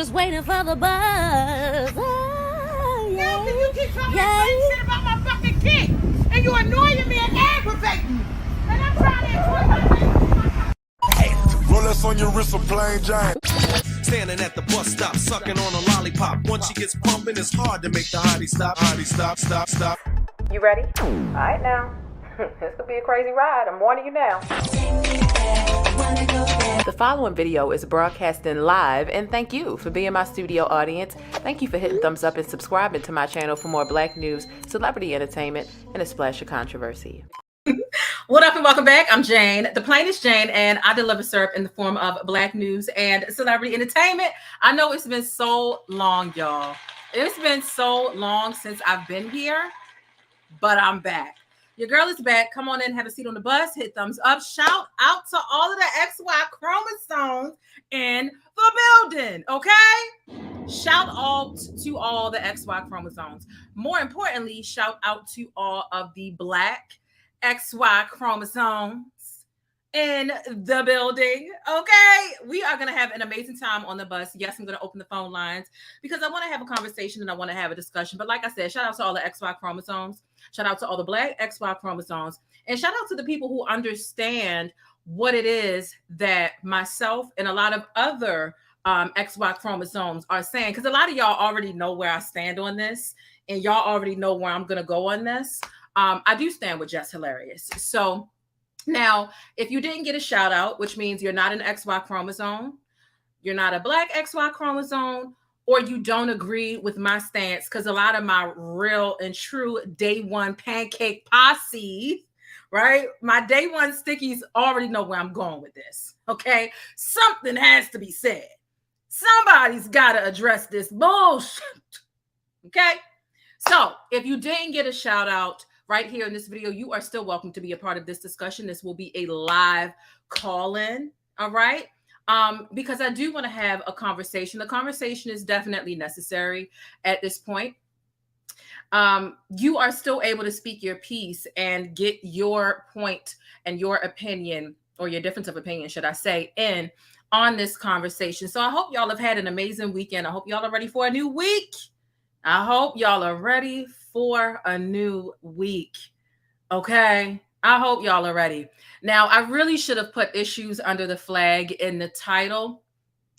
just waiting for the buzz. Oh, yeah. Now, you keep talking that shit about my fucking kid, and you annoying me and aggravating me, and I'm trying to enjoy my life. Rolex on your wrist, a plain Jane. Standing at the bus stop, sucking on a lollipop. Once she gets pumping, it's hard to make the hottie stop. Hottie stop, stop, stop. You ready? All right now. This could be a crazy ride. I'm warning you now. The following video is broadcasting live, and thank you for being my studio audience. Thank you for hitting thumbs up and subscribing to my channel for more black news, celebrity entertainment, and a splash of controversy. What up and welcome back. I'm Jane, the plainest Jane, and I deliver syrup in the form of black news and celebrity entertainment. I know it's been so long, y'all. It's been so long since I've been here, but I'm back. Your girl is back. Come on in, have a seat on the bus, hit thumbs up. Shout out to all of the XY chromosomes in the building, okay? Shout out to all the XY chromosomes. More importantly, shout out to all of the black XY chromosomes in the building, okay? We are going to have an amazing time on the bus. Yes, I'm going to open the phone lines because I want to have a conversation and I want to have a discussion. But like I said, shout out to all the XY chromosomes. Shout out to all the black XY chromosomes. And shout out to the people who understand what it is that myself and a lot of other XY chromosomes are saying. Because a lot of y'all already know where I stand on this. And y'all already know where I'm going to go on this. I do stand with Jess Hilarious. So now, if you didn't get a shout out, which means you're not an XY chromosome, you're not a black XY chromosome, or you don't agree with my stance, because a lot of my real and true day one pancake posse, right? My day one stickies already know where I'm going with this, okay? Something has to be said. Somebody's got to address this bullshit, okay? So if you didn't get a shout out right here in this video, you are still welcome to be a part of this discussion. This will be a live call-in, all right? Because I do want to have a conversation. The conversation is definitely necessary at this point. You are still able to speak your piece and get your point and your opinion, or your difference of opinion, should I say, in on this conversation. So I hope y'all have had an amazing weekend. I hope y'all are ready for a new week. I hope y'all are ready for a new week. Okay? I hope y'all are ready. Now, I really should have put issues under the flag in the title,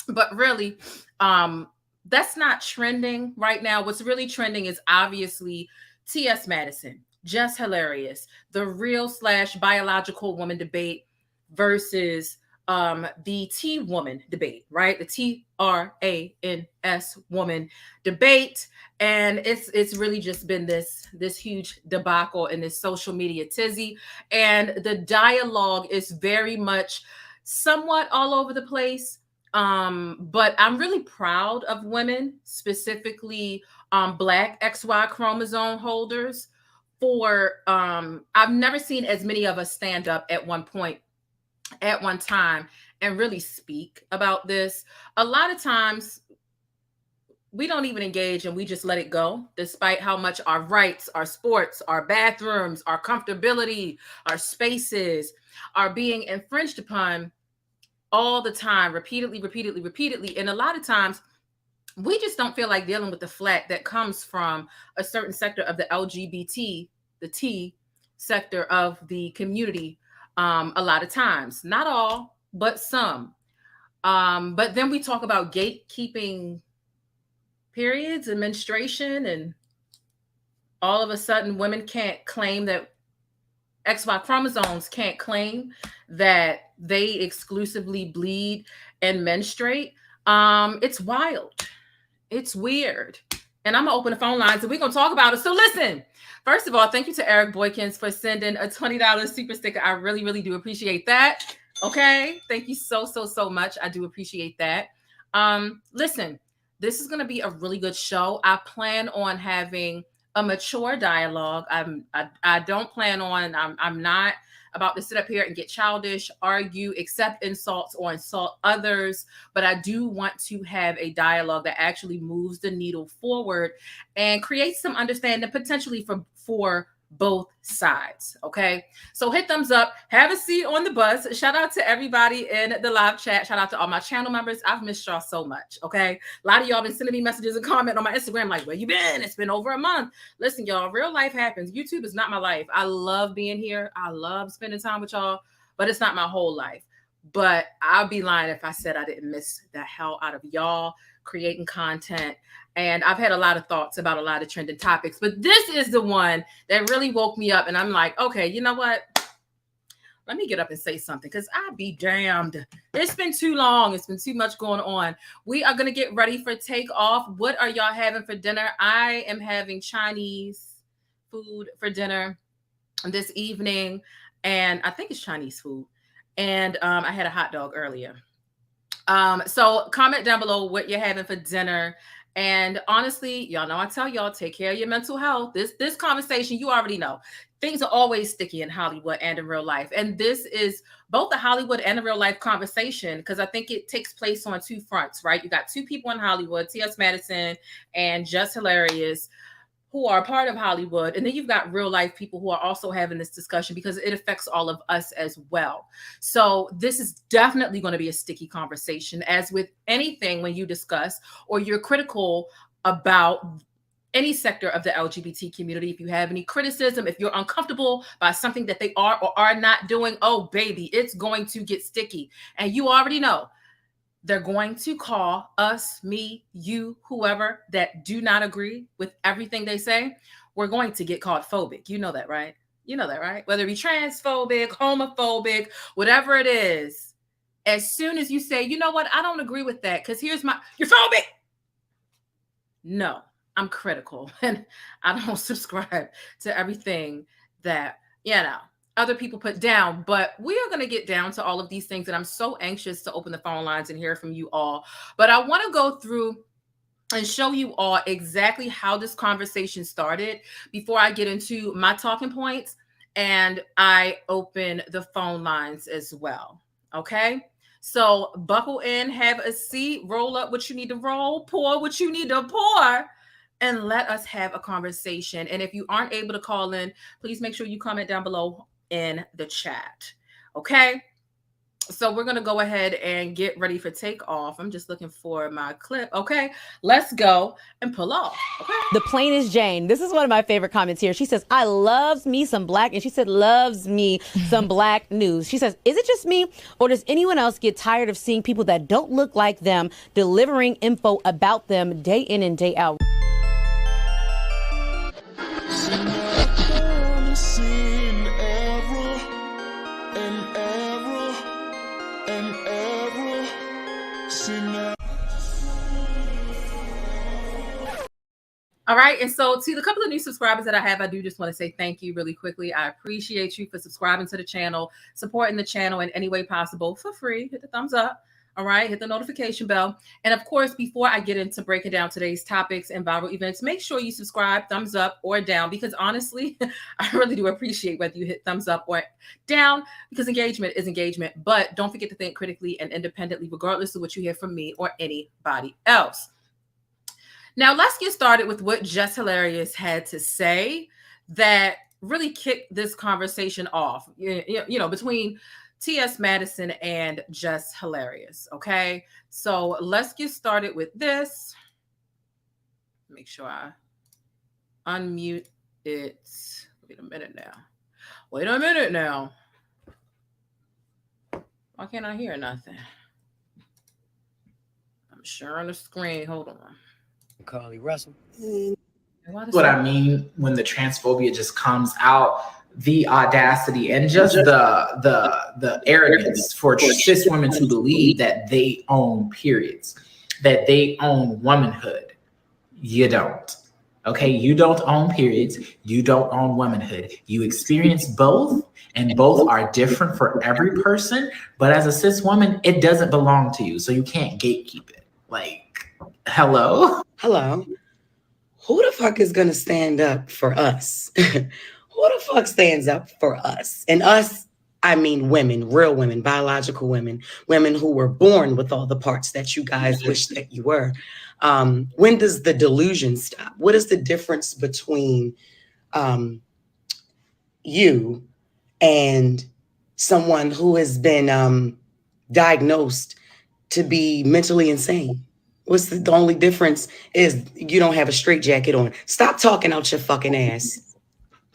but really, that's not trending right now. What's really trending is obviously T.S. Madison, Jess Hilarious, the real / biological woman debate versus the T woman debate, right? The TRANS woman debate. And it's really just been this huge debacle in this social media tizzy. And the dialogue is very much somewhat all over the place. But I'm really proud of women, specifically black XY chromosome holders, for I've never seen as many of us stand up at one point, at one time, and really speak about this. A lot of times we don't even engage and we just let it go, despite how much our rights, our sports, our bathrooms, our comfortability, our spaces are being infringed upon all the time, repeatedly. And a lot of times we just don't feel like dealing with the flack that comes from a certain sector of the LGBT, the T sector of the community. A lot of times, not all, but some. But then we talk about gatekeeping periods and menstruation, and all of a sudden women can't claim that, XY chromosomes can't claim that they exclusively bleed and menstruate. It's wild. It's weird. And I'm going to open the phone lines and we're going to talk about it. So listen, first of all, thank you to Eric Boykins for sending a $20 super sticker. I really, really do appreciate that. Okay. Thank you so much. I do appreciate that. Listen, this is going to be a really good show. I plan on having a mature dialogue. I don't plan on, I'm not about to sit up here and get childish, argue, accept insults or insult others, but I do want to have a dialogue that actually moves the needle forward and creates some understanding potentially for both sides. Okay, so hit thumbs up, have a seat on the bus. Shout out to everybody in the live chat. Shout out to all my channel members. I've missed y'all so much. Okay, a lot of y'all been sending me messages and comment on my Instagram like, where you been? It's been over a month. Listen, y'all, real life happens. YouTube is not my life. I love being here. I love spending time with y'all, but it's not my whole life. But I'll be lying if I said I didn't miss the hell out of y'all creating content. And I've had a lot of thoughts about a lot of trending topics, but this is the one that really woke me up. And I'm like, okay, you know what? Let me get up and say something, because I'll be damned. It's been too long. It's been too much going on. We are going to get ready for takeoff. What are y'all having for dinner? I am having Chinese food for dinner this evening. And I think it's Chinese food. And I had a hot dog earlier. So comment down below what you're having for dinner. And honestly, y'all know I tell y'all, take care of your mental health. This conversation, you already know. Things are always sticky in Hollywood and in real life. And this is both a Hollywood and a real life conversation, because I think it takes place on two fronts, right? You got two people in Hollywood, T.S. Madison and Jess Hilarious, who are part of Hollywood. And then you've got real life people who are also having this discussion, because it affects all of us as well. So this is definitely going to be a sticky conversation, as with anything when you discuss or you're critical about any sector of the LGBT community. If you have any criticism, if you're uncomfortable by something that they are or are not doing, oh baby, it's going to get sticky. And you already know they're going to call us, me, you, whoever that do not agree with everything they say. We're going to get called phobic. You know that, right? You know that, right? Whether it be transphobic, homophobic, whatever it is. As soon as you say, you know what, I don't agree with that, because you're phobic. No, I'm critical, and I don't subscribe to everything that, other people put down. But we are going to get down to all of these things, and I'm so anxious to open the phone lines and hear from you all. But I want to go through and show you all exactly how this conversation started before I get into my talking points and I open the phone lines as well. Okay, so buckle in, have a seat, roll up what you need to roll, pour what you need to pour, and let us have a conversation. And if you aren't able to call in, please make sure you comment down below in the chat. Okay, so we're going to go ahead and get ready for takeoff. I'm just looking for my clip. Okay, let's go and pull off. Okay. The plainest Jane. This is one of my favorite comments here. She says, I loves me some black, and she said, loves me some black news. She says, is it just me, or does anyone else get tired of seeing people that don't look like them delivering info about them day in and day out? All right. And so to the couple of new subscribers that I have, I do just want to say thank you really quickly. I appreciate you for subscribing to the channel, supporting the channel in any way possible for free. Hit the thumbs up. All right. Hit the notification bell. And of course, before I get into breaking down today's topics and viral events, make sure you subscribe, thumbs up or down, because honestly, I really do appreciate whether you hit thumbs up or down, because engagement is engagement. But don't forget to think critically and independently, regardless of what you hear from me or anybody else. Now, let's get started with what Jess Hilarious had to say that really kicked this conversation off, between T.S. Madison and Jess Hilarious. Okay, so let's get started with this. Make sure I unmute it. Wait a minute now. Why can't I hear nothing? I'm sharing the screen. Hold on. Carly Russell. What I mean when the transphobia just comes out, the audacity and just the arrogance for cis women to believe that they own periods, that they own womanhood. You don't. Okay, you don't own periods. You don't own womanhood. You experience both, and both are different for every person. But as a cis woman, it doesn't belong to you, so you can't gatekeep it. Like, hello? Who the fuck is going to stand up for us? Who the fuck stands up for us? And us, I mean women, real women, biological women, women who were born with all the parts that you guys wish that you were. When does the delusion stop? What is the difference between you and someone who has been diagnosed to be mentally insane? What's the only difference is you don't have a straitjacket on. Stop talking out your fucking ass.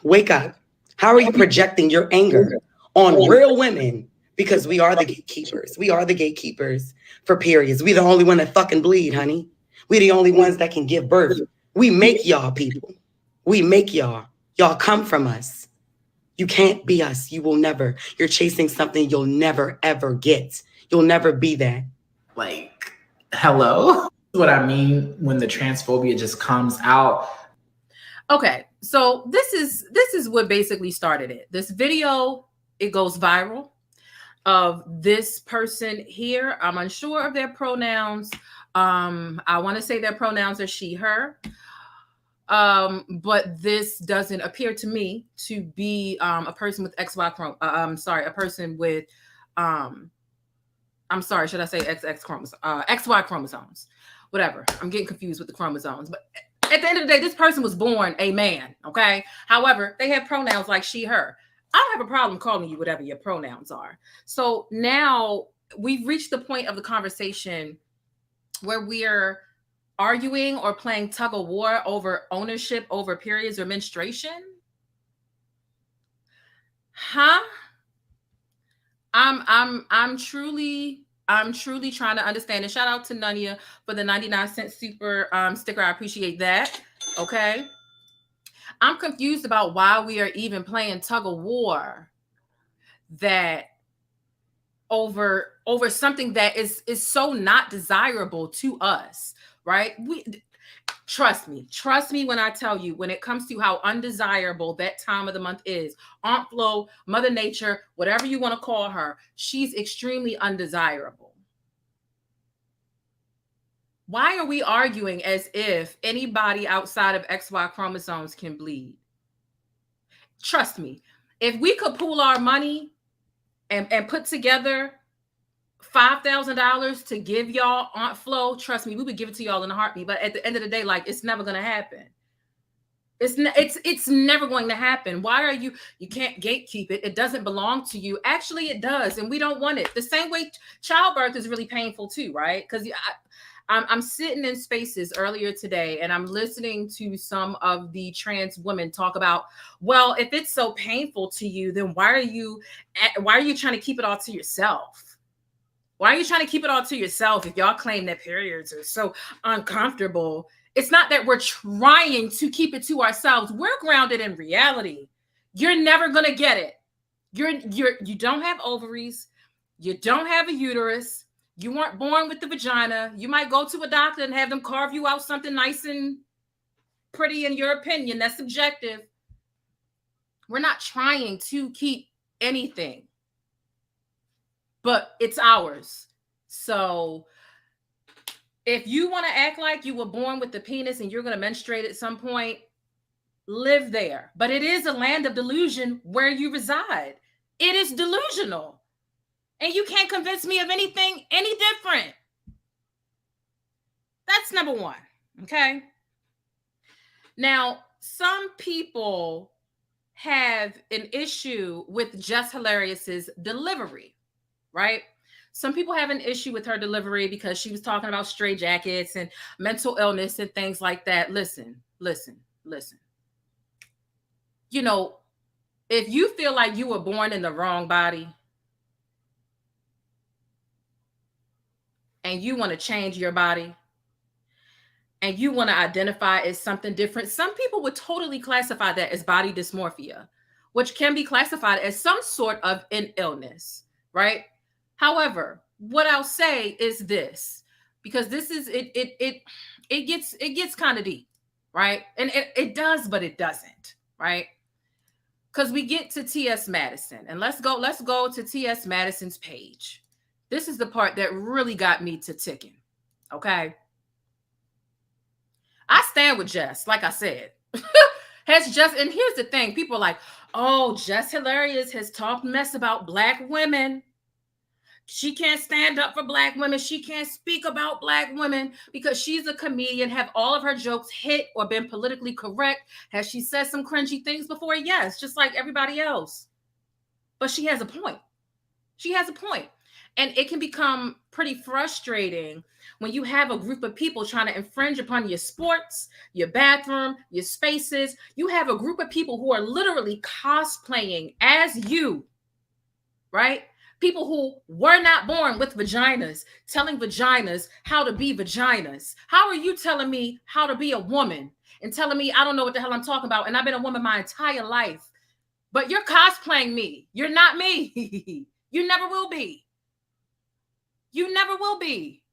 Wake up. How are you projecting your anger on real women? Because we are the gatekeepers. We are the gatekeepers for periods. We the only one that fucking bleed, honey. We the only ones that can give birth. We make y'all people. We make y'all. Y'all come from us. You can't be us. You will never. You're chasing something you'll never, ever get. You'll never be that. Like, hello? What I mean when the transphobia just comes out. Okay, so this is what basically started it. This video, it goes viral, of this person here. I'm unsure of their pronouns. I want to say their pronouns are she, her. But this doesn't appear to me to be a person with a person with should I say XX chromosomes? XY chromosomes. Whatever. I'm getting confused with the chromosomes. But at the end of the day, this person was born a man, okay? However, they have pronouns like she, her. I don't have a problem calling you whatever your pronouns are. So now we've reached the point of the conversation where we're arguing or playing tug of war over ownership over periods or menstruation. Huh? I'm truly trying to understand. And shout out to Nunya for the 99-cent super sticker. I appreciate that. Okay. I'm confused about why we are even playing tug of war that over something that is so not desirable to us, right? Trust me when I tell you, when it comes to how undesirable that time of the month is, Aunt Flo, Mother Nature, whatever you want to call her, she's extremely undesirable. Why are we arguing as if anybody outside of XY chromosomes can bleed? Trust me, if we could pool our money and put together $5,000 to give y'all Aunt Flo, trust me, we would give it to y'all in a heartbeat. But at the end of the day, like, it's never going to happen. It's never going to happen. Why are you can't gatekeep it? It doesn't belong to you. Actually, it does. And we don't want it. The same way childbirth is really painful too, right? Because I'm sitting in spaces earlier today and I'm listening to some of the trans women talk about, well, if it's so painful to you, then why are you trying to keep it all to yourself? Why are you trying to keep it all to yourself if y'all claim that periods are so uncomfortable? It's not that we're trying to keep it to ourselves. We're grounded in reality. You're never going to get it. You don't have ovaries. You don't have a uterus. You weren't born with the vagina. You might go to a doctor and have them carve you out something nice and pretty in your opinion. That's subjective. We're not trying to keep anything, but it's ours. So if you want to act like you were born with the penis and you're going to menstruate at some point, live there. But it is a land of delusion where you reside. It is delusional. And you can't convince me of anything any different. That's number one, okay? Now, some people have an issue with Jess Hilarious's delivery, right? Some people have an issue with her delivery because she was talking about straitjackets and mental illness and things like that. Listen. You know, if you feel like you were born in the wrong body and you want to change your body and you want to identify as something different, some people would totally classify that as body dysmorphia, which can be classified as some sort of an illness, right? However, what I'll say is this, because this is it gets kind of deep, right? And it does, but it doesn't, right? Because we get to T.S. Madison, and let's go to T.S. Madison's page. This is the part that really got me to ticking, okay? I stand with Jess, like I said. And here's the thing. People are like, oh, Jess Hilarious has talked mess about Black women. She can't stand up for Black women. She can't speak about Black women because she's a comedian. Have all of her jokes hit or been politically correct? Has she said some cringy things before? Yes, just like everybody else. But she has a point. She has a point. And it can become pretty frustrating when you have a group of people trying to infringe upon your sports, your bathroom, your spaces. You have a group of people who are literally cosplaying as you, right? People who were not born with vaginas, telling vaginas how to be vaginas. How are you telling me how to be a woman and telling me I don't know what the hell I'm talking about? And I've been a woman my entire life. But you're cosplaying me. You're not me. You never will be. You never will be.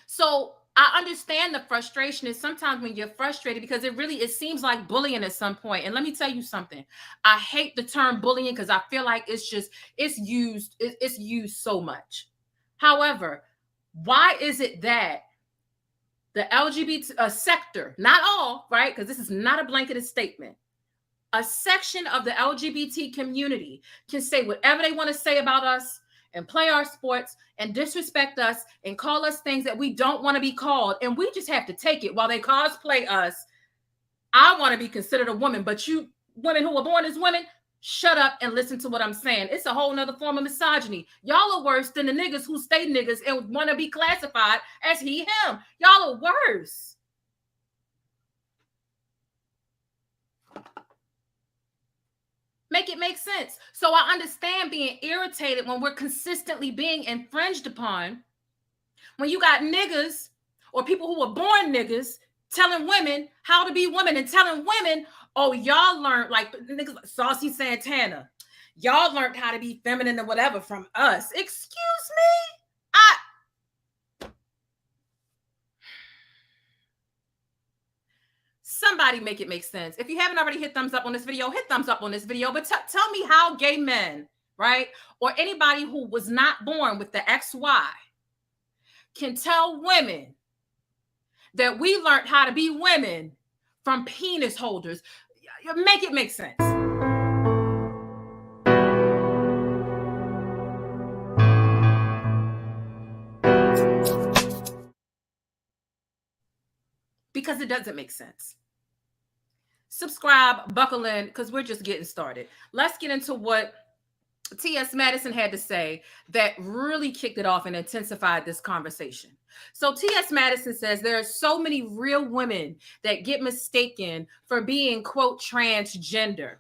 So I understand the frustration is sometimes when you're frustrated because it seems like bullying at some point. And let me tell you something. I hate the term bullying because I feel like it's used so much. However, why is it that the LGBT sector, not all, right? Because this is not a blanketed statement. A section of the LGBT community can say whatever they want to say about us and play our sports and disrespect us and call us things that we don't want to be called. And we just have to take it while they cosplay us. I want to be considered a woman, but you women who are born as women, shut up and listen to what I'm saying. It's a whole nother form of misogyny. Y'all are worse than the niggas who stay niggas and want to be classified as he, him. Y'all are worse. Make it make sense. So I understand being irritated when we're consistently being infringed upon. When you got niggas or people who were born niggas telling women how to be women and telling women, oh, y'all learned, like niggas like Saucy Santana, y'all learned how to be feminine or whatever from us. Excuse me? Somebody make it make sense. If you haven't already hit thumbs up on this video, hit thumbs up on this video. But tell me how gay men, right, or anybody who was not born with the XY can tell women that we learned how to be women from penis holders. Make it make sense. Because it doesn't make sense. Subscribe, buckle in, because we're just getting started. Let's get into what T.S. Madison had to say that really kicked it off and intensified this conversation. So T.S. Madison says there are so many real women that get mistaken for being, quote, transgender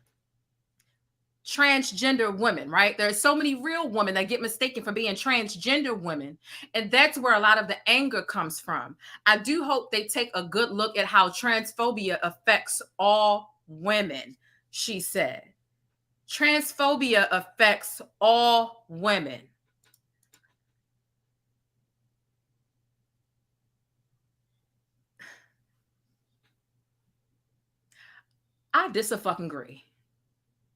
women, right? There are so many real women that get mistaken for being transgender women. And that's where a lot of the anger comes from. I do hope they take a good look at how transphobia affects all women, she said. Transphobia affects all women. I dis-a-fucking-gree.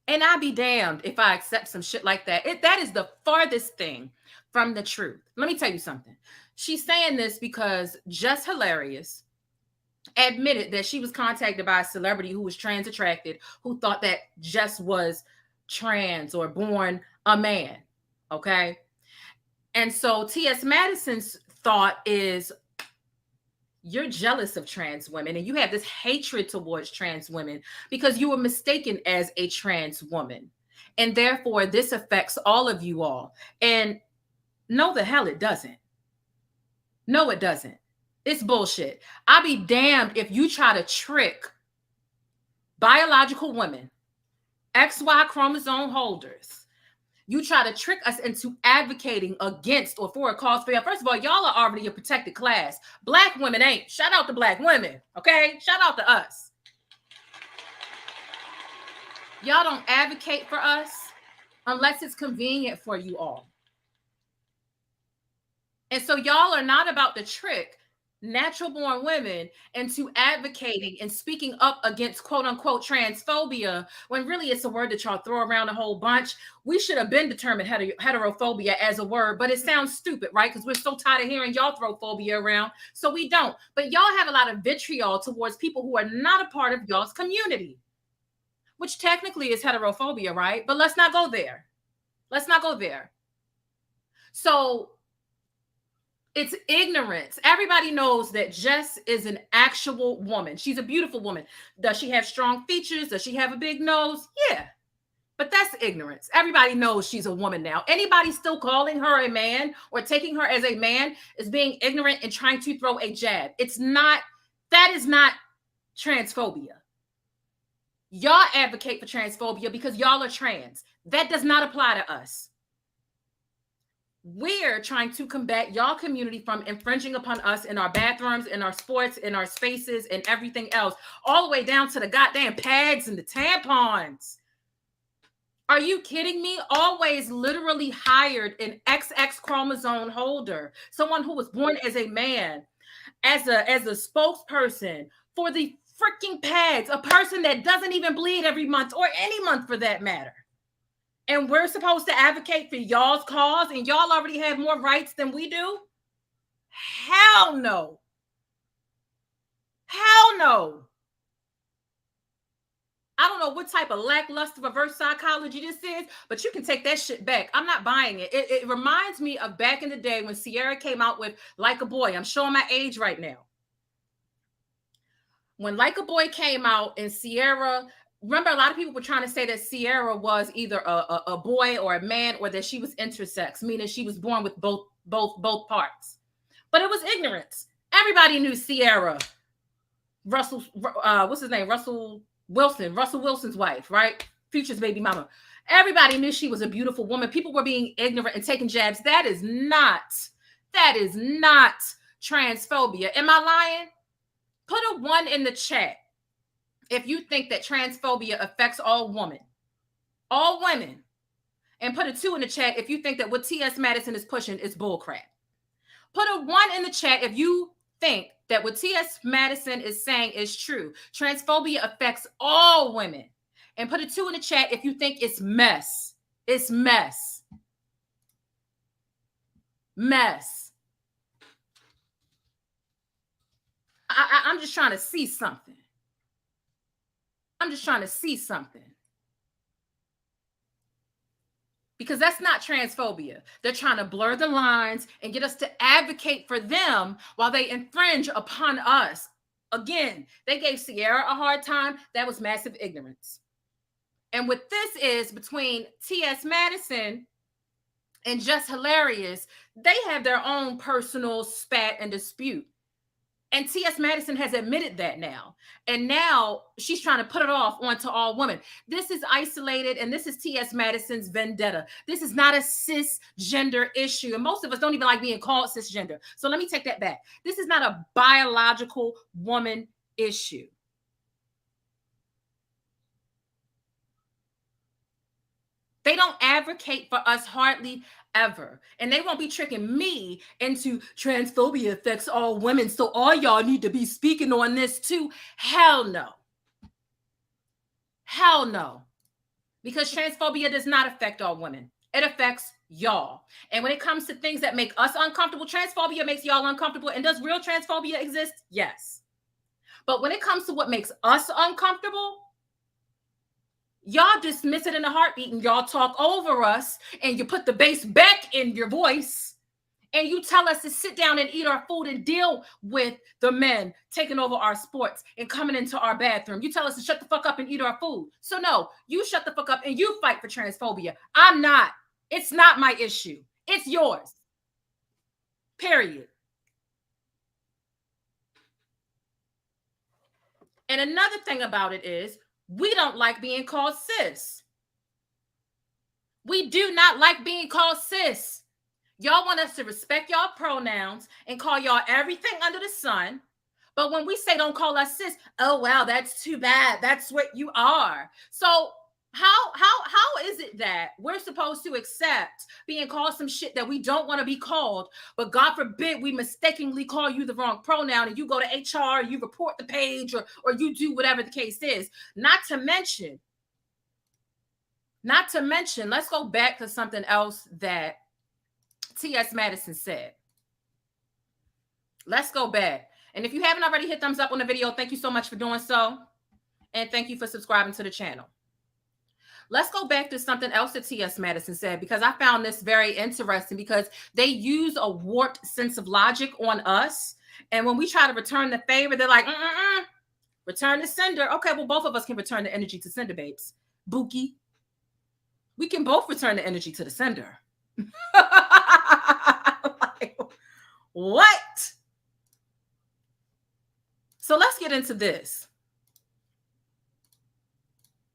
And I'd be damned if I accept some shit like that. That is the farthest thing from the truth. Let me tell you something. She's saying this because Jess Hilarious admitted that she was contacted by a celebrity who was trans attracted, who thought that Jess was trans or born a man. Okay. And so T.S. Madison's thought is, you're jealous of trans women and you have this hatred towards trans women because you were mistaken as a trans woman. And therefore, this affects all of you all. And no, the hell it doesn't. No, it doesn't. It's bullshit. I'll be damned if you try to trick biological women, XY chromosome holders. You try to trick us into advocating against or for a cause for. First of all, y'all are already a protected class. Black women ain't. Shout out to Black women, okay? Shout out to us. Y'all don't advocate for us unless it's convenient for you all. And so y'all are not about to trick natural born women into advocating and speaking up against quote unquote transphobia, when really it's a word that y'all throw around a whole bunch. We should have been determined heterophobia as a word, but it sounds stupid, right? Because we're so tired of hearing y'all throw phobia around, so we don't. But y'all have a lot of vitriol towards people who are not a part of y'all's community, which technically is heterophobia, right? But let's not go there. Let's not go there. So it's ignorance. Everybody knows that Jess is an actual woman. She's a beautiful woman. Does she have strong features? Does she have a big nose? Yeah. But that's ignorance. Everybody knows she's a woman now. Anybody still calling her a man or taking her as a man is being ignorant and trying to throw a jab. That is not transphobia. Y'all advocate for transphobia because y'all are trans. That does not apply to us. We're trying to combat y'all community from infringing upon us in our bathrooms, in our sports, in our spaces, and everything else, all the way down to the goddamn pads and the tampons. Are you kidding me? Always literally hired an XX chromosome holder, someone who was born as a man, as a spokesperson for the freaking pads, a person that doesn't even bleed every month or any month for that matter. And we're supposed to advocate for y'all's cause and y'all already have more rights than we do? Hell no. Hell no. I don't know what type of lackluster reverse psychology this is, but you can take that shit back. I'm not buying it. It reminds me of back in the day when Sierra came out with Like a Boy. I'm showing my age right now. When Like a Boy came out and Sierra, remember a lot of people were trying to say that Sierra was either a boy or a man or that she was intersex, meaning she was born with both parts. But it was ignorance. Everybody knew Sierra. Russell, what's his name? Russell Wilson's wife, right? Future's baby mama. Everybody knew she was a beautiful woman. People were being ignorant and taking jabs. That is not transphobia. Am I lying? Put a 1 in the chat if you think that transphobia affects all women. And put a 2 in the chat if you think that what T.S. Madison is pushing is bullcrap. Put a 1 in the chat if you think that what T.S. Madison is saying is true. Transphobia affects all women. And put a 2 in the chat if you think it's mess. It's mess. Mess. I'm just trying to see something. Because that's not transphobia. They're trying to blur the lines and get us to advocate for them while they infringe upon us. Again, they gave Sierra a hard time. That was massive ignorance. And what this is between T.S. Madison and Jess Hilarious, they have their own personal spat and dispute. And T.S. Madison has admitted that now. And now she's trying to put it off onto all women. This is isolated, and this is T.S. Madison's vendetta. This is not a cisgender issue. And most of us don't even like being called cisgender. So let me take that back. This is not a biological woman issue. They don't advocate for us hardly ever. And they won't be tricking me into transphobia affects all women. So all y'all need to be speaking on this too. Hell no. Hell no. Because transphobia does not affect all women. It affects y'all. And when it comes to things that make us uncomfortable, transphobia makes y'all uncomfortable. And does real transphobia exist? Yes. But when it comes to what makes us uncomfortable, y'all dismiss it in a heartbeat and y'all talk over us and you put the bass back in your voice and you tell us to sit down and eat our food and deal with the men taking over our sports and coming into our bathroom. You tell us to shut the fuck up and eat our food. So no, you shut the fuck up and you fight for transphobia. I'm not. It's not my issue. It's yours. Period. And another thing about it is, we don't like being called cis. We do not like being called cis. Y'all want us to respect y'all pronouns and call y'all everything under the sun. But when we say don't call us cis, oh, wow, that's too bad. That's what you are. So how is it that we're supposed to accept being called some shit that we don't want to be called, but God forbid we mistakenly call you the wrong pronoun and you go to HR, you report the page, or you do whatever the case is. Not to mention, let's go back to something else that T.S. Madison said. Let's go back. And if you haven't already hit thumbs up on the video, thank you so much for doing so. And thank you for subscribing to the channel. let's go back to something else that T.S. Madison said, because I found this very interesting, because they use a warped sense of logic on us. And when we try to return the favor, they're like, return the sender. Okay, well, both of us can return the energy to sender, babes. Bookie. We can both return the energy to the sender. Like, what? So let's get into this.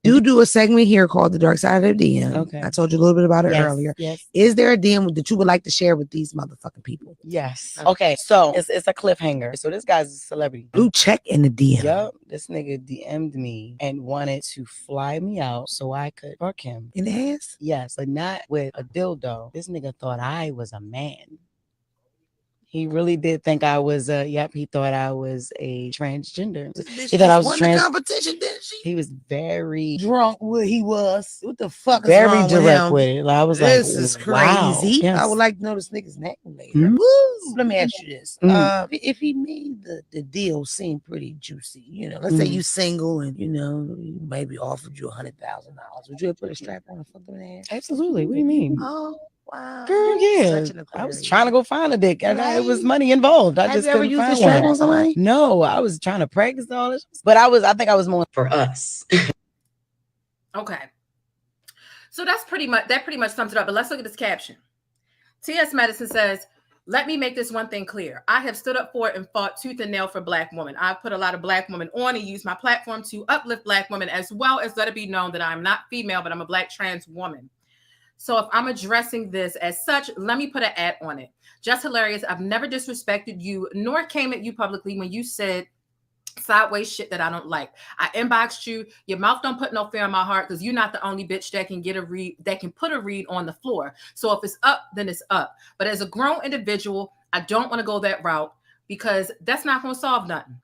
You do a segment here called The Dark Side of the DM. Okay. I told you a little bit about it Yes, earlier. yes. Is there a DM that you would like to share with these motherfucking people? Yes. Okay, so it's a cliffhanger. So this guy's a celebrity. Blue check in the DM. Yup. This nigga DM'd me and wanted to fly me out so I could fuck him. In the ass? Yes, but not with a dildo. This nigga thought I was a man. He really did think I was he thought I was a transgender. He thought I was won the competition, didn't she? He was very Drunk what he was. What the fuck is very wrong direct with him? with it. Like, I was This like, is wow. crazy. Yes. I would like to know this nigga's name later. Mhm. Woo! Let me ask you this. Mhm. If he made the deal seem pretty juicy, let's say you single and he maybe offered you $100,000, would you have put a strap on and fuck him in the ass? Absolutely. What do you mean? Oh, wow. Girl, You're yeah. such an I was Aquarius. trying to go find a dick. It was Right. money involved. I Have just you ever couldn't used a find strap one. on somebody? No, I was trying to practice all this. But I think I was more for us. Okay. So that pretty much sums it up. But let's look at this caption. T.S. Madison says, let me make this one thing clear. I have stood up for and fought tooth and nail for Black women. I've put a lot of Black women on and used my platform to uplift Black women, as well as let it be known that I'm not female, but I'm a Black trans woman. So if I'm addressing this as such, let me put an at on it. Jess Hilarious, I've never disrespected you, nor came at you publicly when you said sideways shit that I don't like. I inboxed you. Your mouth don't put no fear in my heart, because you're not the only bitch that can get a read, that can put a read on the floor. So if it's up, then it's up. But as a grown individual, I don't want to go that route, because that's not going to solve nothing.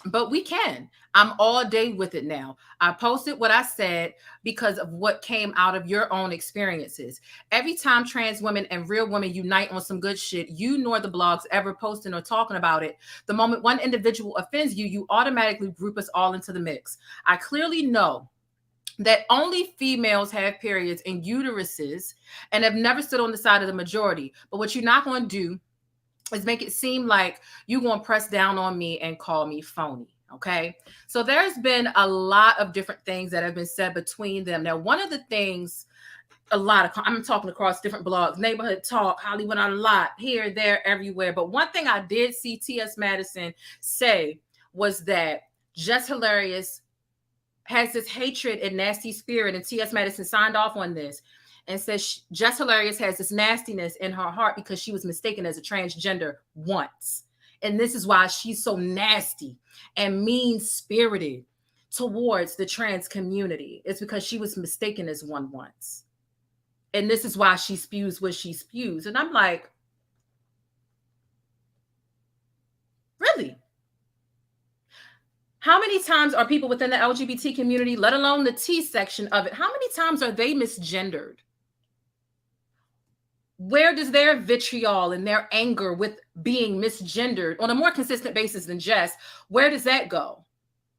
But we can. I'm all day with it now. I posted what I said because of what came out of your own experiences. Every time trans women and real women unite on some good shit, you nor the blogs ever posting or talking about it. The moment one individual offends you, you automatically group us all into the mix. I clearly know that only females have periods and uteruses and have never stood on the side of the majority. But what you're not going to do is make it seem like you're going to press down on me and call me phony. Okay. So there's been a lot of different things that have been said between them. Now, one of the things, I'm talking across different blogs, Neighborhood Talk, Hollywood on a lot, here, there, everywhere. But one thing I did see T.S. Madison say was that Jess Hilarious has this hatred and nasty spirit, and T.S. Madison signed off on this and says Jess Hilarious has this nastiness in her heart because she was mistaken as a transgender once. And this is why she's so nasty and mean-spirited towards the trans community. It's because she was mistaken as one once. And this is why she spews what she spews. And I'm like, really? How many times are people within the LGBT community, let alone the T section of it, how many times are they misgendered? Where does their vitriol and their anger with being misgendered on a more consistent basis than Jess, where does that go?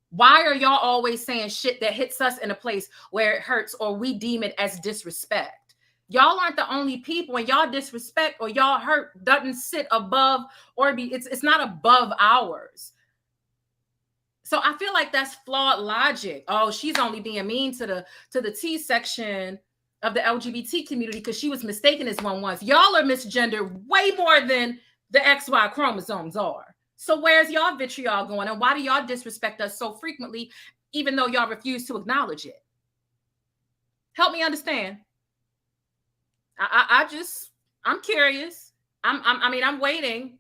Why are y'all always saying shit that hits us in a place where it hurts or we deem it as disrespect? Y'all aren't the only people, and y'all disrespect or y'all hurt doesn't sit above or it's not above ours. So I feel like that's flawed logic. Oh, she's only being mean to the T section of the LGBT community because she was mistaken as one once. Y'all are misgendered way more than the XY chromosomes are. So where's y'all vitriol going? And why do y'all disrespect us so frequently, even though y'all refuse to acknowledge it? Help me understand. I'm curious. I'm waiting.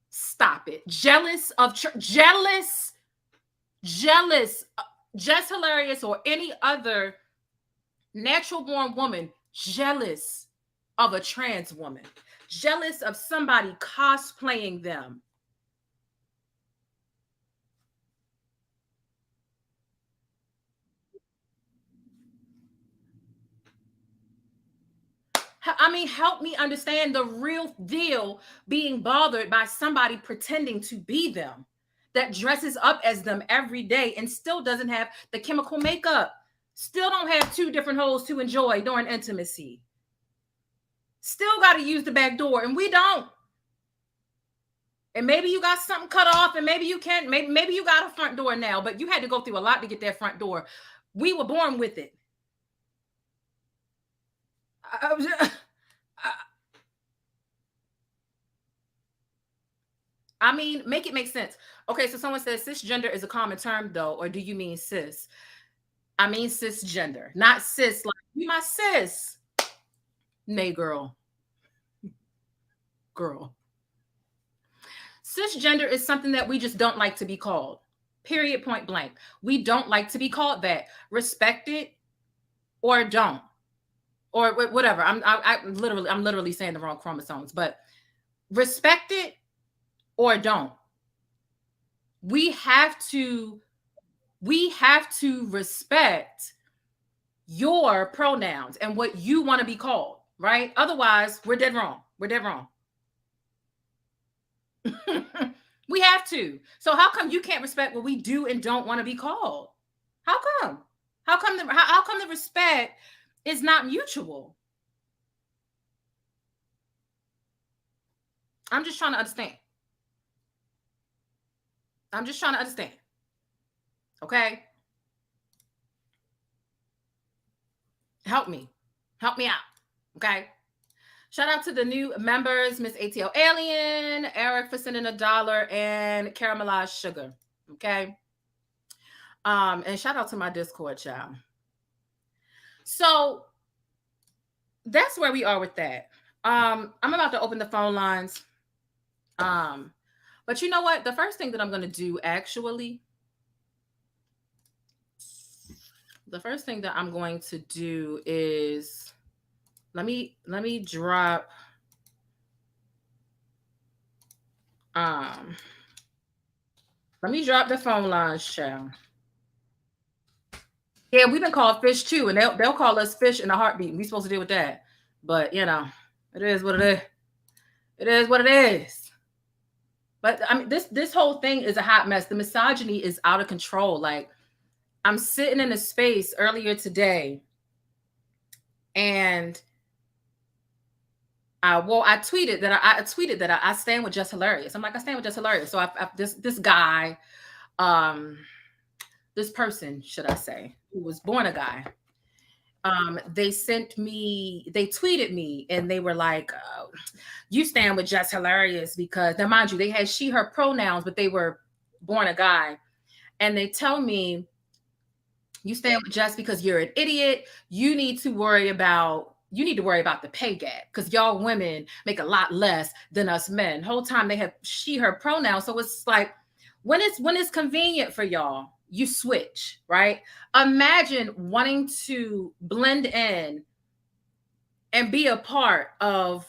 Stop it. Jealous. Jess Hilarious or any other natural born woman jealous of a trans woman, jealous of somebody cosplaying them. Help me understand the real deal being bothered by somebody pretending to be them. that dresses up as them every day and still doesn't have the chemical makeup, still don't have 2 different holes to enjoy during intimacy, still got to use the back door, and we don't. And maybe you got something cut off, and maybe you can't, maybe you got a front door now, but you had to go through a lot to get that front door. We were born with it. I mean, make it make sense. Okay, so someone says cisgender is a common term, though, or do you mean cis? I mean cisgender, not cis like you my sis. Nay, girl. Girl. Cisgender is something that we just don't like to be called. Period, point blank. We don't like to be called that. Respect it or don't. Or whatever. I'm literally saying the wrong chromosomes, but respect it or don't. We have to respect your pronouns and what you want to be called, right? Otherwise, we're dead wrong. We're dead wrong. We have to. So how come you can't respect what we do and don't want to be called? How come? How come the respect is not mutual? I'm just trying to understand. Okay? Help me out. Okay? Shout out to the new members, Miss ATL Alien, Eric for sending $1, and Caramelized Sugar. Okay? And shout out to my Discord, child. So that's where we are with that. I'm about to open the phone lines. But you know what? The first thing that I'm going to do, actually, is let me drop the phone lines, child. Yeah, we've been called fish too, and they'll call us fish in a heartbeat. We're supposed to deal with that. But you know, it is what it is. It is what it is. But I mean, this whole thing is a hot mess. The misogyny is out of control. Like, I'm sitting in a space earlier today, and I tweeted that I stand with Jess Hilarious. I'm like, I stand with Jess Hilarious. So this guy, this person, should I say, who was born a guy, they tweeted me, and they were like, you stand with Jess Hilarious because, now mind you, they had she, her pronouns, but they were born a guy. And they tell me, you stand with Jess because you're an idiot. You need to worry about the pay gap because y'all women make a lot less than us men. Whole time they have she, her pronouns. So it's like, when it's convenient for y'all, you switch, right? Imagine wanting to blend in and be a part of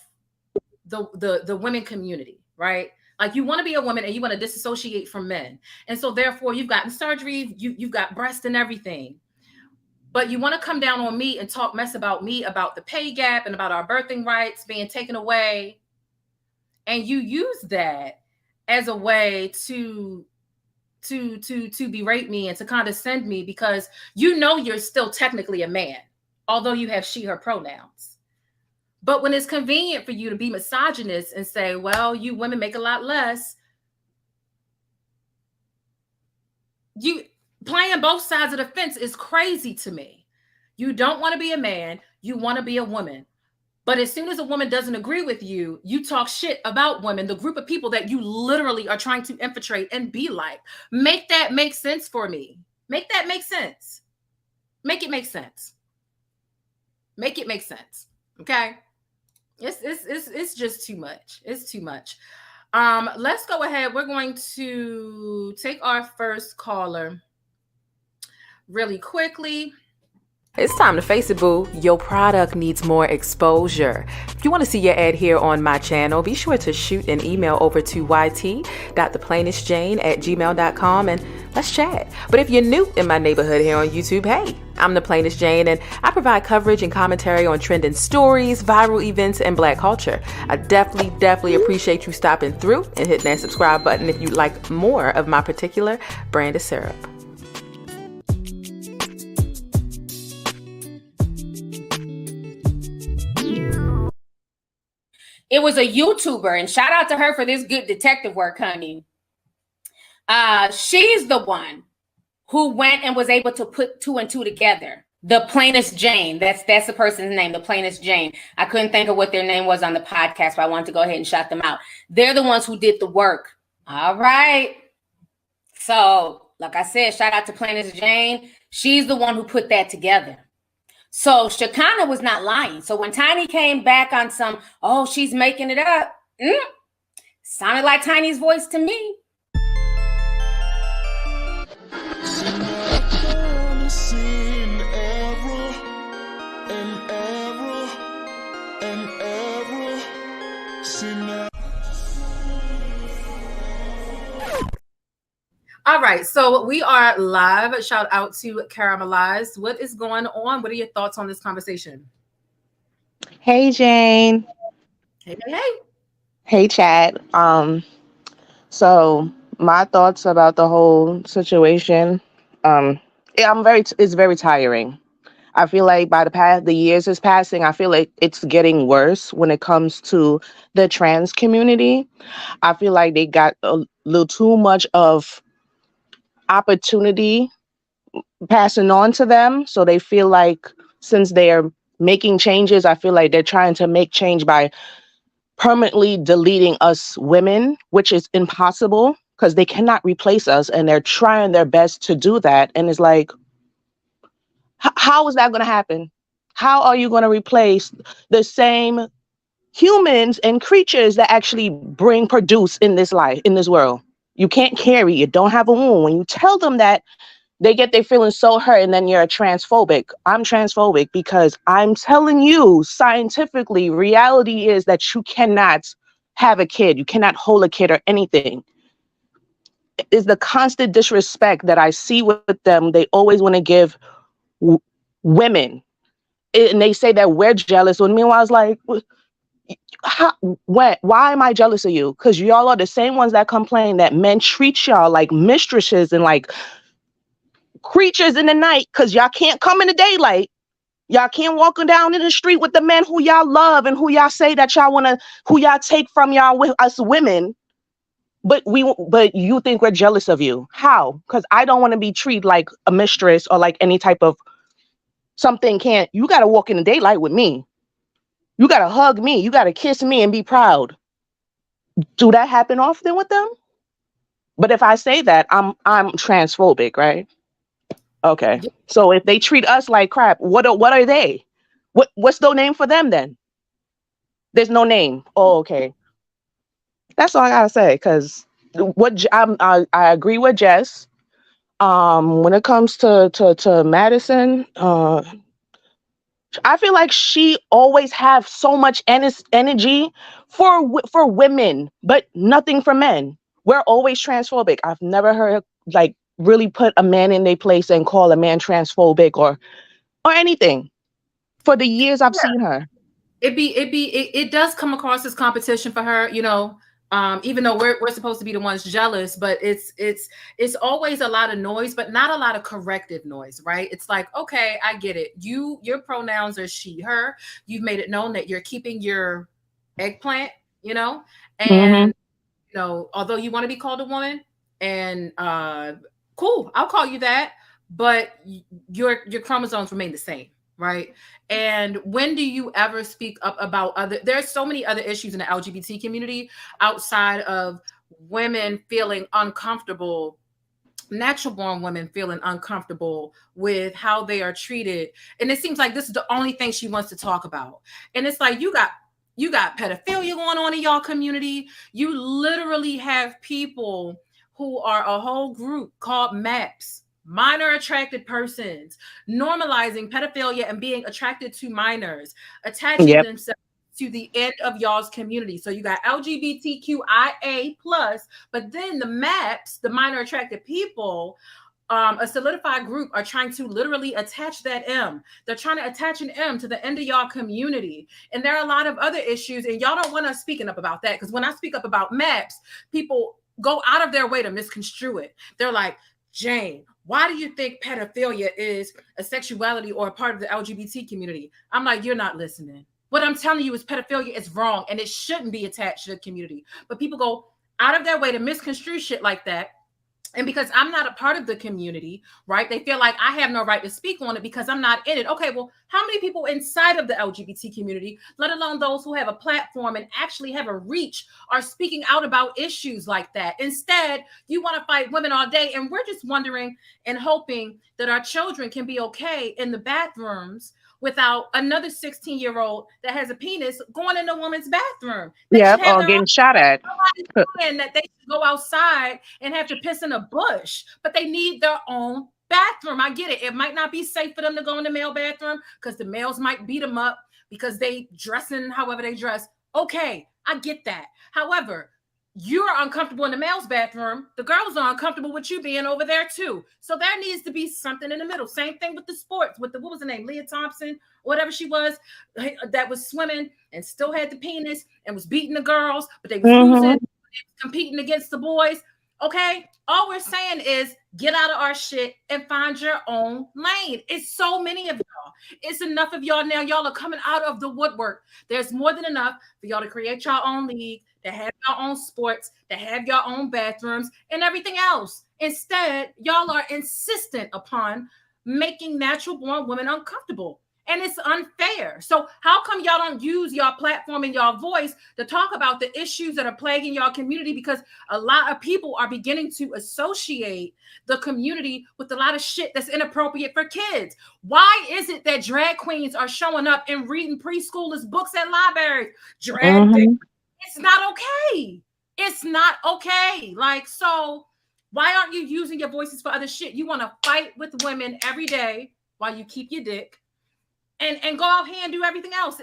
the women community, right? Like, you want to be a woman and you want to disassociate from men. And so therefore you've gotten surgery, you've got breast and everything, but you want to come down on me and talk mess about me, about the pay gap and about our birthing rights being taken away. And you use that as a way to berate me and to condescend me because you know you're still technically a man, although you have she, her pronouns. But when it's convenient for you to be misogynist and say, well, you women make a lot less, you playing both sides of the fence is crazy to me. You don't want to be a man, you want to be a woman. But as soon as a woman doesn't agree with you, you talk shit about women, the group of people that you literally are trying to infiltrate and be like. Make that make sense for me. Make that make sense. Make it make sense. Make it make sense. Okay? It's just too much. It's too much. Let's go ahead. We're going to take our first caller really quickly. It's time to face it, boo. Your product needs more exposure. If you want to see your ad here on my channel, be sure to shoot an email over to yt.thePLAINESTjane@gmail.com and let's chat. But if you're new in my neighborhood here on YouTube, hey, I'm the Plainest Jane, and I provide coverage and commentary on trending stories, viral events, and Black culture. I definitely appreciate you stopping through and hitting that subscribe button if you'd like more of my particular brand of syrup. It was a YouTuber, and shout out to her for this good detective work, honey. She's the one who went and was able to put 2 and 2 together. The Plainest Jane. That's the person's name, the Plainest Jane. I couldn't think of what their name was on the podcast, but I wanted to go ahead and shout them out. They're the ones who did the work. All right. So, like I said, shout out to Plainest Jane. She's the one who put that together. So Shekinah was not lying. So when Tiny came back on some, oh, she's making it up, sounded like Tiny's voice to me. All right, so we are live. Shout out to Caramelized. What is going on? What are your thoughts on this conversation? Hey, Jane. Hey, Chad. So my thoughts about the whole situation. It's very tiring. I feel like by the years is passing, I feel like it's getting worse when it comes to the trans community. I feel like they got a little too much of opportunity passing on to them. So they feel like since they're making changes, I feel like they're trying to make change by permanently deleting us women, which is impossible because they cannot replace us. And they're trying their best to do that. And it's like, how is that going to happen? How are you going to replace the same humans and creatures that actually produce in this life, in this world? You can't carry, you don't have a womb. When you tell them that, they get their feelings so hurt, and then you're transphobic. I'm transphobic because I'm telling you scientifically, reality is that you cannot have a kid. You cannot hold a kid or anything. It's the constant disrespect that I see with them. They always want to give women, and they say that we're jealous. When meanwhile, I was like, why am I jealous of you? Because y'all are the same ones that complain that men treat y'all like mistresses and like creatures in the night because y'all can't come in the daylight. Y'all can't walk down in the street with the men who y'all love and who y'all say that y'all want to, who y'all take from y'all with us women. But you think we're jealous of you. How? Because I don't want to be treated like a mistress or like any type of something. You got to walk in the daylight with me. You got to hug me. You got to kiss me and be proud. Do that happen often with them? But if I say that, I'm transphobic, right? Okay. So if they treat us like crap, what are they? What's the name for them then? There's no name. Oh, okay. That's all I gotta say. Because I agree with Jess. When it comes to Madison, I feel like she always have so much energy for women, but nothing for men. We're always transphobic. I've never heard like really put a man in their place and call a man transphobic or anything. For the years I've seen her, it does come across as competition for her, you know. Even though we're supposed to be the ones jealous, but it's always a lot of noise, but not a lot of corrective noise, right? It's like, okay, I get it. Your pronouns are she, her. You've made it known that you're keeping your eggplant, you know, and you know, although you want to be called a woman, and cool, I'll call you that, but your chromosomes remain the same. Right. And when do you ever speak up about there's so many other issues in the LGBT community outside of women feeling uncomfortable, natural born women feeling uncomfortable with how they are treated. And it seems like this is the only thing she wants to talk about. And it's like, you got pedophilia going on in y'all community. You literally have people who are a whole group called MAPS, minor attracted persons, normalizing pedophilia and being attracted to minors, attaching themselves to the end of y'all's community. So you got LGBTQIA+, but then the MAPS, the minor attracted people, a solidified group are trying to literally attach that M. They're trying to attach an M to the end of y'all community. And there are a lot of other issues, and y'all don't want us speaking up about that, because when I speak up about maps, people go out of their way to misconstrue it. They're like, Jane, why do you think pedophilia is a sexuality or a part of the LGBT community? I'm like, you're not listening. What I'm telling you is pedophilia is wrong, and it shouldn't be attached to the community. But people go out of their way to misconstrue shit like that. And because I'm not a part of the community, right? They feel like I have no right to speak on it because I'm not in it. Okay, well, how many people inside of the LGBT community, let alone those who have a platform and actually have a reach, are speaking out about issues like that? Instead, you want to fight women all day. And we're just wondering and hoping that our children can be okay in the bathrooms without another 16-year-old that has a penis going in a woman's bathroom. Yeah, or getting shot at. And that they should go outside and have to piss in a bush, but they need their own bathroom. I get it. It might not be safe for them to go in the male bathroom because the males might beat them up because they dressing however they dress. Okay, I get that. However, you're uncomfortable in the male's bathroom. The girls are uncomfortable with you being over there too. So there needs to be something in the middle. Same thing with the sports, with the, what was her name? Leah Thompson, whatever she was, that was swimming and still had the penis and was beating the girls, but they was losing, they was competing against the boys. Okay. All we're saying is get out of our shit and find your own lane. It's so many of y'all. It's enough of y'all now. Y'all are coming out of the woodwork. There's more than enough for y'all to create your own league, to have your own sports, to have your own bathrooms and everything else. Instead, y'all are insistent upon making natural born women uncomfortable. And it's unfair. So how come y'all don't use your platform and your voice to talk about the issues that are plaguing your community? Because a lot of people are beginning to associate the community with a lot of shit that's inappropriate for kids. Why is it that drag queens are showing up and reading preschoolers books at libraries? It's not okay. It's not okay. Like, so why aren't you using your voices for other shit? You want to fight with women every day while you keep your dick and go out here and do everything else.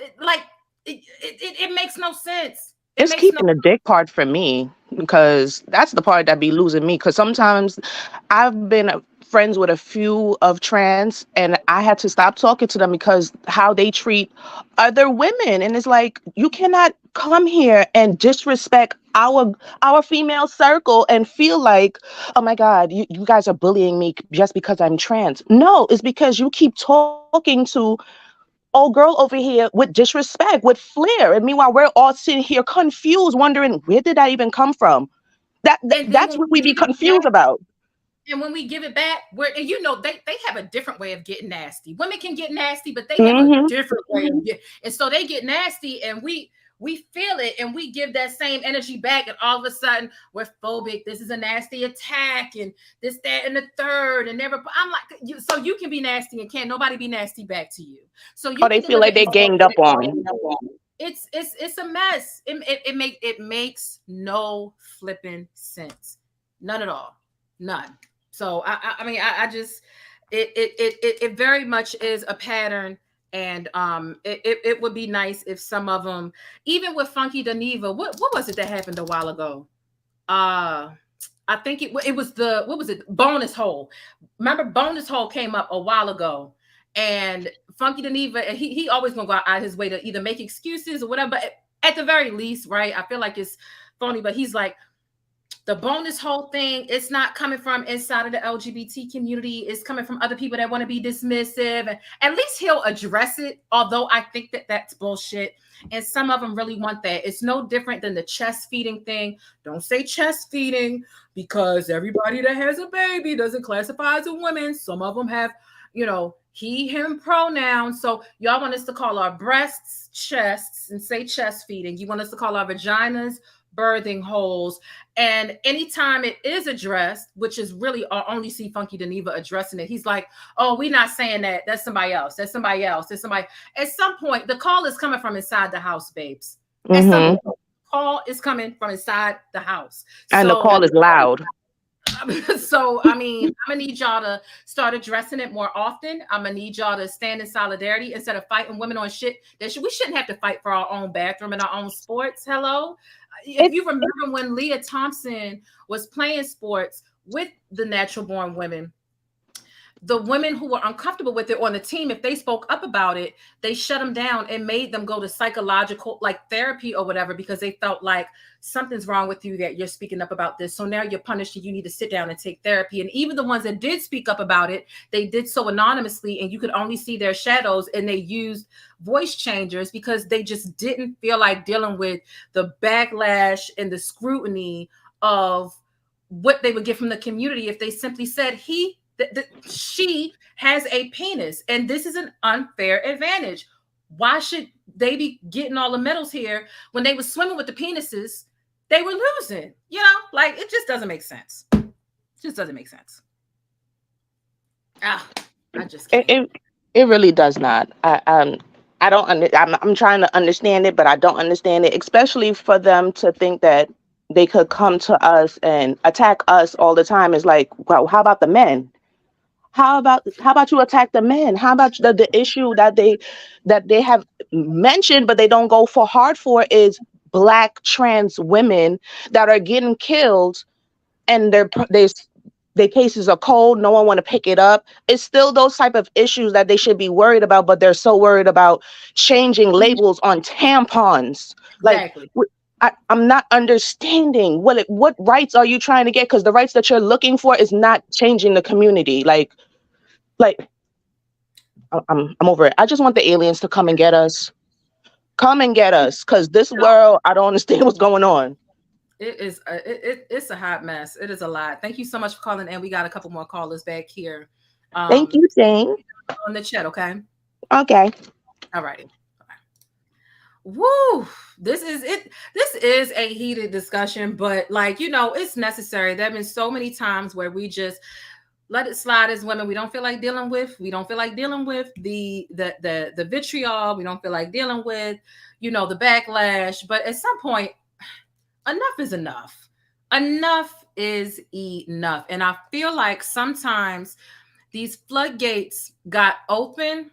It makes no sense. It's keeping the dick part for me, because that's the part that be losing me. Because sometimes I've been friends with a few of trans, and I had to stop talking to them because how they treat other women. And it's like, you cannot come here and disrespect our female circle and feel like, oh my God, you guys are bullying me just because I'm trans. No, it's because you keep talking to old girl over here with disrespect, with flair. And meanwhile, we're all sitting here confused, wondering, where did that even come from? That's what we be confused about. And when we give it back, and you know, they have a different way of getting nasty. Women can get nasty, but they have a different way of getting. And so they get nasty, and we feel it, and we give that same energy back, and all of a sudden we're phobic. This is a nasty attack, and this, that, and the third, and never. I'm like, so you can be nasty, and can't nobody be nasty back to you. So you they feel like they ganged up on. It's a mess. It makes no flipping sense, none at all, none. So I mean I just it very much is a pattern. And it would be nice if some of them, even with Funky Dineva, what was it that happened a while ago? I think it was what was it? Bonus Hole. Remember, Bonus Hole came up a while ago, and Funky Dineva, he always gonna go out his way to either make excuses or whatever. But at the very least, right? I feel like it's phony, but he's like, the bonus whole thing, it's not coming from inside of the LGBT community. It's coming from other people that want to be dismissive. And at least he'll address it, although I think that that's bullshit. And some of them really want that. It's no different than the chest feeding thing. Don't say chest feeding, because everybody that has a baby doesn't classify as a woman. Some of them have, he, him pronouns. So y'all want us to call our breasts chests and say chest feeding. You want us to call our vaginas birthing holes. And anytime it is addressed, which is really, I only see Funky Dineva addressing it. He's like, oh, we're not saying that. That's somebody else. That's somebody else. That's somebody. At some point, the call is coming from inside the house, babes. At some point, the call is coming from inside the house. And the call is loud. So, I mean, I'm going to need y'all to start addressing it more often. I'm going to need y'all to stand in solidarity instead of fighting women on shit that we shouldn't have to fight for our own bathroom and our own sports. Hello? If you remember when Leah Thompson was playing sports with the natural born women, the women who were uncomfortable with it on the team, if they spoke up about it, they shut them down and made them go to psychological like therapy or whatever, because they felt like something's wrong with you that you're speaking up about this. So now you're punished and you need to sit down and take therapy. And even the ones that did speak up about it, they did so anonymously and you could only see their shadows, and they used voice changers because they just didn't feel like dealing with the backlash and the scrutiny of what they would get from the community if they simply said she has a penis and this is an unfair advantage. Why should they be getting all the medals here when they were swimming with the penises? They were losing, you know, like it just doesn't make sense. It just doesn't make sense. I just can't. It really does not. I'm trying to understand it, but I don't understand it, especially for them to think that they could come to us and attack us all the time. Is like, well, how about the men? How about you attack the men? How about the issue that they have mentioned, but they don't go for hard for is Black trans women that are getting killed, and their cases are cold. No one want to pick it up. It's still those type of issues that they should be worried about, but they're so worried about changing labels on tampons. Exactly. Like, I'm not understanding what rights are you trying to get? Because the rights that you're looking for is not changing the community. Like I'm over it. I just want the aliens to come and get us. Come and get us, because this world, I don't understand what's going on. It is it's a hot mess. It is a lot. Thank you so much for calling in. We got a couple more callers back here. Thank you, Jane. On the chat, okay? Okay. All righty. Woo! This is it. This is a heated discussion, but like, you know, it's necessary. There have been so many times where we just let it slide as women. We don't feel like dealing with. We don't feel like dealing with the vitriol. We don't feel like dealing with, you know, the backlash. But at some point, enough is enough. Enough is enough. And I feel like sometimes these floodgates got open.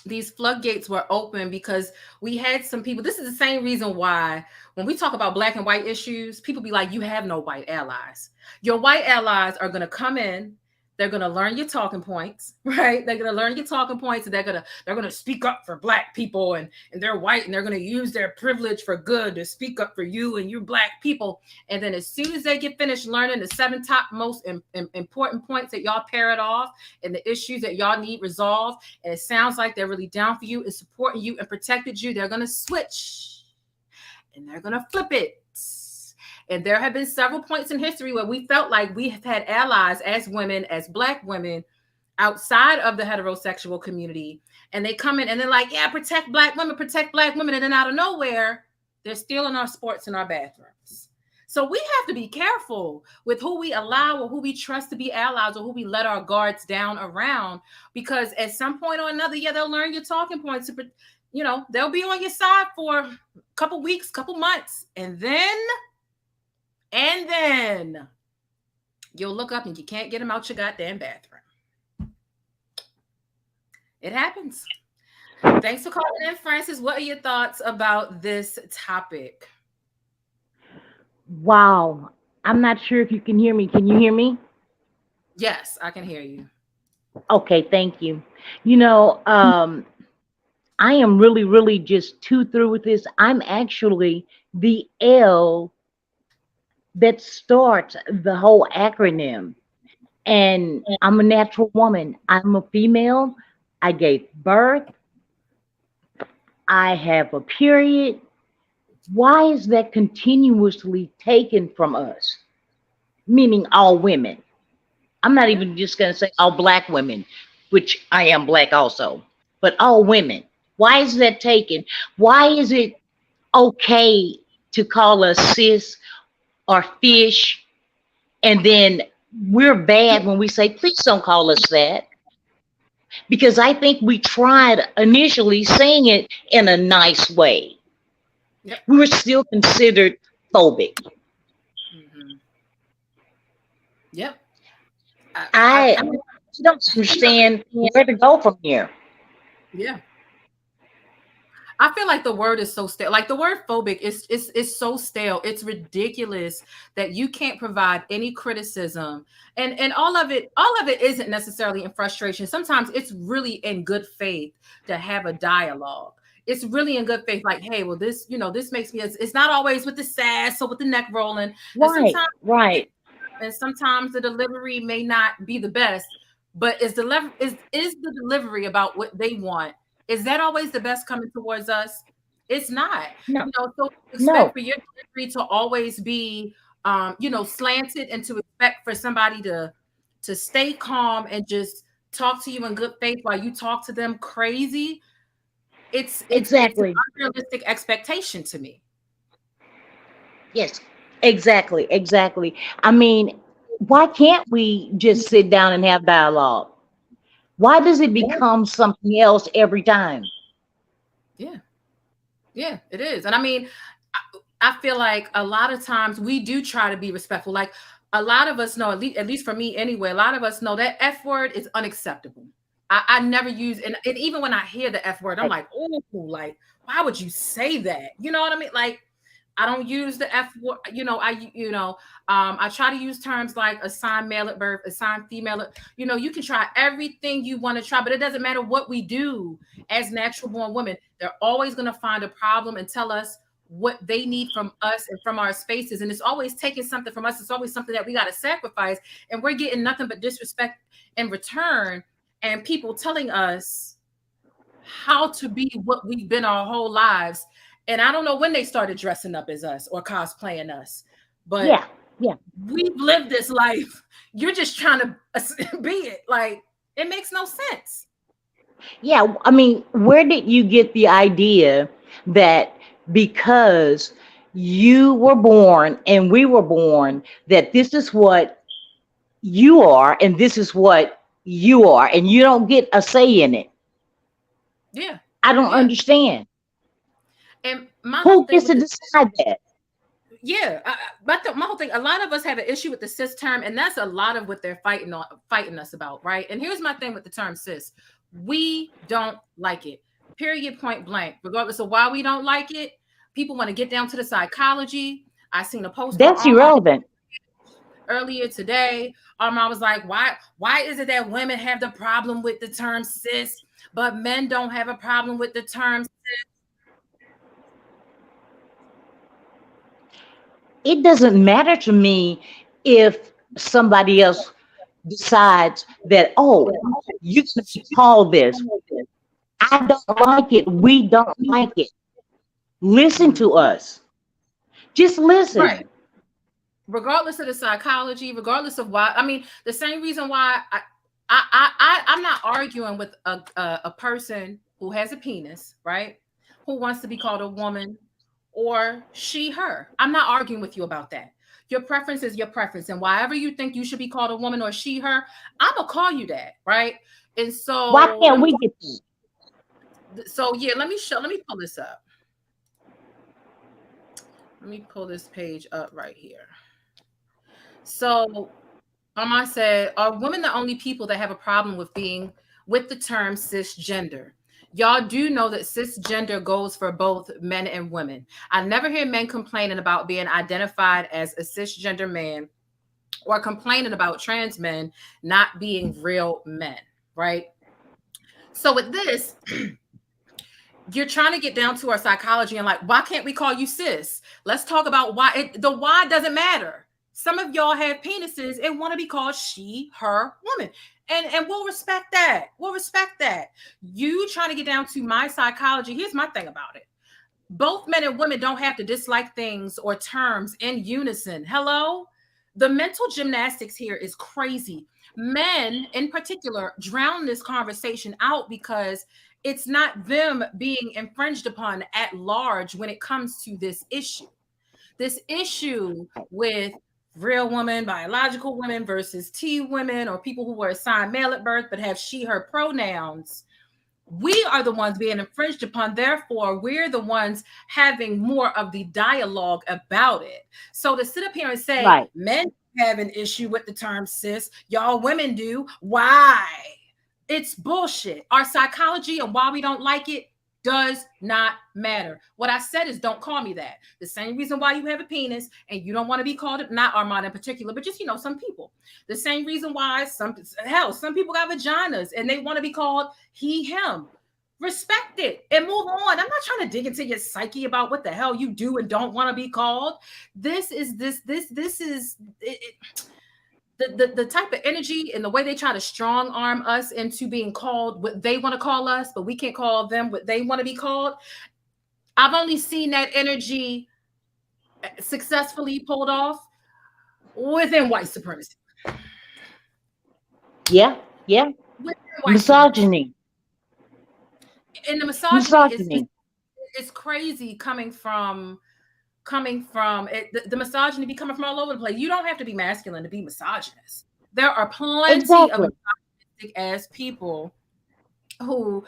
These floodgates were open because we had some people. This is the same reason why when we talk about Black and white issues, people be like, you have no white allies. Your white allies are going to come in. They're going to learn your talking points, right? They're going to learn your talking points, and they're going to speak up for Black people, and they're white, and they're going to use their privilege for good to speak up for you and you Black people. And then as soon as they get finished learning the 7 top most important points that y'all parrot off and the issues that y'all need resolved, and it sounds like they're really down for you and supporting you and protected you, they're going to switch and they're going to flip it. And there have been several points in history where we felt like we have had allies as women, as Black women, outside of the heterosexual community. And they come in and they're like, yeah, protect Black women. And then out of nowhere, they're stealing our sports in our bathrooms. So we have to be careful with who we allow or who we trust to be allies or who we let our guards down around, because at some point or another, yeah, they'll learn your talking points. You know, they'll be on your side for a couple weeks, couple months. And then you'll look up and you can't get them out your goddamn bathroom. It happens. Thanks for calling in, Francis. What are your thoughts about this topic? Wow. I'm not sure if you can hear me. Can you hear me? Yes, I can hear you. Okay, thank you. You know, I am really, really just too through with this. I'm actually the L that starts the whole acronym. And I'm a natural woman. I'm a female. I gave birth. I have a period. Why is that continuously taken from us? Meaning all women. I'm not even just going to say all Black women, which I am Black also, but all women. Why is that taken? Why is it okay to call us cis or fish, and then we're bad when we say, please don't call us that? Because I think we tried initially saying it in a nice way. Yep. We were still considered phobic. Mm-hmm. Yep. I don't understand where to go from here. Yeah. I feel like the word is so stale. Like the word phobic is so stale. It's ridiculous that you can't provide any criticism. And all of it isn't necessarily in frustration. Sometimes it's really in good faith to have a dialogue. It's really in good faith, like, hey, well, this, this makes me, it's not always with the sass or with the neck rolling. Right, right. And sometimes the delivery may not be the best, but is the delivery about what they want? Is that always the best coming towards us? It's not. No. So expect for your delivery to always be, slanted, and to expect for somebody to stay calm and just talk to you in good faith while you talk to them crazy. It's exactly an unrealistic expectation to me. Yes, exactly. I mean, why can't we just sit down and have dialogue? Why does it become something else every time? Yeah, it is. And I mean, I feel like a lot of times we do try to be respectful. Like a lot of us know, at least for me anyway, a lot of us know that F word is unacceptable. I never use, and even when I hear the F word, I'm like, oh, like, why would you say that? You know what I mean? Like, I don't use the F word. I try to use terms like assigned male at birth, assigned female. You can try everything you want to try, but it doesn't matter what we do as natural born women. They're always going to find a problem and tell us what they need from us and from our spaces. And it's always taking something from us. It's always something that we got to sacrifice. And we're getting nothing but disrespect in return. And people telling us how to be what we've been our whole lives. And I don't know when they started dressing up as us or cosplaying us, but yeah, we've lived this life. You're just trying to be it. Like, it makes no sense. Yeah, I mean, where did you get the idea that because you were born and we were born, that this is what you are and this is what you are, and you don't get a say in it? Yeah. I don't understand. And who gets to decide that? Yeah, but my whole thing, a lot of us have an issue with the cis term, and that's a lot of what they're fighting us about, right? And here's my thing with the term cis. We don't like it, period, point blank. Regardless of why we don't like it, people want to get down to the psychology. I seen a post that's irrelevant earlier today. I was like, why is it that women have the problem with the term cis, but men don't have a problem with the term cis? It doesn't matter to me if somebody else decides that, oh, you can call this. I don't like it. We don't like it. Listen to us. Just listen. Right. Regardless of the psychology, regardless of why. I mean, the same reason why I'm not arguing with a person who has a penis, right? Who wants to be called a woman or she, her. I'm not arguing with you about that. Your preference is your preference. And wherever you think you should be called a woman or she, her, I'm going to call you that, right? And so why can't we get this? So yeah, let me pull this up. Let me pull this page up right here. So I said, are women the only people that have a problem with being with the term cisgender? Y'all do know that cisgender goes for both men and women. I never hear men complaining about being identified as a cisgender man or complaining about trans men not being real men, right? So with this, you're trying to get down to our psychology and like, why can't we call you cis? Let's talk about why. The why doesn't matter. Some of y'all have penises and want to be called she, her, woman. And we'll respect that. We'll respect that. You trying to get down to my psychology. Here's my thing about it. Both men and women don't have to dislike things or terms in unison. Hello? The mental gymnastics here is crazy. Men in particular drown this conversation out because it's not them being infringed upon at large when it comes to this issue. This issue with real women, biological women versus T women, or people who were assigned male at birth but have she, her pronouns. We are the ones being infringed upon. Therefore, we're the ones having more of the dialogue about it. So to sit up here and say, right, men have an issue with the term cis, y'all women do. Why? It's bullshit. Our psychology and why we don't like it, does not matter. What I said is don't call me that. The same reason why you have a penis and you don't want to be called, not Armand in particular, but just, you know, some people. The same reason why some people got vaginas and they want to be called he, him. Respect it and move on. I'm not trying to dig into your psyche about what the hell you do and don't want to be called. This is the type of energy and the way they try to strong arm us into being called what they want to call us, but we can't call them what they want to be called. I've only seen that energy successfully pulled off within white supremacy. Yeah. Misogyny. And the misogyny. Is crazy coming from it, the misogyny be coming from all over the place. You don't have to be masculine to be misogynist. There are plenty of misogynistic ass people who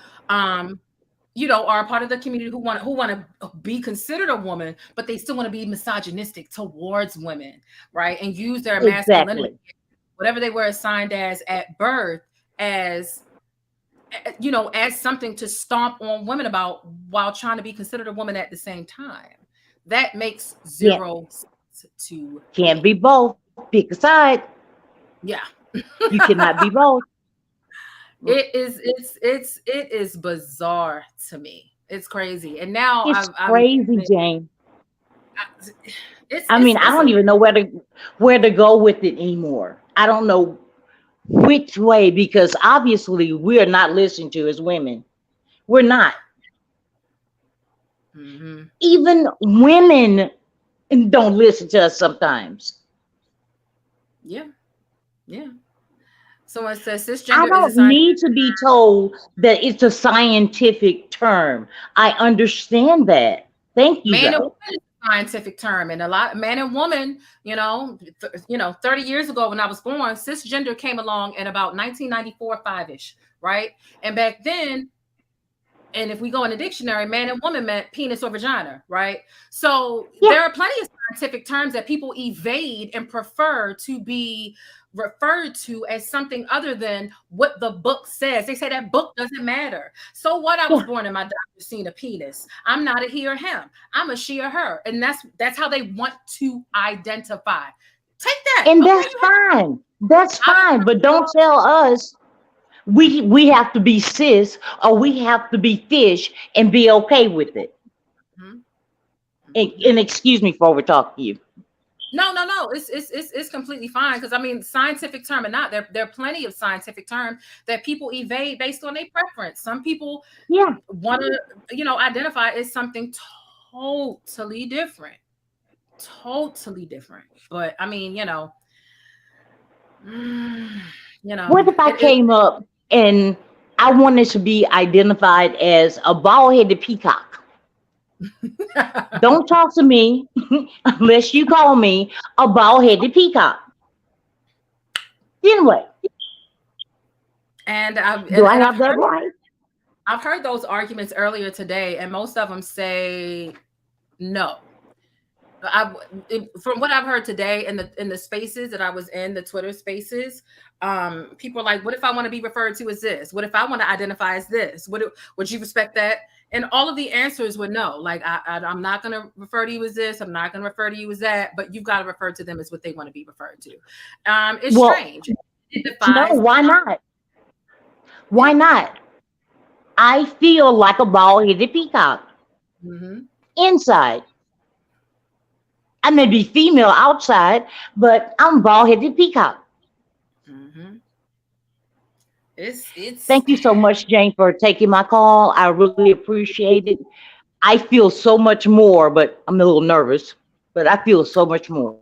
you know, are a part of the community who want to be considered a woman, but they still want to be misogynistic towards women, right? And use their masculinity, whatever they were assigned as at birth, as, you know, as something to stomp on women about while trying to be considered a woman at the same time. That makes zero sense to Can't be both. Pick a side. Yeah. You cannot be both. It is bizarre to me. It's crazy. And now it's crazy, Jane. I don't even know where to go with it anymore. I don't know which way, because obviously we are not listened to as women. We're not. Mm-hmm. Even women don't listen to us sometimes. Yeah. Someone says cisgender. I don't need to be told that it's a scientific term. I understand that. Thank you. Man and woman is a scientific term, and a lot man and woman. You know, 30 years ago when I was born, cisgender came along in about 1994, 5-ish, right? And back then, and if we go in the dictionary, man and woman meant penis or vagina, right? So there are plenty of scientific terms that people evade and prefer to be referred to as something other than what the book says. They say that book doesn't matter. So what? I was born and my doctor seen a penis. I'm not a he or him. I'm a she or her. And that's how they want to identify. Take that. And that's fine. That's fine. But don't tell us we have to be cis or we have to be fish and be okay with it. Mm-hmm. And excuse me for over talking to you. No. It's completely fine, because I mean, scientific term or not, there are plenty of scientific terms that people evade based on their preference. Some people want to, identify as something totally different. But I mean, what if I came up and I wanted to be identified as a bald-headed peacock? Don't talk to me unless you call me a bald-headed peacock. Anyway. And do I have that right? I've heard those arguments earlier today, and most of them say no. From what I've heard today in the spaces that I was in, the Twitter spaces, people are like, what if I want to be referred to as this? What if I want to identify as this? Would you respect that? And all of the answers were no. Like, I'm not going to refer to you as this. I'm not going to refer to you as that. But you've got to refer to them as what they want to be referred to. It's strange. No, why not? Why not? I feel like a bald-headed peacock. Mm-hmm. Inside. I may be female outside, but I'm bald-headed peacock. Mm-hmm. Thank you so much, Jane, for taking my call. I really appreciate it. I feel so much more, but I'm a little nervous, but I feel so much more.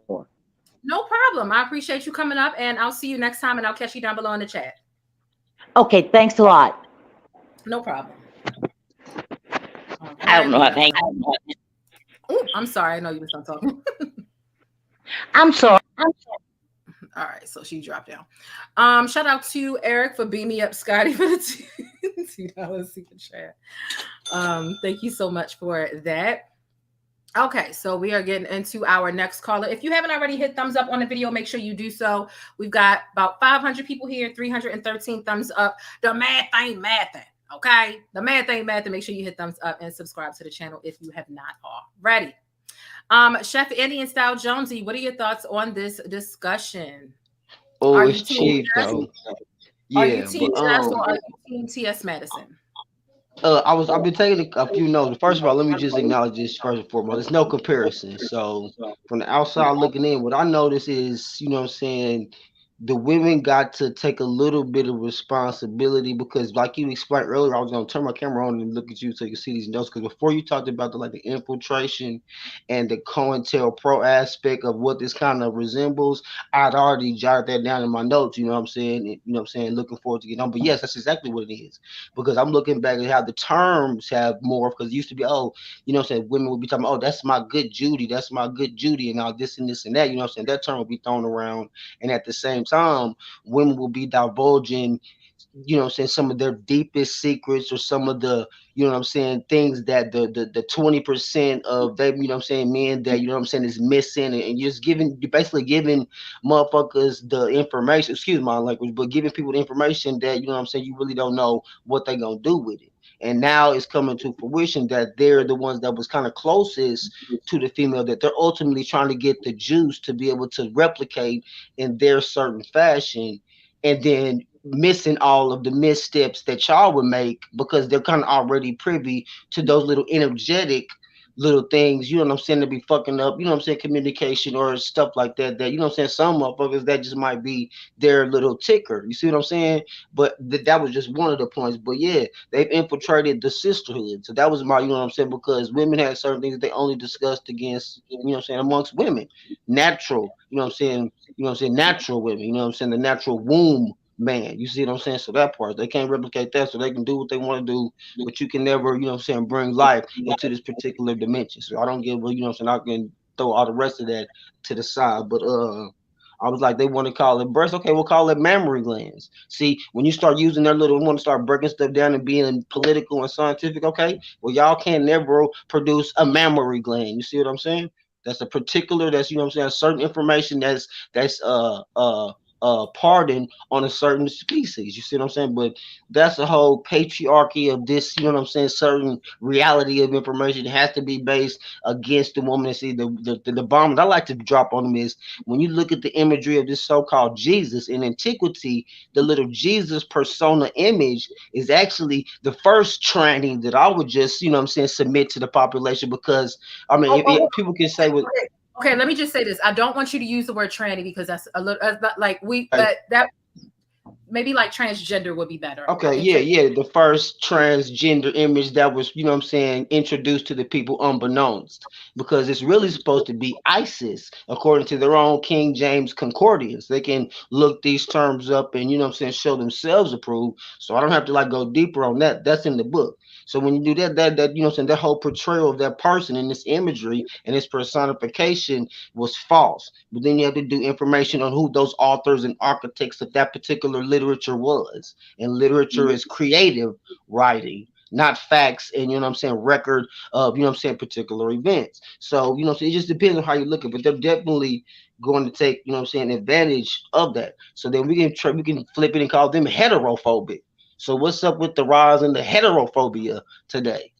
No problem. I appreciate you coming up, and I'll see you next time, and I'll catch you down below in the chat. Okay, thanks a lot. No problem. I don't know how to hang on. Oh, I'm sorry. I know you were still talking. I'm sorry. All right, so she dropped down. Shout out to Eric for beaming me up, Scotty, for the $2 super chat. Thank you so much for that. Okay, so we are getting into our next caller. If you haven't already hit thumbs up on the video, make sure you do so. We've got about 500 people here, 313 thumbs up. The math ain't mathing. Okay, the man thing, man, to make sure you hit thumbs up and subscribe to the channel if you have not already. Chef Indian Style Jonesy, what are your thoughts on this discussion? Oh, Are it's you team cheap Jess? though. Are you Yeah, team but Jess or are you team TS Madison? I've been taking a few notes. First of all, let me just acknowledge this first and foremost. There's no comparison. So from the outside looking in, what I notice is, you know what I'm saying, the women got to take a little bit of responsibility because like you explained earlier, I was gonna turn my camera on and look at you so you can see these notes. Because before you talked about the infiltration and the COINTELPRO aspect of what this kind of resembles, I'd already jotted that down in my notes, you know what I'm saying? You know what I'm saying? Looking forward to getting on. But yes, that's exactly what it is because I'm looking back at how the terms have morphed because it used to be, oh, you know what I'm saying, women would be talking, oh, that's my good Judy, that's my good Judy, and all this and this and that, you know what I'm saying, that term would be thrown around, and at the same time, women will be divulging, you know what I'm saying, some of their deepest secrets or some of the, you know what I'm saying, things that the 20% of they, you know what I'm saying, men that, you know what I'm saying, is missing, and you're just giving, you're basically giving motherfuckers the information, excuse my language, but giving people the information that, you know what I'm saying, you really don't know what they're gonna do with it. And now it's coming to fruition that they're the ones that was kind of closest to the female, that they're ultimately trying to get the juice to be able to replicate in their certain fashion, and then missing all of the missteps that y'all would make because they're kind of already privy to those little energetic little things, you know what I'm saying, to be fucking up, you know what I'm saying, communication or stuff like that, that, you know what I'm saying, some motherfuckers that just might be their little ticker, you see what I'm saying? But that was just one of the points. But yeah, they've infiltrated the sisterhood. So that was my, you know what I'm saying, because women had certain things they only discussed against, you know what I'm saying, amongst women. Natural, you know what I'm saying, natural women, you know what I'm saying, the natural womb man. You see what I'm saying? So that part, they can't replicate that, so they can do what they want to do, but you can never, you know what I'm saying, bring life into this particular dimension. So I don't give, you know what I'm saying, I can throw all the rest of that to the side. But I was like, they want to call it breast. Okay, we'll call it mammary glands. See, when you start using their little, want to start breaking stuff down and being political and scientific, okay, well, y'all can't never produce a mammary gland. You see what I'm saying? That's a particular, that's, you know what I'm saying, certain information that's pardon on a certain species. You see what I'm saying? But that's the whole patriarchy of this, you know what I'm saying, certain reality of information. It has to be based against the woman. And see, the bomb that I like to drop on them is when you look at the imagery of this so-called Jesus in antiquity, the little Jesus persona image is actually the first training that I would just, you know what I'm saying, submit to the population, because I mean, if people can say what. Okay, let me just say this. I don't want you to use the word tranny because that's a little like that maybe like transgender would be better. Okay, yeah, the first transgender image that was, you know what I'm saying, introduced to the people unbeknownst, because it's really supposed to be ISIS, according to their own King James Concordance. They can look these terms up and, you know what I'm saying, show themselves approved. So I don't have to like go deeper on that. That's in the book. So when you do that, you know what I'm saying, that whole portrayal of that person in this imagery and this personification was false. But then you have to do information on who those authors and architects of that particular literature was. And literature is creative writing, not facts and, you know what I'm saying, record of, you know what I'm saying, particular events. So, you know, so it just depends on how you look at it, but they're definitely going to take, you know what I'm saying, advantage of that. So then we can flip it and call them heterophobic. So what's up with the rise in the heterophobia today?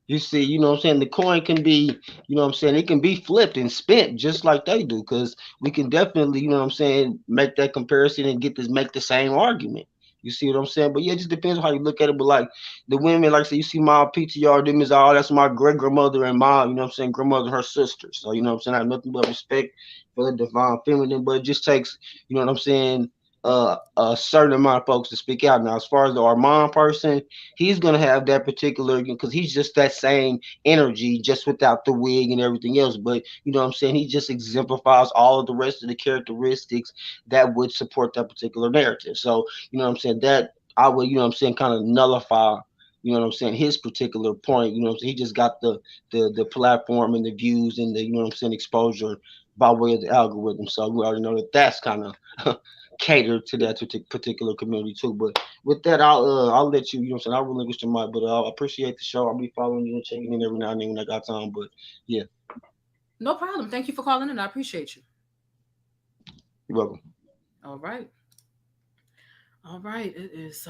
You see, you know what I'm saying, the coin can be, you know what I'm saying, it can be flipped and spent just like they do, because we can definitely, you know what I'm saying, make that comparison and make the same argument. You see what I'm saying? But yeah, it just depends on how you look at it. But like the women, like I said, you see my PTR, them is all, that's my great grandmother and my, you know what I'm saying, grandmother and her sister. So, you know what I'm saying, I have nothing but respect for the divine feminine, but it just takes, you know what I'm saying, a certain amount of folks to speak out. Now, as far as the Armand person, he's gonna have that particular, because he's just that same energy, just without the wig and everything else. But you know what I'm saying, he just exemplifies all of the rest of the characteristics that would support that particular narrative. So you know what I'm saying, that I would, you know what I'm saying, kind of nullify, you know what I'm saying, his particular point. You know what I'm saying, he just got the platform and the views and the, you know what I'm saying, exposure by way of the algorithm. So we already know that that's kind of cater to that particular community too. But with that, I'll let you, you know what I'm saying, I'll relinquish the mic, but I appreciate the show. I'll be following you and checking in every now and then when I got time. But yeah. No problem. Thank you for calling in. I appreciate you. You're welcome. All right. All right. It is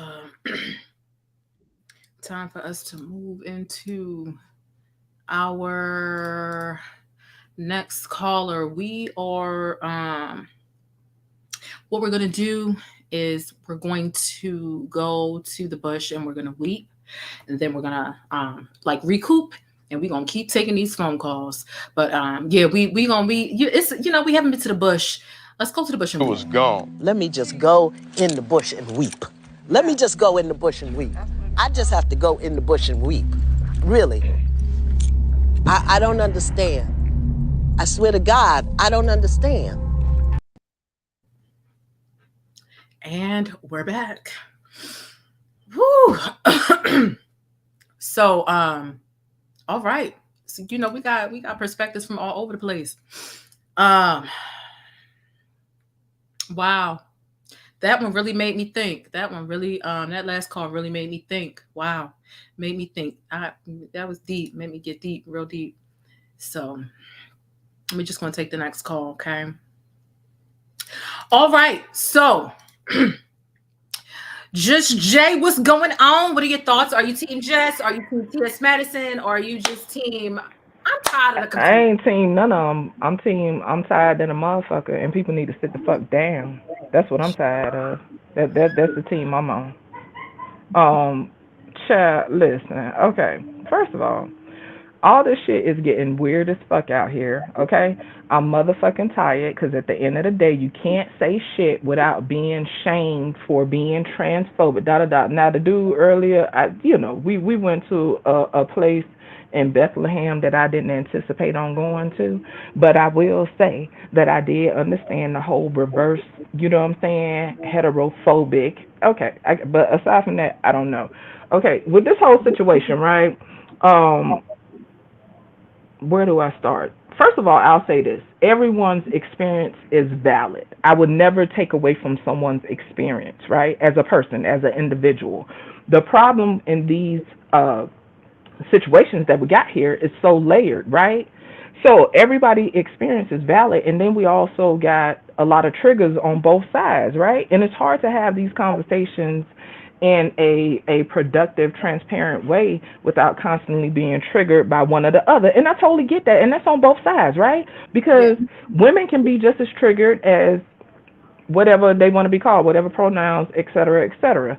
time for us to move into our next caller. We are what we're gonna do is we're going to go to the bush and we're gonna weep, and then we're gonna like recoup, and we're gonna keep taking these phone calls. But yeah, we gonna be it's we haven't been to the bush. Let's go to the bush and weep. It was gone. Let me just go in the bush and weep. Let me just go in the bush and weep. I just have to go in the bush and weep. Really. I don't understand. I swear to God, I don't understand. And we're back. Woo. So all right. So we got perspectives from all over the place. Wow. That one really made me think. That one really, that last call really made me think. Wow. Made me think. That was deep. Made me get deep, real deep. So we're just going to take the next call, okay? All right. So Just Jay, what's going on? What are your thoughts? Are you team Jess? Are you team T.S. Madison? Or are you just team, I'm tired of the I ain't team none of them. I'm tired than a motherfucker, and people need to sit the fuck down. That's what I'm tired of. That's the team I'm on. Child, listen, okay. First of all this shit is getting weird as fuck out here, okay? I'm motherfucking tired because at the end of the day, you can't say shit without being shamed for being transphobic, da-da-da. Now, the dude earlier, we went to a place in Bethlehem that I didn't anticipate on going to, but I will say that I did understand the whole reverse, you know what I'm saying, heterophobic. Okay, but aside from that, I don't know. Okay, with this whole situation, right, where do I start? First of all, I'll say this. Everyone's experience is valid. I would never take away from someone's experience, right, as a person, as an individual. The problem in these situations that we got here is so layered, right? So everybody's experience is valid, and then we also got a lot of triggers on both sides, right? And it's hard to have these conversations in a productive, transparent way without constantly being triggered by one or the other. And I totally get that. And that's on both sides, right? Because women can be just as triggered as whatever they want to be called, whatever pronouns, et cetera, et cetera.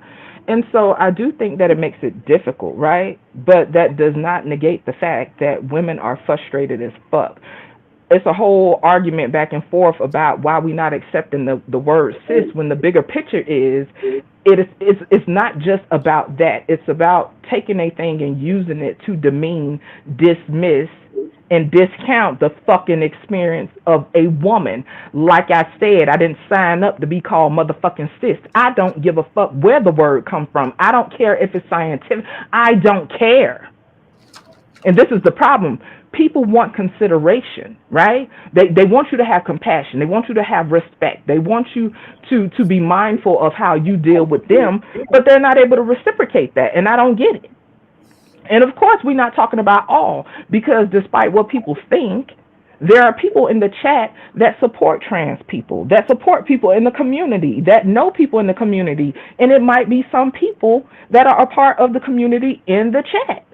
And so I do think that it makes it difficult, right? But that does not negate the fact that women are frustrated as fuck. It's a whole argument back and forth about why we're not accepting the word cis, when the bigger picture is it's not just about that. It's about taking a thing and using it to demean, dismiss, and discount the fucking experience of a woman. Like I said, I didn't sign up to be called motherfucking cis. I don't give a fuck where the word come from. I don't care if it's scientific. I don't care. And this is the problem. People want consideration, right? They want you to have compassion. They want you to have respect. They want you to be mindful of how you deal with them, but they're not able to reciprocate that, and I don't get it. And of course, we're not talking about all, because despite what people think, there are people in the chat that support trans people, that support people in the community, that know people in the community, and it might be some people that are a part of the community in the chat.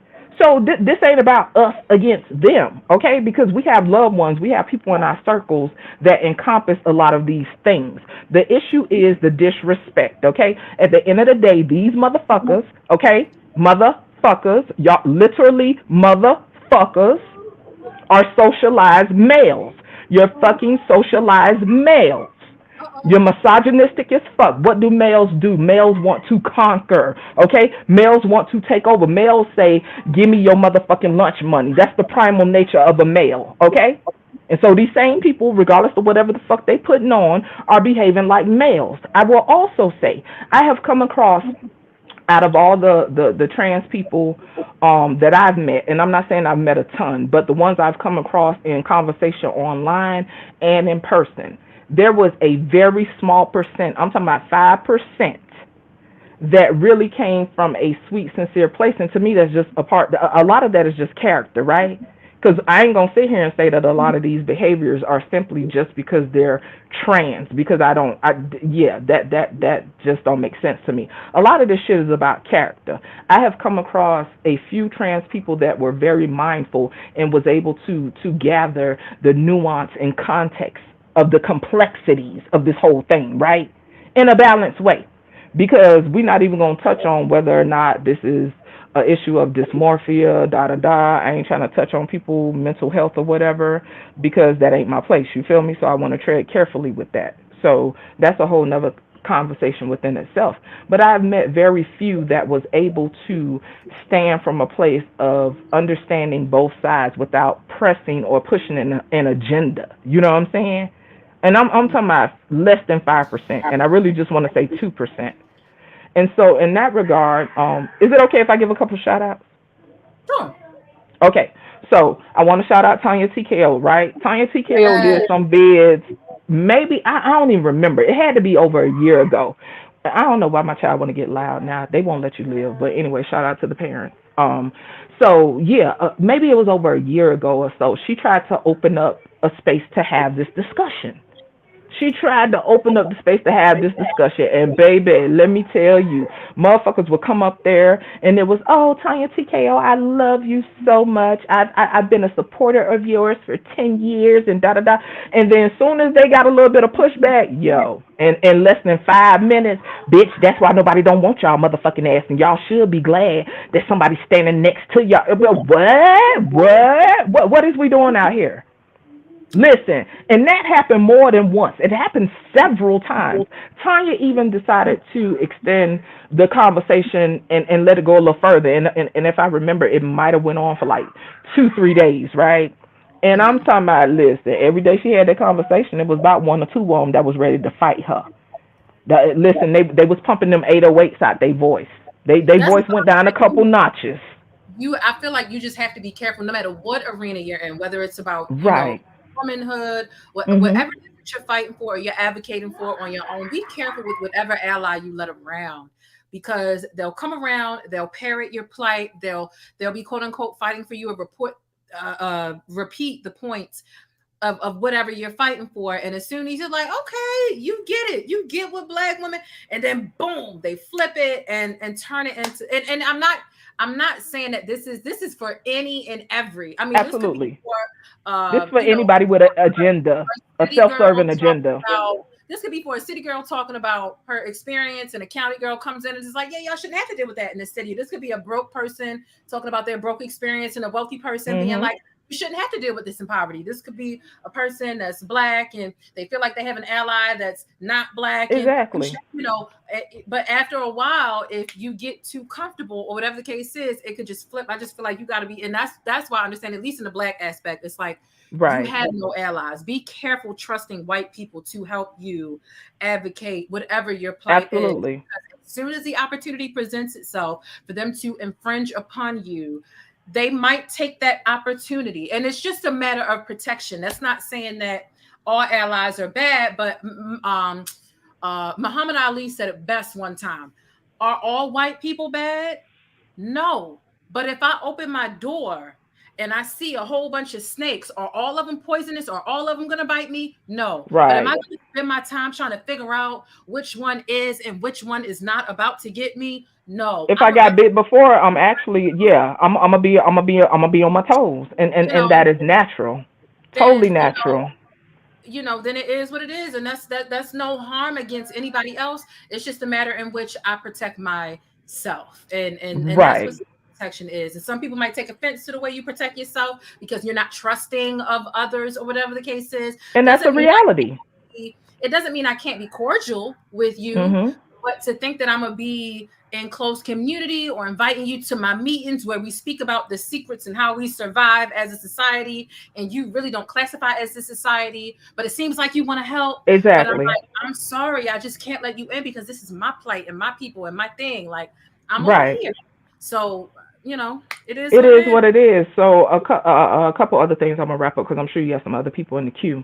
So this ain't about us against them, okay? Because we have loved ones, we have people in our circles that encompass a lot of these things. The issue is the disrespect, okay? At the end of the day, these motherfuckers, okay, motherfuckers, y'all literally motherfuckers are socialized males. You're fucking socialized males. You're misogynistic as fuck. What do? Males want to conquer, okay? Males want to take over. Males say, give me your motherfucking lunch money. That's the primal nature of a male, okay? And so these same people, regardless of whatever the fuck they putting on, are behaving like males. I will also say, I have come across, out of all the trans people that I've met, and I'm not saying I've met a ton, but the ones I've come across in conversation online and in person, there was a very small percent, I'm talking about 5%, that really came from a sweet, sincere place. And to me, that's just a lot of that is just character, right? Because I ain't gonna sit here and say that a lot of these behaviors are simply just because they're trans. Because that just don't make sense to me. A lot of this shit is about character. I have come across a few trans people that were very mindful and was able to gather the nuance and context of the complexities of this whole thing, right, in a balanced way. Because we're not even gonna touch on whether or not this is a issue of dysmorphia, da da da. I ain't trying to touch on people mental health or whatever because that ain't my place. You feel me? So I want to tread carefully with that. So that's a whole nother conversation within itself. But I've met very few that was able to stand from a place of understanding both sides without pressing or pushing an agenda. You know what I'm saying? And I'm talking about less than 5%, and I really just want to say 2%. And so, in that regard, is it okay if I give a couple shout outs? Sure. Okay. So, I want to shout out Tanya TKO, right? Tanya TKO did some bids. Maybe, I don't even remember. It had to be over a year ago. I don't know why my child want to get loud now. They won't let you live. But anyway, shout out to the parents. Maybe it was over a year ago or so. She tried to open up a space to have this discussion. She tried to open up the space to have this discussion, and baby, let me tell you, motherfuckers would come up there, and it was, oh, Tanya TKO, I love you so much. I've been a supporter of yours for 10 years, and da da da. And then as soon as they got a little bit of pushback, in less than 5 minutes, bitch, that's why nobody don't want y'all motherfucking ass, and y'all should be glad that somebody's standing next to y'all. What is we doing out here? Listen, and that happened more than once. It happened several times. Tanya even decided to extend the conversation and let it go a little further. And if I remember, it might have went on for like 2-3 days, right? And I'm talking about, listen, every day she had that conversation, it was about 1 or 2 of them that was ready to fight her. Listen, they was pumping them 808s out their voice. They voice went down a couple notches. I feel like you just have to be careful no matter what arena you're in, whether it's about womanhood, whatever that you're fighting for or you're advocating for on your own. Be careful with whatever ally you let around, because they'll come around, they'll parrot your plight, they'll be quote unquote fighting for you or repeat the points of whatever you're fighting for. And as soon as you're like, okay, you get it, you get what Black women, and then boom, they flip it and turn it into, and I'm not saying that this is for any and every. I mean, absolutely. This for anybody with an agenda, a self-serving agenda. This could be for a city girl talking about her experience, and a county girl comes in and is like, yeah, y'all shouldn't have to deal with that in the city. This could be a broke person talking about their broke experience, and a wealthy person being like, you shouldn't have to deal with this in poverty. This could be a person that's Black and they feel like they have an ally that's not Black. Exactly. And, but after a while, if you get too comfortable or whatever the case is, it could just flip. I just feel like you got to be, and that's why I understand, at least in the Black aspect, it's like, you have no allies. Be careful trusting white people to help you advocate whatever your plight is. Because as soon as the opportunity presents itself for them to infringe upon you, they might take that opportunity. And it's just a matter of protection. That's not saying that all allies are bad, but Muhammad Ali said it best one time. Are all white people bad? No. But if I open my door and I see a whole bunch of snakes, are all of them poisonous? Are all of them going to bite me? No. But am I going to spend my time trying to figure out which one is and which one is not about to get me? No. If I got bit before, I'm actually, I'm gonna be on my toes, and that is natural, totally natural. Then it is what it is, and that's no harm against anybody else. It's just a matter in which I protect myself, and that's what protection is. And some people might take offense to the way you protect yourself because you're not trusting of others or whatever the case is. And that's a reality. It doesn't mean I can't be cordial with you, but to think that I'm gonna be in close community or inviting you to my meetings where we speak about the secrets and how we survive as a society, and you really don't classify as a society, but it seems like you want to help. Exactly. But I'm like, I'm sorry, I just can't let you in because this is my plight and my people and my thing. Like, I'm over here. So, it is. It is what it is. So a couple other things I'm gonna wrap up because I'm sure you have some other people in the queue.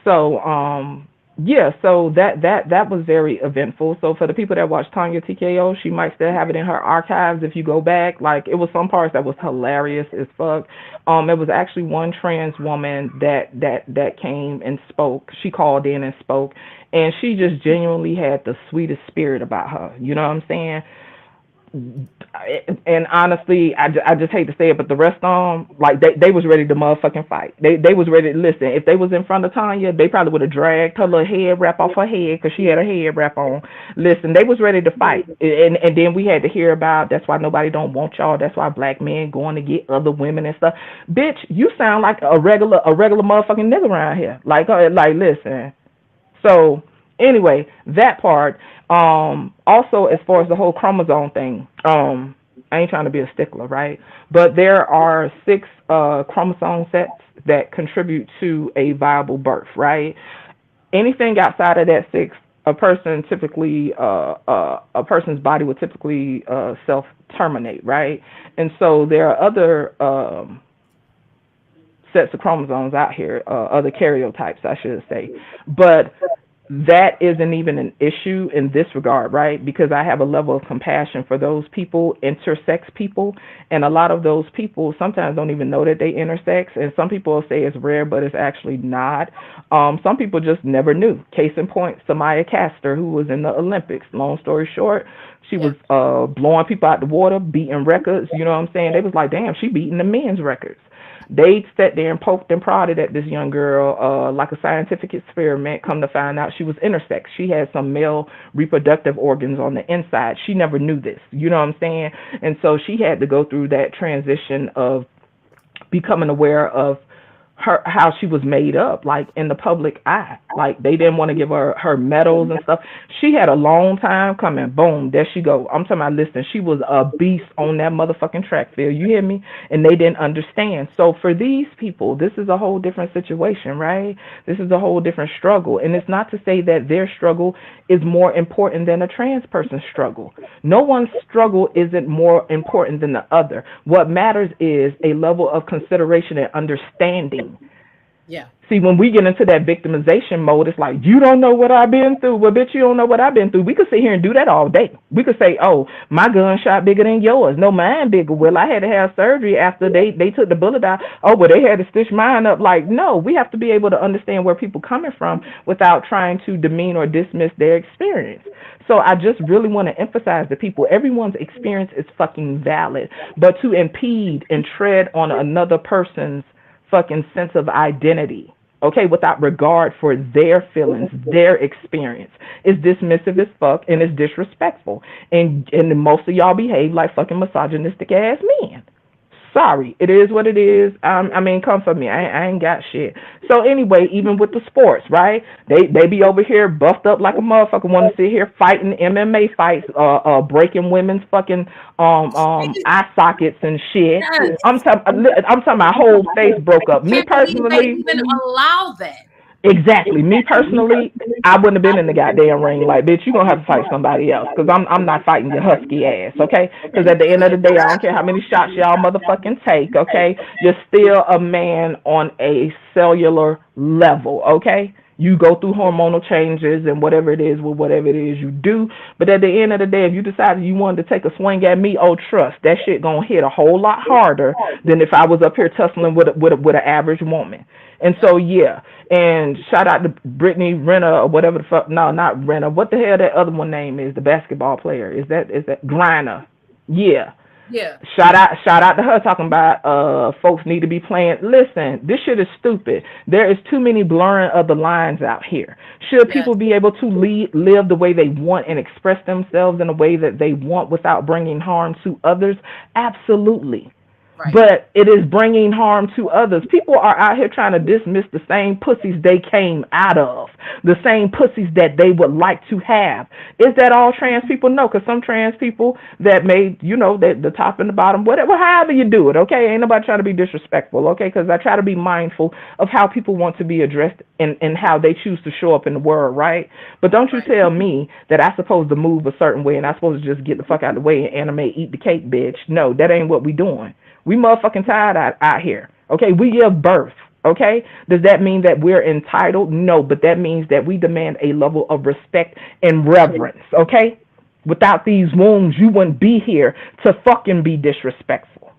So yeah, so that was very eventful. So for the people that watch Tanya TKO, she might still have it in her archives if you go back. Like it was some parts that was hilarious as fuck. It was actually one trans woman that came and spoke. She called in and spoke, and she just genuinely had the sweetest spirit about her. You know what I'm saying? And honestly, I just hate to say it, but the rest of them, like they was ready to motherfucking fight. They was ready to listen. If they was in front of Tanya, they probably would have dragged her little head wrap off her head because she had her head wrap on. Listen, they was ready to fight, and then we had to hear about that's why nobody don't want y'all. That's why black men going to get other women and stuff. Bitch, you sound like a regular motherfucking nigga around here. Like listen. So anyway, that part. Also, as far as the whole chromosome thing, I ain't trying to be a stickler, right? But there are 6 chromosome sets that contribute to a viable birth, right? Anything outside of that 6, a person's body would typically self-terminate, right? And so there are other sets of chromosomes out here, other karyotypes, I should say. But that isn't even an issue in this regard, right? Because I have a level of compassion for those people, intersex people, and a lot of those people sometimes don't even know that they intersex, and some people say it's rare, but it's actually not. Some people just never knew. Case in point, Samaya Castor, who was in the Olympics. Long story short, she was blowing people out the water, beating records, you know what I'm saying? They was like, damn, she beating the men's records. They sat there and poked and prodded at this young girl like a scientific experiment. Come to find out she was intersex. She had some male reproductive organs on the inside. She never knew this. You know what I'm saying? And so she had to go through that transition of becoming aware of how she was made up, like in the public eye. Like they didn't want to give her medals and stuff. She had a long time coming. Boom, there she go. I'm talking about, listen, she was a beast on that motherfucking track field. You hear me? And they didn't understand. So for these people, this is a whole different situation, right? This is a whole different struggle. And it's not to say that their struggle is more important than a trans person's struggle. No one's struggle isn't more important than the other. What matters is a level of consideration and understanding. Yeah. See, when we get into that victimization mode, it's like, you don't know what I've been through. Well, bitch, you don't know what I've been through. We could sit here and do that all day. We could say, oh, my gunshot bigger than yours. No, mine bigger. Well, I had to have surgery after they took the bullet out. Oh, but they had to stitch mine up. Like, no, we have to be able to understand where people are coming from without trying to demean or dismiss their experience. So I just really want to emphasize to people, everyone's experience is fucking valid. But to impede and tread on another person's fucking sense of identity, okay, without regard for their feelings, their experience, is dismissive as fuck and is disrespectful. And most of y'all behave like fucking misogynistic ass men. Sorry, it is what it is. I mean, come for me. I ain't got shit. So anyway, even with the sports, right? They be over here buffed up like a motherfucker, want to sit here fighting MMA fights, breaking women's fucking eye sockets and shit. Yes. I'm talking my whole face broke up. Me personally, they even allow that. Exactly. Me personally, I wouldn't have been in the goddamn ring. Like, bitch, you gonna have to fight somebody else, because I'm not fighting your husky ass, okay? Because at the end of the day, I don't care how many shots y'all motherfucking take, okay? You're still a man on a cellular level, okay? You go through hormonal changes and whatever it is you do. But at the end of the day, if you decided you wanted to take a swing at me, oh, trust, that shit gonna hit a whole lot harder than if I was up here tussling with an average woman. And so, yeah. And shout out to Brittany Renner or whatever the fuck. No, not Renner. What the hell that other one name is? The basketball player. Is that Griner? Yeah. Yeah. Shout out to her talking about folks need to be playing. Listen, this shit is stupid. There is too many blurring of the lines out here. Should people be able to live the way they want and express themselves in a way that they want without bringing harm to others? Absolutely. Right. But it is bringing harm to others. People are out here trying to dismiss the same pussies they came out of, the same pussies that they would like to have. Is that all trans people? No, because some trans people that made, the top and the bottom, whatever, however you do it, okay? Ain't nobody trying to be disrespectful, okay? Because I try to be mindful of how people want to be addressed and how they choose to show up in the world, right? But don't you tell me that I'm supposed to move a certain way and I'm supposed to just get the fuck out of the way and animate, eat the cake, bitch. No, that ain't what we doing. We motherfucking tired out here. Okay, we give birth. Okay? Does that mean that we're entitled? No, but that means that we demand a level of respect and reverence. Okay? Without these wounds, you wouldn't be here to fucking be disrespectful.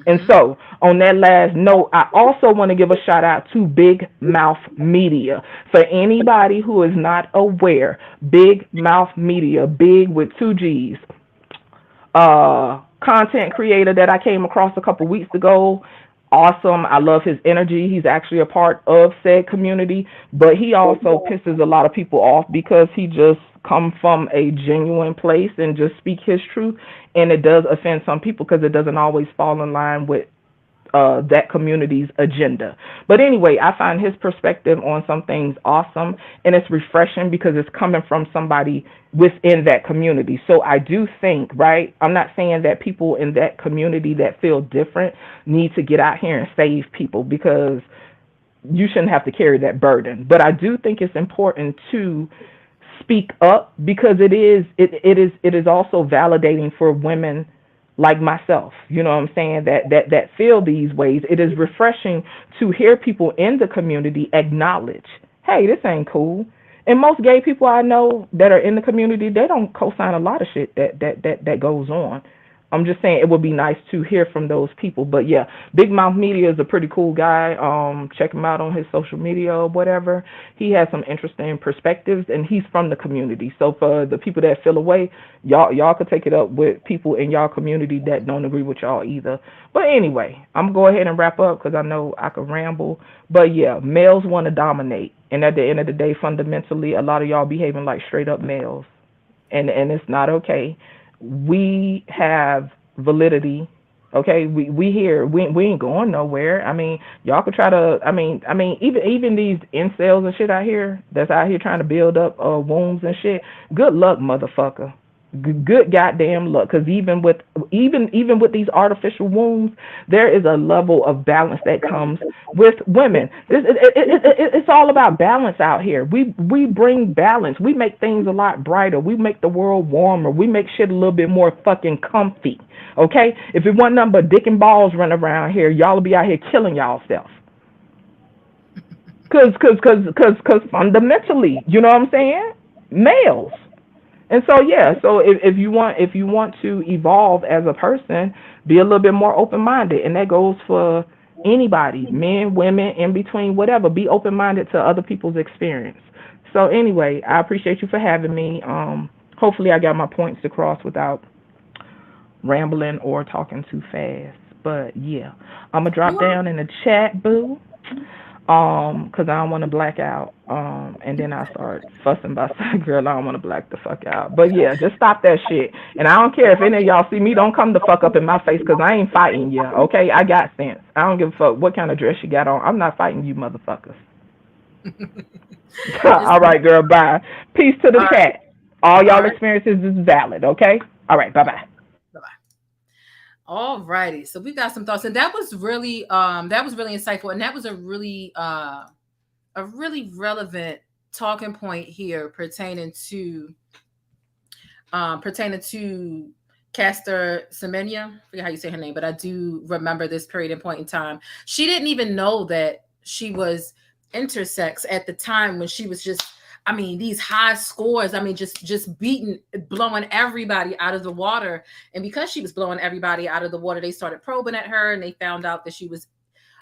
And so, on that last note, I also want to give a shout out to Big Mouth Media. For anybody who is not aware, Big Mouth Media, big with 2 G's, content creator that I came across a couple weeks ago. Awesome. I love his energy. He's actually a part of said community, but he also pisses a lot of people off because he just come from a genuine place and just speak his truth, and it does offend some people because it doesn't always fall in line with that community's agenda. But anyway, I find his perspective on some things awesome, and it's refreshing because it's coming from somebody within that community. So I do think, right, I'm not saying that people in that community that feel different need to get out here and save people, because you shouldn't have to carry that burden. But I do think it's important to speak up, because it is also validating for women like myself, you know what I'm saying, that feel these ways. It is refreshing to hear people in the community acknowledge, hey, this ain't cool. And most gay people I know that are in the community, they don't co-sign a lot of shit that goes on. I'm just saying it would be nice to hear from those people. But yeah, Big Mouth Media is a pretty cool guy. Check him out on his social media or whatever. He has some interesting perspectives, and he's from the community. So for the people that feel away, y'all could take it up with people in y'all community that don't agree with y'all either. But anyway, I'm gonna go ahead and wrap up because I know I could ramble. But yeah, males want to dominate, and at the end of the day, fundamentally, a lot of y'all behaving like straight up males, and it's not okay. We have validity, okay? We here. We ain't going nowhere. I mean, y'all could try to. I mean, even these incels and shit out here that's out here trying to build up wombs and shit. Good luck, motherfucker. Good goddamn luck. Because even with these artificial wombs, there is a level of balance that comes with women. It's all about balance out here. We bring balance. We make things a lot brighter. We make the world warmer. We make shit a little bit more fucking comfy. Okay? If it wasn't nothing but dick and balls running around here, y'all would be out here killing y'all self. Cause fundamentally, you know what I'm saying? Males. And so yeah, so if you want to evolve as a person, be a little bit more open-minded, and that goes for anybody, men, women, in between, whatever. Be open-minded to other people's experience. So anyway, I appreciate you for having me. Hopefully I got my points across without rambling or talking too fast. But yeah, I'm gonna drop down in the chat, boo. Cause I don't want to black out. And then I start fussing about some girl. I don't want to black the fuck out. But yeah, just stop that shit. And I don't care if any of y'all see me. Don't come the fuck up in my face, cause I ain't fighting you. Okay, I got sense. I don't give a fuck what kind of dress you got on. I'm not fighting you, motherfuckers. All right, girl. Bye. Peace to the chat. All y'all experiences is valid. Okay. All right. Bye bye. All righty. So we got some thoughts, and that was really insightful, and that was a really relevant talking point here pertaining to Caster Semenya. I forget how you say her name, but I do remember this period and point in time. She didn't even know that she was intersex at the time when she was just, I mean, these high scores, I mean, just blowing everybody out of the water. And because she was blowing everybody out of the water, they started probing at her, and they found out that she was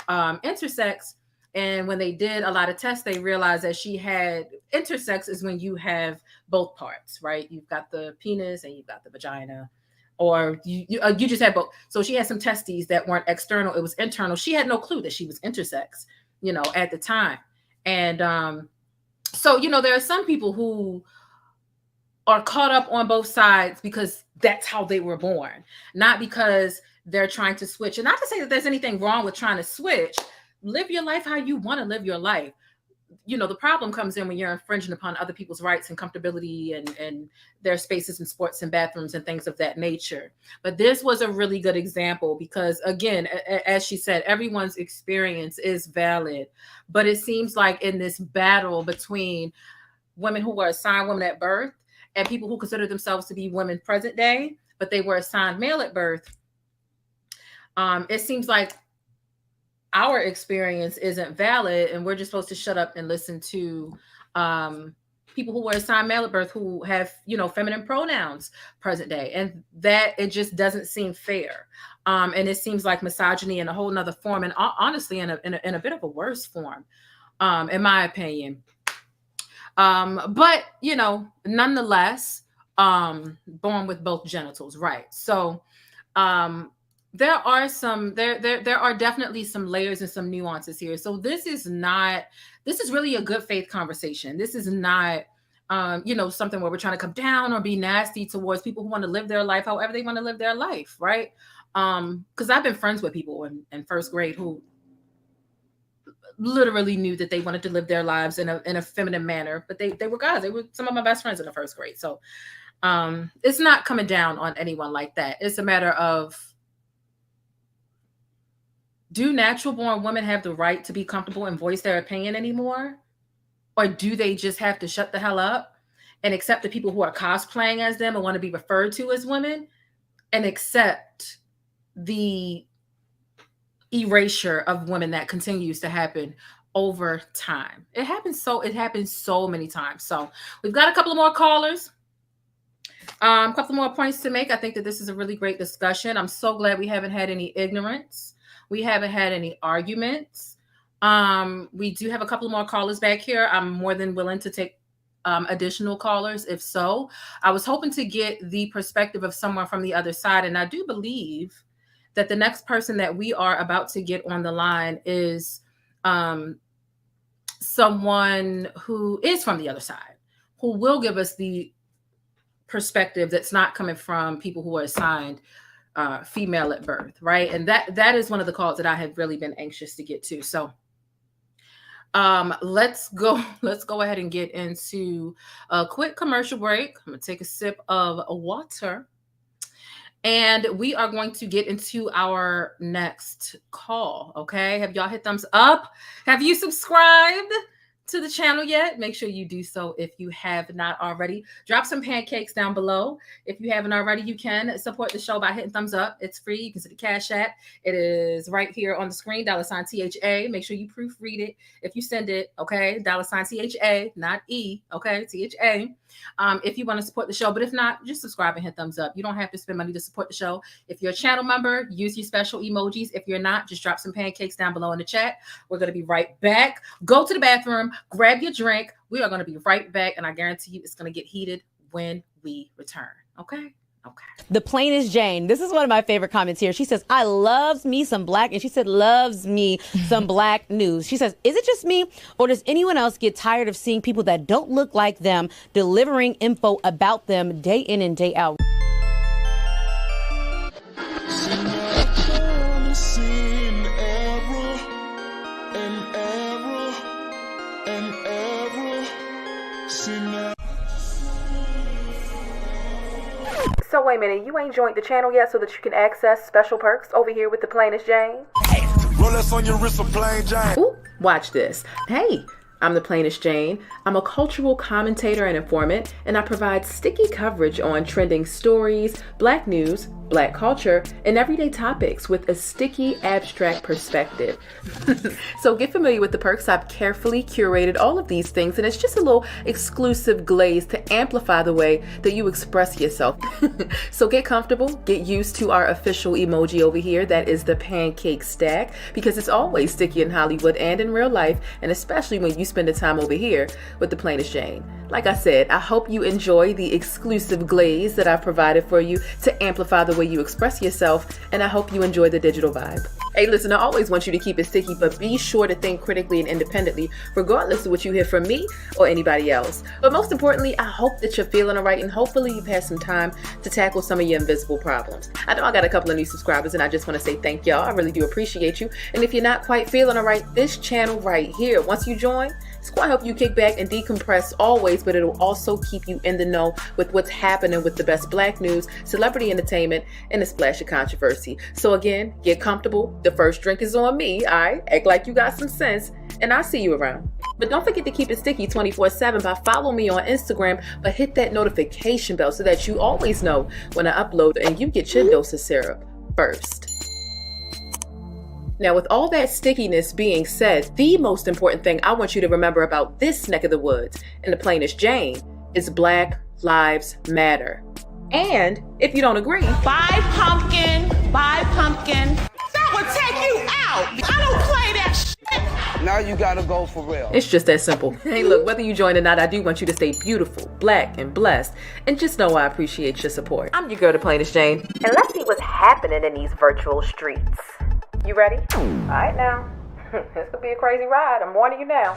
intersex. And when they did a lot of tests, they realized that she had intersex is when you have both parts, right? You've got the penis and you've got the vagina, or you just had both. So she had some testes that weren't external. It was internal. She had no clue that she was intersex, you know, at the time. And, so, you know, there are some people who are caught up on both sides because that's how they were born, not because they're trying to switch. And not to say that there's anything wrong with trying to switch. Live your life how you want to live your life. You know, the problem comes in when you're infringing upon other people's rights and comfortability and their spaces and sports and bathrooms and things of that nature. But this was a really good example because, again, as she said, everyone's experience is valid. But it seems like in this battle between women who were assigned women at birth and people who consider themselves to be women present day, but they were assigned male at birth, it seems like our experience isn't valid, and we're just supposed to shut up and listen to people who were assigned male at birth who have, you know, feminine pronouns present day, and that it just doesn't seem fair. And it seems like misogyny in a whole nother form, and honestly in a bit of a worse form, in my opinion. But you know, nonetheless, born with both genitals, right? So there are definitely some layers and some nuances here. So this is really a good faith conversation. This is not you know, something where we're trying to come down or be nasty towards people who want to live their life however they want to live their life, right? Because I've been friends with people in first grade who literally knew that they wanted to live their lives in a feminine manner, but they were guys. They were some of my best friends in the first grade. So it's not coming down on anyone like that. It's a matter of, do natural born women have the right to be comfortable and voice their opinion anymore? Or do they just have to shut the hell up and accept the people who are cosplaying as them and want to be referred to as women, and accept the erasure of women that continues to happen over time? It happens so many times. So we've got a couple of more callers, a couple more points to make. I think that this is a really great discussion. I'm so glad we haven't had any ignorance. We haven't had any arguments. We do have a couple more callers back here. I'm more than willing to take additional callers if so. I was hoping to get the perspective of someone from the other side, and I do believe that the next person that we are about to get on the line is someone who is from the other side, who will give us the perspective that's not coming from people who are assigned female at birth, right? And that is one of the calls that I have really been anxious to get to. So let's go ahead and get into a quick commercial break. I'm gonna take a sip of water, and we are going to get into our next call. Okay, have y'all hit thumbs up? Have you subscribed to the channel yet? Make sure you do so if you have not already. Drop some pancakes down below. If you haven't already, you can support the show by hitting thumbs up. It's free. You can see the Cash App. It is right here on the screen, $THA. Make sure you proofread it if you send it, okay? $THA, not E, okay? THA. If you want to support the show, but if not, just subscribe and hit thumbs up. You don't have to spend money to support the show. If you're a channel member, use your special emojis. If you're not, just drop some pancakes down below in the chat. We're going to be right back. Go to the bathroom, grab your drink. We are going to be right back, and I guarantee you it's going to get heated when we return. Okay? Okay. The plainest Jane. This is one of my favorite comments here. She says, I loves me some black, and she said, loves me some black news. She says, is it just me, or does anyone else get tired of seeing people that don't look like them delivering info about them day in and day out? So wait a minute, you ain't joined the channel yet so that you can access special perks over here with the plainest Jane? Rolex on your wrist, a plain Jane. Ooh, watch this. Hey, I'm the plainest Jane. I'm a cultural commentator and informant, and I provide sticky coverage on trending stories, black news, black culture, and everyday topics with a sticky, abstract perspective. So get familiar with the perks. I've carefully curated all of these things, and it's just a little exclusive glaze to amplify the way that you express yourself. So get comfortable, get used to our official emoji over here. That is the pancake stack, because it's always sticky in Hollywood and in real life, and especially when you spend the time over here with the plainest Jane. Like I said, I hope you enjoy the exclusive glaze that I've provided for you to amplify the way you express yourself, and I hope you enjoy the digital vibe. Hey, listen, I always want you to keep it sticky, but be sure to think critically and independently, regardless of what you hear from me or anybody else. But most importantly, I hope that you're feeling all right, and hopefully you've had some time to tackle some of your invisible problems. I know I got a couple of new subscribers, and I just want to say thank y'all. I really do appreciate you. And if you're not quite feeling all right, this channel right here, once you join, it's going to help you kick back and decompress always, but it'll also keep you in the know with what's happening with the best black news, celebrity entertainment, and a splash of controversy. So again, get comfortable. The first drink is on me, all right? Act like you got some sense, and I'll see you around. But don't forget to keep it sticky 24/7 by following me on Instagram, but hit that notification bell so that you always know when I upload and you get your dose of syrup first. Now, with all that stickiness being said, the most important thing I want you to remember about this neck of the woods in the plainest Jane is Black Lives Matter. And if you don't agree, Buy pumpkin. That would take you out. I don't play that shit. Now you gotta go for real. it's just that simple. Hey, look, whether you join or not, I do want you to stay beautiful, black, and blessed. And just know I appreciate your support. I'm your girl, the plainest Jane. And let's see what's happening in these virtual streets. You ready? All right, now. This could be a crazy ride. I'm warning you now.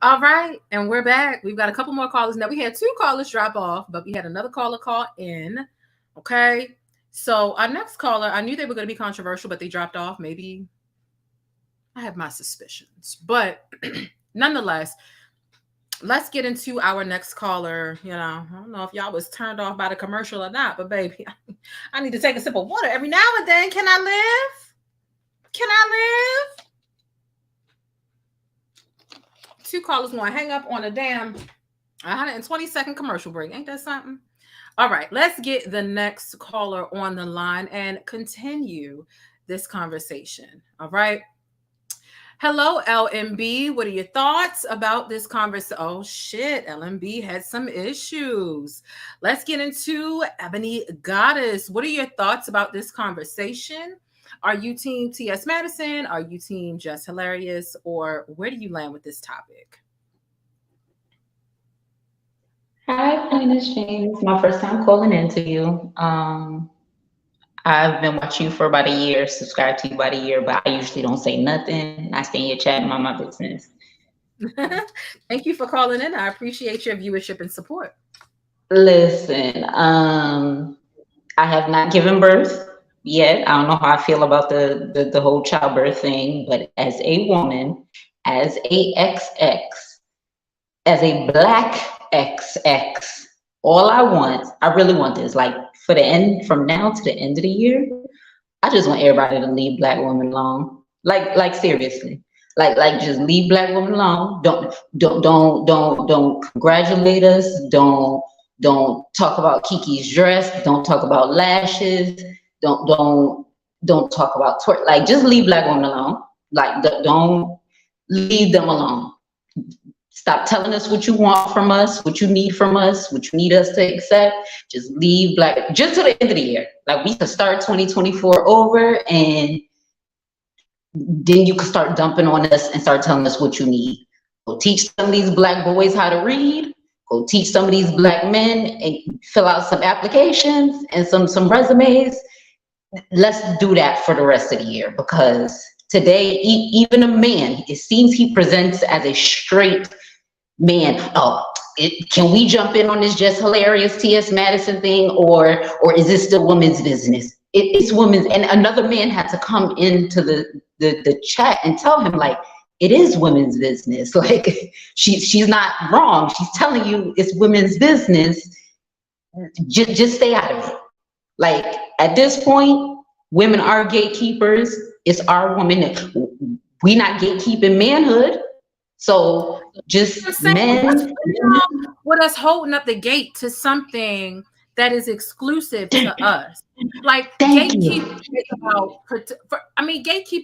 All right, and we're back. We've got a couple more callers. Now, we had 2 callers drop off, but we had another caller call in. Okay, so our next caller, I knew they were going to be controversial, but they dropped off. Maybe I have my suspicions, but nonetheless, let's get into our next caller. You know, I don't know if y'all was turned off by the commercial or not, but baby, I need to take a sip of water every now and then. Can I live? Can I live? 2 callers want to hang up on a damn 120-second commercial break. Ain't that something? All right, let's get the next caller on the line and continue this conversation. All right. Hello, LMB. What are your thoughts about this conversation? Oh, shit. LMB had some issues. Let's get into Ebony Goddess. What are your thoughts about this conversation? Are you team T.S. Madison? Are you team Jess Hilarious? Or where do you land with this topic? Hi, plainestjane. It's my first time calling in to you. I've been watching you for about a year, subscribed to you about a year, but I usually don't say nothing. I stay in your chat and mind my business. Thank you for calling in. I appreciate your viewership and support. Listen, I have not given birth yet. I don't know how I feel about the whole childbirth thing, but as a woman, as a XX, as a Black XX, all I really want this, like for the end, from now to the end of the year, I just want everybody to leave Black women alone. Like seriously, like just leave Black women alone. Don't congratulate us. Don't talk about Kiki's dress. Don't talk about lashes. Don't talk about twerk. Like, just leave Black women alone. Like, don't leave them alone. Stop telling us what you want from us, what you need from us, what you need us to accept. Just leave Black, just to the end of the year. Like, we can start 2024 over, and then you can start dumping on us and start telling us what you need. Go teach some of these Black boys how to read. Go teach some of these Black men and fill out some applications and some resumes. Let's do that for the rest of the year, because today, even a man, it seems he presents as a straight man. Can we jump in on this Jess Hilarious T.S. Madison thing, or is this still women's business? It's women's. And another man had to come into the chat and tell him, like, it is women's business. Like, she's not wrong. She's telling you it's women's business. Just stay out of it. Like, at this point, women are gatekeepers. It's our woman. We not gatekeeping manhood. So just men. With us holding up the gate to something that is exclusive to us. Like, gatekeeping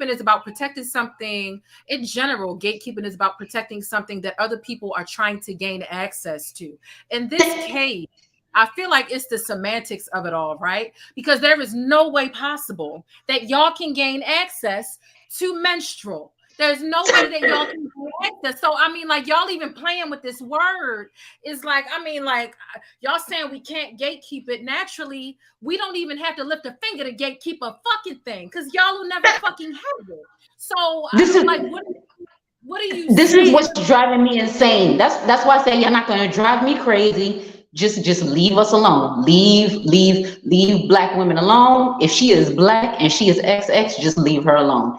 is about protecting something in general. Gatekeeping is about protecting something that other people are trying to gain access to. In this case, I feel like it's the semantics of it all, right? Because there is no way possible that y'all can gain access to menstrual. There's no way that y'all can gain access. So, I mean, like, y'all even playing with this word is like, I mean, like, y'all saying we can't gatekeep it. Naturally, we don't even have to lift a finger to gatekeep a fucking thing, because y'all will never fucking have it. So, what are you This saying? is what's driving me insane. That's why I say you're not going to drive me crazy. Just leave us alone. Leave Black women alone. If she is Black and she is XX, just leave her alone.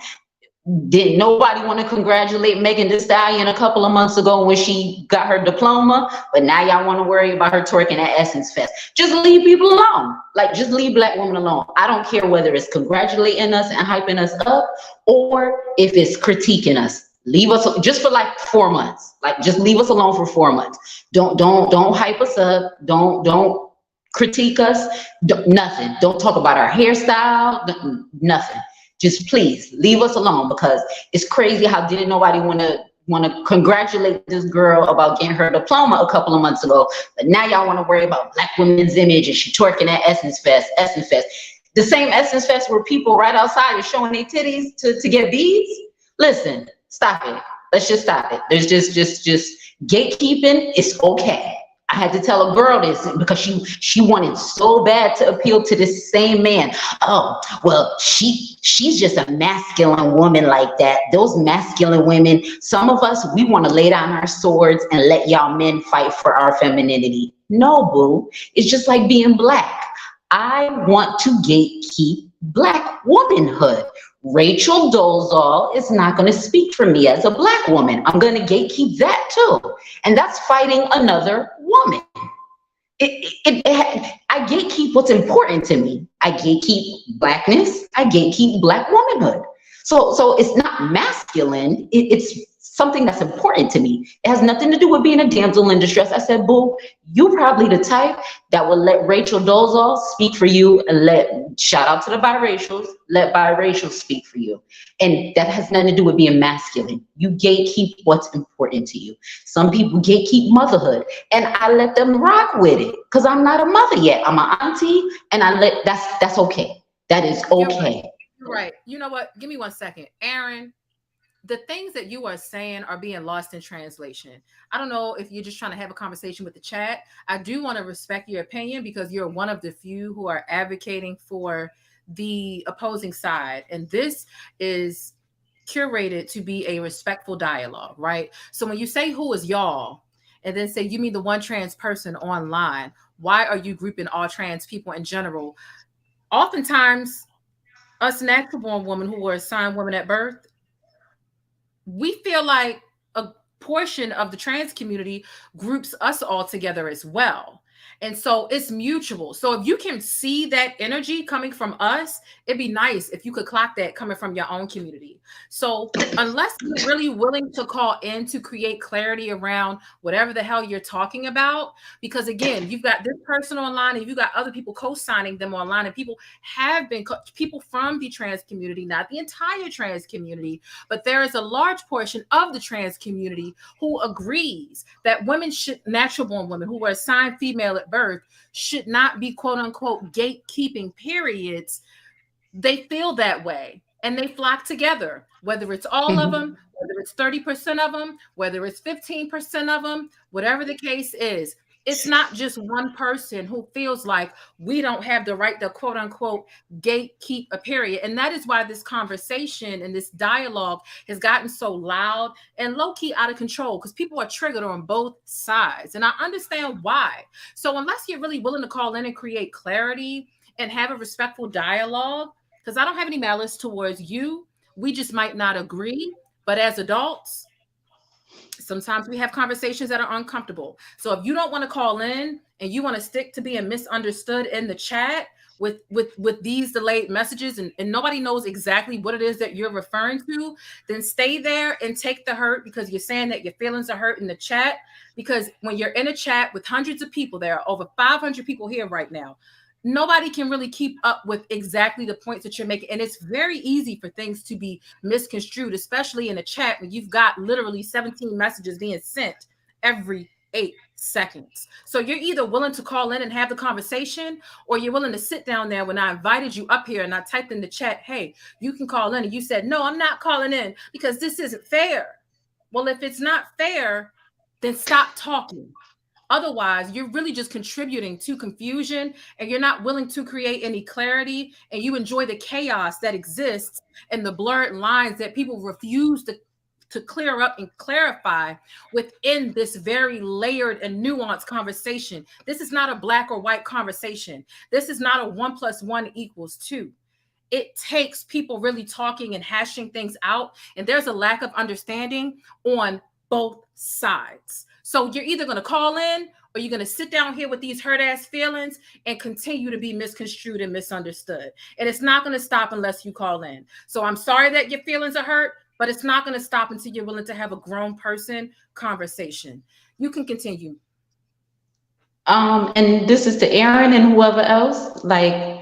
Didn't nobody want to congratulate Megan Thee Stallion a couple of months ago when she got her diploma, but now y'all want to worry about her twerking at Essence Fest. Just leave people alone. Like, just leave Black women alone. I don't care whether it's congratulating us and hyping us up or if it's critiquing us. Leave us just for like 4 months. Like, just leave us alone for 4 months. Don't hype us up. Don't critique us. Nothing. Don't talk about our hairstyle. Nothing. Just please leave us alone, because it's crazy how didn't nobody want to congratulate this girl about getting her diploma a couple of months ago, but now y'all want to worry about Black women's image and she twerking at Essence Fest. The same Essence Fest where people right outside are showing their titties to get beads. Listen, stop it. Let's just stop it. There's just gatekeeping. It's okay. I had to tell a girl this because she wanted so bad to appeal to this same man. Oh, well, she's just a masculine woman like that. Those masculine women, some of us, we want to lay down our swords and let y'all men fight for our femininity. No, boo. It's just like being Black. I want to gatekeep Black womanhood. Rachel Dolezal is not going to speak for me as a Black woman. I'm going to gatekeep that too. And that's fighting another woman. I gatekeep what's important to me. I gatekeep Blackness. I gatekeep Black womanhood. So it's not masculine. It's something that's important to me. It has nothing to do with being a damsel in distress. I said, boo, you probably the type that will let Rachel Dolezal speak for you and shout out to the biracials, let biracials speak for you. And that has nothing to do with being masculine. You gatekeep what's important to you. Some people gatekeep motherhood, and I let them rock with it because I'm not a mother yet. I'm an auntie, and that's okay. That is okay. You're right. You know what? Give me 1 second. Aaron, the things that you are saying are being lost in translation. I don't know if you're just trying to have a conversation with the chat. I do want to respect your opinion because you're one of the few who are advocating for the opposing side. And this is curated to be a respectful dialogue, right? So when you say who is y'all, and then say you mean the one trans person online, why are you grouping all trans people in general? Oftentimes, us natural born women who were assigned women at birth, we feel like a portion of the trans community groups us all together as well. And so it's mutual. So if you can see that energy coming from us, it'd be nice if you could clock that coming from your own community. So unless you're really willing to call in to create clarity around whatever the hell you're talking about, because again, you've got this person online and you've got other people co-signing them online, and people have been people from the trans community, not the entire trans community, but there is a large portion of the trans community who agrees that women should, natural born women who were assigned female at birth, should not be quote unquote gatekeeping periods. They feel that way and they flock together, whether it's all of them, whether it's 30% of them, whether it's 15% of them, whatever the case is. It's not just one person who feels like we don't have the right to quote unquote gatekeep a period. And that is why this conversation and this dialogue has gotten so loud and low key out of control, because people are triggered on both sides. And I understand why. So unless you're really willing to call in and create clarity and have a respectful dialogue, because I don't have any malice towards you, we just might not agree. But as adults, sometimes we have conversations that are uncomfortable. So if you don't want to call in and you want to stick to being misunderstood in the chat with these delayed messages and nobody knows exactly what it is that you're referring to, then stay there and take the hurt, because you're saying that your feelings are hurt in the chat. Because when you're in a chat with hundreds of people, there are over 500 people here right now, nobody can really keep up with exactly the points that you're making. And it's very easy for things to be misconstrued, especially in a chat when you've got literally 17 messages being sent every 8 seconds. So you're either willing to call in and have the conversation, or you're willing to sit down there when I invited you up here and I typed in the chat, hey, you can call in. And you said, no, I'm not calling in because this isn't fair. Well, if it's not fair, then stop talking. Otherwise, you're really just contributing to confusion and you're not willing to create any clarity, and you enjoy the chaos that exists and the blurred lines that people refuse to clear up and clarify within this very layered and nuanced conversation. This is not a black or white conversation. This is not a 1 + 1 = 2. it takes people really talking and hashing things out. And there's a lack of understanding on both sides. So you're either going to call in or you're going to sit down here with these hurt ass feelings and continue to be misconstrued and misunderstood. And it's not going to stop unless you call in. So I'm sorry that your feelings are hurt, but it's not going to stop until you're willing to have a grown person conversation. You can continue. And this is to Aaron and whoever else, like,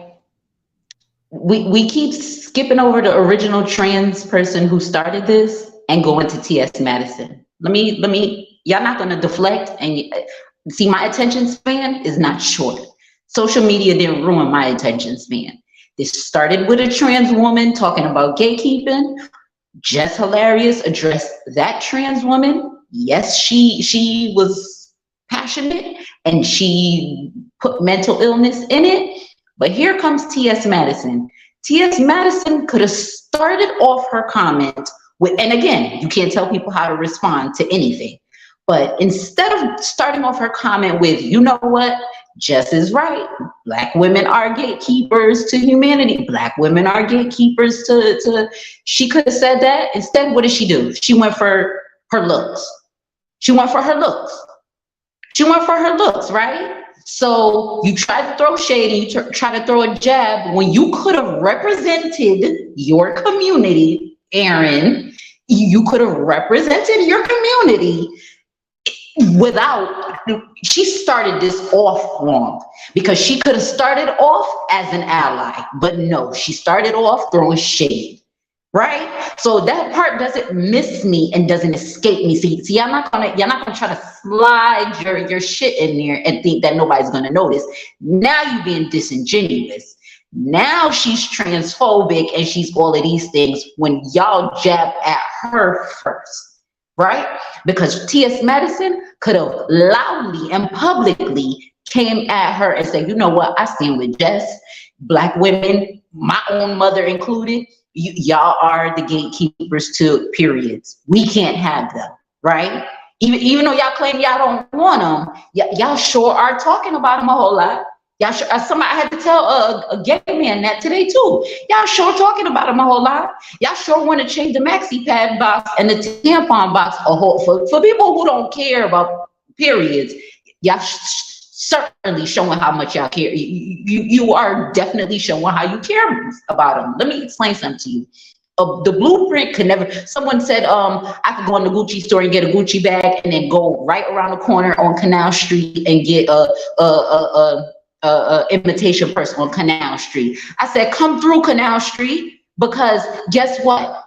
we keep skipping over the original trans person who started this and going to T.S. Madison. Let me, y'all not gonna deflect and see, my attention span is not short. Social media didn't ruin my attention span. This started with a trans woman talking about gatekeeping. Jess Hilarious addressed that trans woman. Yes, she was passionate and she put mental illness in it. But here comes T.S. Madison. T.S. Madison could have started off her comment with, and again, you can't tell people how to respond to anything. But instead of starting off her comment with, you know what, Jess is right. Black women are gatekeepers to humanity. Black women are gatekeepers to, she could have said that. Instead, what did she do? She went for her looks. She went for her looks. She went for her looks, right? So you try to throw shade and you try to throw a jab when you could have represented your community, Aaron. You could have represented your community without, she started this off wrong because she could have started off as an ally, but no, she started off throwing shade, right? So that part doesn't miss me and doesn't escape me. See, you're not gonna try to slide your shit in there and think that nobody's gonna notice. Now you're being disingenuous. Now she's transphobic and she's all of these things when y'all jab at her first, right? Because T.S. Madison could have loudly and publicly came at her and said, you know what, I stand with Jess. Black women, my own mother included, y'all are the gatekeepers to periods. We can't have them, right? Even though y'all claim y'all don't want them, y'all sure are talking about them a whole lot. Y'all sure, I had to tell a gay man that today too. Y'all sure talking about them a whole lot. Y'all sure want to change the maxi pad box and the tampon box a whole, for people who don't care about periods. Y'all certainly showing how much y'all care. You are definitely showing how you care about them. Let me explain something to you. The blueprint could never, someone said, I could go in the Gucci store and get a Gucci bag and then go right around the corner on Canal Street and get a imitation purse on Canal Street. I said, come through Canal Street, because guess what?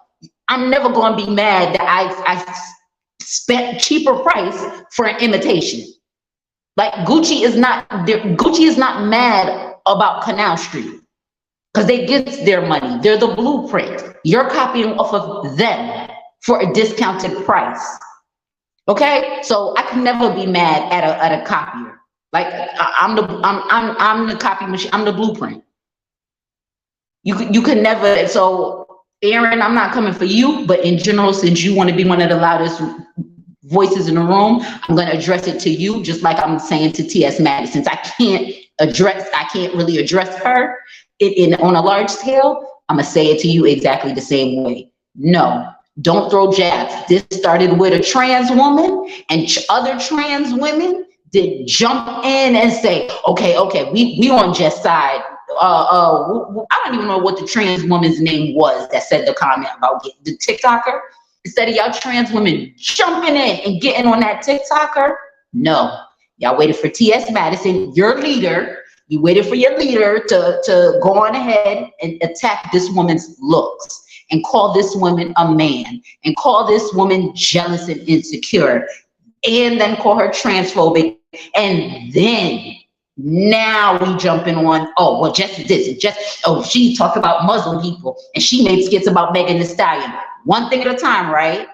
I'm never going to be mad that I spent cheaper price for an imitation. Like Gucci is not mad about Canal Street because they get their money. They're the blueprint. You're copying off of them for a discounted price. Okay, so I can never be mad at a copier. Like I'm the copy machine. I'm the blueprint. You can never. So Aaron, I'm not coming for you, but in general, since you want to be one of the loudest voices in the room, I'm going to address it to you, just like I'm saying to T.S. Madison. Since I can't really address her on a large scale, I'm going to say it to you exactly the same way. No, don't throw jabs. This started with a trans woman, and other trans women did jump in and say, okay, we on Jess' side. I don't even know what the trans woman's name was that said the comment about the TikToker. Instead of y'all trans women jumping in and getting on that TikToker, no. Y'all waited for T.S. Madison, your leader. You waited for your leader to go on ahead and attack this woman's looks and call this woman a man and call this woman jealous and insecure and then call her transphobic. And then now we jumping on, oh, well, Jess is this, and Jess, oh, she talked about Muslim people and she made skits about Megan Thee Stallion. One thing at a time, right?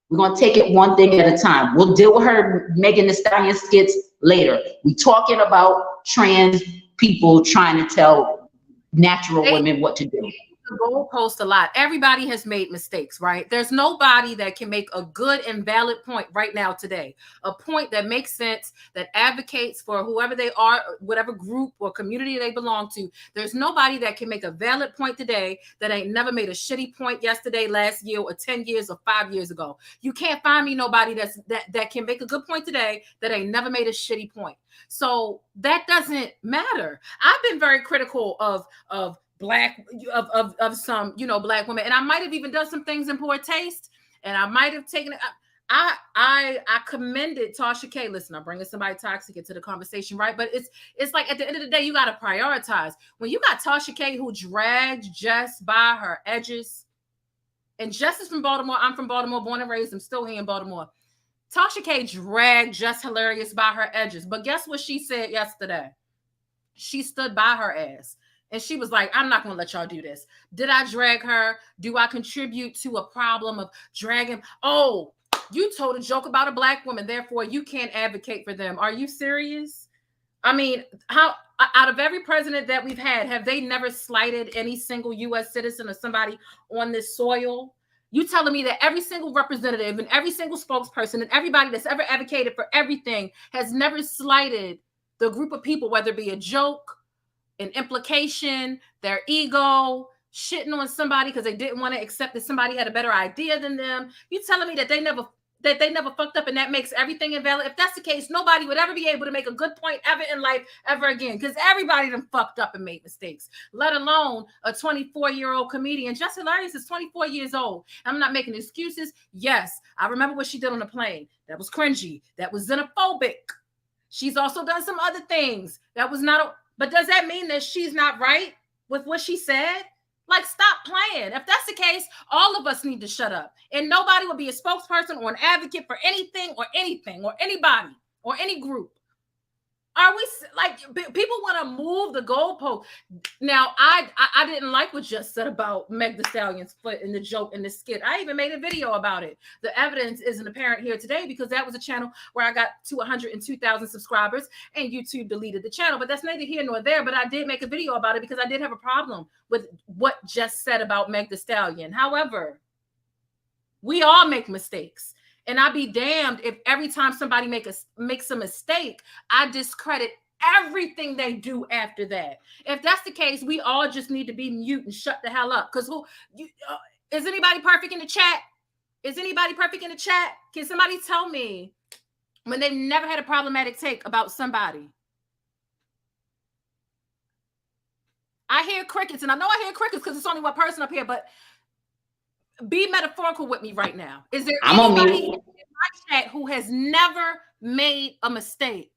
We're going to take it one thing at a time. We'll deal with her Megan Thee Stallion skits later. We talking about trans people trying to tell natural women what to do. the goalpost a lot. Everybody has made mistakes, right? There's nobody that can make a good and valid point right now today. A point that makes sense, that advocates for whoever they are, whatever group or community they belong to. There's nobody that can make a valid point today that ain't never made a shitty point yesterday, last year, or 10 years or 5 years ago. You can't find me nobody that can make a good point today that ain't never made a shitty point. So that doesn't matter. I've been very critical of some, you know, Black women, and I might have even done some things in poor taste, and I might have taken it. I commended Tasha K. Listen, I'm bringing somebody toxic into the conversation, right? But it's like at the end of the day, you got to prioritize. When you got Tasha K. who dragged Jess by her edges, and Jess is from Baltimore. I'm from Baltimore, born and raised. I'm still here in Baltimore. Tasha K. dragged Jess Hilarious by her edges. But guess what she said yesterday? She stood by her ass. And she was like, I'm not going to let y'all do this. Did I drag her? Do I contribute to a problem of dragging? Oh, you told a joke about a Black woman. Therefore, you can't advocate for them. Are you serious? I mean, how out of every president that we've had, have they never slighted any single U.S. citizen or somebody on this soil? You telling me that every single representative and every single spokesperson and everybody that's ever advocated for everything has never slighted the group of people, whether it be a joke, an implication, their ego, shitting on somebody because they didn't want to accept that somebody had a better idea than them? You telling me that they never fucked up and that makes everything invalid? If that's the case, nobody would ever be able to make a good point ever in life ever again, because everybody done fucked up and made mistakes, let alone a 24-year-old comedian. Jess Hilarious is 24 years old. I'm not making excuses. Yes, I remember what she did on the plane. That was cringy. That was xenophobic. She's also done some other things. That was not but does that mean that she's not right with what she said? Like, stop playing. If that's the case, all of us need to shut up. And nobody will be a spokesperson or an advocate for anything or anybody or any group. Are we like, people want to move the goalpost? Now, I didn't like what Jess said about Meg Thee Stallion's foot in the joke in the skit. I even made a video about it. The evidence isn't apparent here today because that was a channel where I got to 102,000 subscribers and YouTube deleted the channel. But that's neither here nor there. But I did make a video about it because I did have a problem with what Jess said about Meg Thee Stallion. However, we all make mistakes. And I'd be damned if every time somebody makes a mistake, I discredit everything they do after that. If that's the case, we all just need to be mute and shut the hell up. Because is anybody perfect in the chat? Is anybody perfect in the chat? Can somebody tell me when they've never had a problematic take about somebody? I hear crickets, and I know I hear crickets because it's only one person up here, but be metaphorical with me right now. Is there anybody in my chat who has never made a mistake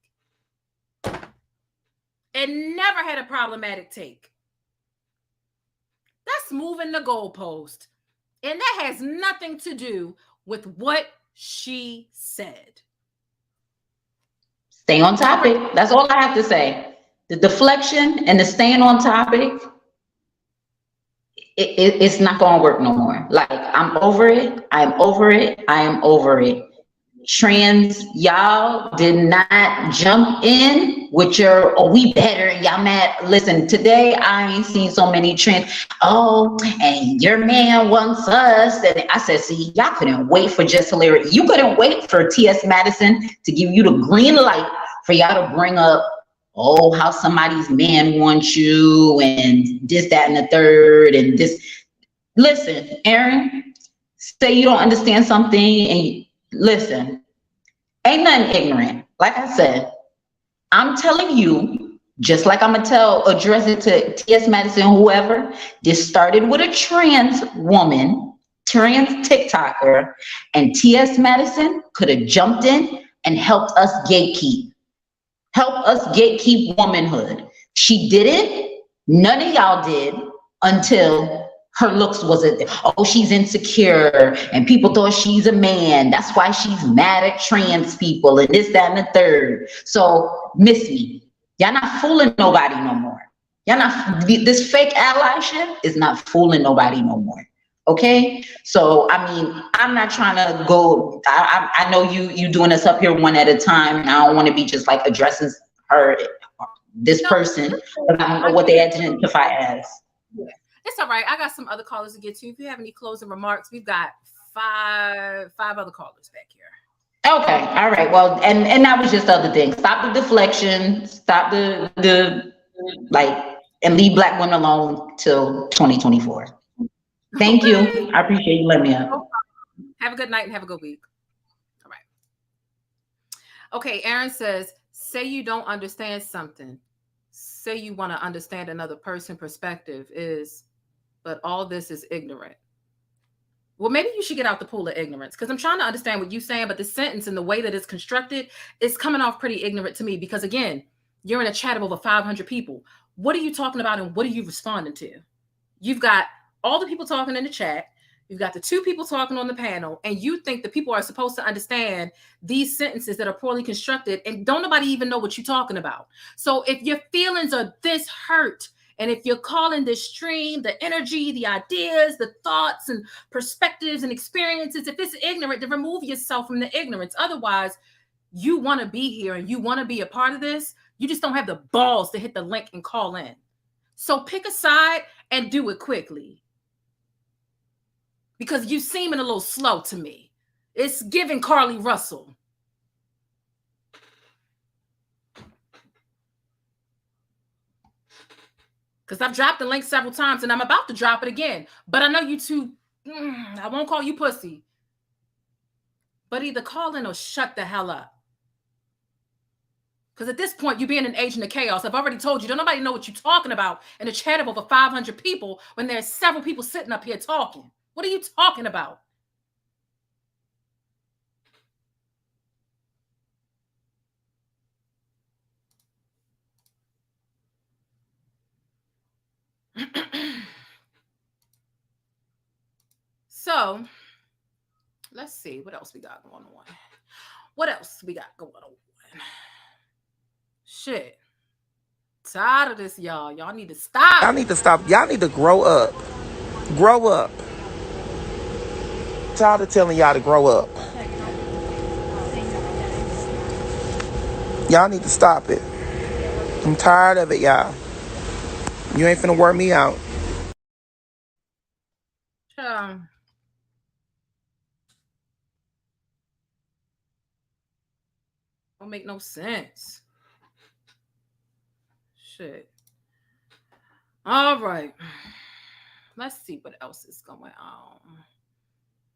and never had a problematic take? That's moving the goalpost. And that has nothing to do with what she said. Stay on topic. That's all I have to say. The deflection and the staying on topic, it's not going to work no more. Like, I'm over it. I'm over it. I am over it. Trans, y'all did not jump in with your, oh, we better, y'all mad. Listen, today I ain't seen so many trans, oh, and your man wants us. And I said, see, y'all couldn't wait for Jess Hilarious. You couldn't wait for T.S. Madison to give you the green light for y'all to bring up, oh, how somebody's man wants you and this, that, and the third, and this. Listen, Aaron, say you don't understand something, and listen, ain't nothing ignorant. Like I said, I'm telling you, just like I'm gonna address it to T.S. Madison, whoever, this started with a trans woman, trans TikToker, and T.S. Madison could have jumped in and helped us gatekeep. Help us gatekeep womanhood. She did it. None of y'all did until her looks wasn't, oh, she's insecure and people thought she's a man. That's why she's mad at trans people and this, that, and the third. So miss me. Y'all not fooling nobody no more. Y'all not, this fake allyship is not fooling nobody no more. Okay, so I mean, I'm not trying to go. I know you doing this up here one at a time, and I don't want to be just like addressing her, this person, but I don't know what they identify as. It's all right. I got some other callers to get to. If you have any closing remarks, we've got five other callers back here. Okay, all right. Well, and that was just the other thing. Stop the deflection. Stop the like, and leave Black women alone till 2024. Thank you. I appreciate you letting me up. Have a good night and have a good week. All right. Okay, Aaron says, say you don't understand something. Say you want to understand another person's perspective but all this is ignorant. Well, maybe you should get out the pool of ignorance, because I'm trying to understand what you're saying, but the sentence and the way that it's constructed is coming off pretty ignorant to me, because again, you're in a chat of over 500 people. What are you talking about and what are you responding to? You've got all the people talking in the chat. You've got the two people talking on the panel, and you think the people are supposed to understand these sentences that are poorly constructed, and don't nobody even know what you're talking about. So if your feelings are this hurt, and if you're calling this stream, the energy, the ideas, the thoughts and perspectives and experiences, if it's ignorant, then remove yourself from the ignorance. Otherwise, you want to be here and you want to be a part of this. You just don't have the balls to hit the link and call in. So pick a side and do it quickly, because you seeming a little slow to me. It's giving Carly Russell. Because I've dropped the link several times and I'm about to drop it again. But I know you two, I won't call you pussy. But either call in or shut the hell up. Because at this point, you're being an agent of chaos. I've already told you, don't nobody know what you're talking about in a chat of over 500 people when there's several people sitting up here talking. What are you talking about? So, let's see what else we got going on. What else we got going on? Shit. Tired of this, y'all. Y'all need to stop. Y'all need to stop. Y'all need to grow up. Grow up. Tired of telling y'all to grow up. Y'all need to stop it. I'm tired of it, y'all. You ain't finna wear me out. Don't make no sense. Shit. All right. Let's see what else is going on.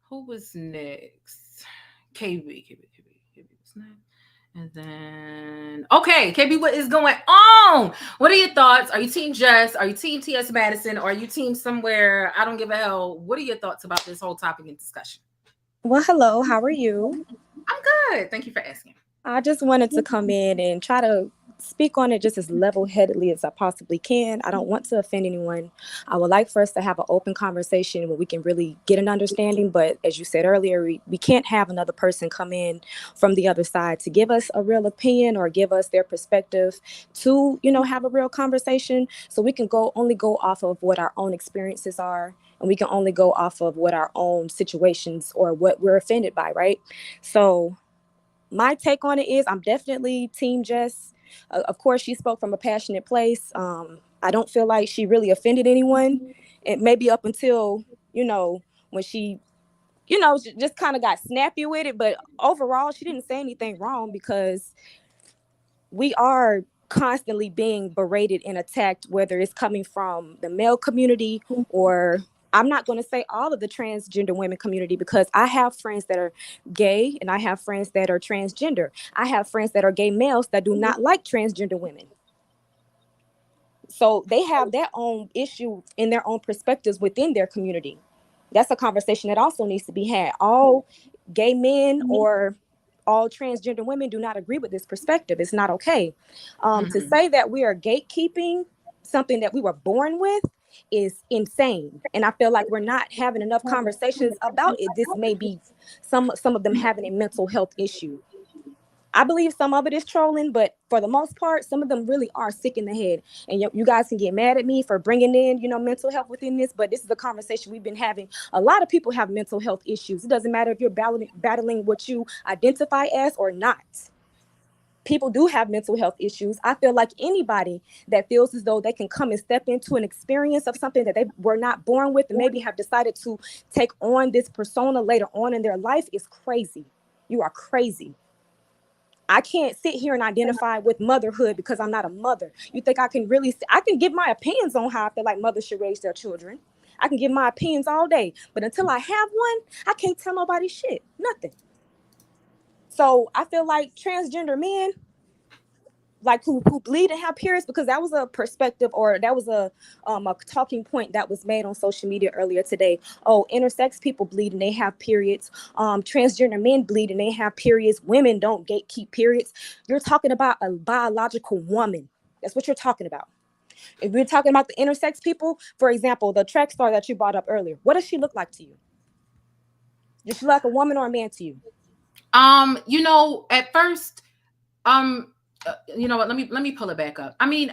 Who was next? KB was next. And then, okay, KB, what is going on? What are your thoughts? Are you team Jess? Are you team TS Madison? Or are you team somewhere? I don't give a hell. What are your thoughts about this whole topic and discussion? Well, hello, how are you? I'm good. Thank you for asking. I just wanted to come in and try to speak on it just as level-headedly as I possibly can. I don't want to offend anyone. I would like for us to have an open conversation where we can really get an understanding. But as you said earlier, we can't have another person come in from the other side to give us a real opinion or give us their perspective to, have a real conversation. So we can only go off of what our own experiences are. And we can only go off of what our own situations or what we're offended by, right? So my take on it is I'm definitely team Jess. Of course, she spoke from a passionate place. I don't feel like she really offended anyone. And maybe up until, when she, just kind of got snappy with it. But overall, she didn't say anything wrong, because we are constantly being berated and attacked, whether it's coming from the male community or I'm not going to say all of the transgender women community, because I have friends that are gay and I have friends that are transgender. I have friends that are gay males that do not like transgender women. So they have their own issue in their own perspectives within their community. That's a conversation that also needs to be had. All gay men or all transgender women do not agree with this perspective. It's not okay. To say that we are gatekeeping something that we were born with is insane. And I feel like we're not having enough conversations about it. This may be some of them having a mental health issue. I believe some of it is trolling, but for the most part, some of them really are sick in the head. And you guys can get mad at me for bringing in, mental health within this, but this is a conversation we've been having. A lot of people have mental health issues. It doesn't matter if you're battling what you identify as or not. people do have mental health issues. I feel like anybody that feels as though they can come and step into an experience of something that they were not born with and maybe have decided to take on this persona later on in their life is crazy. You are crazy. I can't sit here and identify with motherhood because I'm not a mother. You think I can really, I can give my opinions on how I feel like mothers should raise their children. I can give my opinions all day, but until I have one, I can't tell nobody shit, nothing. So I feel like transgender men, like who bleed and have periods, because that was a perspective, or that was a talking point that was made on social media earlier today. Oh, intersex people bleed and they have periods. Transgender men bleed and they have periods. Women don't gatekeep periods. You're talking about a biological woman. That's what you're talking about. If we're talking about the intersex people, for example, the track star that you brought up earlier, what does she look like to you? Does she look like a woman or a man to you? You know, at first, you know what? Let me pull it back up. I mean,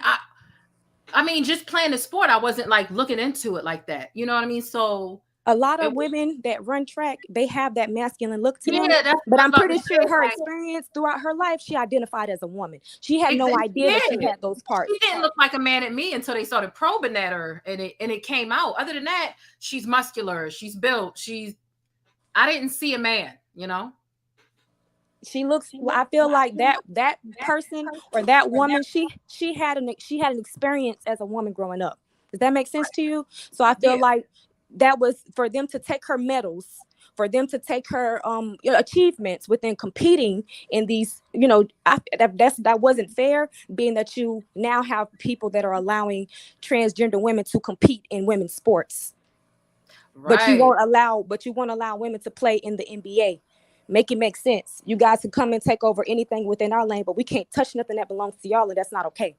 just playing the sport, I wasn't like looking into it like that. You know what I mean? So a lot of women that run track, they have that masculine look to them. That's but I'm pretty what sure her experience throughout her life, she identified as a woman. She had no idea that she had those parts. She didn't look like a man at me until they started probing at her, and it came out. Other than that, she's muscular, she's built, I didn't see a man, you know. She looks, I feel like that person or that woman, she had an experience as a woman growing up. Does that make sense to you? So I feel like that was for them to take her medals, for them to take her achievements within competing in these, you know, that wasn't fair, being that you now have people that are allowing transgender women to compete in women's sports. Right. But you won't allow women to play in the NBA. Make it make sense. You guys can come and take over anything within our lane, but we can't touch nothing that belongs to y'all, and that's not okay.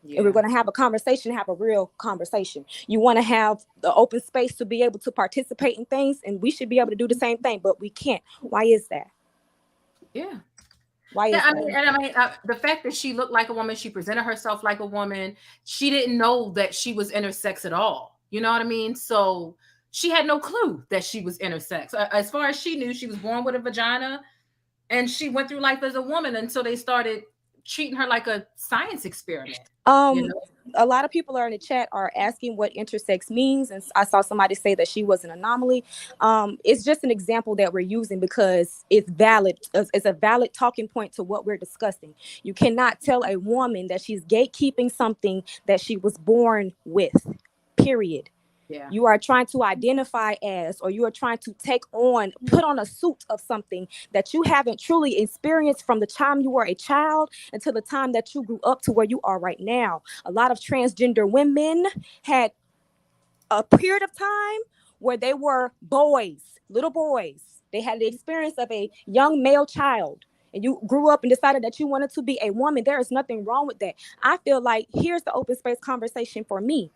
Yeah. If we're going to have a conversation, have a real conversation. You want to have the open space to be able to participate in things, and we should be able to do the same thing, but we can't. Why is that? Yeah. Why is that? I mean, the fact that she looked like a woman, she presented herself like a woman, she didn't know that she was intersex at all. You know what I mean? So she had no clue that she was intersex. As far as she knew, she was born with a vagina, and she went through life as a woman until they started treating her like a science experiment. You know? A lot of people are in the chat are asking what intersex means, and I saw somebody say that she was an anomaly. It's just an example that we're using because it's valid. It's a valid talking point to what we're discussing. You cannot tell a woman that she's gatekeeping something that she was born with, period. Yeah. You are trying to identify as, or you are trying to put on a suit of something that you haven't truly experienced from the time you were a child until the time that you grew up to where you are right now. A lot of transgender women had a period of time where they were boys, little boys. They had the experience of a young male child. And you grew up and decided that you wanted to be a woman. There is nothing wrong with that. I feel like here's the open space conversation for me.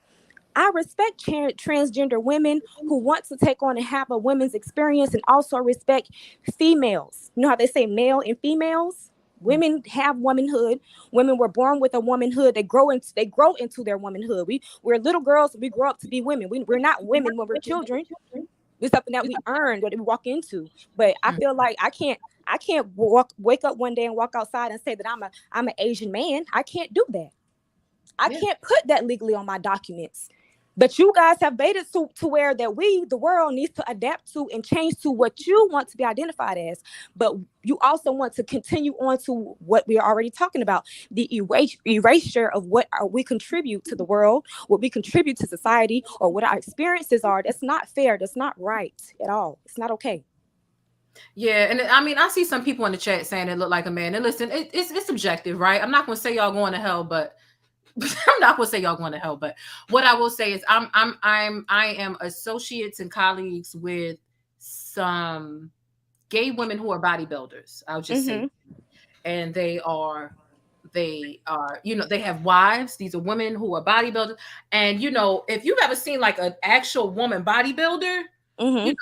I respect transgender women who want to take on and have a women's experience, and also respect females. You know how they say male and females? Women have womanhood. Women were born with a womanhood. They grow into their womanhood. We're little girls. We grow up to be women. We're not women when we're children. It's something that we earn, that we walk into. But I feel like I can't wake up one day and walk outside and say that I'm an Asian man. I can't do that. I can't put that legally on my documents. But you guys have made it to where that we, the world, needs to adapt to and change to what you want to be identified as. But you also want to continue on to what we are already talking about, the erasure of what we contribute to the world, what we contribute to society, or what our experiences are. That's not fair. That's not right at all. It's not okay. Yeah, and I mean, I see some people in the chat saying it look like a man. And listen, it's subjective, right? I'm not going to say y'all going to hell, but I'm not gonna say y'all going to hell, but what I will say is I am associates and colleagues with some gay women who are bodybuilders. I'll just say, and they are, you know, they have wives. These are women who are bodybuilders, and you know, if you've ever seen like an actual woman bodybuilder, you know,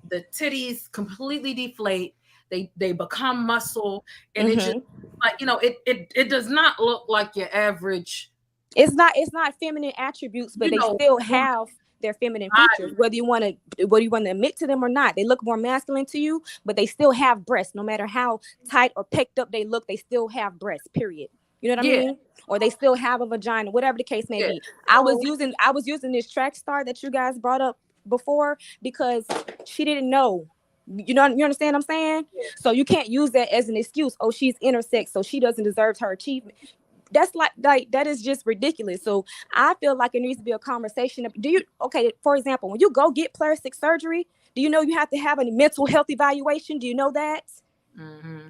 the titties completely deflate. They become muscle, and it just like, you know, it does not look like your average. It's not feminine attributes, but they still have their feminine features, whether you want to admit to them or not. They look more masculine to you, but they still have breasts. No matter how tight or picked up they look, they still have breasts, period. You know what I mean? Or they still have a vagina, whatever the case may be. I was using this track star that you guys brought up before because she didn't know. You understand what I'm saying? So you can't use that as an excuse. Oh, she's intersex, so she doesn't deserve her achievement. That's like that is just ridiculous. So I feel like it needs to be a conversation. For example, when you go get plastic surgery, do you know you have to have a mental health evaluation? Do you know that? Mm-hmm.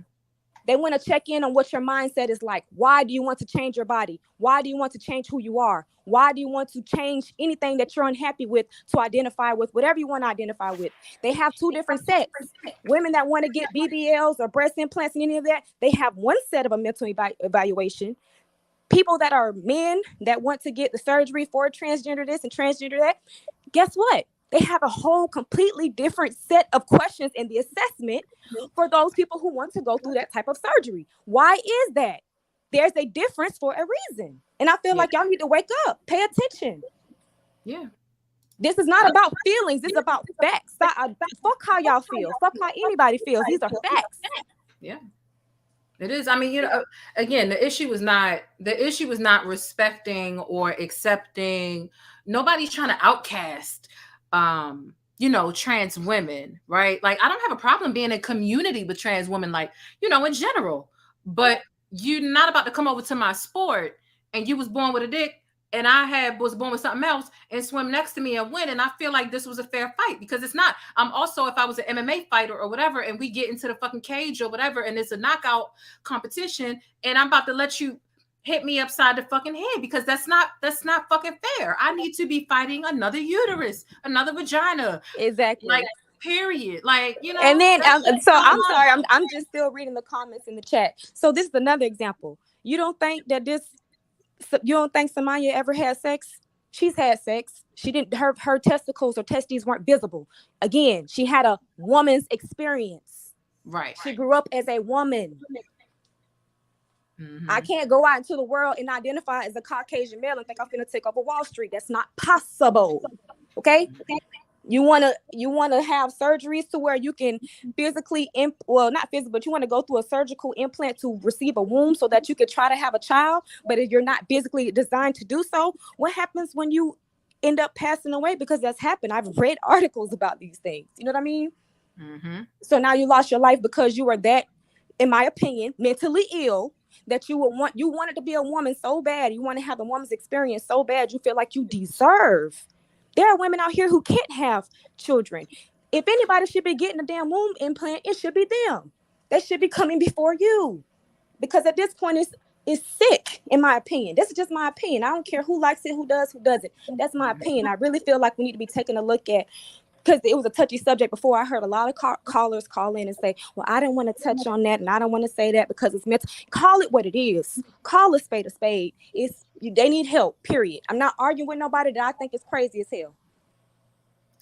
They want to check in on what your mindset is like. Why do you want to change your body? Why do you want to change who you are? Why do you want to change anything that you're unhappy with to identify with whatever you want to identify with? They have two different sets. Women that want to get BBLs or breast implants and any of that, they have one set of a mental evaluation. People that are men that want to get the surgery for transgender this and transgender that, guess what? They have a whole completely different set of questions in the assessment for those people who want to go through that type of surgery. Why is that? There's a difference for a reason. And I feel like y'all need to wake up, pay attention. Yeah. This is not about feelings. This is about facts. Fuck how y'all feel. Fuck how anybody feels. These are facts. Yeah. It is. I mean, again, the issue was not respecting or accepting. Nobody's trying to outcast, trans women, right? Like, I don't have a problem being in a community with trans women, like, in general, but you're not about to come over to my sport and you was born with a dick and I was born with something else and swim next to me and win. And I feel like this was a fair fight because it's not. I'm also, if I was an MMA fighter or whatever, and we get into the fucking cage or whatever, and it's a knockout competition and I'm about to let you hit me upside the fucking head because that's not fucking fair. I need to be fighting another uterus, another vagina. Exactly. Like, period. Like, And then, I'm sorry, I'm just still reading the comments in the chat. So this is another example. You don't think Samaya ever had sex? She's had sex. She didn't. Her testicles or testes weren't visible. Again, she had a woman's experience. Right. She grew up as a woman. Mm-hmm. I can't go out into the world and identify as a Caucasian male and think I'm going to take over Wall Street. That's not possible. Okay. You want to have surgeries to where you can physically, not physically, but you want to go through a surgical implant to receive a womb so that you could try to have a child. But if you're not physically designed to do so, what happens when you end up passing away? Because that's happened. I've read articles about these things. You know what I mean? Mm-hmm. So now you lost your life because you were that, in my opinion, mentally ill, that you wanted to be a woman so bad. You want to have a woman's experience so bad. You feel like you deserve. There are women out here who can't have children. If anybody should be getting a damn womb implant, it should be them. They should be coming before you. Because at this point, it's sick, in my opinion. This is just my opinion. I don't care who likes it, who does, who doesn't. That's my opinion. I really feel like we need to be taking a look at, because it was a touchy subject before. I heard a lot of callers call in and say, well, I didn't want to touch on that and I don't want to say that because it's mental. Call it what it is. Call a spade a spade. They need help, period. I'm not arguing with nobody that I think is crazy as hell.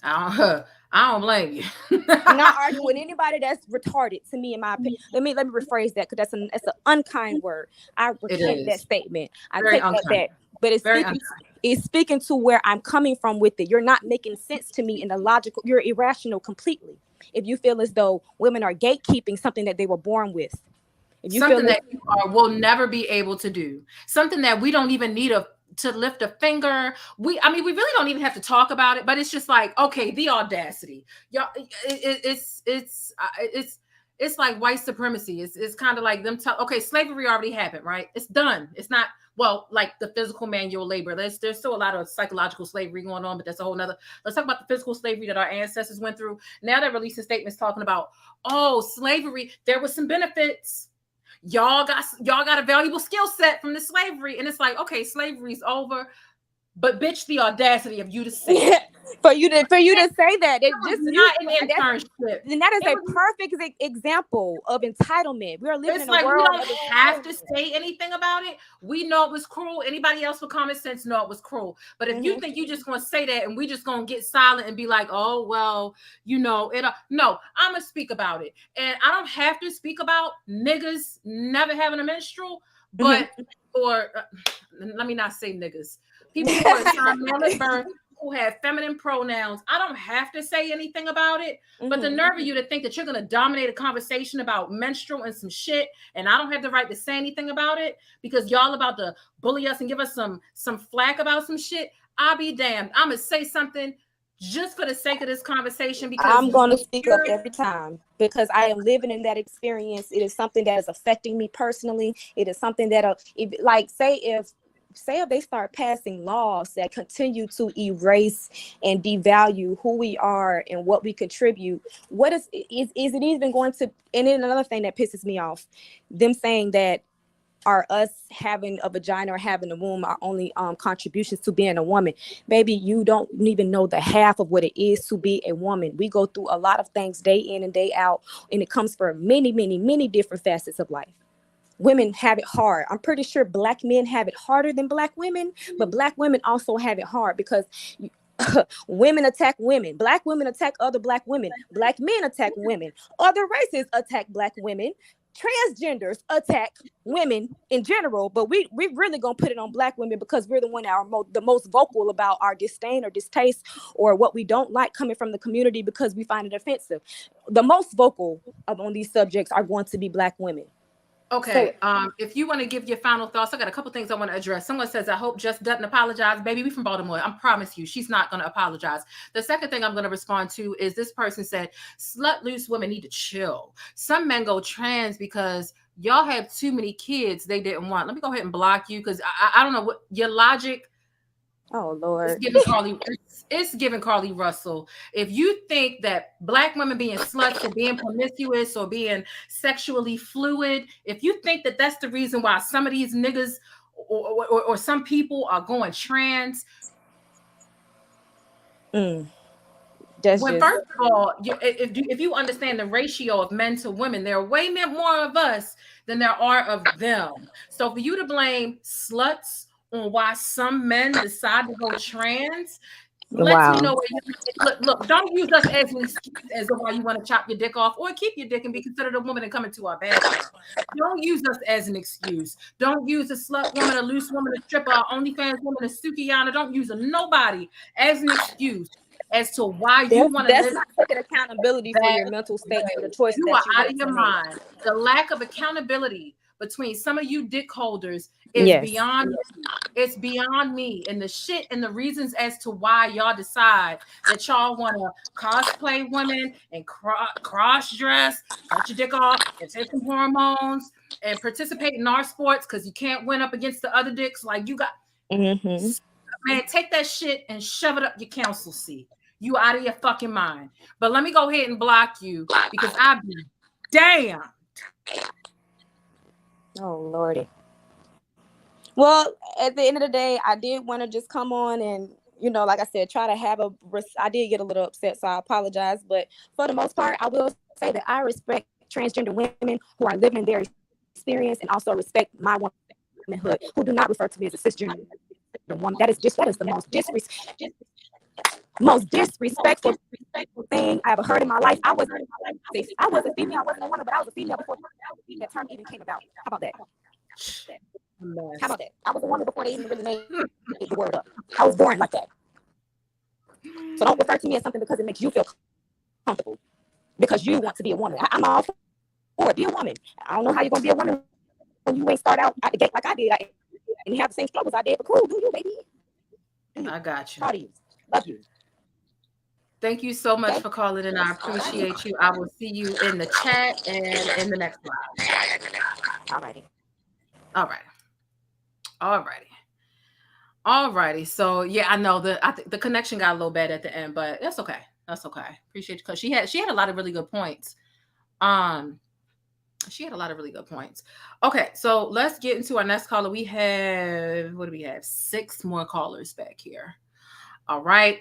I don't blame you. I'm not arguing with anybody that's retarded, to me, in my opinion. Let me rephrase that, because that's an unkind word. I recant that statement. I take that back. But it's speaking to where I'm coming from with it. You're not making sense to me in the logical. You're irrational completely. If you feel as though women are gatekeeping something that they were born with. If you something feel that you will never be able to do. Something that we don't even need to lift a finger. We really don't even have to talk about it, but it's just like, okay, the audacity. Y'all, it's like white supremacy. It's kind of like them. Okay, slavery already happened, right? It's done. It's not, well, like the physical manual labor. There's still a lot of psychological slavery going on, but that's a whole nother. Let's talk about the physical slavery that our ancestors went through. Now they're releasing statements talking about, oh, slavery, there was some benefits. Y'all got a valuable skill set from the slavery. And it's like, okay, slavery's over. But bitch, the audacity of you to say it. for you to say that. It just not an internship. And that is a perfect example of entitlement. We are living in a world. We don't have to say anything about it. We know it was cruel. Anybody else with common sense know it was cruel. But if you think you just gonna say that and we just gonna get silent and be like, oh well, no, I'm gonna speak about it. And I don't have to speak about niggas never having a menstrual, but or let me not say niggas. People who are trying mammoth birth, who have feminine pronouns. I don't have to say anything about it, but the nerve of you to think that you're going to dominate a conversation about menstrual and some shit, and I don't have the right to say anything about it because y'all about to bully us and give us some flack about some shit. I'll be damned. I'm going to say something just for the sake of this conversation because I'm going to speak up every time because I am living in that experience. It is something that is affecting me personally. It is something that, say if they start passing laws that continue to erase and devalue who we are and what we contribute, what is it even going to? And then another thing that pisses me off, them saying that are us having a vagina or having a womb our only contributions to being a woman. Baby, you don't even know the half of what it is to be a woman. We go through a lot of things day in and day out, and it comes from many, many, many different facets of life. Women have it hard. I'm pretty sure Black men have it harder than Black women, but Black women also have it hard because women attack women. Black women attack other Black women. Black men attack women. Other races attack Black women. Transgenders attack women in general, but we really gonna put it on Black women because we're the one that are the most vocal about our disdain or distaste or what we don't like coming from the community because we find it offensive. The most vocal on these subjects are going to be Black women. Okay, if you want to give your final thoughts, I got a couple things I want to address. Someone says, I hope Jess doesn't apologize. Baby, we from Baltimore. I promise you, she's not going to apologize. The second thing I'm going to respond to is this person said, slut loose women need to chill. Some men go trans because y'all have too many kids they didn't want. Let me go ahead and block you because I don't know what your logic. Oh, Lord. It's giving Carly Russell. If you think that Black women being sluts or being promiscuous or being sexually fluid, if you think that that's the reason why some of these niggas or some people are going trans. First of all, if you understand the ratio of men to women, there are way more of us than there are of them. So for you to blame sluts on why some men decide to go trans, lets me know where you look. Don't use us as an excuse as to why you want to chop your dick off or keep your dick and be considered a woman and come into our bathroom. Don't use us as an excuse. Don't use a slut woman, a loose woman, a stripper, a OnlyFans woman, a Sukiyana. Don't use nobody as an excuse as to why you want to. That's not taking accountability for your mental state or the choice you are out of your mind. The lack of accountability between some of you dick holders is beyond me. It's beyond me. And the shit and the reasons as to why y'all decide that y'all want to cosplay women and cross dress, cut your dick off and take some hormones and participate in our sports because you can't win up against the other dicks like you got. Man, take that shit and shove it up your council seat. You out of your fucking mind. But let me go ahead and block you because I'd be damned. Oh, Lordy. Well, at the end of the day, I did want to just come on and, like I said, try to have I did get a little upset, so I apologize. But for the most part, I will say that I respect transgender women who are living their experience and also respect my womanhood, who do not refer to me as a cisgender woman. That is the most disrespectful thing I ever heard in my life. I was a female, I wasn't a woman, but I was a female before that term even came about. How about that? How about that? I was a woman before they even really made the word up. I was born like that. So don't refer to me as something because it makes you feel comfortable. Because you want to be a woman. I'm all for it. Be a woman. I don't know how you're going to be a woman when you ain't start out at the gate like I did. And you have the same struggles I did, but cool, do you, baby? I got you. Proud of you. Love you. Thank you so much for calling in. I appreciate you. I will see you in the chat and in the next live. All righty. So yeah, I know I think the connection got a little bad at the end, but that's okay. Appreciate you because she had a lot of really good points. Okay, so let's get into our next caller. We have 6 more callers back here. All right.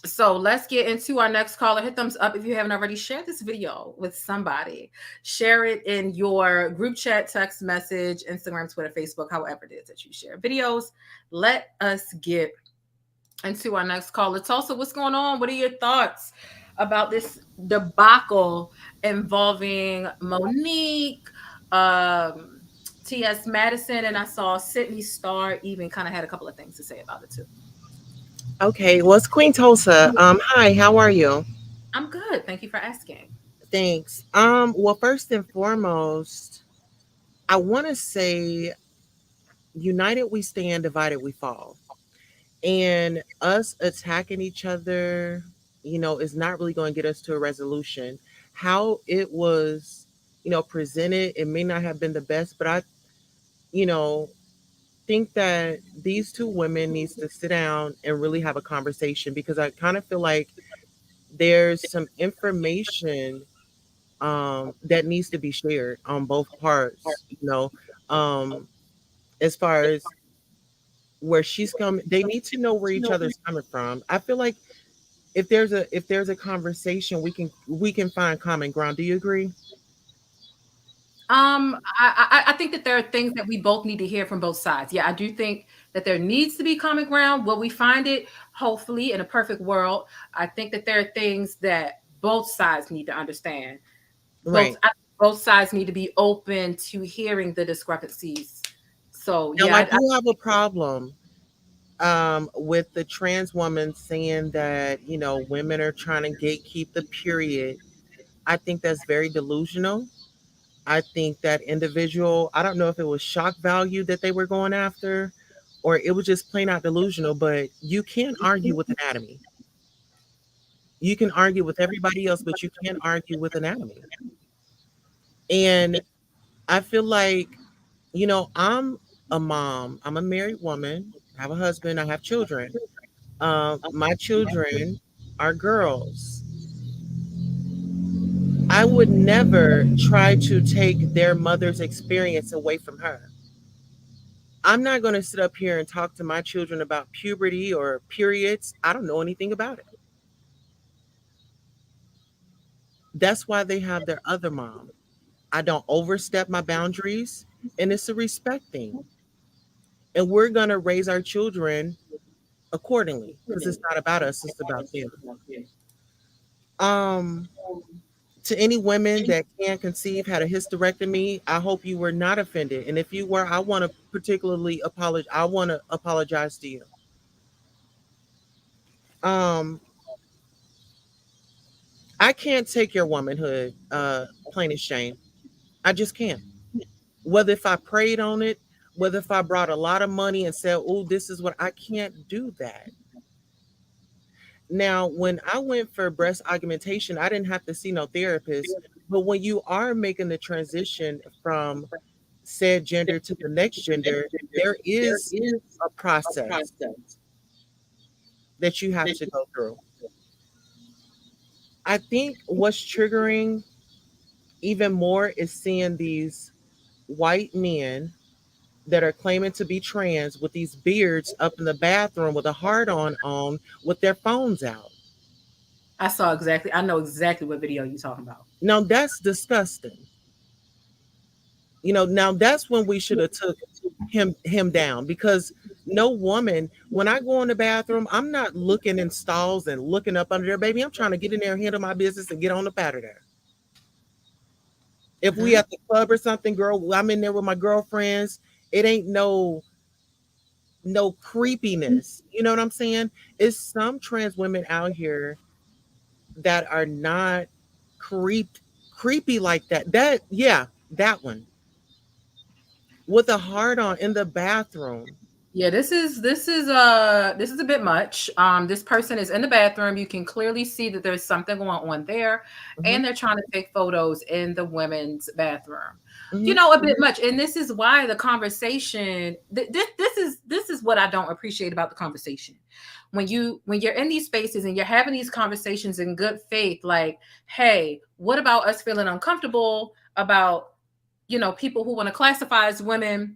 So let's get into our next caller. Hit thumbs up if you haven't already. Share this video with somebody. Share it in your group chat, text message, Instagram, Twitter, Facebook, however it is that you share videos. Let us get into our next caller. Tulsa, what's going on? What are your thoughts about this debacle involving Monique, T.S. Madison, and I saw Sydney Starr even kind of had a couple of things to say about it too. Okay, well, it's Queen Tulsa. Hi, how are you? I'm good. Thank you for asking. Thanks. Well, first and foremost, I want to say, united we stand, divided we fall. And us attacking each other, is not really going to get us to a resolution. How it was, presented, it may not have been the best, but I, you know, think that these two women needs to sit down and really have a conversation, because I kind of feel like there's some information that needs to be shared on both parts, um, as far as where she's coming. They need to know where each other's coming from. I feel like if there's a conversation, we can find common ground. Do you agree? I think that there are things that we both need to hear from both sides. Yeah, I do think that there needs to be common ground. Will we find it? Hopefully, in a perfect world. I think that there are things that both sides need to understand. Right. Both sides need to be open to hearing the discrepancies. So Now, yeah, I do have a problem with the trans woman saying that, women are trying to gatekeep the period. I think that's very delusional. I think that individual, I don't know if it was shock value that they were going after, or it was just plain out delusional, but you can't argue with anatomy. You can argue with everybody else, but you can't argue with anatomy. And I feel like, I'm a mom, I'm a married woman, I have a husband, I have children. My children are girls. I would never try to take their mother's experience away from her. I'm not going to sit up here and talk to my children about puberty or periods. I don't know anything about it. That's why they have their other mom. I don't overstep my boundaries, and it's a respect thing. And we're going to raise our children accordingly, because it's not about us, it's about them. Um, to any women that can't conceive, had a hysterectomy, I hope you were not offended. And if you were, I want to particularly apologize. I want to apologize to you. Um, I can't take your womanhood, plain as Shane. I just can't. Whether if I prayed on it, whether if I brought a lot of money and said, "Oh, this is what," I can't do that. Now, when I went for breast augmentation, I didn't have to see no therapist. But when you are making the transition from said gender to the next gender, there is a process that you have to go through. I think what's triggering even more is seeing these white men that are claiming to be trans with these beards up in the bathroom with a heart on with their phones out. I know exactly what video you're talking about. Now that's disgusting. Now that's when we should have took him down, because no woman, when I go in the bathroom, I'm not looking in stalls and looking up under there, baby. I'm trying to get in there and handle my business and get on up out of there. If we at the club or something, girl, I'm in there with my girlfriends. It ain't no creepiness. You know what I'm saying? It's some trans women out here that are not creepy like that. That one with a heart on in the bathroom. Yeah, this is a bit much. This person is in the bathroom. You can clearly see that there's something going on there, and they're trying to take photos in the women's bathroom. A bit much. And this is why the conversation. This is what I don't appreciate about the conversation. When you're in these spaces and you're having these conversations in good faith, like, hey, what about us feeling uncomfortable about people who want to classify as women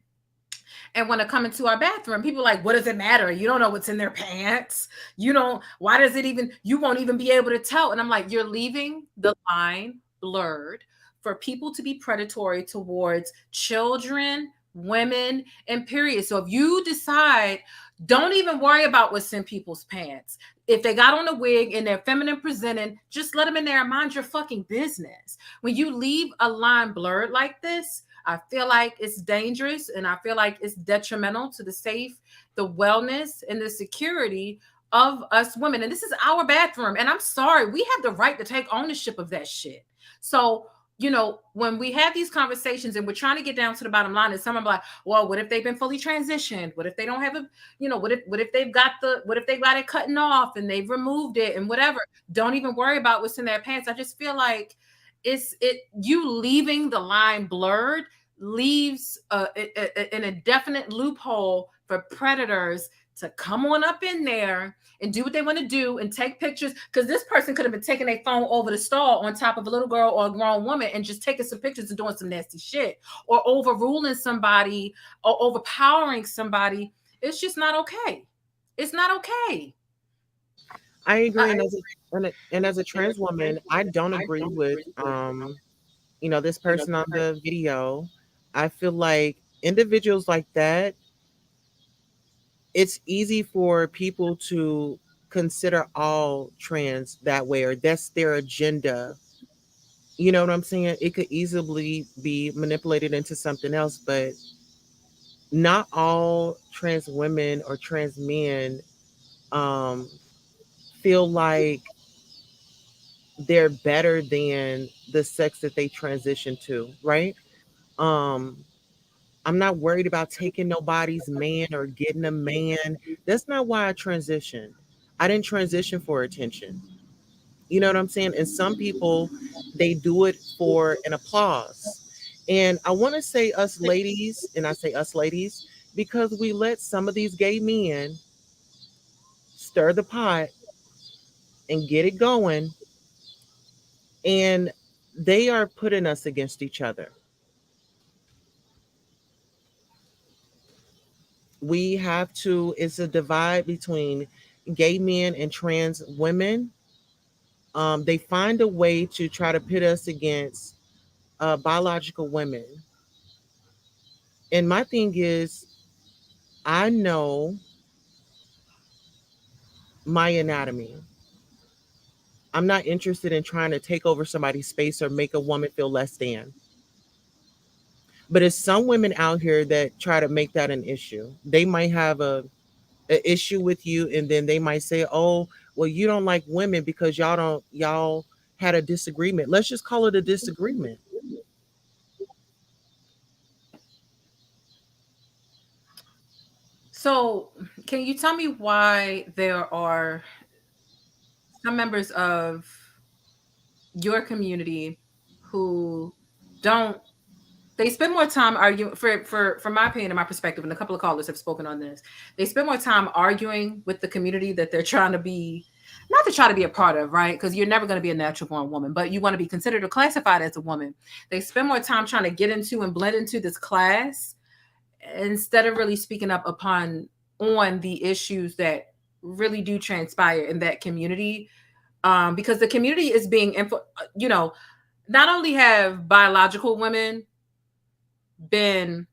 and want to come into our bathroom? People like, what does it matter? You don't know what's in their pants. Why does it even, you won't even be able to tell. And I'm like, you're leaving the line blurred for people to be predatory towards children, women, and period. So if you decide, don't even worry about what's in people's pants. If they got on a wig and they're feminine presenting, just let them in there and mind your fucking business. When you leave a line blurred like this, I feel like it's dangerous, and I feel like it's detrimental to the wellness, and the security of us women. And this is our bathroom. And I'm sorry, we have the right to take ownership of that shit. So, you know, when we have these conversations and we're trying to get down to the bottom line, and someone like, well, what if they've been fully transitioned? What if they don't have a, you know, what if they've got it cutting off and they've removed it and whatever? Don't even worry about what's in their pants. I just feel like you leaving the line blurred leaves an indefinite loophole for predators to come on up in there and do what they want to do and take pictures, because this person could have been taking their phone over the stall on top of a little girl or a grown woman and just taking some pictures and doing some nasty shit, or overruling somebody or overpowering somebody. It's just not okay. It's not okay. I agree. And as a trans woman, I don't agree with you know, this person on the video. I feel like individuals like that, it's easy for people to consider all trans that way, or that's their agenda. You know what I'm saying? It could easily be manipulated into something else, but not all trans women or trans men um, feel like they're better than the sex that they transition to, right? Um, I'm not worried about taking nobody's man or getting a man. That's not why I transitioned. I didn't transition for attention. You know what I'm saying? And some people, they do it for an applause. And I want to say us ladies, and I say us ladies, because we let some of these gay men stir the pot and get it going, and they are putting us against each other. We have to, it's a divide between gay men and trans women. They find a way to try to pit us against biological women. And my thing is, I know my anatomy. I'm not interested in trying to take over somebody's space or make a woman feel less than. But it's some women out here that try to make that an issue. They might have a issue with you, and then they might say, "Oh, well, you don't like women because y'all had a disagreement." Let's just call it a disagreement. So, can you tell me why there are some members of your community who don't, they spend more time arguing, for my opinion and my perspective, and a couple of callers have spoken on this, they spend more time arguing with the community that they're trying to be, not to try to be a part of, right? Because you're never going to be a natural born woman, but you want to be considered or classified as a woman. They spend more time trying to get into and blend into this class instead of really speaking up on the issues that really do transpire in that community. Because the community is being, you know, not only have biological women been,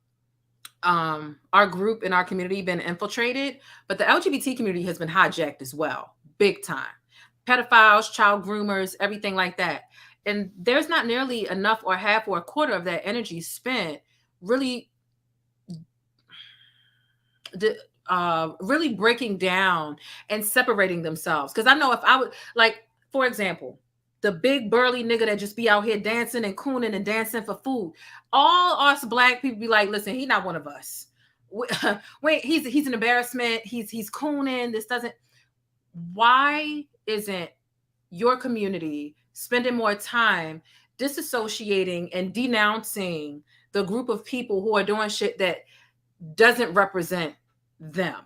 our group in our community been infiltrated, but the LGBT community has been hijacked as well, big time. Pedophiles, child groomers, everything like that. And there's not nearly enough or half or a quarter of that energy spent really really breaking down and separating themselves. Because I know if I would, like, for example, the big burly nigga that just be out here dancing and cooning and dancing for food, all us black people be like, listen, he not one of us. Wait, he's an embarrassment. He's cooning. This doesn't. Why isn't your community spending more time disassociating and denouncing the group of people who are doing shit that doesn't represent them?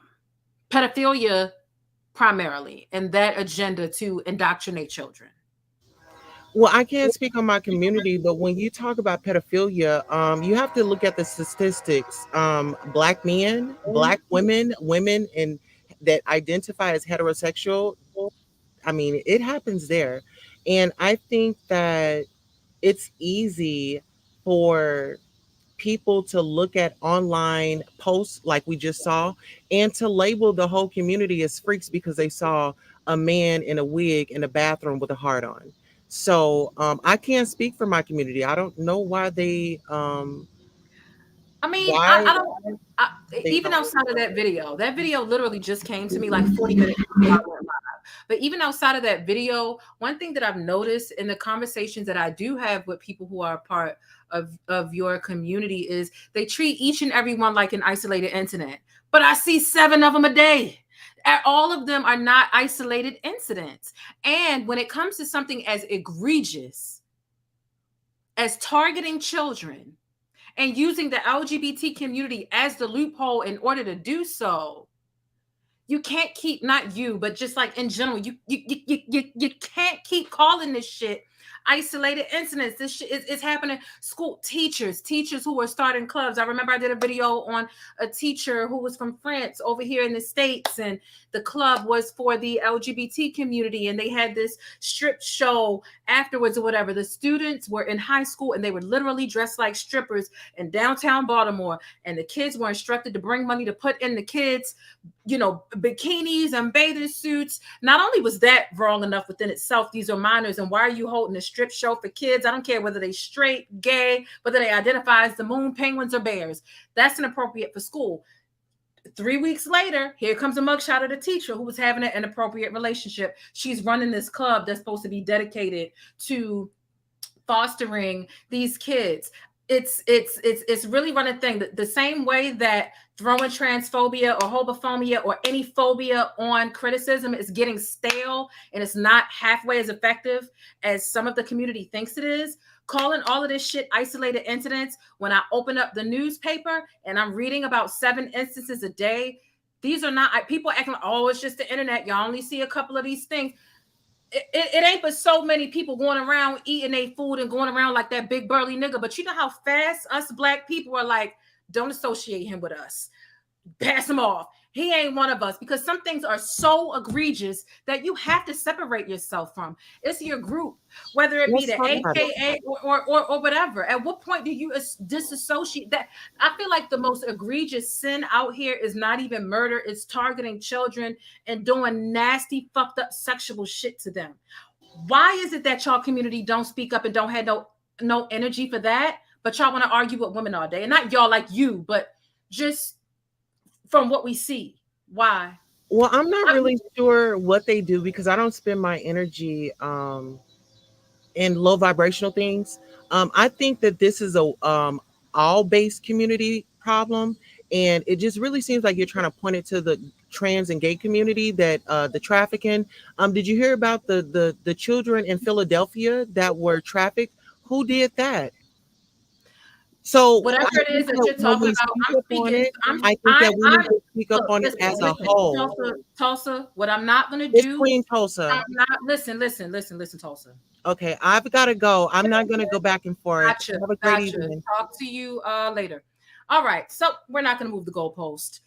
Pedophilia primarily, and that agenda to indoctrinate children. Well, I can't speak on my community, but when you talk about pedophilia, you have to look at the statistics. Black men, black women, women and that identify as heterosexual, I mean, it happens there. And I think that it's easy for people to look at online posts like we just saw and to label the whole community as freaks because they saw a man in a wig in a bathroom with a heart on. So I can't speak for my community. I don't know why they I mean, Why? Even outside of that video literally just came to me like 40 minutes before I went live. But even outside of that video, one thing that I've noticed in the conversations that I do have with people who are a part of your community is they treat each and every one like an isolated incident. But I see 7 of them a day. All of them are not isolated incidents. And when it comes to something as egregious as targeting children and using the LGBT community as the loophole in order to do so, you can't keep, not you, but just like in general, you can't keep calling this shit isolated incidents. This shit is happening. School teachers who are starting clubs. I remember I did a video on a teacher who was from France over here in the States, and the club was for the LGBT community, and they had this strip show afterwards or whatever. The students were in high school and they were literally dressed like strippers in downtown Baltimore, and the kids were instructed to bring money to put in the kids, bikinis and bathing suits. Not only was that wrong enough within itself, these are minors, and why are you holding a strip show for kids? I don't care whether they straight, gay, whether they identify as the moon, penguins, or bears. That's inappropriate for school. 3 weeks later, here comes a mugshot of the teacher who was having an inappropriate relationship. She's running this club that's supposed to be dedicated to fostering these kids. It's really run a thing. The same way that throwing transphobia or homophobia or any phobia on criticism is getting stale and it's not halfway as effective as some of the community thinks it is. Calling all of this shit isolated incidents, when I open up the newspaper and I'm reading about 7 instances a day, these are not people acting like, oh, it's just the internet. Y'all only see a couple of these things. It ain't but so many people going around eating their food and going around like that big burly nigga. But you know how fast us Black people are like, don't associate him with us. Pass him off. He ain't one of us, because some things are so egregious that you have to separate yourself from. It's your group, whether it be the AKA or whatever. At what point do you disassociate that? I feel like the most egregious sin out here is not even murder. It's targeting children and doing nasty, fucked up sexual shit to them. Why is it that y'all community don't speak up and don't have no energy for that? But y'all want to argue with women all day, and not y'all like you, but just from what we see. Why? Well, I'm not really sure what they do, because I don't spend my energy in low vibrational things. I think that this is a all-based community problem, and it just really seems like you're trying to point it to the trans and gay community, that the trafficking. Did you hear about the children in Philadelphia that were trafficked? Who did that? So whatever it is that you're talking about, I'm speaking. I think that we need to speak up on it as a whole. Tulsa, what I'm not going to do. It's Queen Tulsa. I'm not, listen, Tulsa. Okay, I've got to go. I'm not going to go back and forth. Gotcha. Have a great evening. Talk to you later. All right, so we're not going to move the goalpost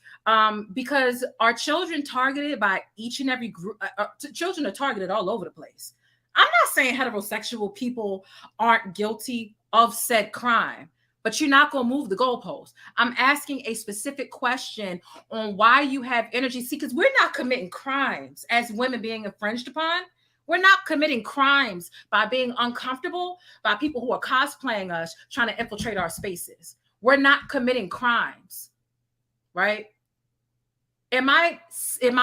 because our children targeted by each and every group. Children are targeted all over the place. I'm not saying heterosexual people aren't guilty of said crime, but you're not going to move the goalpost. I'm asking a specific question on why you have energy. See, because we're not committing crimes as women being infringed upon. We're not committing crimes by being uncomfortable by people who are cosplaying us, trying to infiltrate our spaces. We're not committing crimes, right? Am I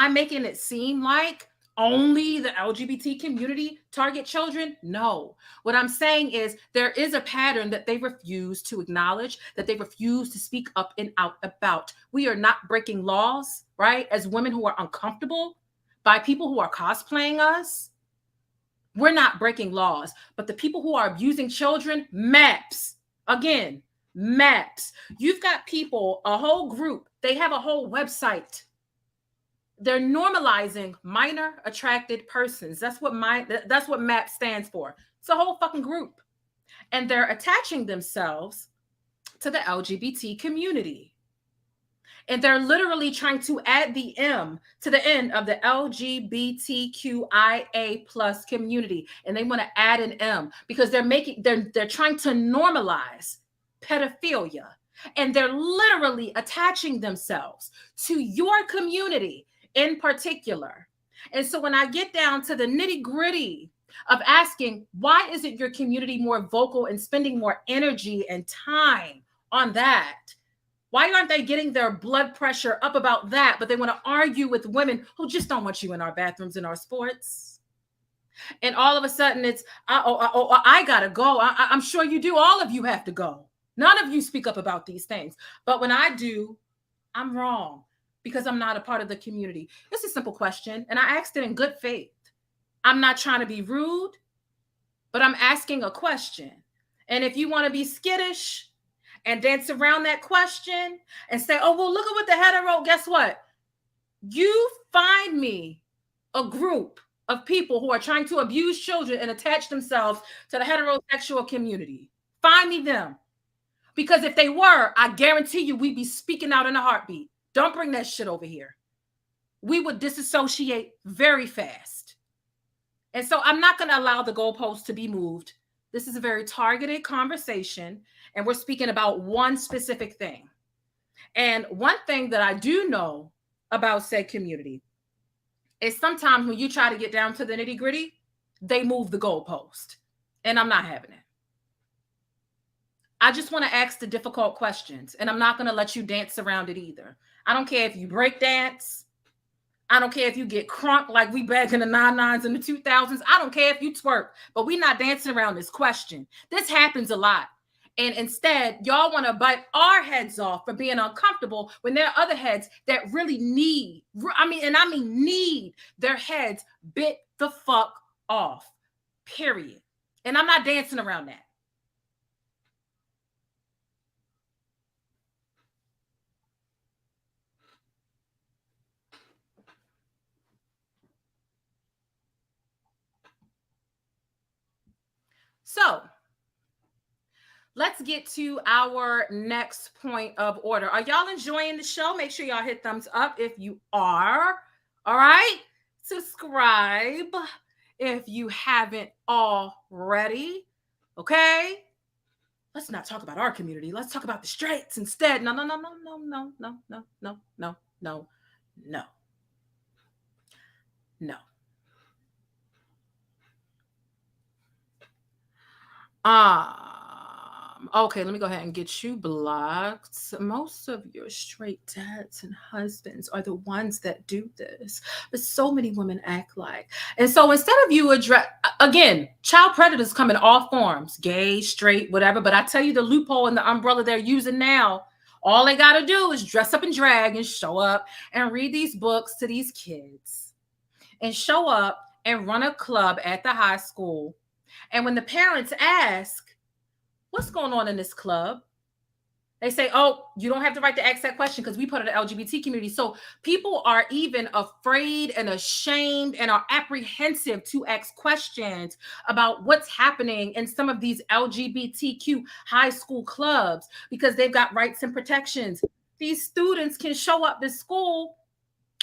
making it seem like only the LGBT community target children? No. What I'm saying is there is a pattern that they refuse to acknowledge, that they refuse to speak up and out about. We are not breaking laws, right? As women who are uncomfortable by people who are cosplaying us, we're not breaking laws. But the people who are abusing children, MAPS. Again, MAPS. You've got people, a whole group, they have a whole website. They're normalizing minor attracted persons. That's what MAP stands for. It's a whole fucking group. And they're attaching themselves to the LGBT community. And they're literally trying to add the M to the end of the LGBTQIA plus community. And they want to add an M because they're trying to normalize pedophilia. And they're literally attaching themselves to your community in particular. And so when I get down to the nitty gritty of asking, why isn't your community more vocal and spending more energy and time on that? Why aren't they getting their blood pressure up about that, but they want to argue with women who just don't want you in our bathrooms in our sports? And all of a sudden it's, I gotta go. I'm sure you do. All of you have to go. None of you speak up about these things. But when I do, I'm wrong because I'm not a part of the community. It's a simple question, and I asked it in good faith. I'm not trying to be rude, but I'm asking a question. And if you want to be skittish and dance around that question and say, oh, well, look at what the hetero, guess what? You find me a group of people who are trying to abuse children and attach themselves to the heterosexual community. Find me them. Because if they were, I guarantee you we'd be speaking out in a heartbeat. Don't bring that shit over here. We would disassociate very fast. And so I'm not going to allow the goalposts to be moved. This is a very targeted conversation, and we're speaking about one specific thing. And one thing that I do know about said community is sometimes when you try to get down to the nitty gritty, they move the goalpost, and I'm not having it. I just want to ask the difficult questions, and I'm not going to let you dance around it either. I don't care if you break dance. I don't care if you get crunk like we back in the 99s and the 2000s. I don't care if you twerk, but we're not dancing around this question. This happens a lot. And instead, y'all want to bite our heads off for being uncomfortable when there are other heads that really need their heads bit the fuck off, period. And I'm not dancing around that. So let's get to our next point of order. Are y'all enjoying the show? Make sure y'all hit thumbs up if you are. All right. Subscribe if you haven't already. Okay. Let's not talk about our community. Let's talk about the straights instead. No. Okay, let me go ahead and get you blocked. Most of your straight dads and husbands are the ones that do this, but so many women act like. And so instead of you address, again, child predators come in all forms, gay, straight, whatever. But I tell you the loophole and the umbrella they're using now, all they got to do is dress up in drag and show up and read these books to these kids and show up and run a club at the high school. And when the parents ask, what's going on in this club? They say, oh, you don't have the right to ask that question because we put it in the LGBT community. So people are even afraid and ashamed and are apprehensive to ask questions about what's happening in some of these LGBTQ high school clubs because they've got rights and protections. These students can show up to school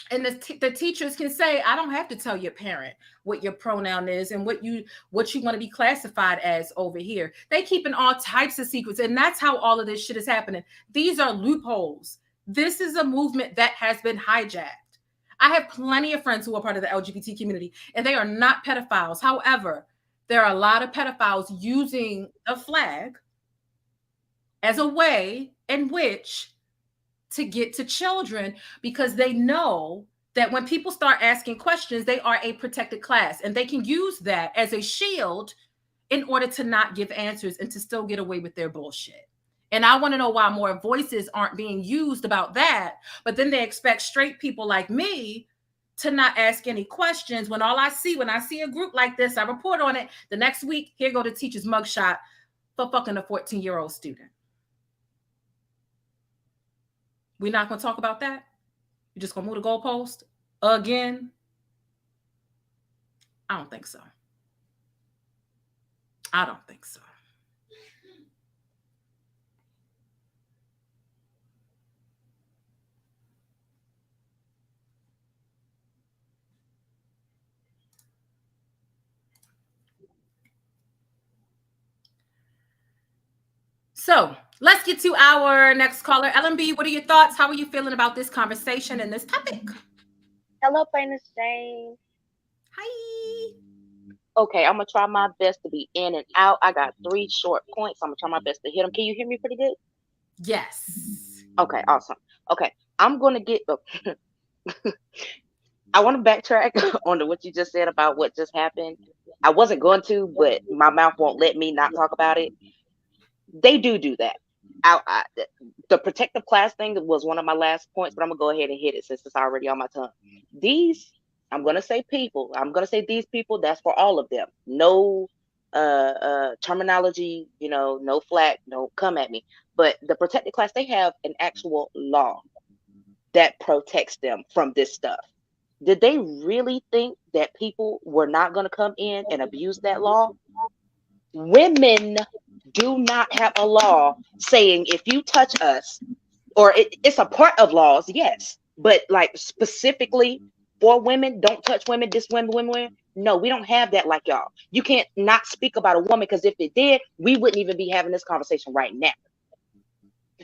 and the teachers can say, I don't have to tell your parent what your pronoun is and what you want to be classified as over here. They keeping all types of secrets. And that's how all of this shit is happening. These are loopholes. This is a movement that has been hijacked. I have plenty of friends who are part of the LGBT community, and they are not pedophiles. However, there are a lot of pedophiles using a flag as a way in which to get to children because they know that when people start asking questions, they are a protected class and they can use that as a shield in order to not give answers and to still get away with their bullshit. And I want to know why more voices aren't being used about that, but then they expect straight people like me to not ask any questions when all I see, when I see a group like this, I report on it. The next week, here go the teacher's mugshot for fucking a 14-year-old student. We're not going to talk about that? You're just going to move the goalpost again? I don't think so. I don't think so. So let's get to our next caller. LMB, what are your thoughts? How are you feeling about this conversation and this topic? Hello, PLAINESTjane. Hi. Okay, I'm going to try my best to be in and out. I got 3 short points. I'm going to try my best to hit them. Can you hear me pretty good? Yes. Okay, awesome. Okay, I'm gonna get. I want to backtrack on to what you just said about what just happened. I wasn't going to, but my mouth won't let me not talk about it. They do that. The protective class thing was one of my last points, but I'm gonna go ahead and hit it since it's already on my tongue. These, I'm gonna say people. I'm gonna say these people. That's for all of them. No terminology. No flack. Don't come at me. But the protected class, they have an actual law that protects them from this stuff. Did they really think that people were not going to come in and abuse that law? Women do not have a law saying if you touch us, or it's a part of laws, yes, but like specifically for women, don't touch women, this women. No, we don't have that like y'all. You can't not speak about a woman, because if it did, we wouldn't even be having this conversation right now.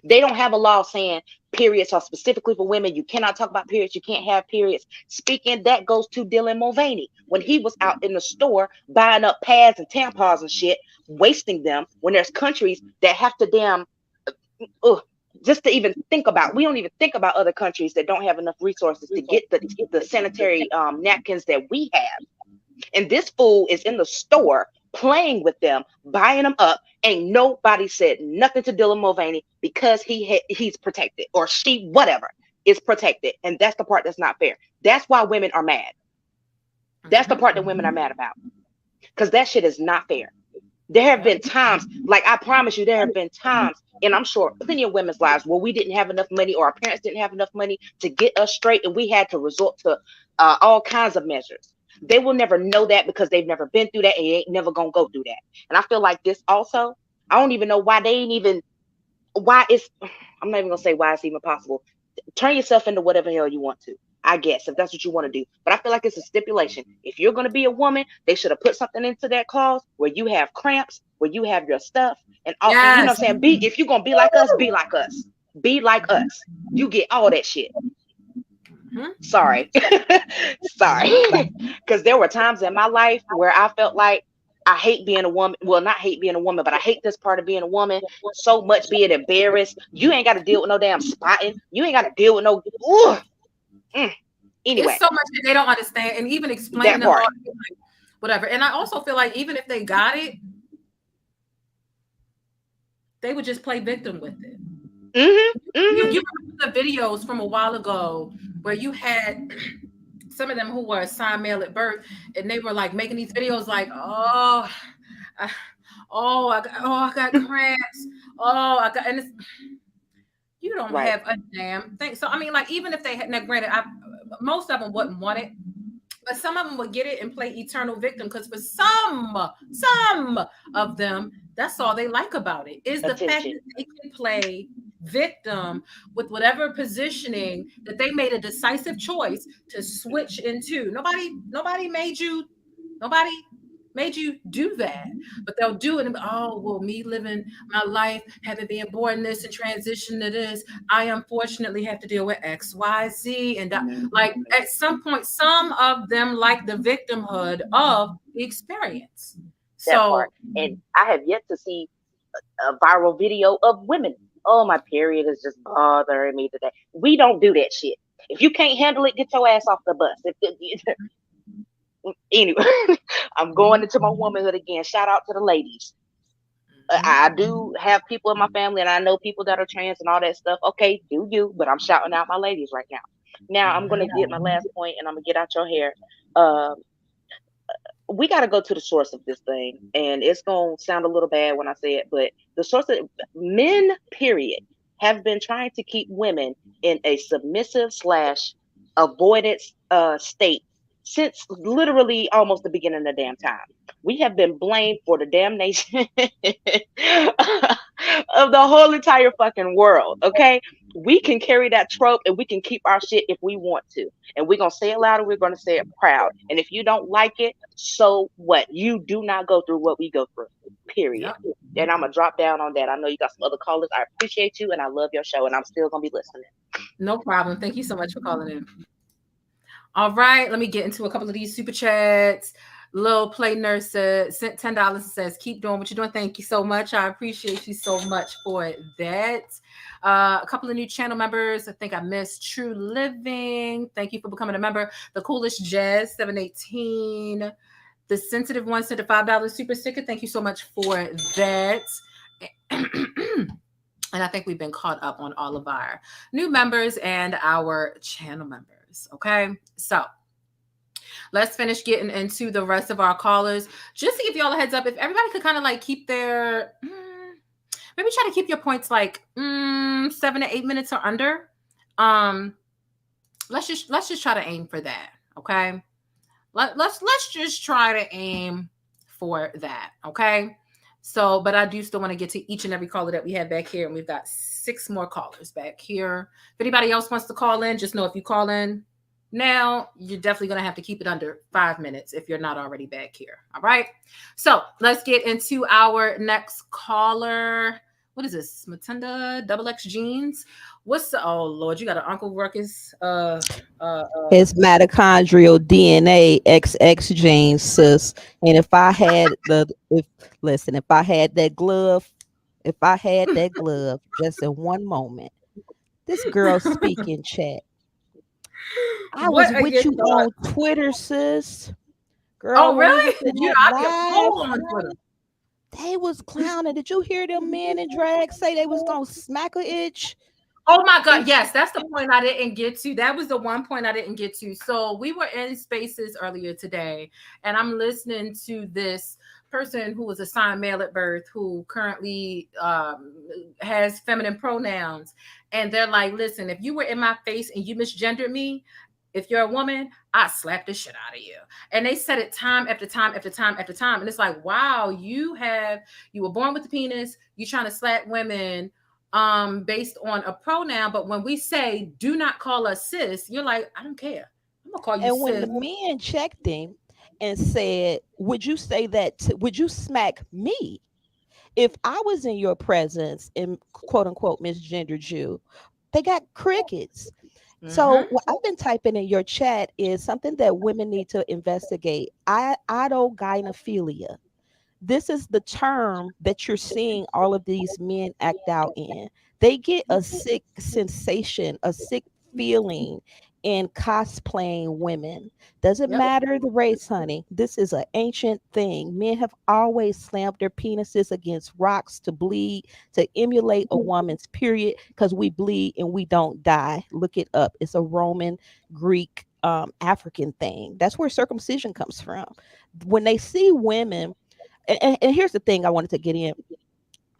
They don't have a law saying periods are specifically for women. You cannot talk about periods. You can't have periods. Speaking, that goes to Dylan Mulvaney when he was out in the store buying up pads and tampons and shit, wasting them, when there's countries that have to just to even think about. We don't even think about other countries that don't have enough resources to get the sanitary napkins that we have. And this fool is in the store playing with them, buying them up. Ain't nobody said nothing to Dylan Mulvaney because he's protected, or she, whatever, is protected. And that's the part that's not fair. That's why women are mad. That's the part that women are mad about, because that shit is not fair. There have been times, like I promise you, there have been times, and I'm sure plenty of women's lives, where we didn't have enough money, or our parents didn't have enough money to get us straight, and we had to resort to all kinds of measures. They will never know that because they've never been through that, and they ain't never gonna go through that. And I feel like this also, I don't even know why I'm not even gonna say why it's even possible. Turn yourself into whatever hell you want to, I guess, if that's what you want to do. But I feel like it's a stipulation. If you're going to be a woman, they should have put something into that clause where you have cramps, where you have your stuff, and all. Yes. You know what I'm saying? If you're going to be like us, be like us. Be like us. You get all that shit. Sorry. Sorry. Because there were times in my life where I felt like I hate being a woman. Well, not hate being a woman, but I hate this part of being a woman so much, being embarrassed. You ain't got to deal with no damn spotting. You ain't got to deal with no. Anyway, it's so much that they don't understand, and even explain that part. Whatever. And I also feel like even if they got it, they would just play victim with it. You remember the videos from a while ago where you had some of them who were assigned male at birth, and they were like making these videos like, I got cramps. And it's, you don't have a damn thing. So I mean, like, even if they had, now granted, most of them wouldn't want it, but some of them would get it and play eternal victim, because for some of them, that's all they like about it, is the fact that they can play victim with whatever positioning that they made a decisive choice to switch into. Nobody made you do that, but they'll do it. And, me living my life, having been born this and transition to this, I unfortunately have to deal with X, Y, Z, and like at some point, some of them like the victimhood of the experience. And I have yet to see a viral video of women. Oh, my period is just bothering me today. We don't do that shit. If you can't handle it, get your ass off the bus. Anyway, I'm going into my womanhood again. Shout out to the ladies. I do have people in my family, and I know people that are trans and all that stuff. Okay, do you? But I'm shouting out my ladies right now. Now I'm going to get my last point, and I'm going to get out your hair. We got to go to the source of this thing, and it's going to sound a little bad when I say it, but the source of men, period, have been trying to keep women in a submissive / avoidance state since literally almost the beginning of the damn time. We have been blamed for the damnation of the whole entire fucking world, okay? We can carry that trope, and we can keep our shit if we want to. And we're going to say it loud, and we're going to say it proud. And if you don't like it, so what? You do not go through what we go through, period. Yeah. And I'm going to drop down on that. I know you got some other callers. I appreciate you, and I love your show, and I'm still going to be listening. No problem. Thank you so much for calling in. All right, let me get into a couple of these super chats. Little Play Nurse sent $10 and says, keep doing what you're doing. Thank you so much. I appreciate you so much for that. A couple of new channel members. I think I missed True Living. Thank you for becoming a member. The Coolest Jazz 718. The Sensitive One sent a $5 super sticker. Thank you so much for that. And I think we've been caught up on all of our new members and our channel members. Okay, so let's finish getting into the rest of our callers. Just to give you all a heads up, if everybody could kind of like keep their, maybe try to keep your points like 7 to 8 minutes or under. Let's just try to aim for that. Okay, let's just try to aim for that. Okay. So, but I do still want to get to each and every caller that we have back here, and we've got 6 more callers back here. If anybody else wants to call in, just know if you call in now, you're definitely going to have to keep it under 5 minutes if you're not already back here. All right. So let's get into our next caller. What is this? Matunda Double X Jeans. What's the, oh Lord, you got an Uncle Ruckus. It's mitochondrial DNA XX genes, sis. And if I had if I had that glove, just in one moment, this girl speaking chat. I was with you on Twitter, sis. Girl, oh really? On Twitter. They was clowning. Did you hear them men in drag say they was gonna smack a itch? Oh my God. Yes, that's the point I didn't get to. That was the one point I didn't get to. So we were in Spaces earlier today, and I'm listening to this person who was assigned male at birth, who currently has feminine pronouns. And they're like, listen, if you were in my face and you misgendered me, if you're a woman, I slap the shit out of you. And they said it time after time after time after time. And it's like, wow, you were born with the penis, you're trying to slap women based on a pronoun, but when we say do not call us sis, you're like, I don't care, I'm gonna call you and sis. When the men checked him and said, would you say that would you smack me if I was in your presence and quote unquote misgendered you? They got crickets. So what I've been typing in your chat is something that women need to investigate. Autogynephilia. This is the term that you're seeing all of these men act out in. They get a sick sensation, a sick feeling in cosplaying women. Doesn't matter the race, honey. This is an ancient thing. Men have always slammed their penises against rocks to bleed, to emulate a woman's period, because we bleed and we don't die. Look it up. It's a Roman, Greek, African thing. That's where circumcision comes from. When they see women, and here's the thing I wanted to get in.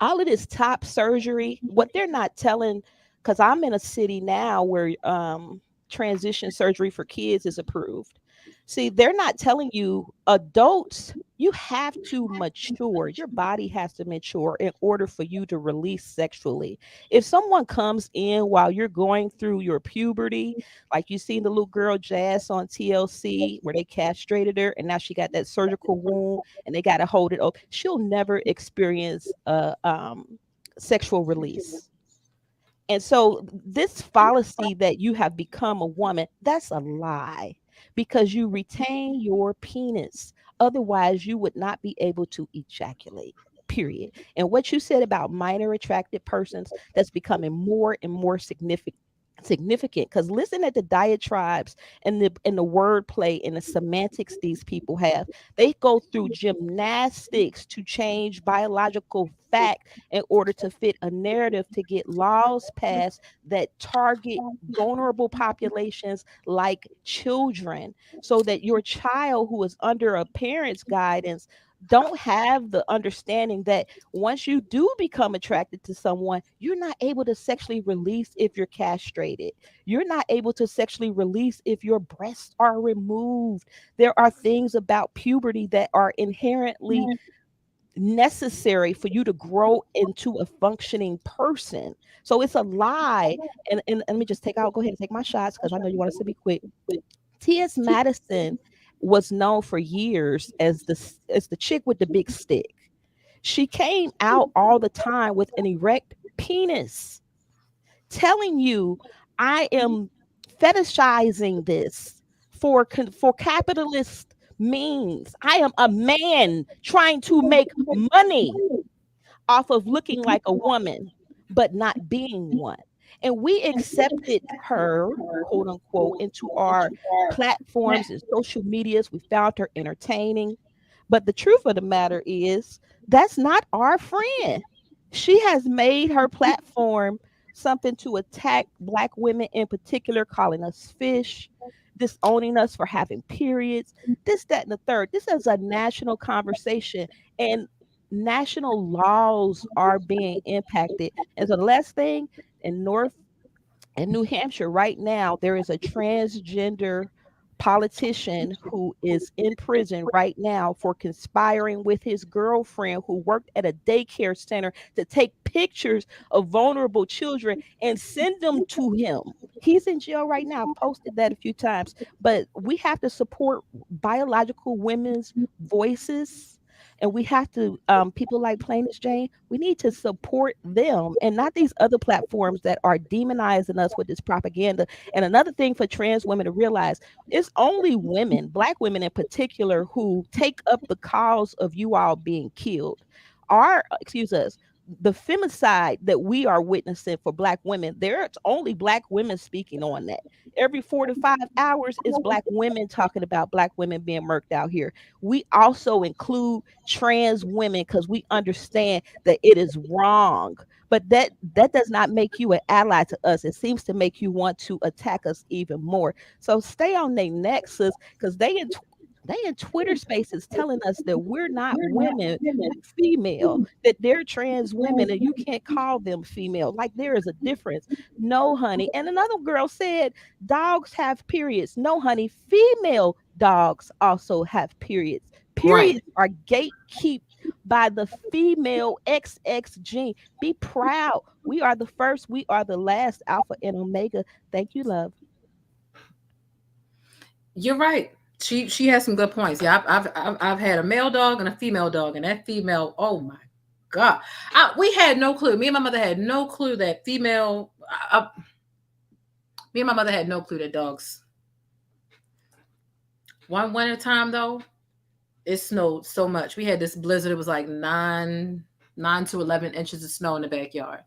All of this top surgery, what they're not telling, because I'm in a city now where transition surgery for kids is approved. See, they're not telling you adults, you have to mature. Your body has to mature in order for you to release sexually. If someone comes in while you're going through your puberty, like you seen the little girl Jazz on TLC where they castrated her and now she got that surgical wound and they got to hold it open, she'll never experience sexual release. And so this fallacy that you have become a woman, that's a lie, because you retain your penis. Otherwise, you would not be able to ejaculate, period. And what you said about minor attracted persons, that's becoming more and more significant, because listen at the diatribes and the wordplay and the semantics these people have. They go through gymnastics to change biological fact in order to fit a narrative, to get laws passed that target vulnerable populations like children, so that your child who is under a parent's guidance don't have the understanding that once you do become attracted to someone, you're not able to sexually release if you're castrated. You're not able to sexually release if your breasts are removed. There are things about puberty that are inherently necessary for you to grow into a functioning person. So it's a lie. And let me just go ahead and take my shots, because I know you want us to be quick. T.S. Madison was known for years as the chick with the big stick. She came out all the time with an erect penis, telling you, I am fetishizing this for capitalist means. I am a man trying to make money off of looking like a woman, but not being one. And we accepted her, quote unquote, into our platforms and social medias. We found her entertaining. But the truth of the matter is, that's not our friend. She has made her platform something to attack Black women in particular, calling us fish, disowning us for having periods, this, that, and the third. This is a national conversation. And national laws are being impacted. And so the last thing, in New Hampshire right now, there is a transgender politician who is in prison right now for conspiring with his girlfriend who worked at a daycare center to take pictures of vulnerable children and send them to him. He's in jail right now. I've posted that a few times. But we have to support biological women's voices, and we have to people like thePLAINESTjane, we need to support them and not these other platforms that are demonizing us with this propaganda. And another thing for trans women to realize, it's only women, Black women in particular, who take up the cause of you all being killed. Excuse us, the femicide that we are witnessing for Black women, there's only Black women speaking on that. Every 4 to 5 hours is Black women talking about Black women being murked out here. We also include trans women because we understand that it is wrong. But that does not make you an ally to us. It seems to make you want to attack us even more. So stay on their nexus, because they in Twitter spaces telling us that we're not women, we're female, that they're trans women and you can't call them female. Like there is a difference. No, honey. And another girl said dogs have periods. No, honey, female dogs also have periods. Periods are gatekept by the female XX gene. Be proud. We are the first, we are the last, Alpha and Omega. Thank you, love. You're right. She has some good points. Yeah, I've had a male dog and a female dog, and that female, oh my God, we had no clue. Me and my mother had no clue that female. Me and my mother had no clue that dogs. One winter time though, it snowed so much. We had this blizzard. It was like 9 to 11 inches of snow in the backyard.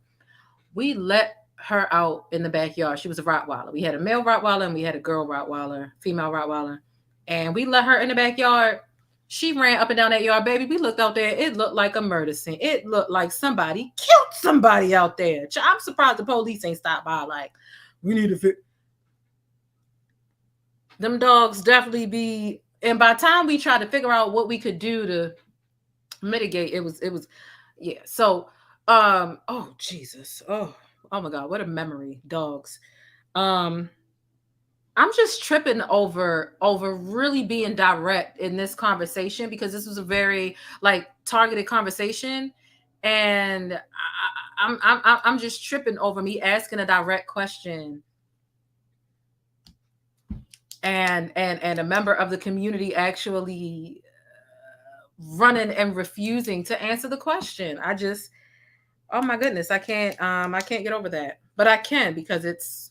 We let her out in the backyard. She was a Rottweiler. We had a male Rottweiler and we had a girl Rottweiler, female Rottweiler. And we let her in the backyard. She ran up and down that yard, baby. We looked out there. It looked like a murder scene. It looked like somebody killed somebody out there. I'm surprised the police ain't stopped by. Like, we need to fix. Them dogs definitely be. And by the time we tried to figure out what we could do to mitigate, it was, yeah. So, oh Jesus, oh my God, what a memory, dogs. I'm just tripping over really being direct in this conversation, because this was a very targeted conversation, and I'm just tripping over me asking a direct question, and a member of the community actually running and refusing to answer the question. I just, oh my goodness, I can't get over that, but I can, because it's